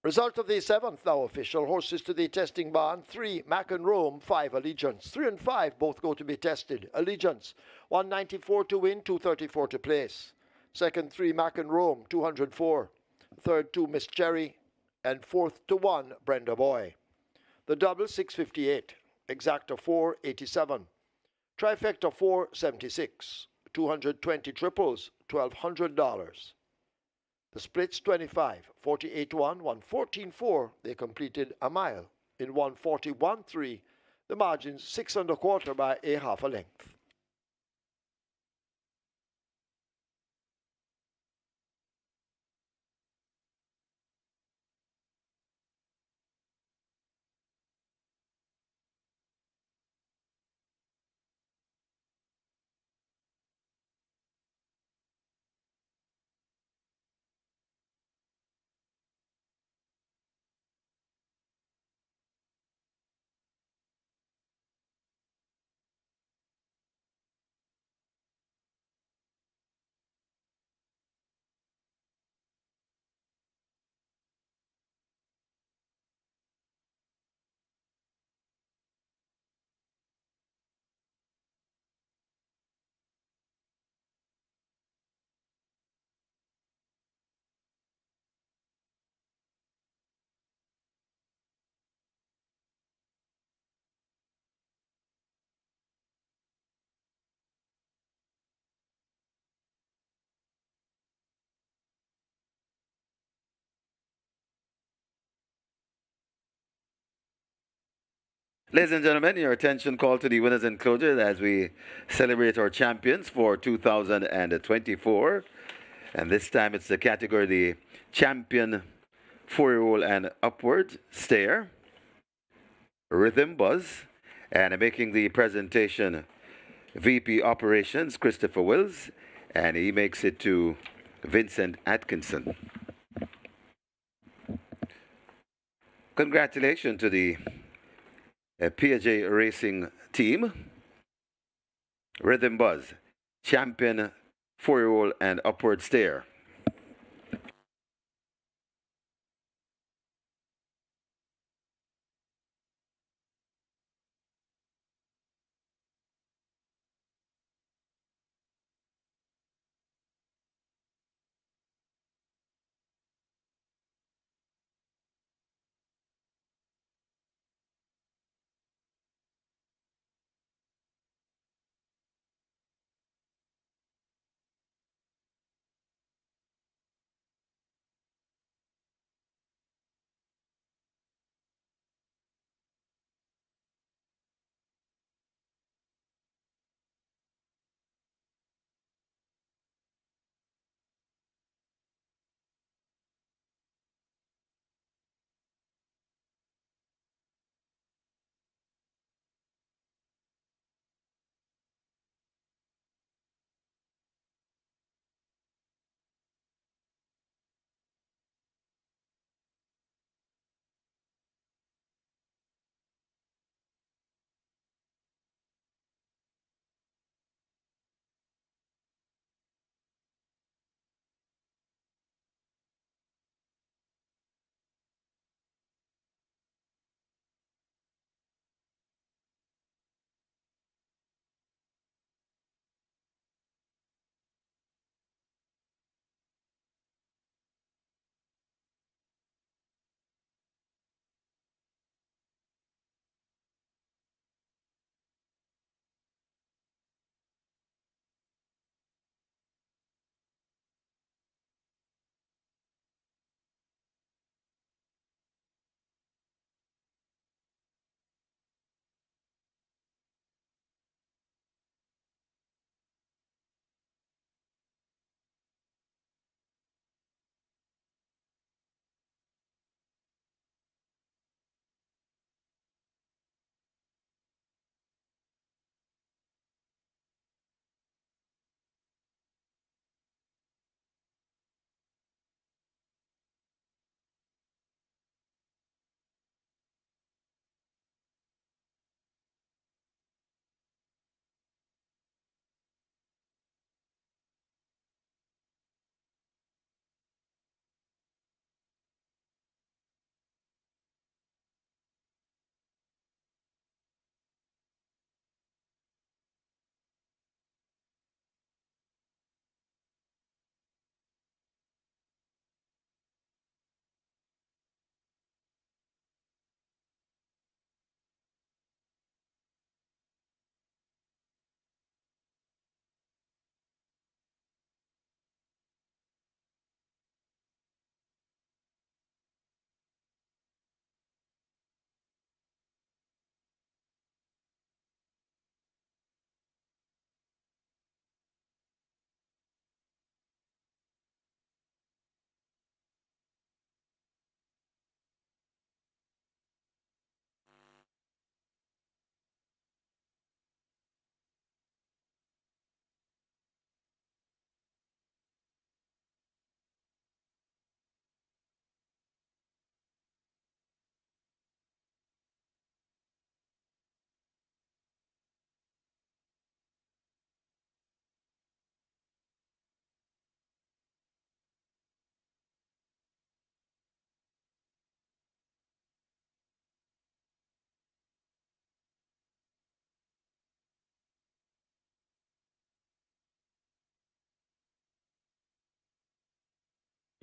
Result of the 7th now official. Horses to the testing barn. 3 McEnroe, 5 Allegiance. 3 and 5 both go to be tested. Allegiance 194 to win, 234 to place. Second 3 McEnroe, 204. Third 2 Miss Cherry, and fourth to 1 Brenda Boy. The double 658. Exacta 487. Trifecta 476. 220 triples $1,200. The splits 25, 48-1, 114-4. They completed a mile in 141-3. The margins 6 1/4 by a half a length. Ladies and gentlemen, your attention call to the winners enclosure as we celebrate our champions for 2024. And this time it's the category, the champion 4-year-old and upward stayer, Rhythm Buzz, and making the presentation, VP Operations, Christopher Wills, and he makes it to Vincent Atkinson. Congratulations to the Piaget Racing Team. Rhythm Buzz, champion 4-year-old and upward stayer.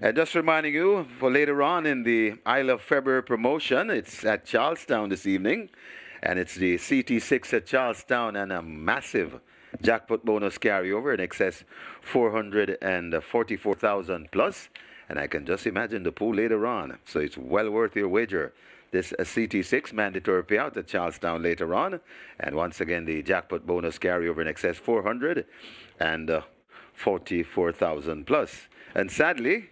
And just reminding you for later on in the Isle of February promotion, it's at Charlestown this evening, and it's the CT6 at Charlestown and a massive jackpot bonus carryover in excess 444,000 plus. And I can just imagine the pool later on, so it's well worth your wager. This CT6 mandatory payout at Charlestown later on, and once again the jackpot bonus carryover in excess 444,000 plus. And sadly,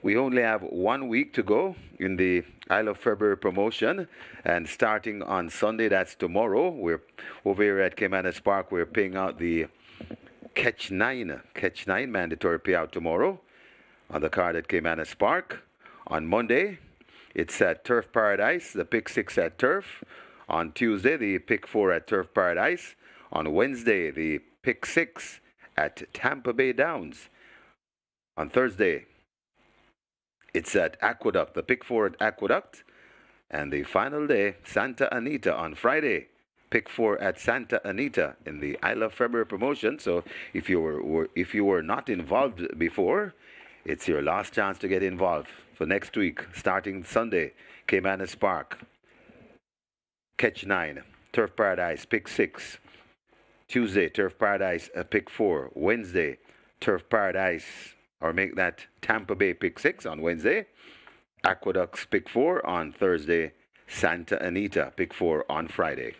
we only have 1 week to go in the Isle of February promotion, and starting on Sunday, that's tomorrow, we're over here at Caymanas Park, we're paying out the Catch 9 mandatory payout tomorrow on the card at Caymanas Park. On Monday, it's at Turf Paradise, the pick 6 at Turf. On Tuesday, the pick 4 at Turf Paradise. On Wednesday, the pick 6 at Tampa Bay Downs. On Thursday, it's at Aqueduct, the pick 4 at Aqueduct. And the final day, Santa Anita on Friday. Pick 4 at Santa Anita in the Isle of February promotion. So if you were not involved before, it's your last chance to get involved for next week, starting Sunday, Caymanas Park. Catch 9, Turf Paradise, pick 6. Tuesday, Turf Paradise, pick 4. Wednesday, Turf Paradise, or make that Tampa Bay pick 6 on Wednesday. Aqueducts pick 4 on Thursday. Santa Anita pick 4 on Friday.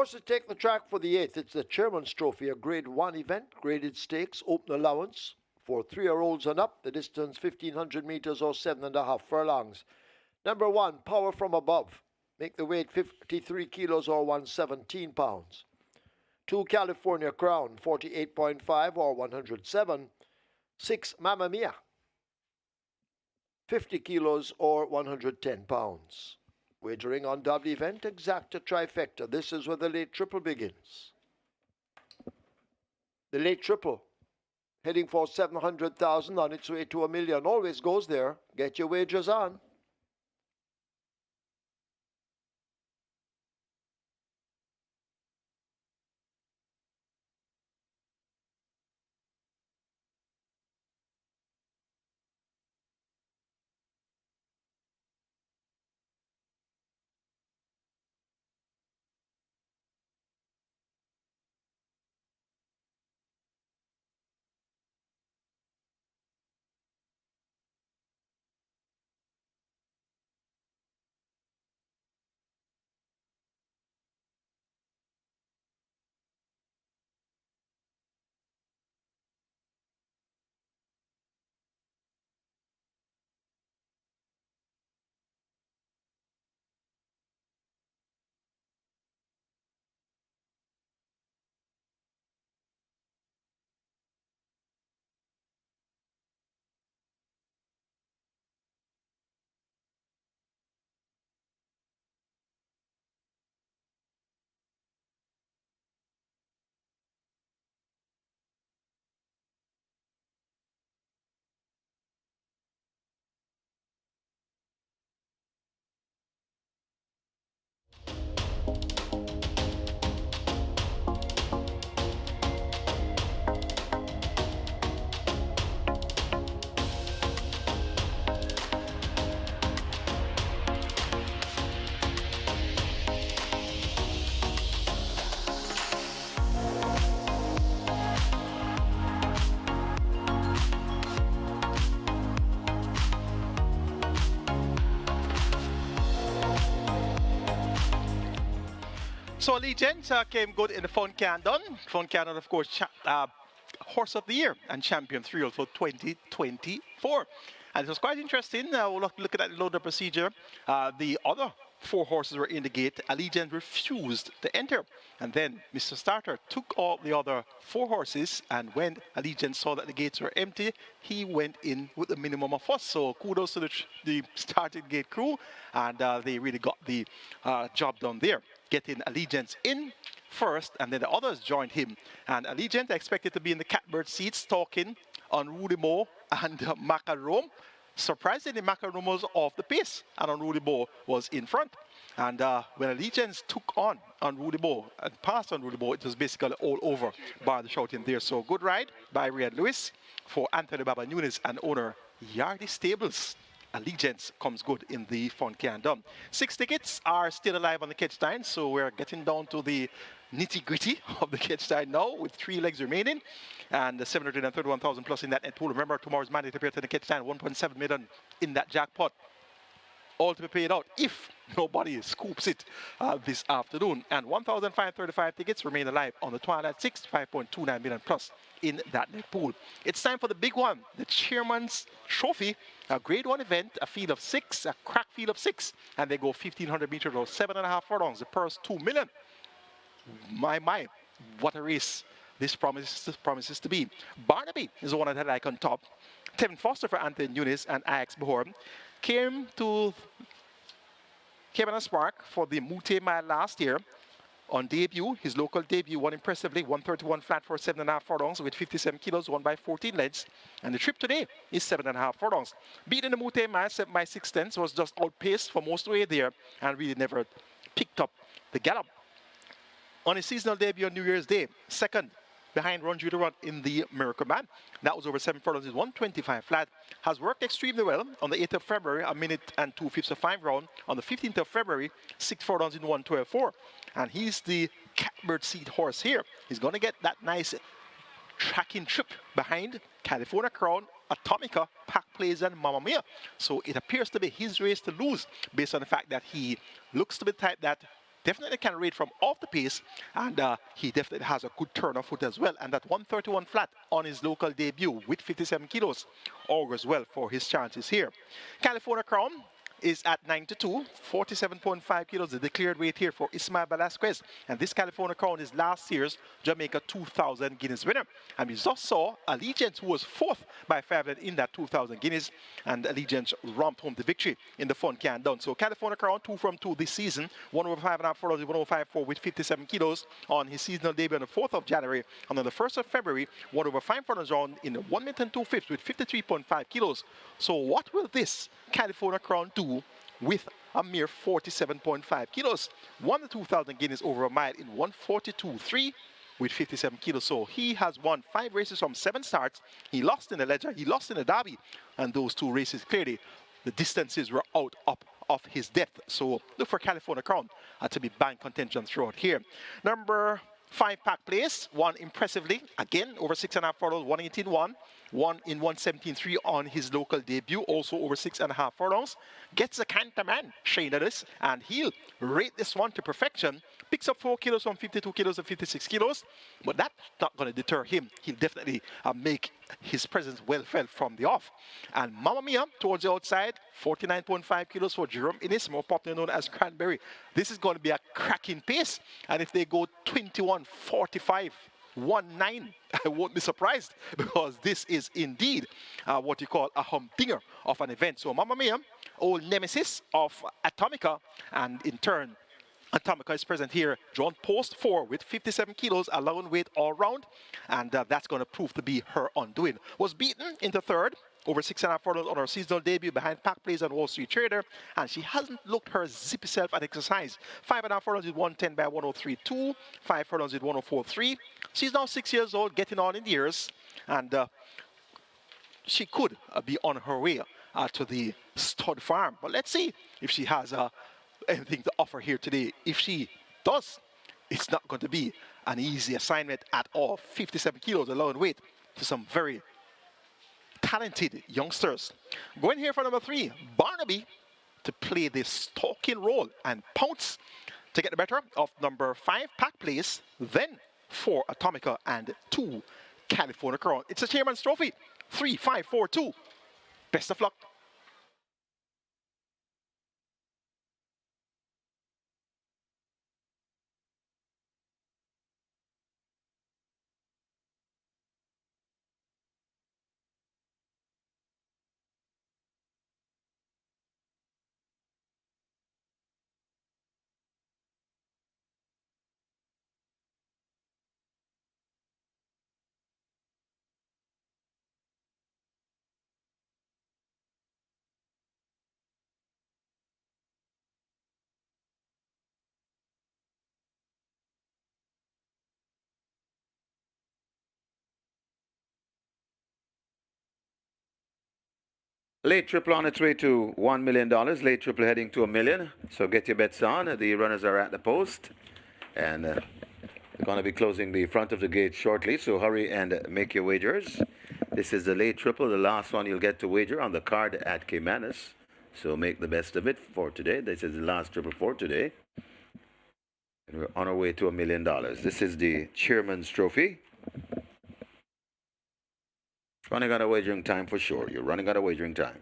Horses take the track for the 8th. It's the Chairman's Trophy, a Grade 1 event, graded stakes, open allowance for 3-year-olds and up. The distance 1,500 meters or 7.5 furlongs. Number 1, Power from Above. Make the weight 53 kilos or 117 pounds. 2, California Crown, 48.5 or 107. 6, Mamma Mia, 50 kilos or 110 pounds. Wagering on double event, exacta trifecta. This is where the late triple begins. The late triple, heading for 700,000 on its way to $1 million. Always goes there. Get your wagers on. So Allegiance came good in the Fun Canton. Fun Canton, of course, Horse of the Year and Champion 3 for 2024. And it was quite interesting. We'll look at that loader procedure. The other 4 horses were in the gate. Allegiance refused to enter. And then Mr. Starter took all the other 4 horses, and when Allegiance saw that the gates were empty, he went in with the minimum of us. So kudos to the starting gate crew, and they really got the job done there, getting Allegiance in first, and then the others joined him. And Allegiance expected to be in the catbird seats talking on Rudy Moore and Macaron. Surprisingly, Macaron was off the pace, and Rudy Moore was in front. And when Allegiance took on Rudy Moore and passed on Rudy Moore, it was basically all over by the shouting there. So good ride by Riyad Lewis for Anthony Baba Nunes and owner Yardie Stables. Allegiance comes good in the Fun Canton. 6 tickets are still alive on the catch time, so we're getting down to the nitty-gritty of the catch time now with 3 legs remaining and 731,000 plus in that net pool. Remember, tomorrow's mandate appeared to the catch time, 1.7 million in that jackpot. All to be paid out if nobody scoops it this afternoon. And 1,535 tickets remain alive on the Twilight 6, 5.29 million plus in that net pool. It's time for the big one, the Chairman's Trophy, a Grade 1 event, a field of 6, a crack field of 6, and they go 1,500 meters or 7.5 furlongs. The purse 2 million. My, what a race this promises to be. Barnaby is the one that I like on top. Tevin Foster for Anthony Nunes and Ix Behor came to Caymanas Park for the Mute Mile last year. On debut, his local debut won impressively, 131 flat for 7.5 furlongs with 57 kilos, won by 14 lengths. And the trip today is 7.5 furlongs. Beating the Mute Mile by 6/10, was just outpaced for most of the way there and really never picked up the gallop. On his seasonal debut on New Year's Day, second behind Ron Judah Run in the Miracle Man. That was over 7 furlongs, 125 flat. Has worked extremely well on the 8th of February, a minute and 2/5 of 5 round. On the 15th of February, 6 furlongs in 112.4. And he's the catbird seat horse here. He's going to get that nice tracking trip behind California Crown, Atomica, Pack Plays, and Mamma Mia. So it appears to be his race to lose based on the fact that he looks to be the type that definitely can rate from off the pace, and he definitely has a good turn of foot as well. And that 131 flat on his local debut with 57 kilos augurs well for his chances here. California Crown is at 92, 47.5 kilos, the declared weight here for Ismael Velasquez. And this California Crown is last year's Jamaica 2000 Guineas winner. And we just saw Allegiance, who was fourth by 5 lengths in that 2000 Guineas, and Allegiance romped home the victory in the fun can down. So California Crown 2 from 2 this season, 1 over 5.5 furlongs, 105.4 with 57 kilos on his seasonal debut on the 4th of January. And on the 1st of February, 1 over 5 furlongs round in 1 minute and 2 fifths with 53.5 kilos. So what will this California Crown do with a mere 47.5 kilos? Won the 2000 Guineas over a mile in 142.3 with 57 kilos. So he has won 5 races from 7 starts. He lost in the Ledger, he lost in the Derby, and those 2 races clearly the distances were out up of his depth. So look for California Crown to be bank contention throughout here. Number 5 pack place, won impressively again over 6.5 furlongs, 118.1. Won in 117.3 on his local debut, also over 6.5 furlongs. Gets a Canterman, Shane Ellis, and he'll rate this one to perfection. Picks up 4 kilos from 52 kilos to 56 kilos, but that's not going to deter him. He'll definitely make his presence well felt from the off. And Mamma Mia, towards the outside, 49.5 kilos for Jerome Innes, more popularly known as Cranberry. This is going to be a cracking pace, and if they go 21.45, 1-9, I won't be surprised, because this is indeed what you call a humdinger of an event. So Mamma Mia, old nemesis of Atomica, and in turn Atomica is present here, drawn post 4 with 57 kilos, allowing weight all round, and that's going to prove to be her undoing. Was beaten in the 3rd, over 6.5 furlongs on her seasonal debut behind Pack Plays and Wall Street Trader, and she hasn't looked her zippy self at exercise. 5.5 furlongs with 110 by 103.2, 5 furlongs with 104.3. She's now 6 years old, getting on in years, and she could be on her way to the stud farm. But let's see if she has anything to offer here today. If she does, it's not going to be an easy assignment at all. 57 kilos allowing weight to some very talented youngsters. Going here for number 3, Barnaby, to play this stalking role and pounce to get the better of number 5 Pack Place, then 4 Atomica, and 2 California Crown. It's a Chairman's Trophy. 3, 5, 4, 2. Best of luck. Late triple on its way to $1 million. Late triple heading to $1 million. So get your bets on. The runners are at the post. And they're going to be closing the front of the gate shortly. So hurry and make your wagers. This is the late triple, the last one you'll get to wager on the card at Caymanas. So make the best of it for today. This is the last triple for today. And we're on our way to $1 million. This is the Chairman's Trophy. Running out of wagering time for sure. You're running out of wagering time.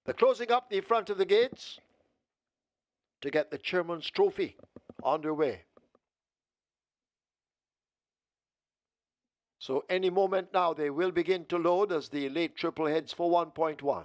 They're closing up the front of the gates to get the Chairman's Trophy underway. So any moment now they will begin to load as the late triple heads for 1.1.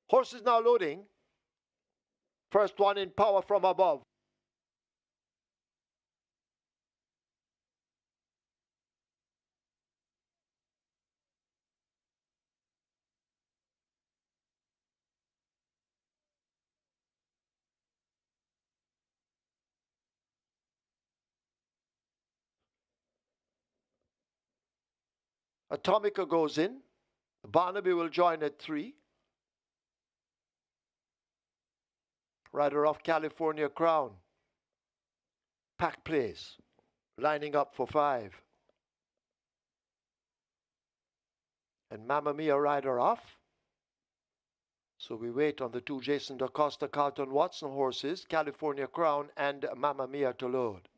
Horses now loading. First one in power from above. Atomica goes in. Barnaby will join at 3. Rider off California Crown. Pack plays. Lining up for 5. And Mamma Mia rider off. So we wait on the 2 Jason DaCosta Carlton Watson horses, California Crown and Mamma Mia to load.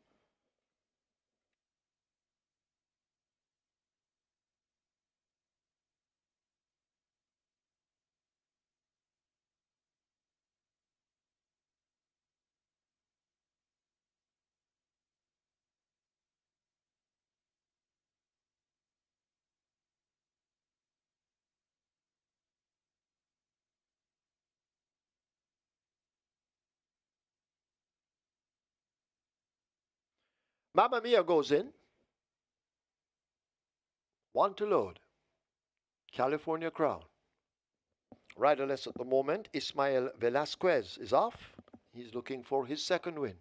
Mamma Mia goes in. 1 to load. California Crown. Riderless at the moment, Ismael Velasquez is off. He's looking for his second win.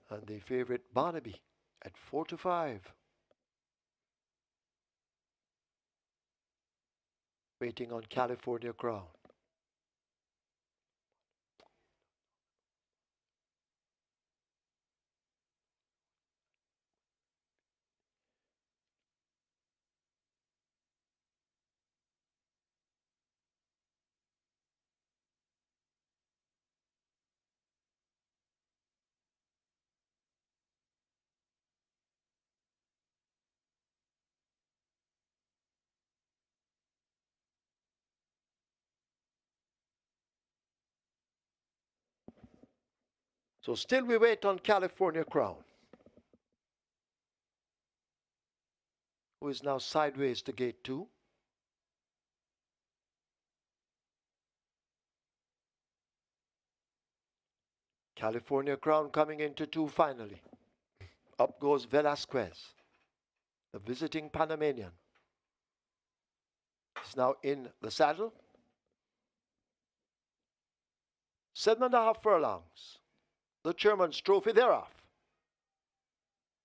And the favorite Barnaby at 4 to 5. Waiting on California Crown. So still we wait on California Crown, who is now sideways to gate 2. California Crown coming into 2 finally. Up goes Velasquez, the visiting Panamanian. He's now in the saddle. 7.5 furlongs. The Chairman's Trophy, they're off.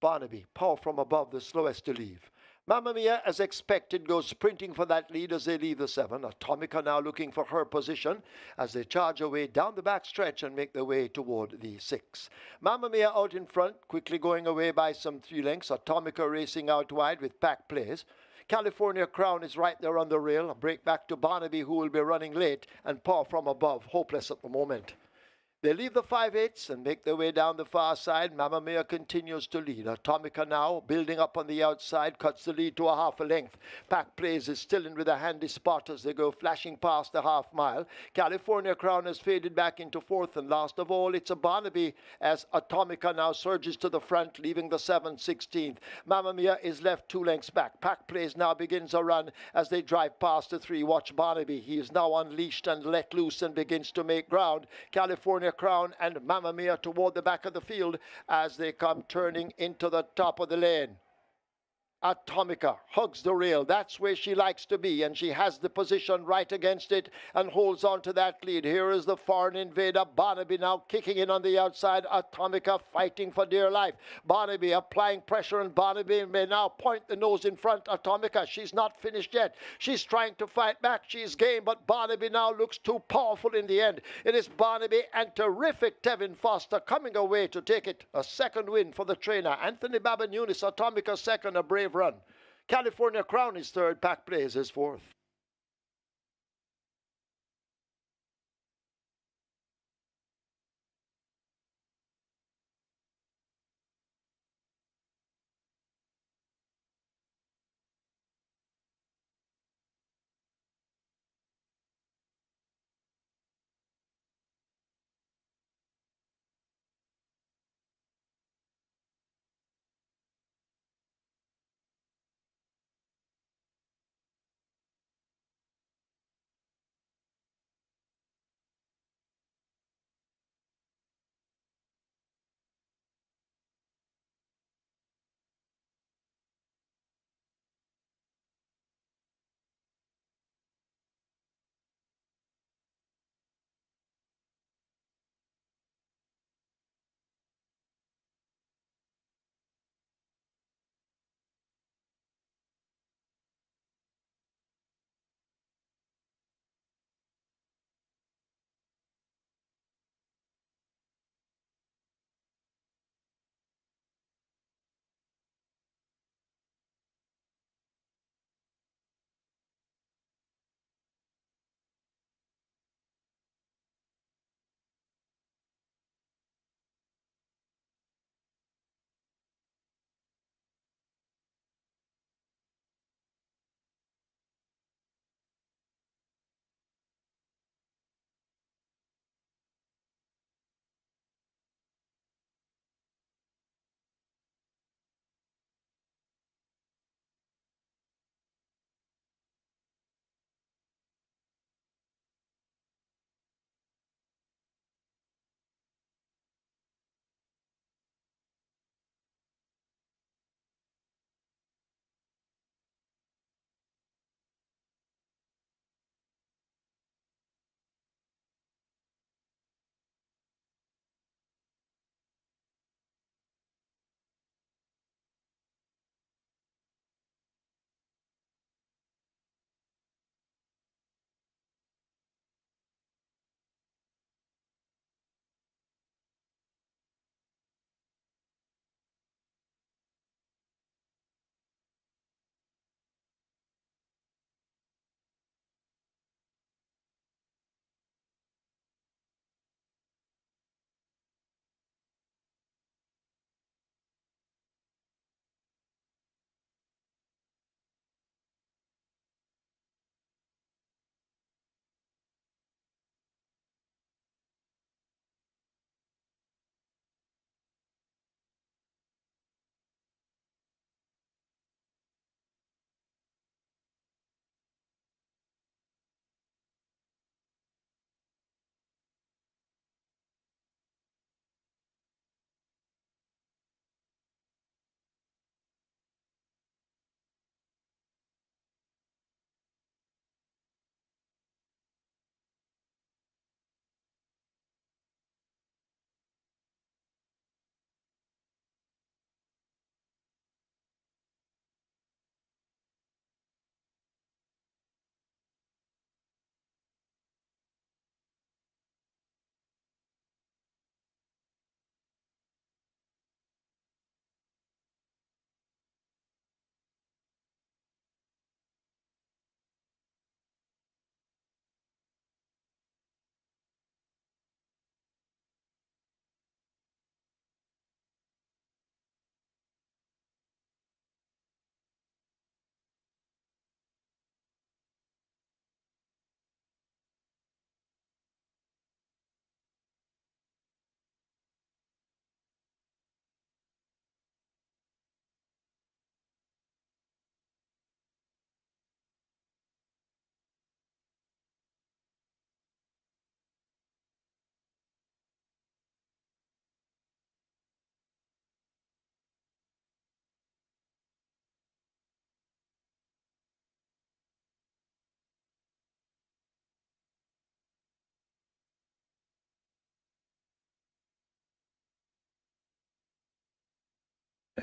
Barnaby, power from above, the slowest to leave. Mamma Mia, as expected, goes sprinting for that lead as they leave the 7. Atomica now looking for her position as they charge away down the back stretch and make their way toward the 6. Mamma Mia out in front, quickly going away by some 3 lengths. Atomica racing out wide with pack plays. California Crown is right there on the rail. A break back to Barnaby, who will be running late, and power from above, hopeless at the moment. They leave the 5/8 and make their way down the far side. Mamma Mia continues to lead. Atomica now building up on the outside, cuts the lead to a half a length. Pack Plays is still in with a handy spot as they go flashing past the half mile. California Crown has faded back into 4th, and last of all, it's a Barnaby as Atomica now surges to the front, leaving the 7 16th. Mamma Mia is left 2 lengths back. Pack Plays now begins a run as they drive past the 3. Watch Barnaby. He is now unleashed and let loose and begins to make ground. California California Crown and Mamma Mia toward the back of the field as they come turning into the top of the lane. Atomica hugs the rail. That's where she likes to be, and she has the position right against it and holds on to that lead. Here is the foreign invader, Barnaby, now kicking in on the outside. Atomica fighting for dear life. Barnaby applying pressure, and Barnaby may now point the nose in front. Atomica, she's not finished yet. She's trying to fight back. She's game, but Barnaby now looks too powerful in the end. It is Barnaby and terrific Tevin Foster coming away to take it. A second win for the trainer. Anthony Babanunis, Atomica second, a brave run. California Crown is third, Pack Blaze is fourth.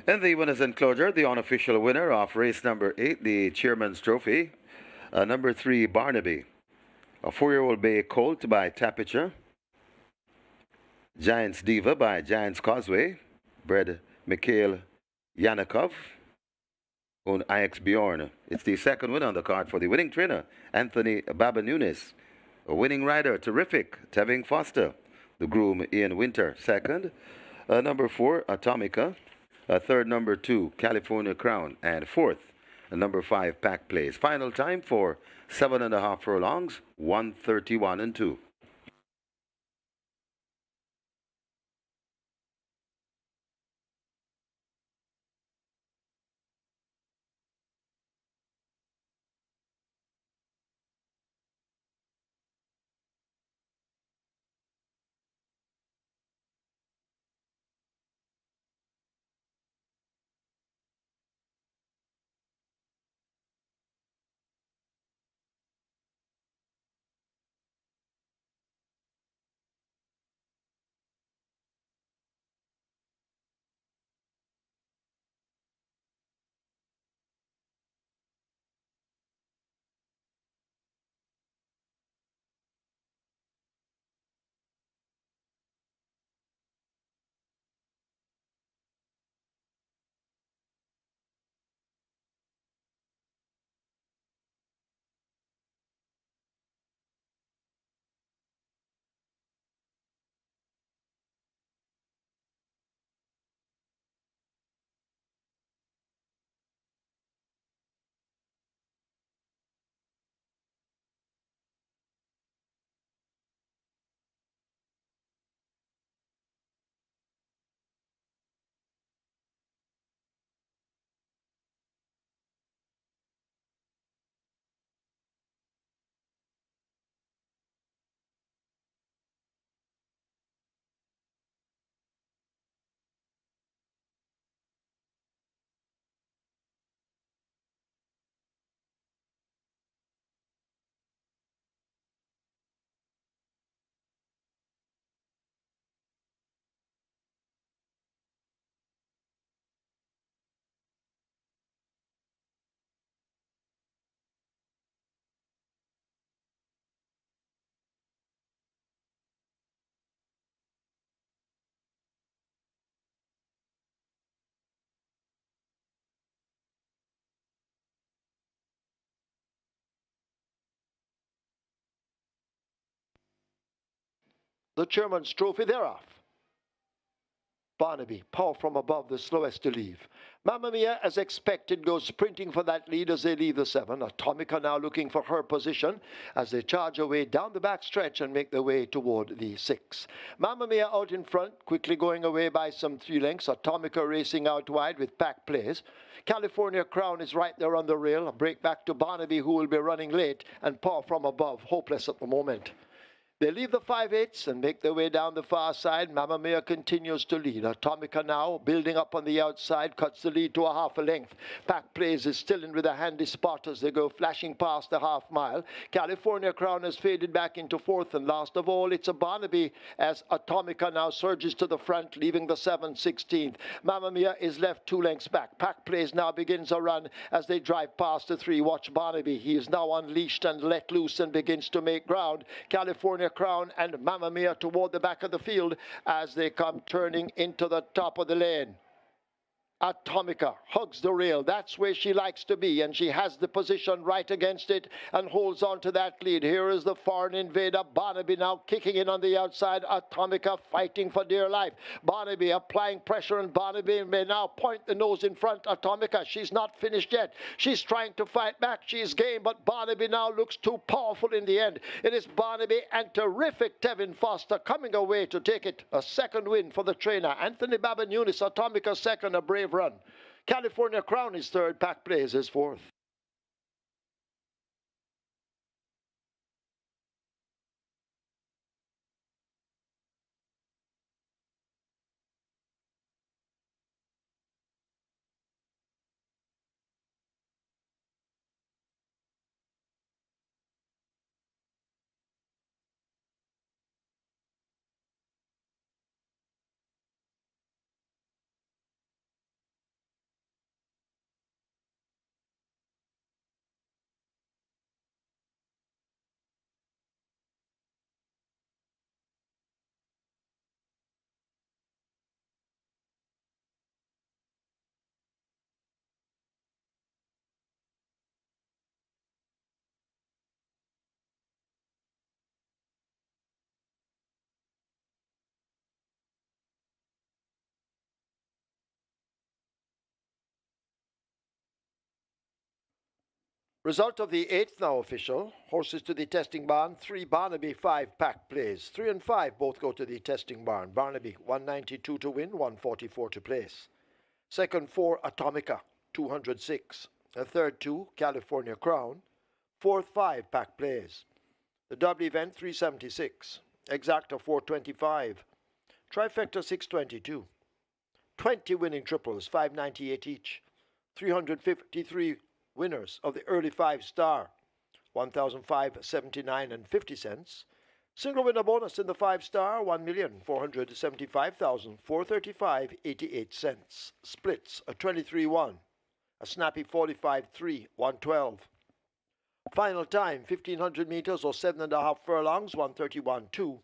And the winners enclosure, the unofficial winner of race number 8, the Chairman's Trophy, number 3, Barnaby, a 4-year-old bay colt by Tapiture, Giants Diva by Giants Causeway, bred Mikhail Yanikov, owned IX Bjorn. It's the second win on the card for the winning trainer, Anthony Babanunis. A winning rider, terrific, Tevin Foster. The groom, Ian Winter, second. Number 4, Atomica. Third, number 2, California Crown. And fourth, number 5, Pack Plays. Final time for 7.5 furlongs, 131 and 2. The Chairman's Trophy thereof. Barnaby, power from above, the slowest to leave. Mamma Mia, as expected, goes sprinting for that lead as they leave the 7. Atomica now looking for her position as they charge away down the back stretch and make their way toward the 6. Mamma Mia out in front, quickly going away by some 3 lengths. Atomica racing out wide with Pack Plays. California Crown is right there on the rail. A break back to Barnaby, who will be running late, and power from above, hopeless at the moment. They leave the 5/8 and make their way down the far side. Mamma Mia continues to lead. Atomica now building up on the outside, cuts the lead to a half a length. Pack Plays is still in with a handy spot as they go flashing past the half mile. California Crown has faded back into 4th, and last of all, it's a Barnaby as Atomica now surges to the front, leaving the 7 16th. Mamma Mia is left 2 lengths back. Pack Plays now begins a run as they drive past the 3. Watch Barnaby. He is now unleashed and let loose and begins to make ground. California Crown and Mamma Mia toward the back of the field as they come turning into the top of the lane. Atomica hugs the rail. That's where she likes to be, and she has the position right against it and holds on to that lead. Here is the foreign invader, Barnaby, now kicking in on the outside. Atomica fighting for dear life. Barnaby applying pressure, and Barnaby may now point the nose in front. Atomica, she's not finished yet. She's trying to fight back. She's game, but Barnaby now looks too powerful in the end. It is Barnaby and terrific Tevin Foster coming away to take it. A second win for the trainer. Anthony Babanunis, Atomica second, a brave run. California Crown is third, Pack Plays is fourth. Result of the eighth now official. Horses to the testing barn. 3 Barnaby, 5 Pack Plays. 3 and 5 both go to the testing barn. Barnaby, 192 to win, 144 to place. Second 4 Atomica, 206. The third 2 California Crown. Fourth 5 Pack Plays. The double event 376. Exacta 425. Trifecta 622. 20 winning triples, 598 each. 353 winners of the early 5-star, 1,579 and 50 cents. Single winner bonus in the 5-star, 1,475,435.88 cents. Splits, a 23-1, a snappy 45-3, 112. Final time, 1,500 meters or 7.5 furlongs, 131.2.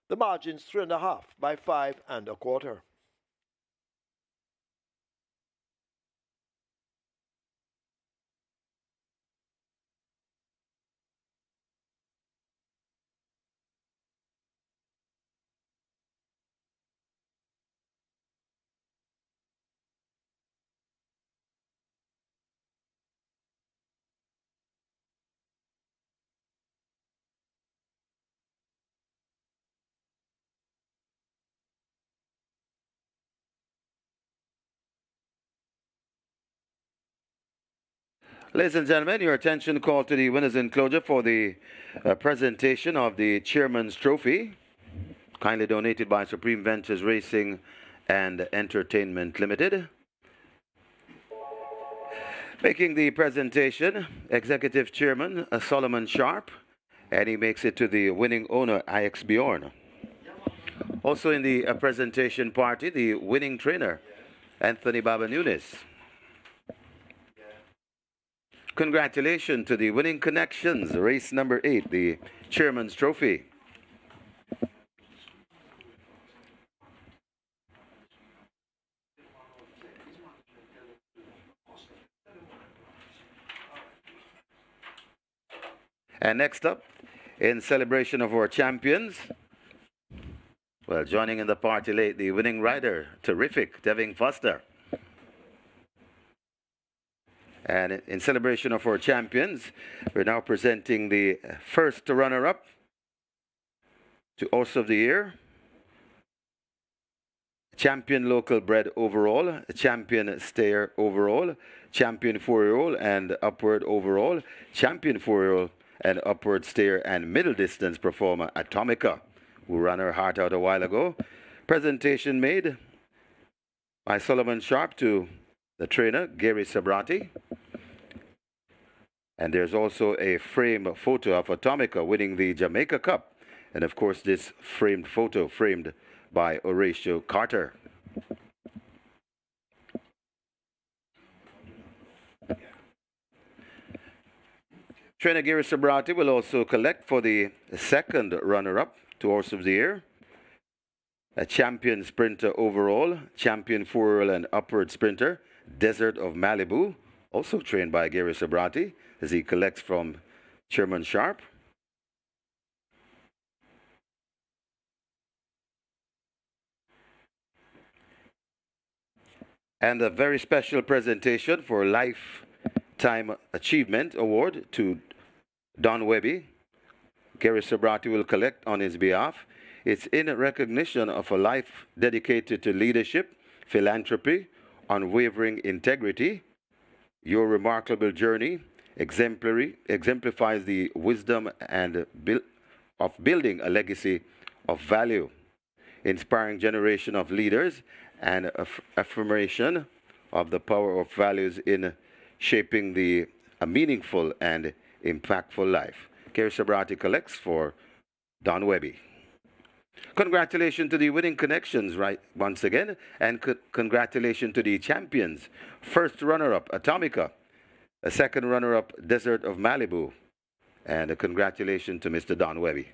The margins 3.5 by 5 1/4. Ladies and gentlemen, your attention called to the winners enclosure for the presentation of the Chairman's Trophy, kindly donated by Supreme Ventures Racing and Entertainment Limited. Making the presentation, Executive Chairman Solomon Sharp, and he makes it to the winning owner, IX Bjorn. Also in the presentation party, the winning trainer, Anthony Baba Nunes. Congratulations to the winning connections, race number 8, the Chairman's Trophy. And next up, in celebration of our champions, well, joining in the party late, the winning rider, terrific, Devin Foster. And in celebration of our champions, we're now presenting the first runner-up to Horse of the Year, champion local bred overall, champion stayer overall, champion 4-year-old and upward overall, champion 4-year-old and upward stayer and middle distance performer Atomica, who ran her heart out a while ago. Presentation made by Solomon Sharp to the trainer, Gary Sabrati. And there's also a framed photo of Atomica winning the Jamaica Cup. And of course, this framed photo framed by Horatio Carter. Trainer Gary Sabrati will also collect for the second runner-up to Horse of the Year, a champion sprinter overall, champion 4-year-old and upward sprinter, Desert of Malibu, also trained by Gary Sabrati, as he collects from Chairman Sharp. And a very special presentation for Lifetime Achievement Award to Don Webby. Gary Sabrati will collect on his behalf. It's in recognition of a life dedicated to leadership, philanthropy, unwavering integrity. Your remarkable journey exemplifies the wisdom and of building a legacy of value, inspiring generation of leaders, and affirmation of the power of values in shaping a meaningful and impactful life. Gary Sabrati collects for Don Webby. Congratulations to the winning connections, right, once again, and congratulations to the champions. First runner-up, Atomica. A second runner-up, Desert of Malibu. And a congratulations to Mr. Don Webby.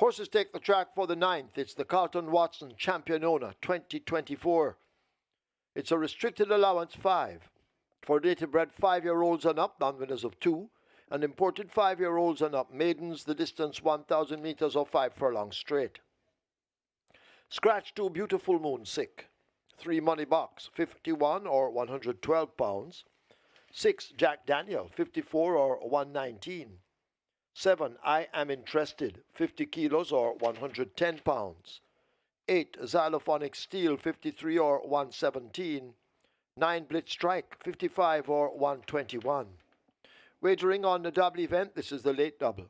Horses take the track for the ninth. It's the Carlton Watson Championona 2024. It's a restricted allowance 5. For native bred 5-year-olds and up, non-winners of 2. And imported 5-year-olds and up, maidens, the distance 1,000 meters or 5 furlongs straight. Scratch 2 Beautiful Moon Sick. 3 Money Box, 51 or 112 pounds. 6 Jack Daniel, 54 or 119. 7 I Am Interested, 50 kilos or 110 pounds. 8 Xylophonic Steel, 53 or 117. 9 Blitz Strike, 55 or 121. Wagering on the double event, this is the late double.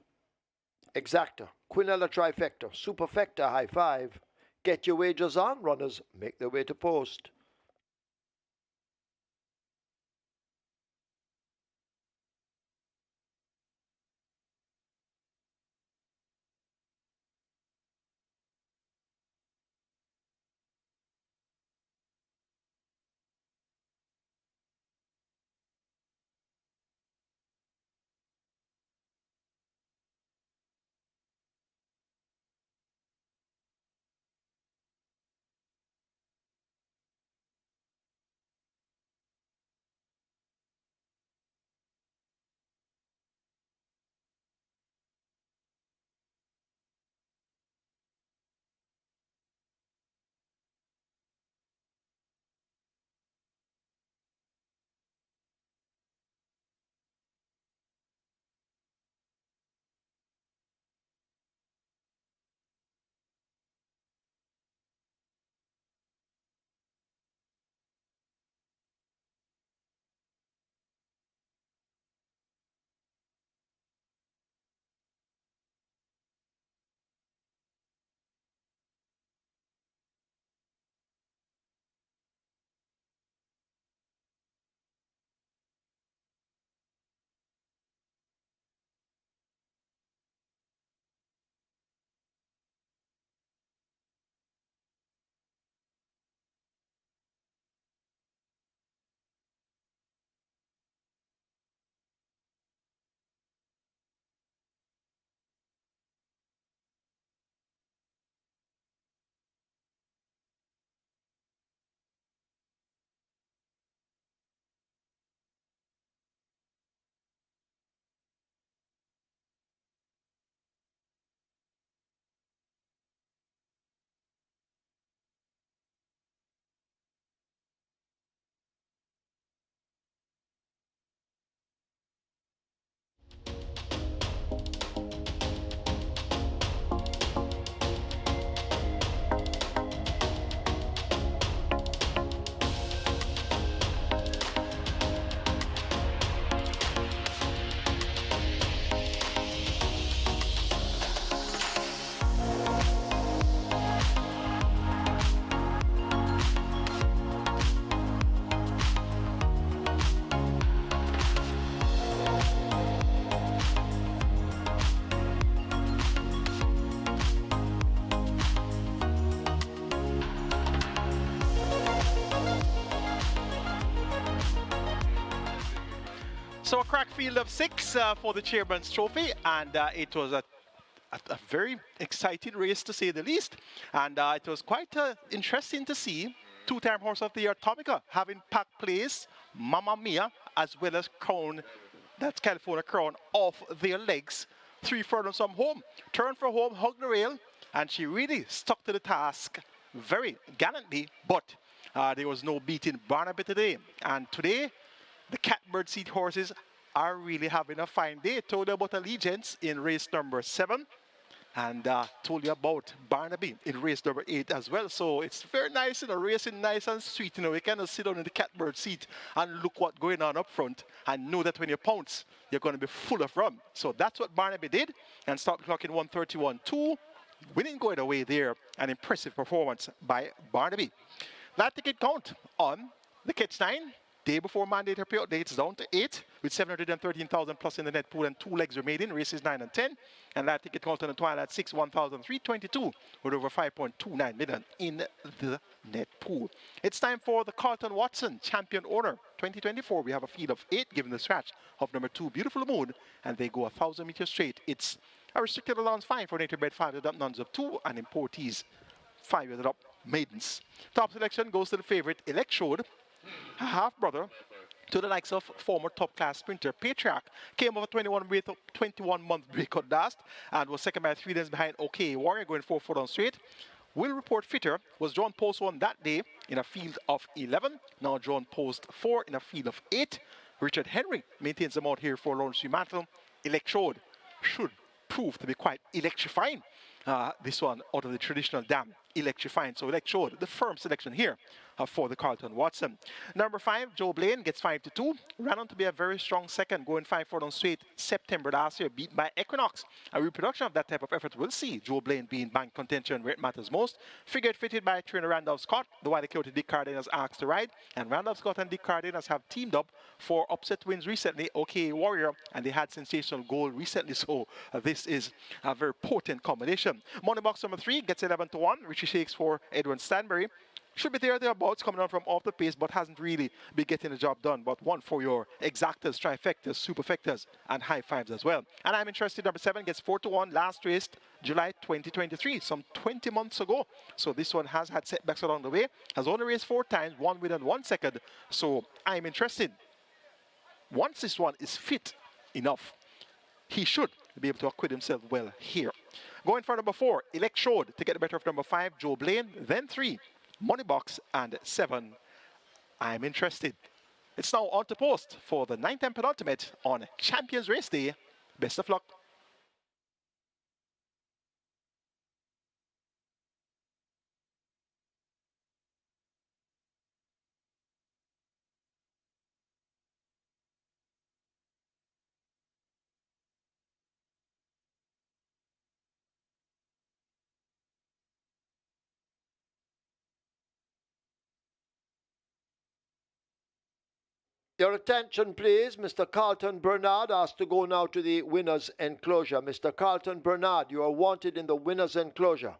Exacta, Quinella Trifecta, Superfecta High 5. Get your wagers on, runners, make their way to post. So a crack field of 6 for the Chairman's Trophy, and it was a very exciting race to say the least. And it was quite interesting to see two-time Horse of the Year Tomica having packed place, Mamma Mia, as well as Crown, that's California Crown, off their legs. 3 furlongs from home. Turned for home, hugged the rail, and she really stuck to the task very gallantly, but there was no beating Barnaby today. And today, the catbird seat horses are really having a fine day. Told you about Allegiance in race number 7 and told you about Barnaby in race number 8 as well. So it's very nice, racing nice and sweet. We kind of sit down in the catbird seat and look what's going on up front and know that when you pounce, you're going to be full of rum. So that's what Barnaby did and stopped clocking 131.2. Winning going away there. An impressive performance by Barnaby. That ticket count on the Catch 9. Day before mandatory payout dates down to 8 with 713,000 plus in the net pool and 2 legs remaining, races 9 and 10. And that ticket count on the Twilight 6, 1,322 with over 5.29 million in the net pool. It's time for the Carlton Watson Champion Owner 2024. We have a field of 8 given the scratch of number 2, Beautiful Moon, and they go 1,000 meters straight. It's a restricted allowance fine for native bred 5 years up, nuns of 2, and importees 5 years up, maidens. Top selection goes to the favorite Electrode, a half-brother to the likes of former top-class sprinter Patriarch. Came over 21-month breakout last and was second by 3 days behind OK Warrior, going 4 foot on straight. Will Report Fitter was drawn post 1 that day in a field of 11, now drawn post 4 in a field of 8. Richard Henry maintains them out here for Lawrence Mantle. Electrode should prove to be quite electrifying. This one out of the traditional dam, electrifying. So Electrode, the firm selection here for the Carlton Watson. Number 5, Joe Blaine gets 5-2. Ran on to be a very strong second, going 5 4 on straight September last year, beaten by Equinox. A reproduction of that type of effort will see Joe Blaine being bank contention where it matters most. Figured fitted by trainer Randolph Scott, the Wiley County Dick Cardenas asked to ride. And Randolph Scott and Dick Cardenas have teamed up for upset wins recently, OK Warrior, and they had sensational goal recently. So this is a very potent combination. Money box number 3 gets 11-1. Richie Shakes for Edwin Stanbury. Should be thereabouts, coming on from off the pace, but hasn't really been getting the job done. But one for your exactas, trifectas, superfectas, and high fives as well. And I'm interested, number 7 gets 4-1, last raced July 2023, some 20 months ago. So this one has had setbacks along the way, has only raced 4 times, 1 win and 1 second. So I'm interested. Once this one is fit enough, he should be able to acquit himself well here. Going for number 4, Electrode to get the better of number 5, Joe Blaine, then 3, Money Box, and 7, I'm interested. It's now on to post for the 9th and penultimate on Champions Race Day. Best of luck. Your attention, please. Mr. Carlton Bernard has to go now to the winner's enclosure. Mr. Carlton Bernard, you are wanted in the winner's enclosure.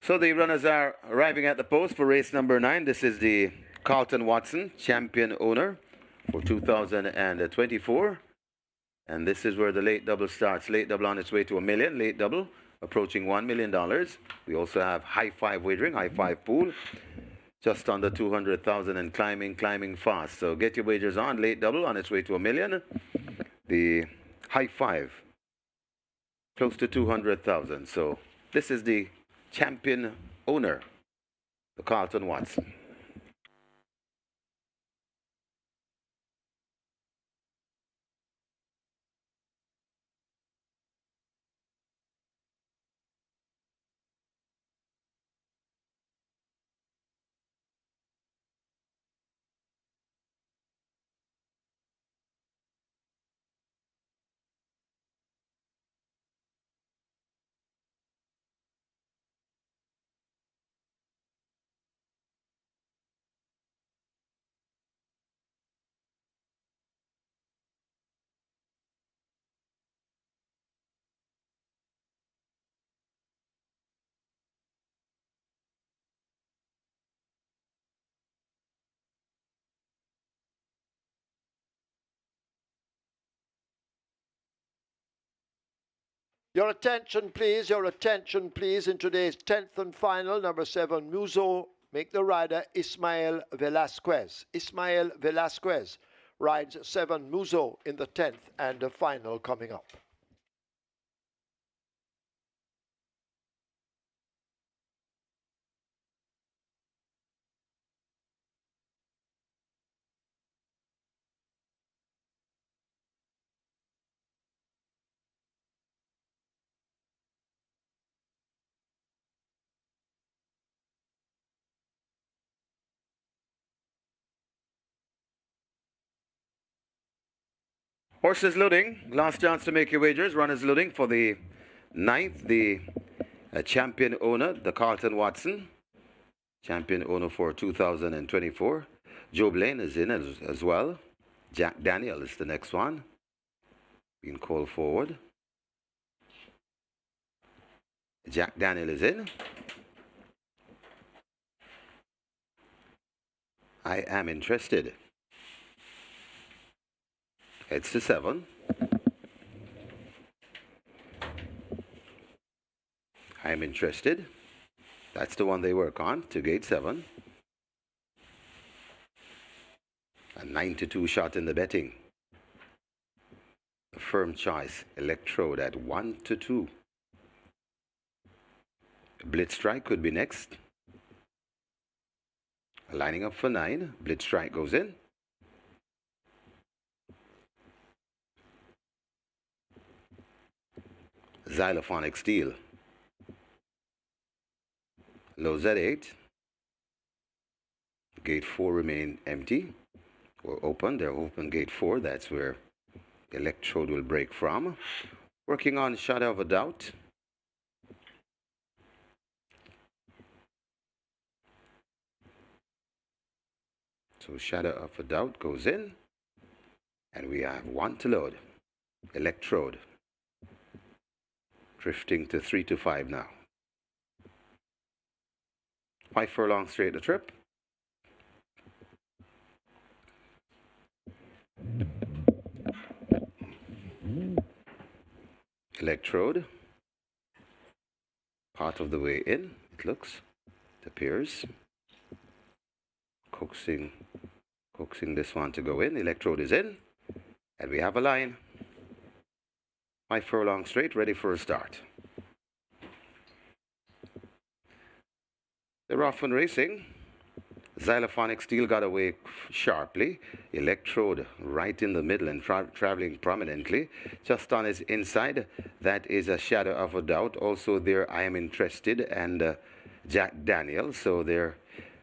So the runners are arriving at the post for race number 9. This is the Carlton Watson champion owner for 2024. And this is where the late double starts. Late double on its way to $1 million. Late double approaching $1 million. We also have high five wagering, high five pool. Just under 200,000 and climbing fast. So get your wagers on. Late double on its way to $1 million. The high five close to 200,000. So this is the champion owner, the Carlton Watson. Your attention, please. Your attention, please. In today's 10th and final, number 7, Muzo, make the rider Ismael Velasquez. Ismael Velasquez rides 7, Muzo in the 10th and the final coming up. Horses loading. Last chance to make your wagers. Runners loading for the 9th. The champion owner, the Carlton Watson. Champion owner for 2024. Joe Blaine is in as well. Jack Daniel is the next one. Being called forward. Jack Daniel is in. I am interested. Heads to 7. I'm interested. That's the one they work on to gate 7. A 9-2 shot in the betting. A firm choice. Electrode at 1-2. Blitz strike could be next. Lining up for 9. Blitz strike goes in. Xylophonic steel. Lows at 8. Gate 4 remain empty or open. They're open gate 4. That's where electrode will break from. Working on shadow of a doubt. So shadow of a doubt goes in. And we have 1 to load. Electrode. Drifting to 3-5 now. 5 furlong straight the trip. Electrode. Part of the way in, it looks. It appears. Coaxing this one to go in. Electrode is in. And we have a line. 5 furlong straight, ready for a start. They're off and racing. Xylophonic steel got away sharply. Electrode right in the middle and traveling prominently. Just on his inside, that is a shadow of a doubt. Also there, I am interested, and Jack Daniel. So they're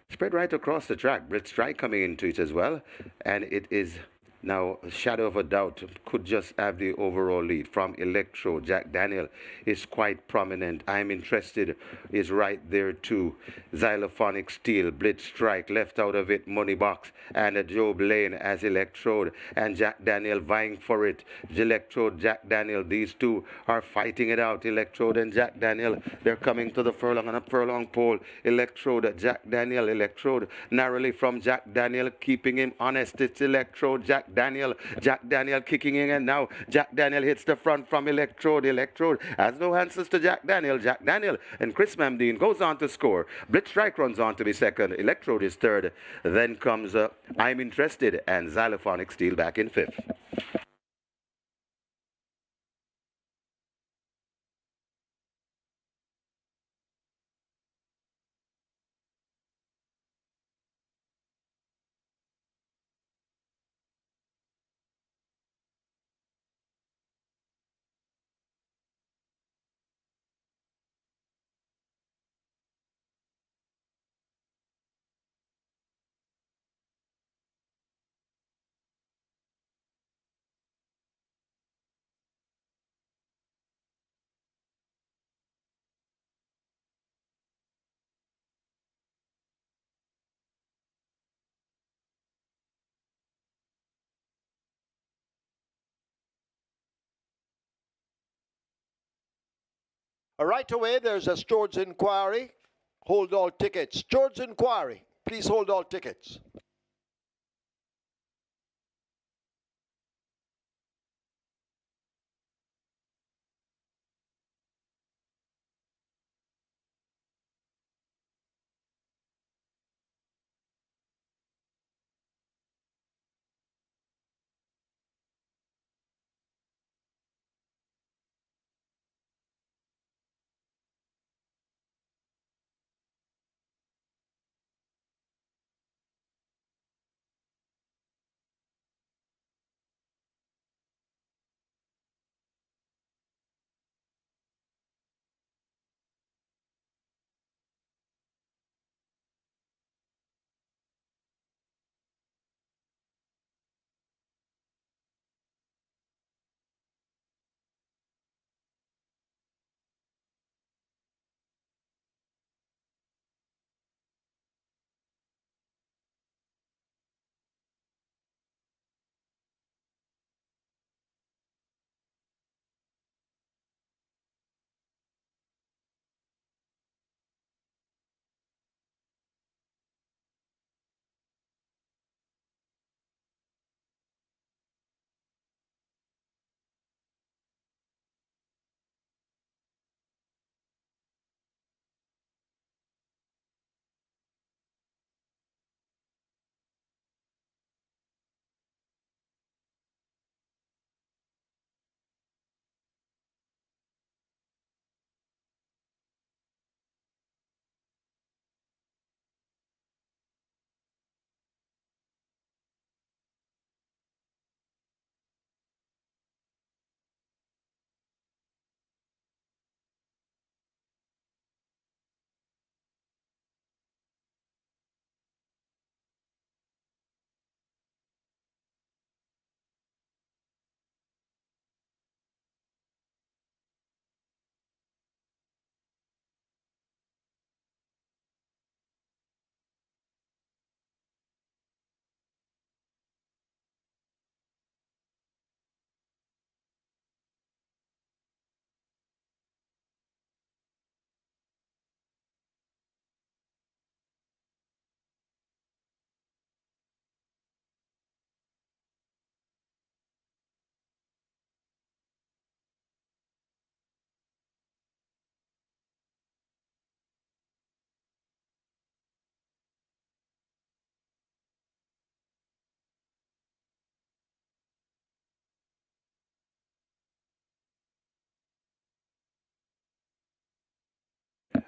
spread right across the track. Blitz strike coming into it as well. And it is Now, a shadow of a doubt could just have the overall lead from Electro. Jack Daniel is quite prominent. I'm Interested is right there too. Xylophonic Steel, Blitz Strike, left out of it, Money Box, and a Job Lane as Electrode, and Jack Daniel vying for it. Electrode, Jack Daniel, these two are fighting it out. Electrode and Jack Daniel, they're coming to the furlong on a furlong pole. Electrode, Jack Daniel, Electrode, narrowly from Jack Daniel, keeping him honest. It's Electrode, Jack Daniel kicking in, and now Jack Daniel hits the front from Electrode. Electrode has no answers to Jack Daniel. Jack Daniel and Chris Mamdine goes on to score. Blitz Strike runs on to be second. Electrode is third. Then comes I'm Interested and Xylophonic Steel back in fifth. Right away, there's a Stewards inquiry. Hold all tickets. Stewards inquiry. Please hold all tickets.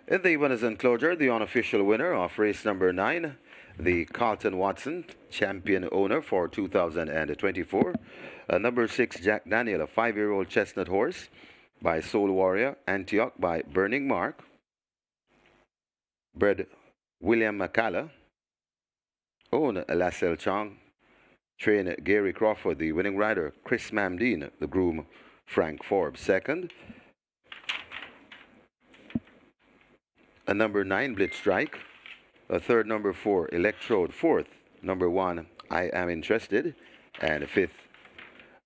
In the winners' enclosure, the unofficial winner of race number 9, the Carlton Watson, champion owner for 2024. Number 6, Jack Daniel, a 5-year-old chestnut horse by Soul Warrior. Antioch by Burning Mark. Bred William McCalla. Own Lassell Chong. trainer Gary Crawford, the winning rider Chris Mamdine, the groom Frank Forbes. Second, a number 9 Blitz Strike, a third number 4 Electrode, fourth number 1 I Am Interested, and fifth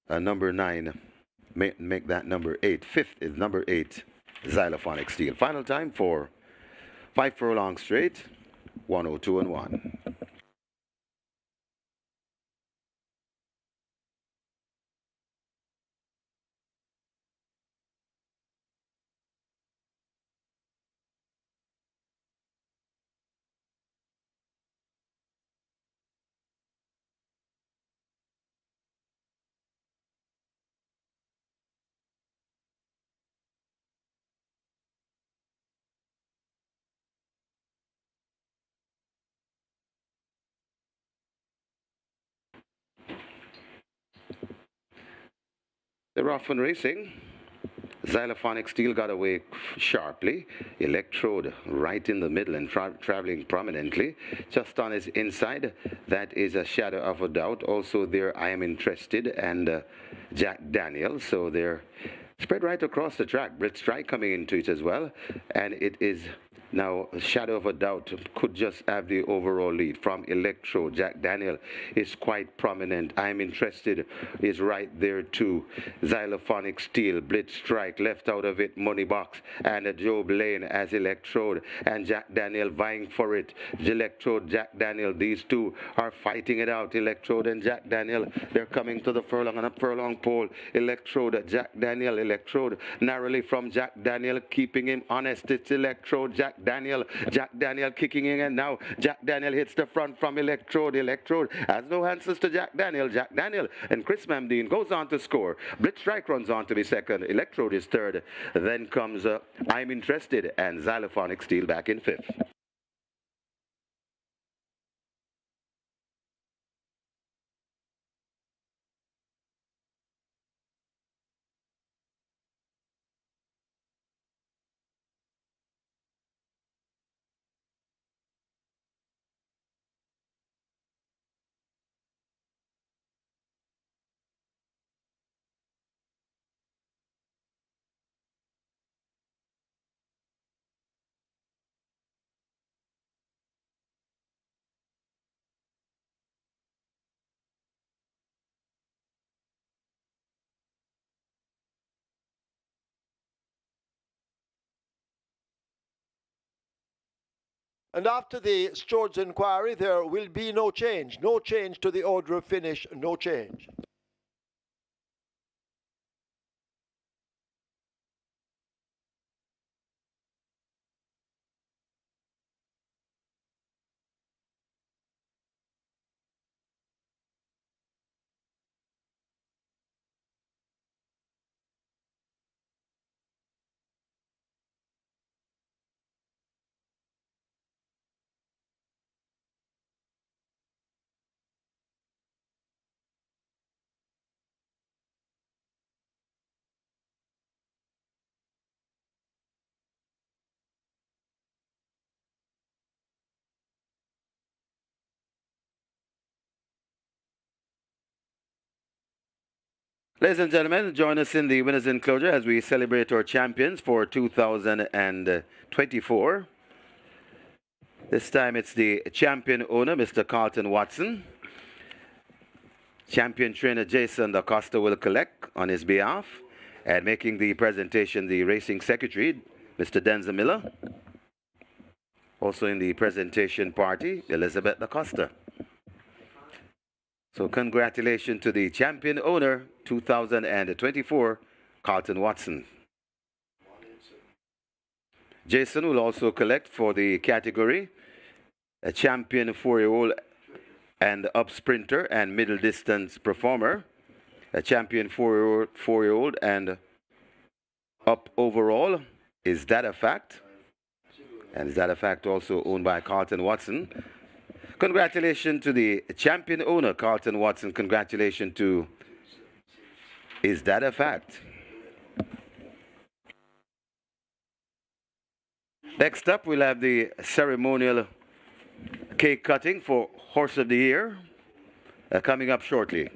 number 9, make that number 8. Fifth is number 8 Xylophonic Steel. Final time for 5 furlongs straight, 102 and 1. They're off and racing. Xylophonic Steel got away sharply. Electrode right in the middle and traveling prominently. Just on his inside, that is a shadow of a doubt. Also there, I Am Interested and Jack Daniels. So they're spread right across the track. Blitz Strike coming into it as well. And it is now a shadow of a doubt could just have the overall lead from Electrode. Jack Daniel is quite prominent. I'm Interested is right there too. Xylophonic Steel, Blitz Strike left out of it, Money Box and Job Lane as Electrode and Jack Daniel vying for it. Electrode, Jack Daniel, these two are fighting it out. Electrode and Jack Daniel, they're coming to the furlong and a furlong pole. Electrode, Jack Daniel, Electrode narrowly from Jack Daniel, keeping him honest. It's Electrode, Jack Daniel kicking in, and now Jack Daniel hits the front from Electrode. Electrode has no answers to Jack Daniel. Jack Daniel and Chris Mamdine goes on to score. Blitz Strike runs on to be second. Electrode is third. Then comes I'm Interested and Xylophonic Steel back in fifth. And after the steward's inquiry, there will be no change. No change to the order of finish, no change. Ladies and gentlemen, join us in the winners' enclosure as we celebrate our champions for 2024. This time it's the champion owner, Mr. Carlton Watson. Champion trainer Jason Da Costa will collect on his behalf, and making the presentation, the racing secretary, Mr. Denzel Miller. Also in the presentation party, Elizabeth Da Costa. So congratulations to the champion owner, 2024, Carlton Watson. Jason will also collect for the category a champion 4-year-old and up sprinter and middle distance performer, a champion 4-year-old and up overall. Is that a fact? And is that a fact also owned by Carlton Watson? Congratulations to the champion owner, Carlton Watson. Congratulations to Is That a Fact? Next up, we'll have the ceremonial cake cutting for Horse of the Year. coming up shortly.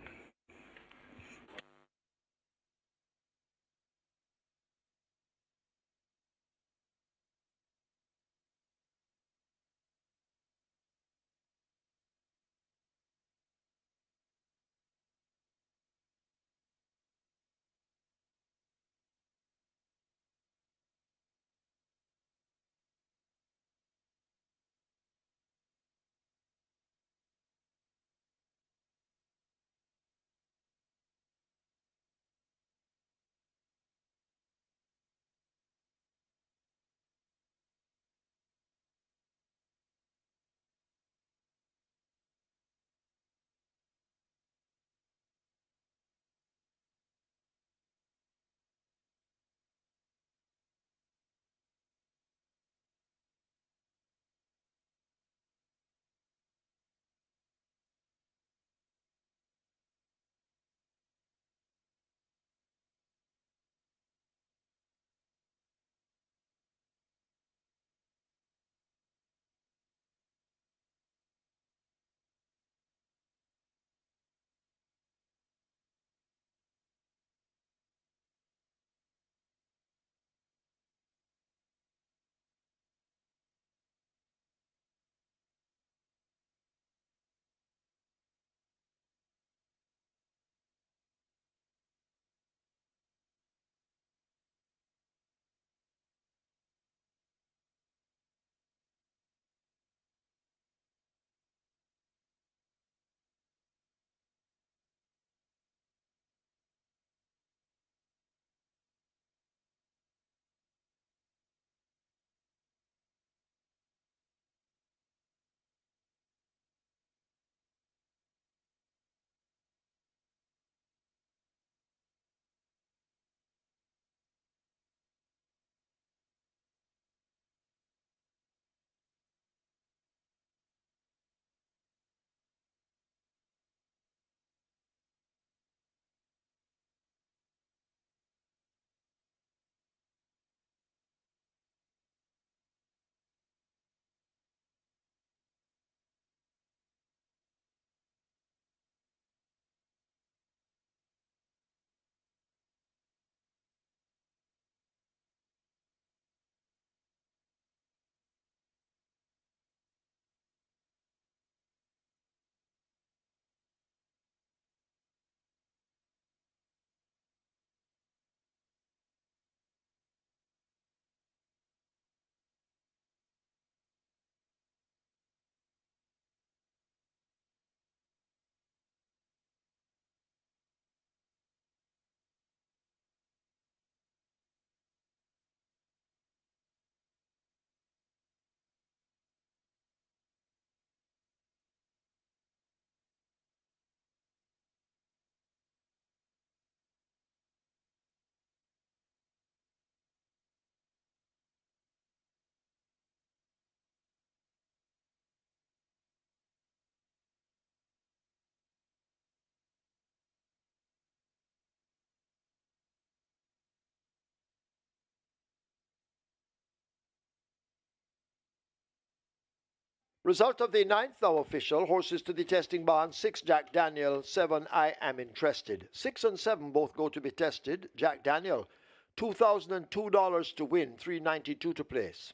Result of the ninth now official. Horses to the testing barn. 6 Jack Daniel, 7 I Am Interested. 6 and 7 both go to be tested. Jack Daniel, $2,002 to win, $392 to place.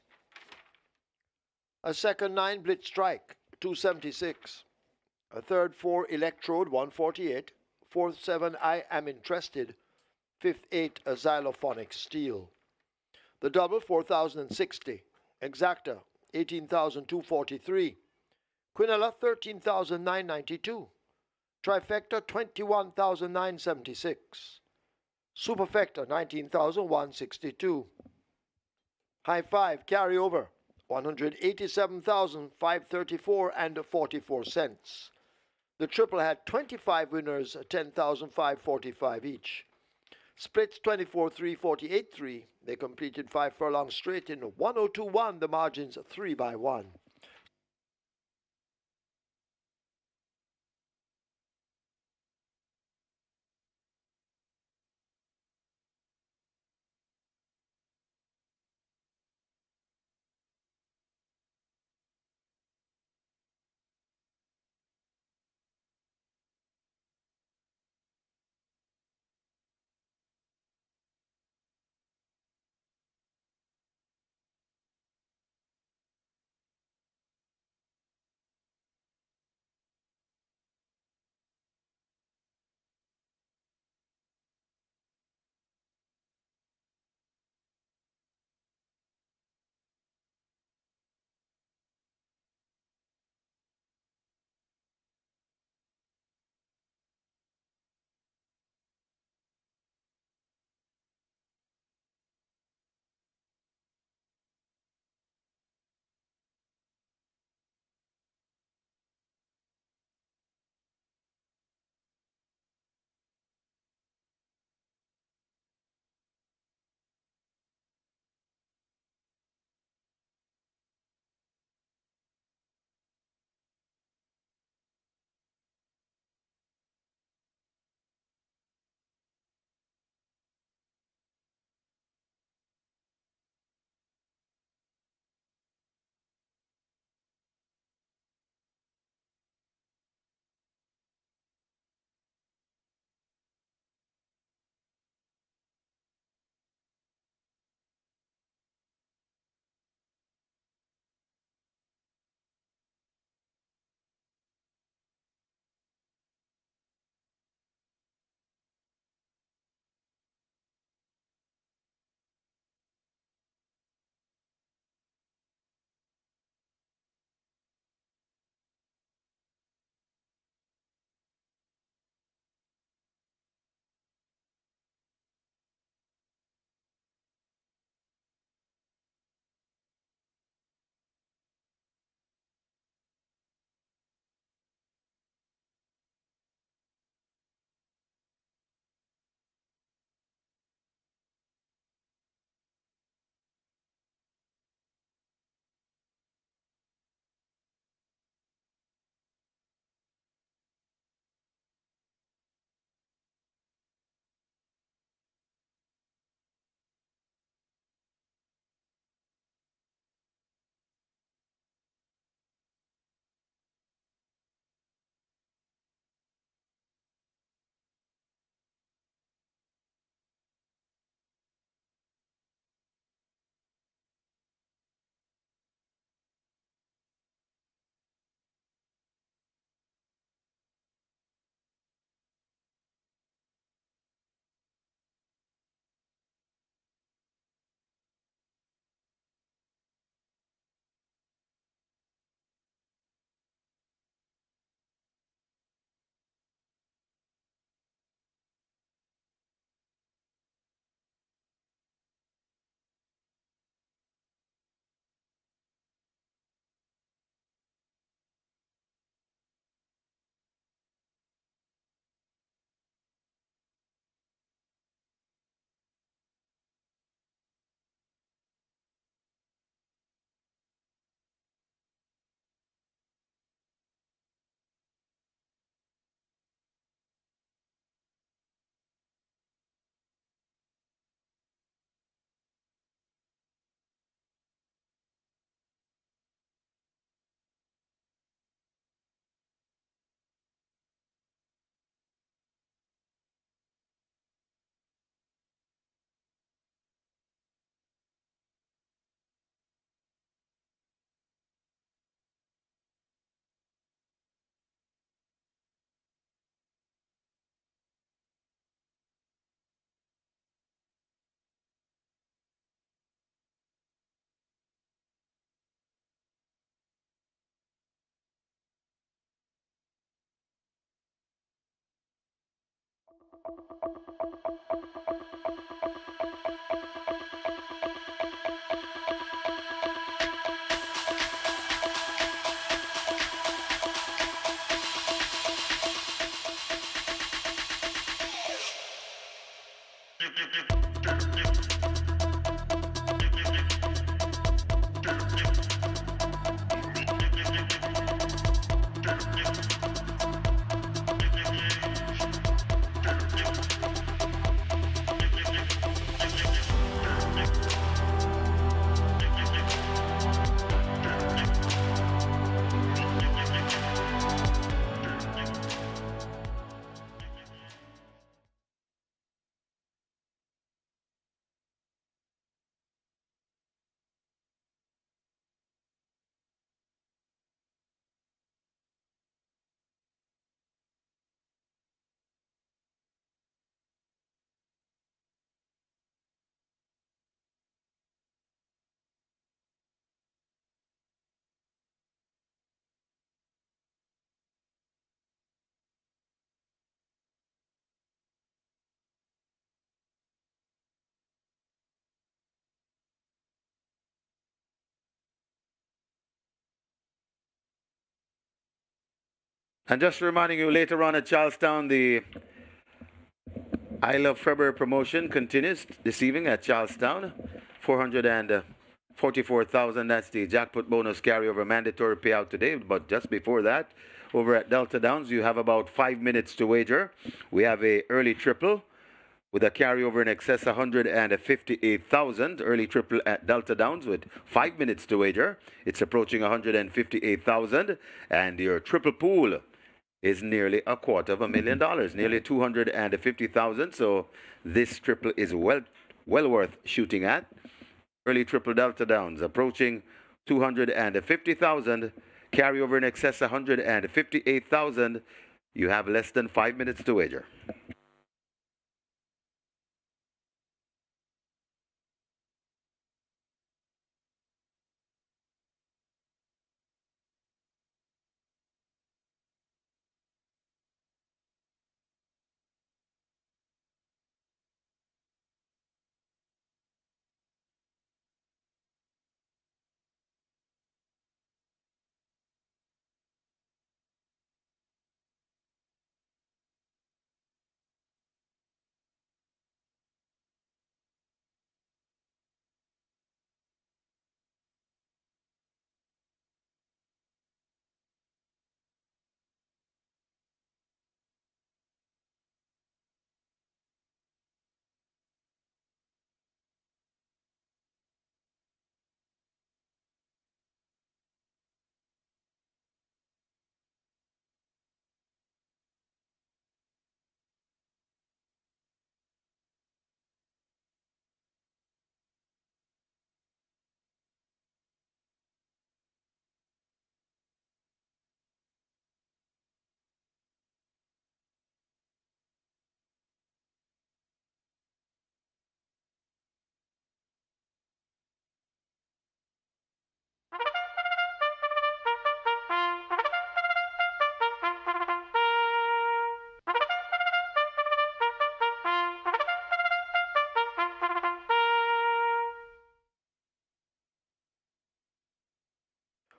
A second 9 Blitz Strike, 276. A third 4 Electrode, 148. Fourth 7 I Am Interested. Fifth 8 a Xylophonic Steel. The double 4,060. Exacta 18,243. Quinella 13,992. Trifecta 21,976. Superfecta 19,162. High five carryover 187,534 and 44 cents. The triple had 25 winners, 10,545 each. Splits 24-3, 48-3. They completed 5 furlongs straight in 102-1. The margins 3 by 1. And just reminding you, later on at Charlestown, the I Love February promotion continues this evening at Charlestown. 444,000, that's the jackpot bonus carryover mandatory payout today. But just before that, over at Delta Downs, you have about 5 minutes to wager. We have a early triple with a carryover in excess of 158,000. Early triple at Delta Downs with 5 minutes to wager. It's approaching 158,000. And your triple pool is nearly $250,000, nearly 250,000. So this triple is well worth shooting at. Early triple Delta Downs approaching 250,000. Carryover in excess of 158,000. You have less than 5 minutes to wager.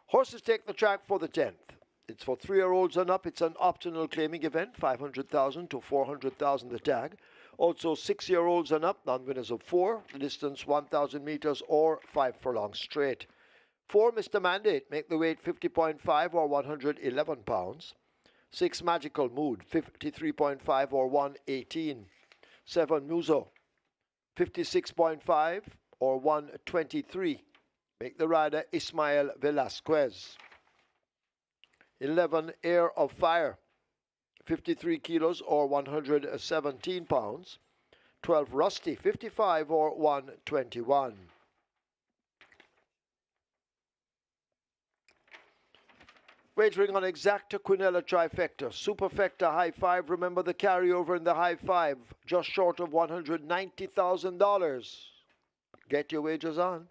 Horses take the track for the 10th. It's for 3-year-olds and up. It's an optional claiming event, 500,000 to 400,000 the tag. Also 6-year-olds and up, non-winners of 4, distance 1,000 meters or 5 furlongs straight. 4, Mr. Mandate, make the weight 50.5 or 111 pounds. 6, Magical Mood, 53.5 or 118. 7, Muso, 56.5 or 123. Make the rider Ismael Velasquez. 11, Air of Fire, 53 kilos or 117 pounds. 12, Rusty, 55 or 121. Wagering on Exacta Quinella Trifecta, Superfecta High 5. Remember the carryover in the High 5, just short of $190,000. Get your wagers on.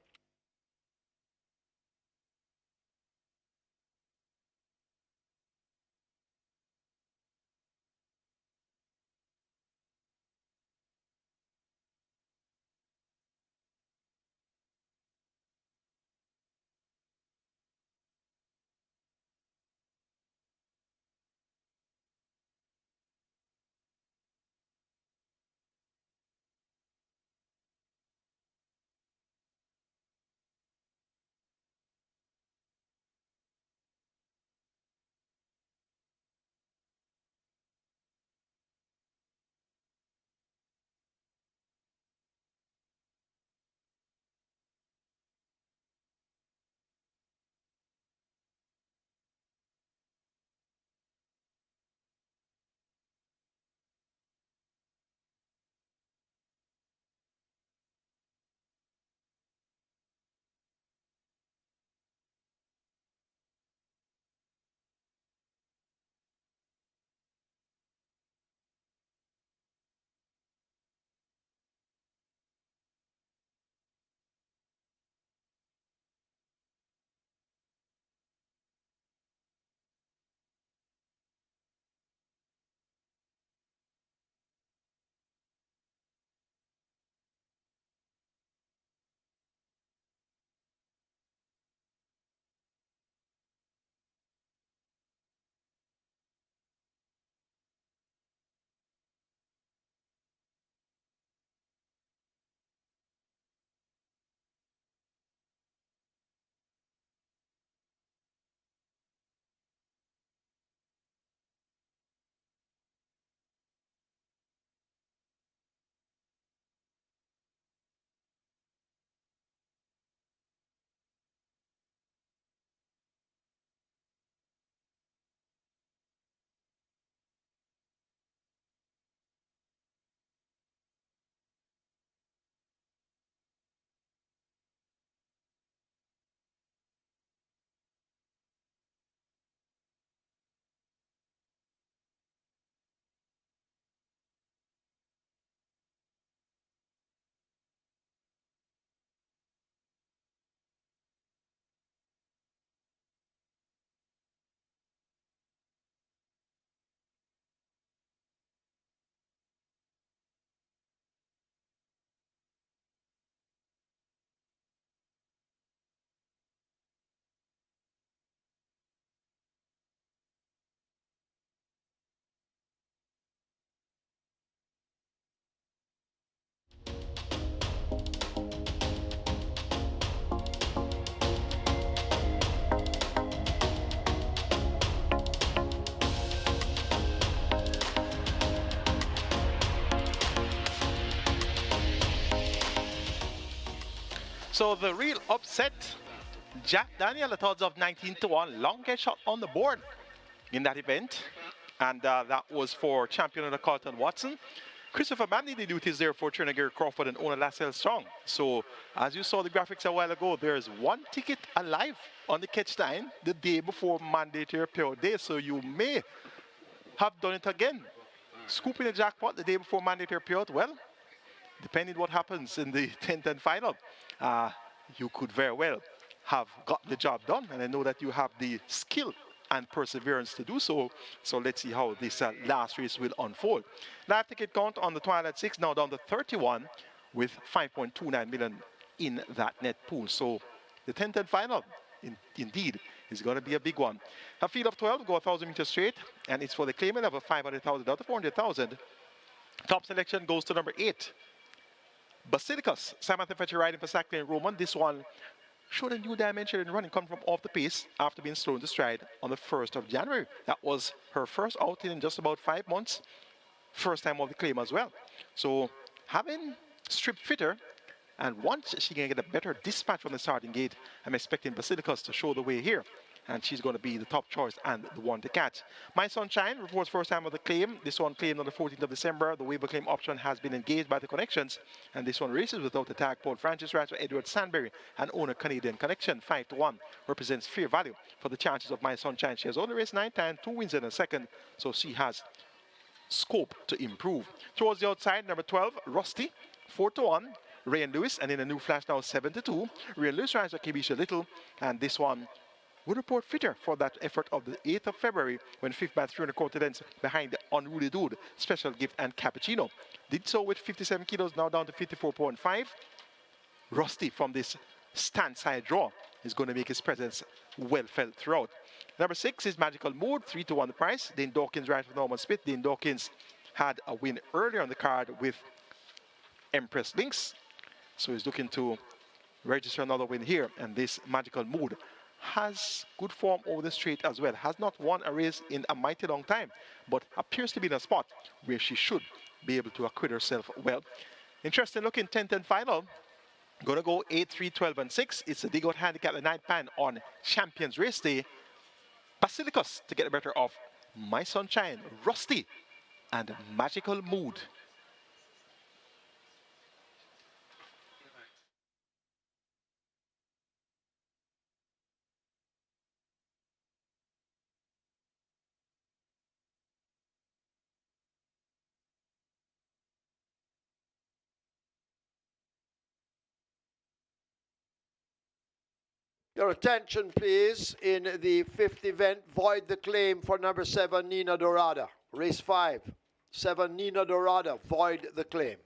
So the real upset, Jack Daniel at odds of 19-1, longest shot on the board in that event. And that was for champion of the Carlton Watson. Christopher Manley did duties there for Trinidad Crawford and owner Lassell Strong. So as you saw the graphics a while ago, there's one ticket alive on the catch line the day before mandatory period day. So you may have done it again. Scooping the jackpot the day before mandatory period, well, depending what happens in the 10th and final, you could very well have got the job done. And I know that you have the skill and perseverance to do so. So let's see how this last race will unfold. Live ticket count on the Twilight 6 now down to 31 with 5.29 million in that net pool. So the 10th and final, indeed, is going to be a big one. A field of 12, go 1,000 meters straight, and it's for the claimant of a 500,000 out of 400,000. Top selection goes to number 8. Basilicus, Samantha Fetcher riding for Sackley Roman. This one showed a new dimension in running, coming from off the pace after being slow into stride on the 1st of January. That was her first outing in just about 5 months. First time of the claim as well. So having stripped fitter, and once she can get a better dispatch from the starting gate, I'm expecting Basilicus to show the way here. And she's going to be the top choice and the one to catch. My Sunshine reports first time of the claim. This one claimed on the 14th of December. The waiver claim option has been engaged by the connections. And this one races without the tag. Paul Francis rides for Edward Sandberry and owner Canadian Connection. 5-1 represents fair value for the chances of My Sunshine. She has only raced 9 times, 2 wins in a second. So she has scope to improve. Towards the outside, number 12, Rusty. 4-1. Ray and Lewis, and in a new flash now 7-2. Ray and Lewis rides for Kibisha Little. And this one would report fitter for that effort of the 8th of February when 5th by 3/4 lengths behind the Unruly Dude, Special Gift and Cappuccino. Did so with 57 kilos, now down to 54.5. Rusty from this stand side draw is going to make his presence well felt throughout. Number 6 is Magical Mood, 3-1 the price. Dane Dawkins rides for Norman Smith. Dane Dawkins had a win earlier on the card with Empress Links. So he's looking to register another win here, and this Magical Mood has good form over the straight as well. Has not won a race in a mighty long time, but appears to be in a spot where she should be able to acquit herself well. Interesting looking 10th and final. Gonna go 8, 3, 12, and 6. It's a dig out handicap at 9 pan on Champions Race Day. Basilicus to get the better of My Sunshine, Rusty, and Magical Mood. Your attention, please. In the 5th event, void the claim for number 7, Nina Dorada. Race 5, 7, Nina Dorada, void the claim.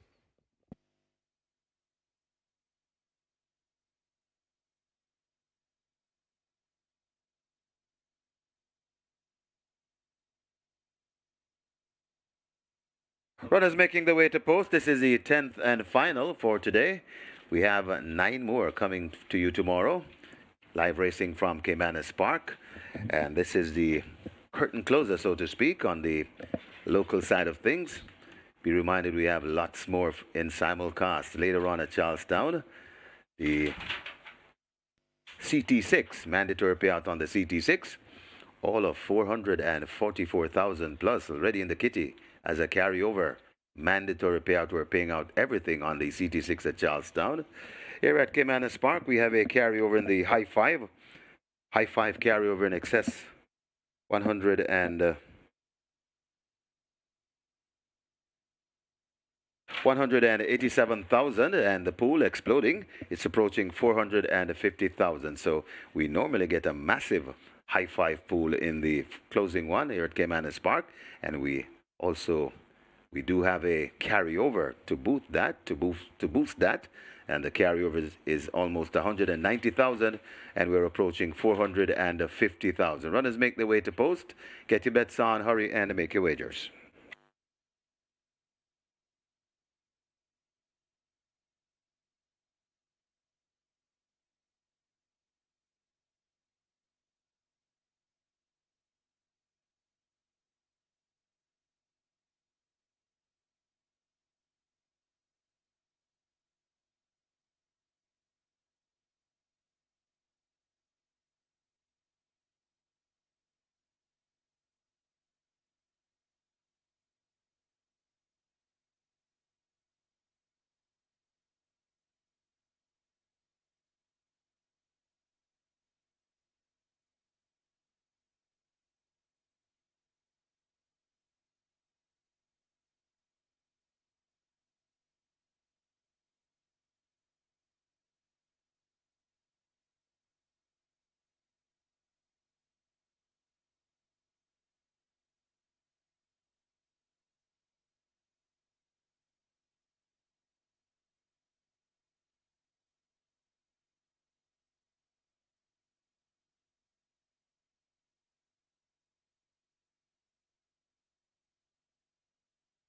Runners making their way to post. This is the 10th and final for today. We have 9 more coming to you tomorrow. Live racing from Caymanas Park. And this is the curtain closer, so to speak, on the local side of things. Be reminded we have lots more in simulcast later on at Charlestown. The CT6, mandatory payout on the CT6. All of 444,000 plus already in the kitty as a carryover. Mandatory payout. We're paying out everything on the CT6 at Charlestown. Here at Caymanas Park, we have a carryover in the high five. High five carryover in excess 187,000, and the pool exploding. It's approaching 450,000. So we normally get a massive high five pool in the closing one here at Caymanas Park, and we do have a carryover to boost that, and the carryover is almost 190,000, and we're approaching 450,000. Runners make their way to post. Get your bets on, hurry, and make your wagers.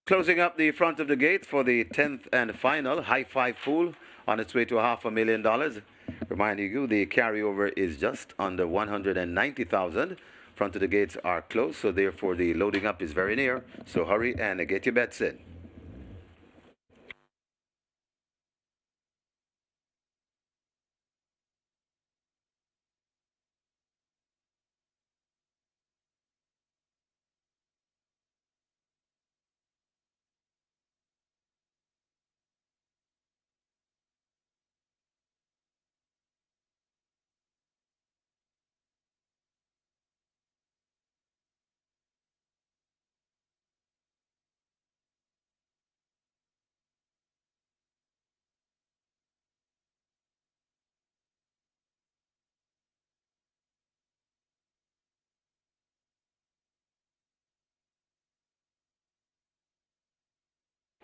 Closing up the front of the gate for the 10th and final high five pool on its way to $500,000. Reminding you, the carryover is just under 190,000. Front of the gates are closed, so therefore the loading up is very near. So hurry and get your bets in.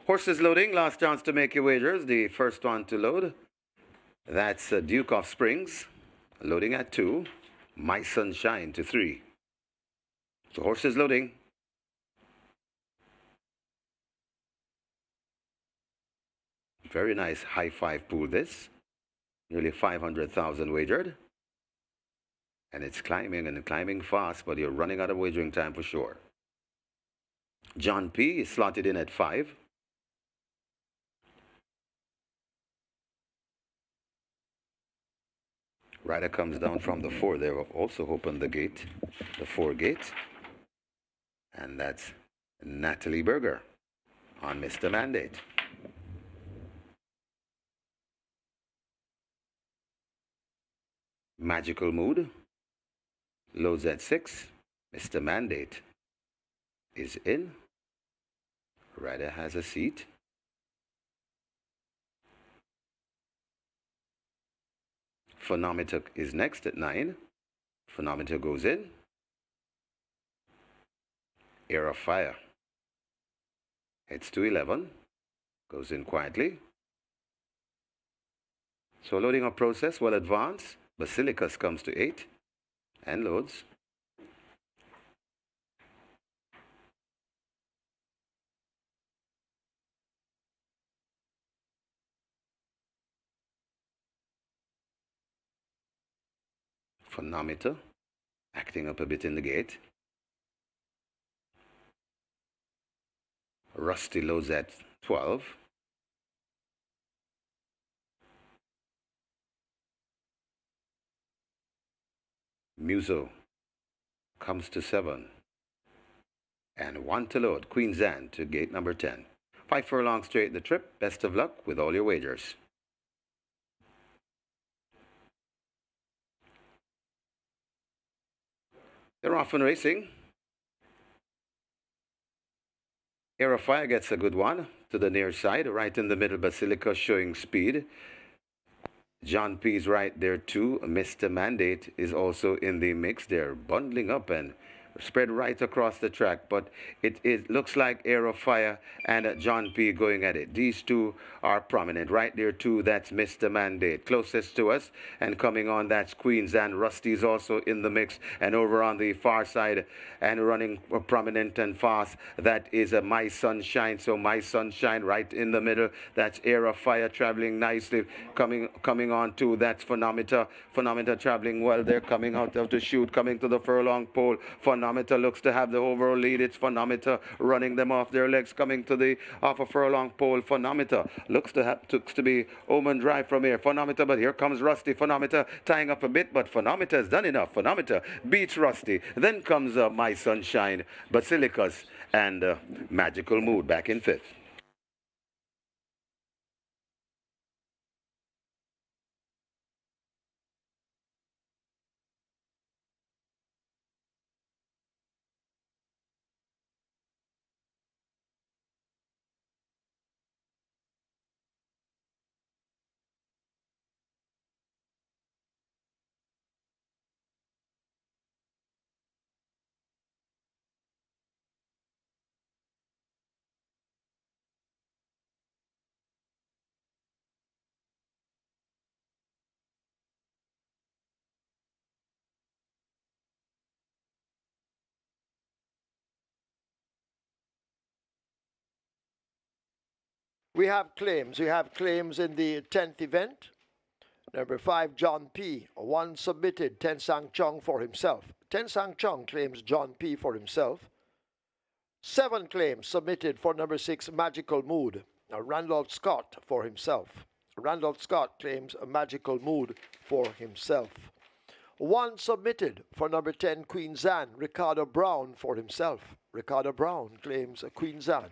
Horses loading, last chance to make your wagers. The first one to load, that's Duke of Springs, loading at 2. My Sunshine to 3. So horses loading. Very nice high five pool this. Nearly 500,000 wagered. And it's climbing and climbing fast, but you're running out of wagering time for sure. John P. is slotted in at 5. Rider comes down from the 4. They will also open the gate, the 4 gate. And that's Natalie Berger on Mr. Mandate. Magical Mood loads at 6. Mr. Mandate is in. Rider has a seat. Phonometer is next at 9. Phonometer goes in. Air of Fire heads to 11. Goes in quietly. So loading up process well advanced. Basilicus comes to 8 and loads. Phonometer acting up a bit in the gate. Rusty loads at 12. Muso comes to 7. And 1 to load. Queen's Anne to gate number 10. 5 furlong straight the trip. Best of luck with all your wagers. They're off and racing. Air of Fire gets a good one to the near side. Right in the middle, Basilica showing speed. John P's right there too. Mr. Mandate is also in the mix. They're bundling up and spread right across the track, but it looks like Air of Fire and John P going at it. These two are prominent. Right there too, that's Mr. Mandate. Closest to us and coming on, that's Queens, and Rusty's also in the mix. And over on the far side and running prominent and fast, that is My Sunshine. So My Sunshine right in the middle. That's Air of Fire traveling nicely. Coming on too, that's Phonometer. Phonometer traveling well. They're coming out of the chute, coming to the furlong pole. Phonometer looks to have the overall lead. It's Phonometer running them off their legs, coming to the off a furlong pole. Phonometer looks to be Omen Drive from here. Phonometer, but here comes Rusty. Phonometer tying up a bit, but Phonometer has done enough. Phonometer beats Rusty. Then comes My Sunshine, Basilicus, and Magical Mood back in 5th. We have claims. We have claims in the 10th event. Number 5, John P. 1 submitted, Ten Sang Chong for himself. Ten Sang Chong claims John P. for himself. 7 claims submitted for number 6, Magical Mood. Randolph Scott for himself. Randolph Scott claims a Magical Mood for himself. 1 submitted for number 10, Queen Zan. Ricardo Brown for himself. Ricardo Brown claims a Queen Zan.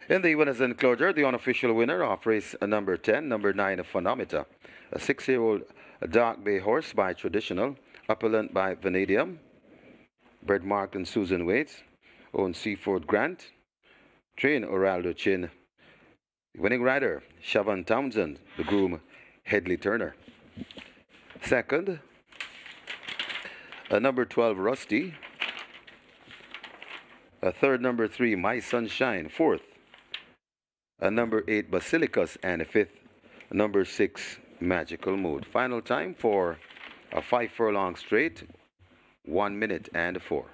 In the winners enclosure, the unofficial winner of race number 10, number 9, Phonometer, a 6-year-old dark bay horse by Traditional, Upperland by Vanadium, bred Mark and Susan Waits, owned Seaford Grant, train Oraldo Chin, the winning rider, Siobhan Townsend, the groom, Headley Turner. Second, number 12, Rusty. Third, number 3, My Sunshine. Fourth, number 8, Basilicus. And fifth, number 6, Magical Mood. Final time for a 5 furlong straight, 1 minute and 4.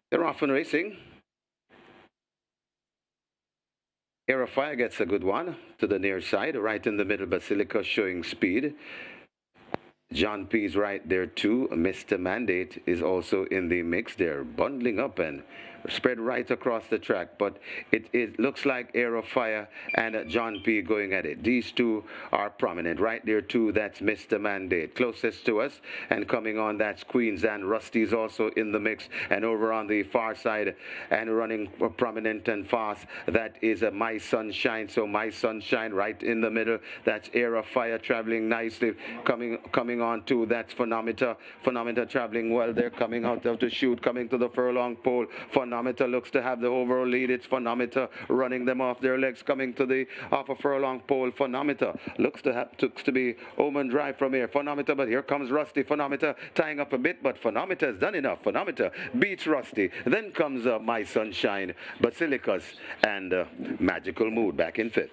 They're off and racing. Air of Fire gets a good one to the near side, right in the middle. Basilica showing speed. John P's right there too. Mr. Mandate is also in the mix. They're bundling up and spread right across the track, but it looks like Air of Fire and John P going at it. These two are prominent right there too. That's Mr. Mandate closest to us, and coming on, that's Queens, and Rusty's also in the mix. And over on the far side and running prominent and fast, that is My Sunshine. So My Sunshine right in the middle. That's Air of Fire traveling nicely. Coming on too. That's Phenometer traveling well. They're coming out of the chute, coming to the furlong pole. Phenometer looks to have the overall lead. It's Phenometer running them off their legs, coming to the off a furlong pole. Phenometer looks to be Omen Drive from here. Phenometer, but here comes Rusty. Phenometer tying up a bit, but Phenometer has done enough. Phenometer beats Rusty. Then comes My Sunshine, Basilicus, and Magical Mood back in fifth.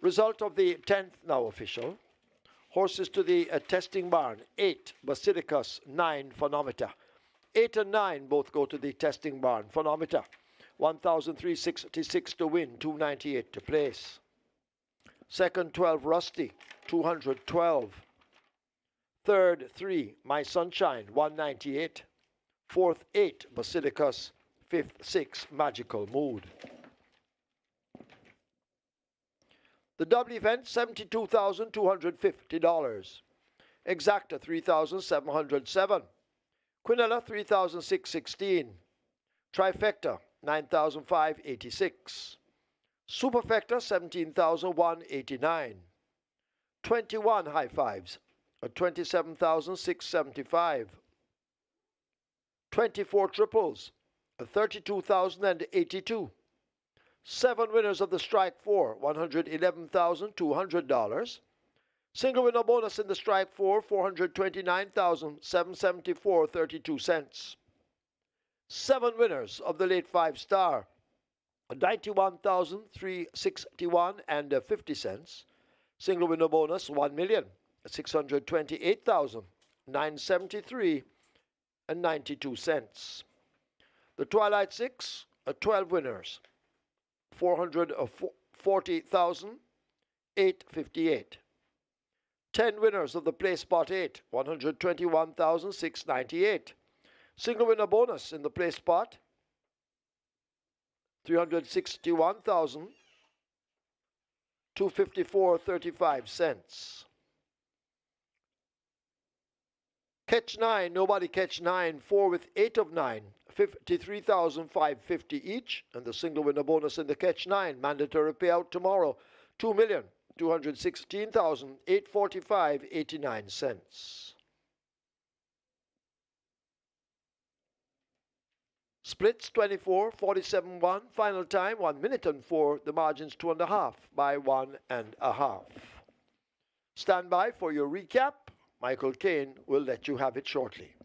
Result of the 10th now official. Horses to the testing barn. 8, Basilicus. 9, Phonometer. 8 and 9 both go to the testing barn. Phonometer. 1,366 to win. 298 to place. Second, 12, Rusty. 212. Third, 3, My Sunshine. 198. Fourth, 8, Basilicus. Fifth, 6, Magical Mood. The double event, $72,250. Exacta, $3,707. Quinella, $3,616. Trifecta, $9,586. Superfecta, $17,189. 21 high fives, $27,675. 24 triples, $32,082. 7 winners of the Strike 4, $111,200. Single winner bonus in the Strike 4, $429,774.32. 7 winners of the late 5 star, $91,361 and 50 cents. Single winner bonus, $1,628,973 and 92 cents. The Twilight 6, 12 winners, $440,858. 10 winners of the Play Spot 8, $121,698. Single winner bonus in the Play Spot, $361,254.35. Catch 9, nobody catch 9, 4 with 8 of 9, $53,550 each, and the single winner bonus in the catch 9, mandatory payout tomorrow, $2,216,845.89. Splits 24, 47, 1, final time 1 minute and 4, the margins 2.5 by 1.5. Stand by for your recap. Michael Kane will let you have it shortly.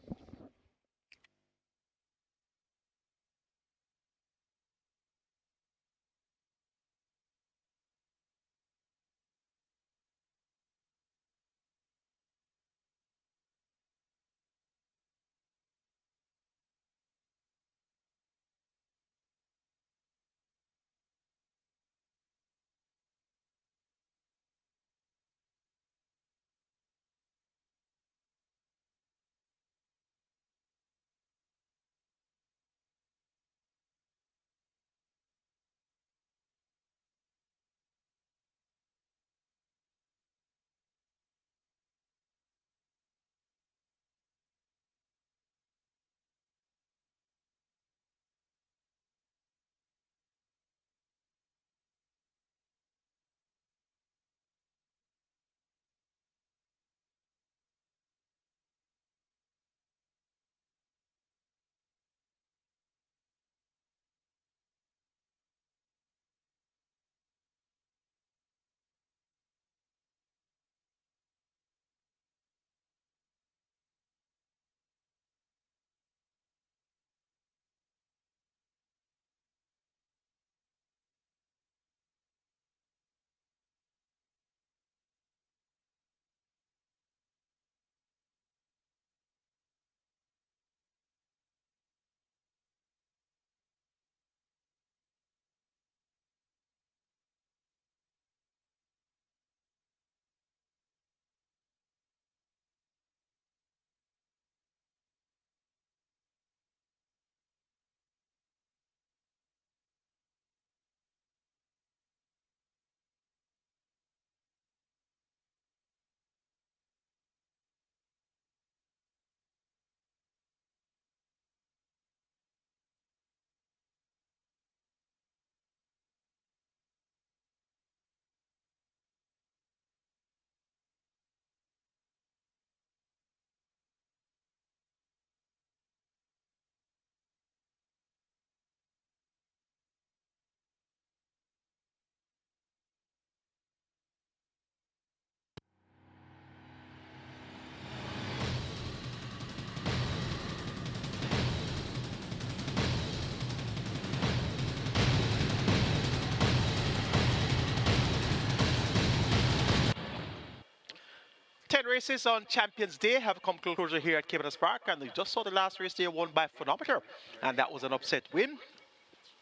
10 races on Champions Day have come to closure here at Caymanas Park, and we just saw the last race there won by Phonometer, and that was an upset win,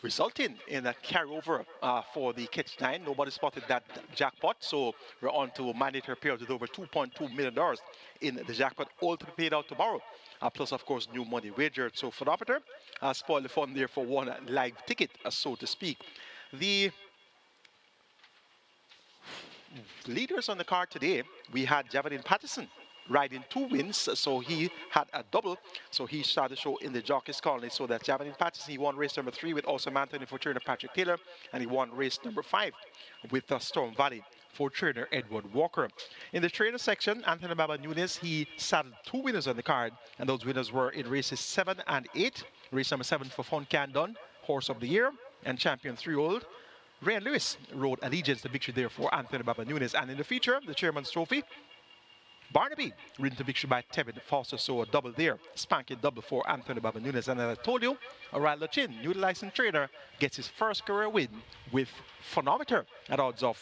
resulting in a carryover for the Catch 9. Nobody spotted that jackpot, so we're on to a mandatory payout with over $2.2 million in the jackpot, all to be paid out tomorrow. Plus, of course, new money wagered. So Phonometer spoiled the fun there for one live ticket, so to speak. The leaders on the card today, we had Javelin Patterson riding 2 wins, so he had a double, so he started the show in the Jockey's Colony. So that Javelin Patterson, he won race number 3 with Awesome Anthony for trainer Patrick Taylor, and he won race number 5 with Storm Valley for trainer Edward Walker. In the trainer section, Anthony Baba Nunes, he saddled 2 winners on the card, and those winners were in races 7 and 8. Race number 7 for Fun Can Done, Horse of the Year, and champion 3-year-old Ryan Lewis rode Allegiance, the victory there for Anthony Baba Nunes. And in the feature, the Chairman's Trophy, Barnaby ridden to victory by Tevin Foster, so a double there, spanking double for Anthony Baba Nunes. And as I told you, O'Reilly Chin, new licensed trainer, gets his first career win with Phonometer at odds of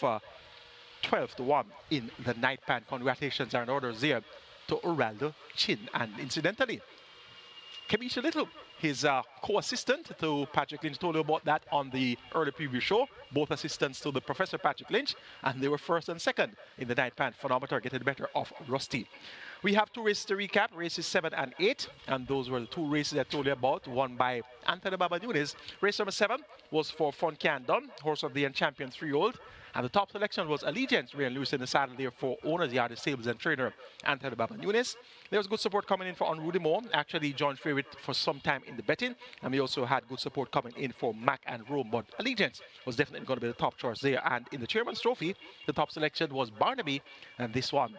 12-1 in the night pan. Congratulations are in orders there to O'Reilly Chin. And incidentally, Kamisha Little, his co-assistant to Patrick Lynch, told you about that on the early preview show. Both assistants to the Professor Patrick Lynch, and they were first and second in the night pan. Phonometer getting the better of Rusty. We have 2 races to recap, races 7 and 8, and those were the 2 races I told you about, won by Anthony Baba Nunes. Race number 7 was for Fun Can Done, Horse of the Year and champion 3-year-old. And the top selection was Allegiance, Ryan Lewis in the saddle there for Owners Yard Stables and trainer Anthony Baba Nunes. There was good support coming in for Unruly Mo. Actually, he joined favorite for some time in the betting. And we also had good support coming in for Mac and Rome. But Allegiance was definitely going to be the top choice there. And in the Chairman's Trophy, the top selection was Barnaby. And this one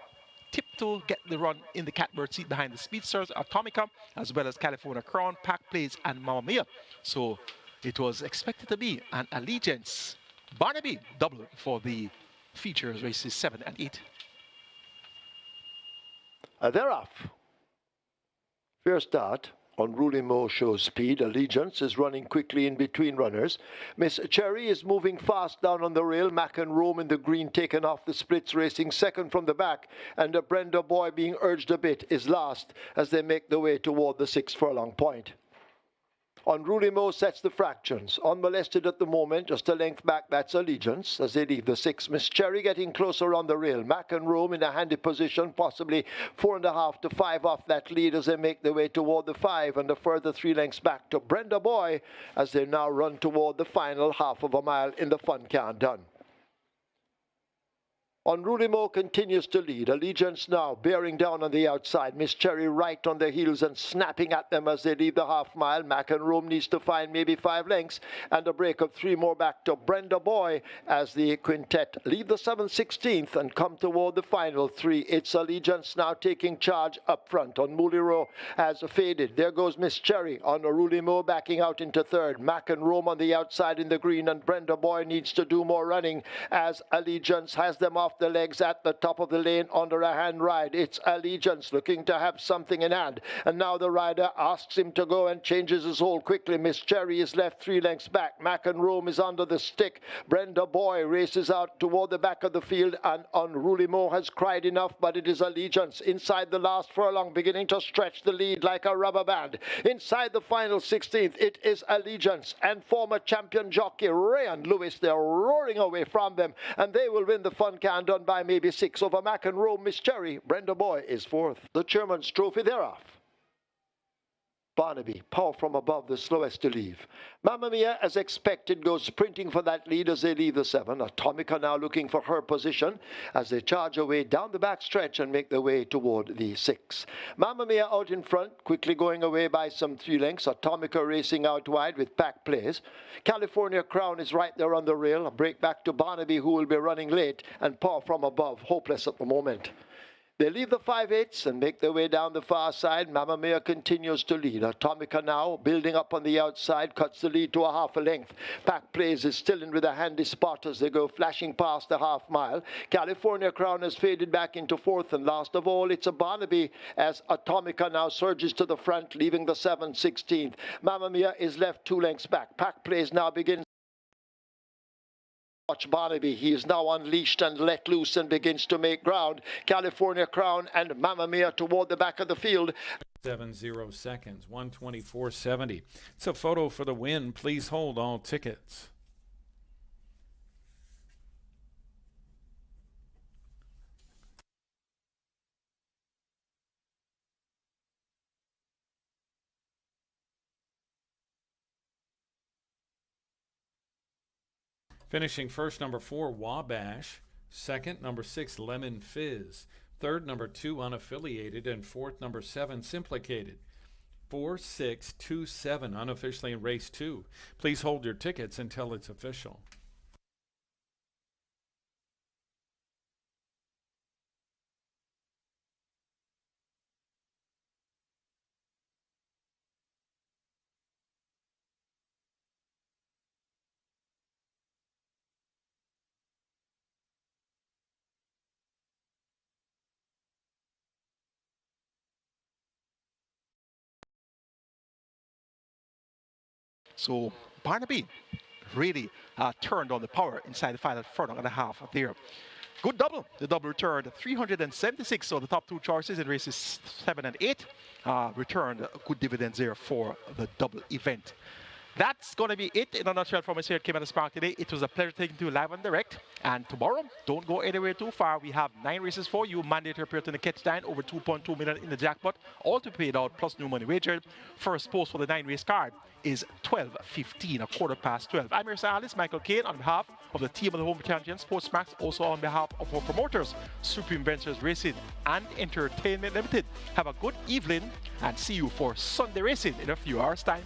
tipped to get the run in the catbird seat behind the speedsters Atomica, as well as California Crown, Pack Plays, and Mamma Mia. So it was expected to be an Allegiance Barnaby double for the features races 7 and 8. They're off. Fair start. Unruly Mo shows speed. Allegiance is running quickly in between runners. Miss Cherry is moving fast down on the rail. Mac and Rome in the green taken off the splits, racing second from the back. And the Brenda Boy, being urged a bit, is last as they make the way toward the 6 furlong point. Unruly Mo sets the fractions. Unmolested at the moment, just a length back, that's Allegiance as they leave the 6. Miss Cherry getting closer on the rail. Mac and Rome in a handy position, possibly 4.5 to 5 off that lead as they make their way toward the 5, and a further 3 lengths back to Brenda Boy as they now run toward the final half of a mile in the Fun Can Done. Unruly Mo continues to lead. Allegiance now bearing down on the outside. Miss Cherry right on their heels and snapping at them as they leave the half mile. Mac and Rome needs to find maybe 5 lengths and a break of 3 more back to Brenda Boy as the quintet leave the 7/16th and come toward the final 3. It's Allegiance now taking charge up front. Unruly Mo has faded. There goes Miss Cherry. Unruly Mo backing out into 3rd. Mac and Rome on the outside in the green, and Brenda Boy needs to do more running as Allegiance has them off the legs at the top of the lane under a hand ride. It's Allegiance looking to have something in hand, and now the rider asks him to go and changes his hold quickly. Miss Cherry is left 3 lengths back. Mac and Rome is under the stick. Brenda Boy races out toward the back of the field, and Unruly Mo has cried enough, but it is Allegiance inside the last furlong beginning to stretch the lead like a rubber band. Inside the final 16th, it is Allegiance and former champion jockey Ryan Lewis. They're roaring away from them, and they will win the Fun Can Done by maybe 6 over Mac and Rome. Miss Cherry. Brenda Boy is 4th. The Chairman's Trophy, they're off. Barnaby, power from above, the slowest to leave. Mamma Mia, as expected, goes sprinting for that lead as they leave the 7. Atomica now looking for her position as they charge away down the back stretch and make their way toward the 6. Mamma Mia out in front, quickly going away by some 3 lengths. Atomica racing out wide with Pack Plays. California Crown is right there on the rail. A break back to Barnaby, who will be running late, and power from above, hopeless at the moment. They leave the 5/8 and make their way down the far side. Mamma Mia continues to lead. Atomica now building up on the outside, cuts the lead to a half a length. Pack Plays is still in with a handy spot as they go flashing past the half mile. California Crown has faded back into 4th, and last of all, it's a Barnaby as Atomica now surges to the front, leaving the 7/16th. Mamma Mia is left 2 lengths back. Pack Plays now begins watch Barnaby. He is now unleashed and let loose and begins to make ground. California Crown and Mamma Mia toward the back of the field. 70 seconds, 124.70. It's a photo for the win. Please hold all tickets. Finishing first, number 4, Wabash. Second, number 6, Lemon Fizz. Third, number 2, Unaffiliated. And fourth, number 7, Simplicated. 4, 6, 2, 7, unofficially in race 2. Please hold your tickets until it's official. So Barnaby really turned on the power inside the final furlong and a half there. Good double. The double returned 376. So the top 2 choices in races 7 and 8 returned good dividends there for the double event. That's going to be it in a nutshell from us here at Caymanas Park today. It was a pleasure taking you live and direct. And tomorrow, don't go anywhere too far. We have 9 races for you. Mandate to appear to the catch line, over 2.2 million in the jackpot. All to be paid out, plus new money wagered. First post for the 9-race card is 12:15, a quarter past 12. I'm your Alice, Michael Kane, on behalf of the team of the Home Champion Sportsmax, also on behalf of our promoters, Supreme Ventures Racing and Entertainment Limited. Have a good evening and see you for Sunday racing in a few hours' time.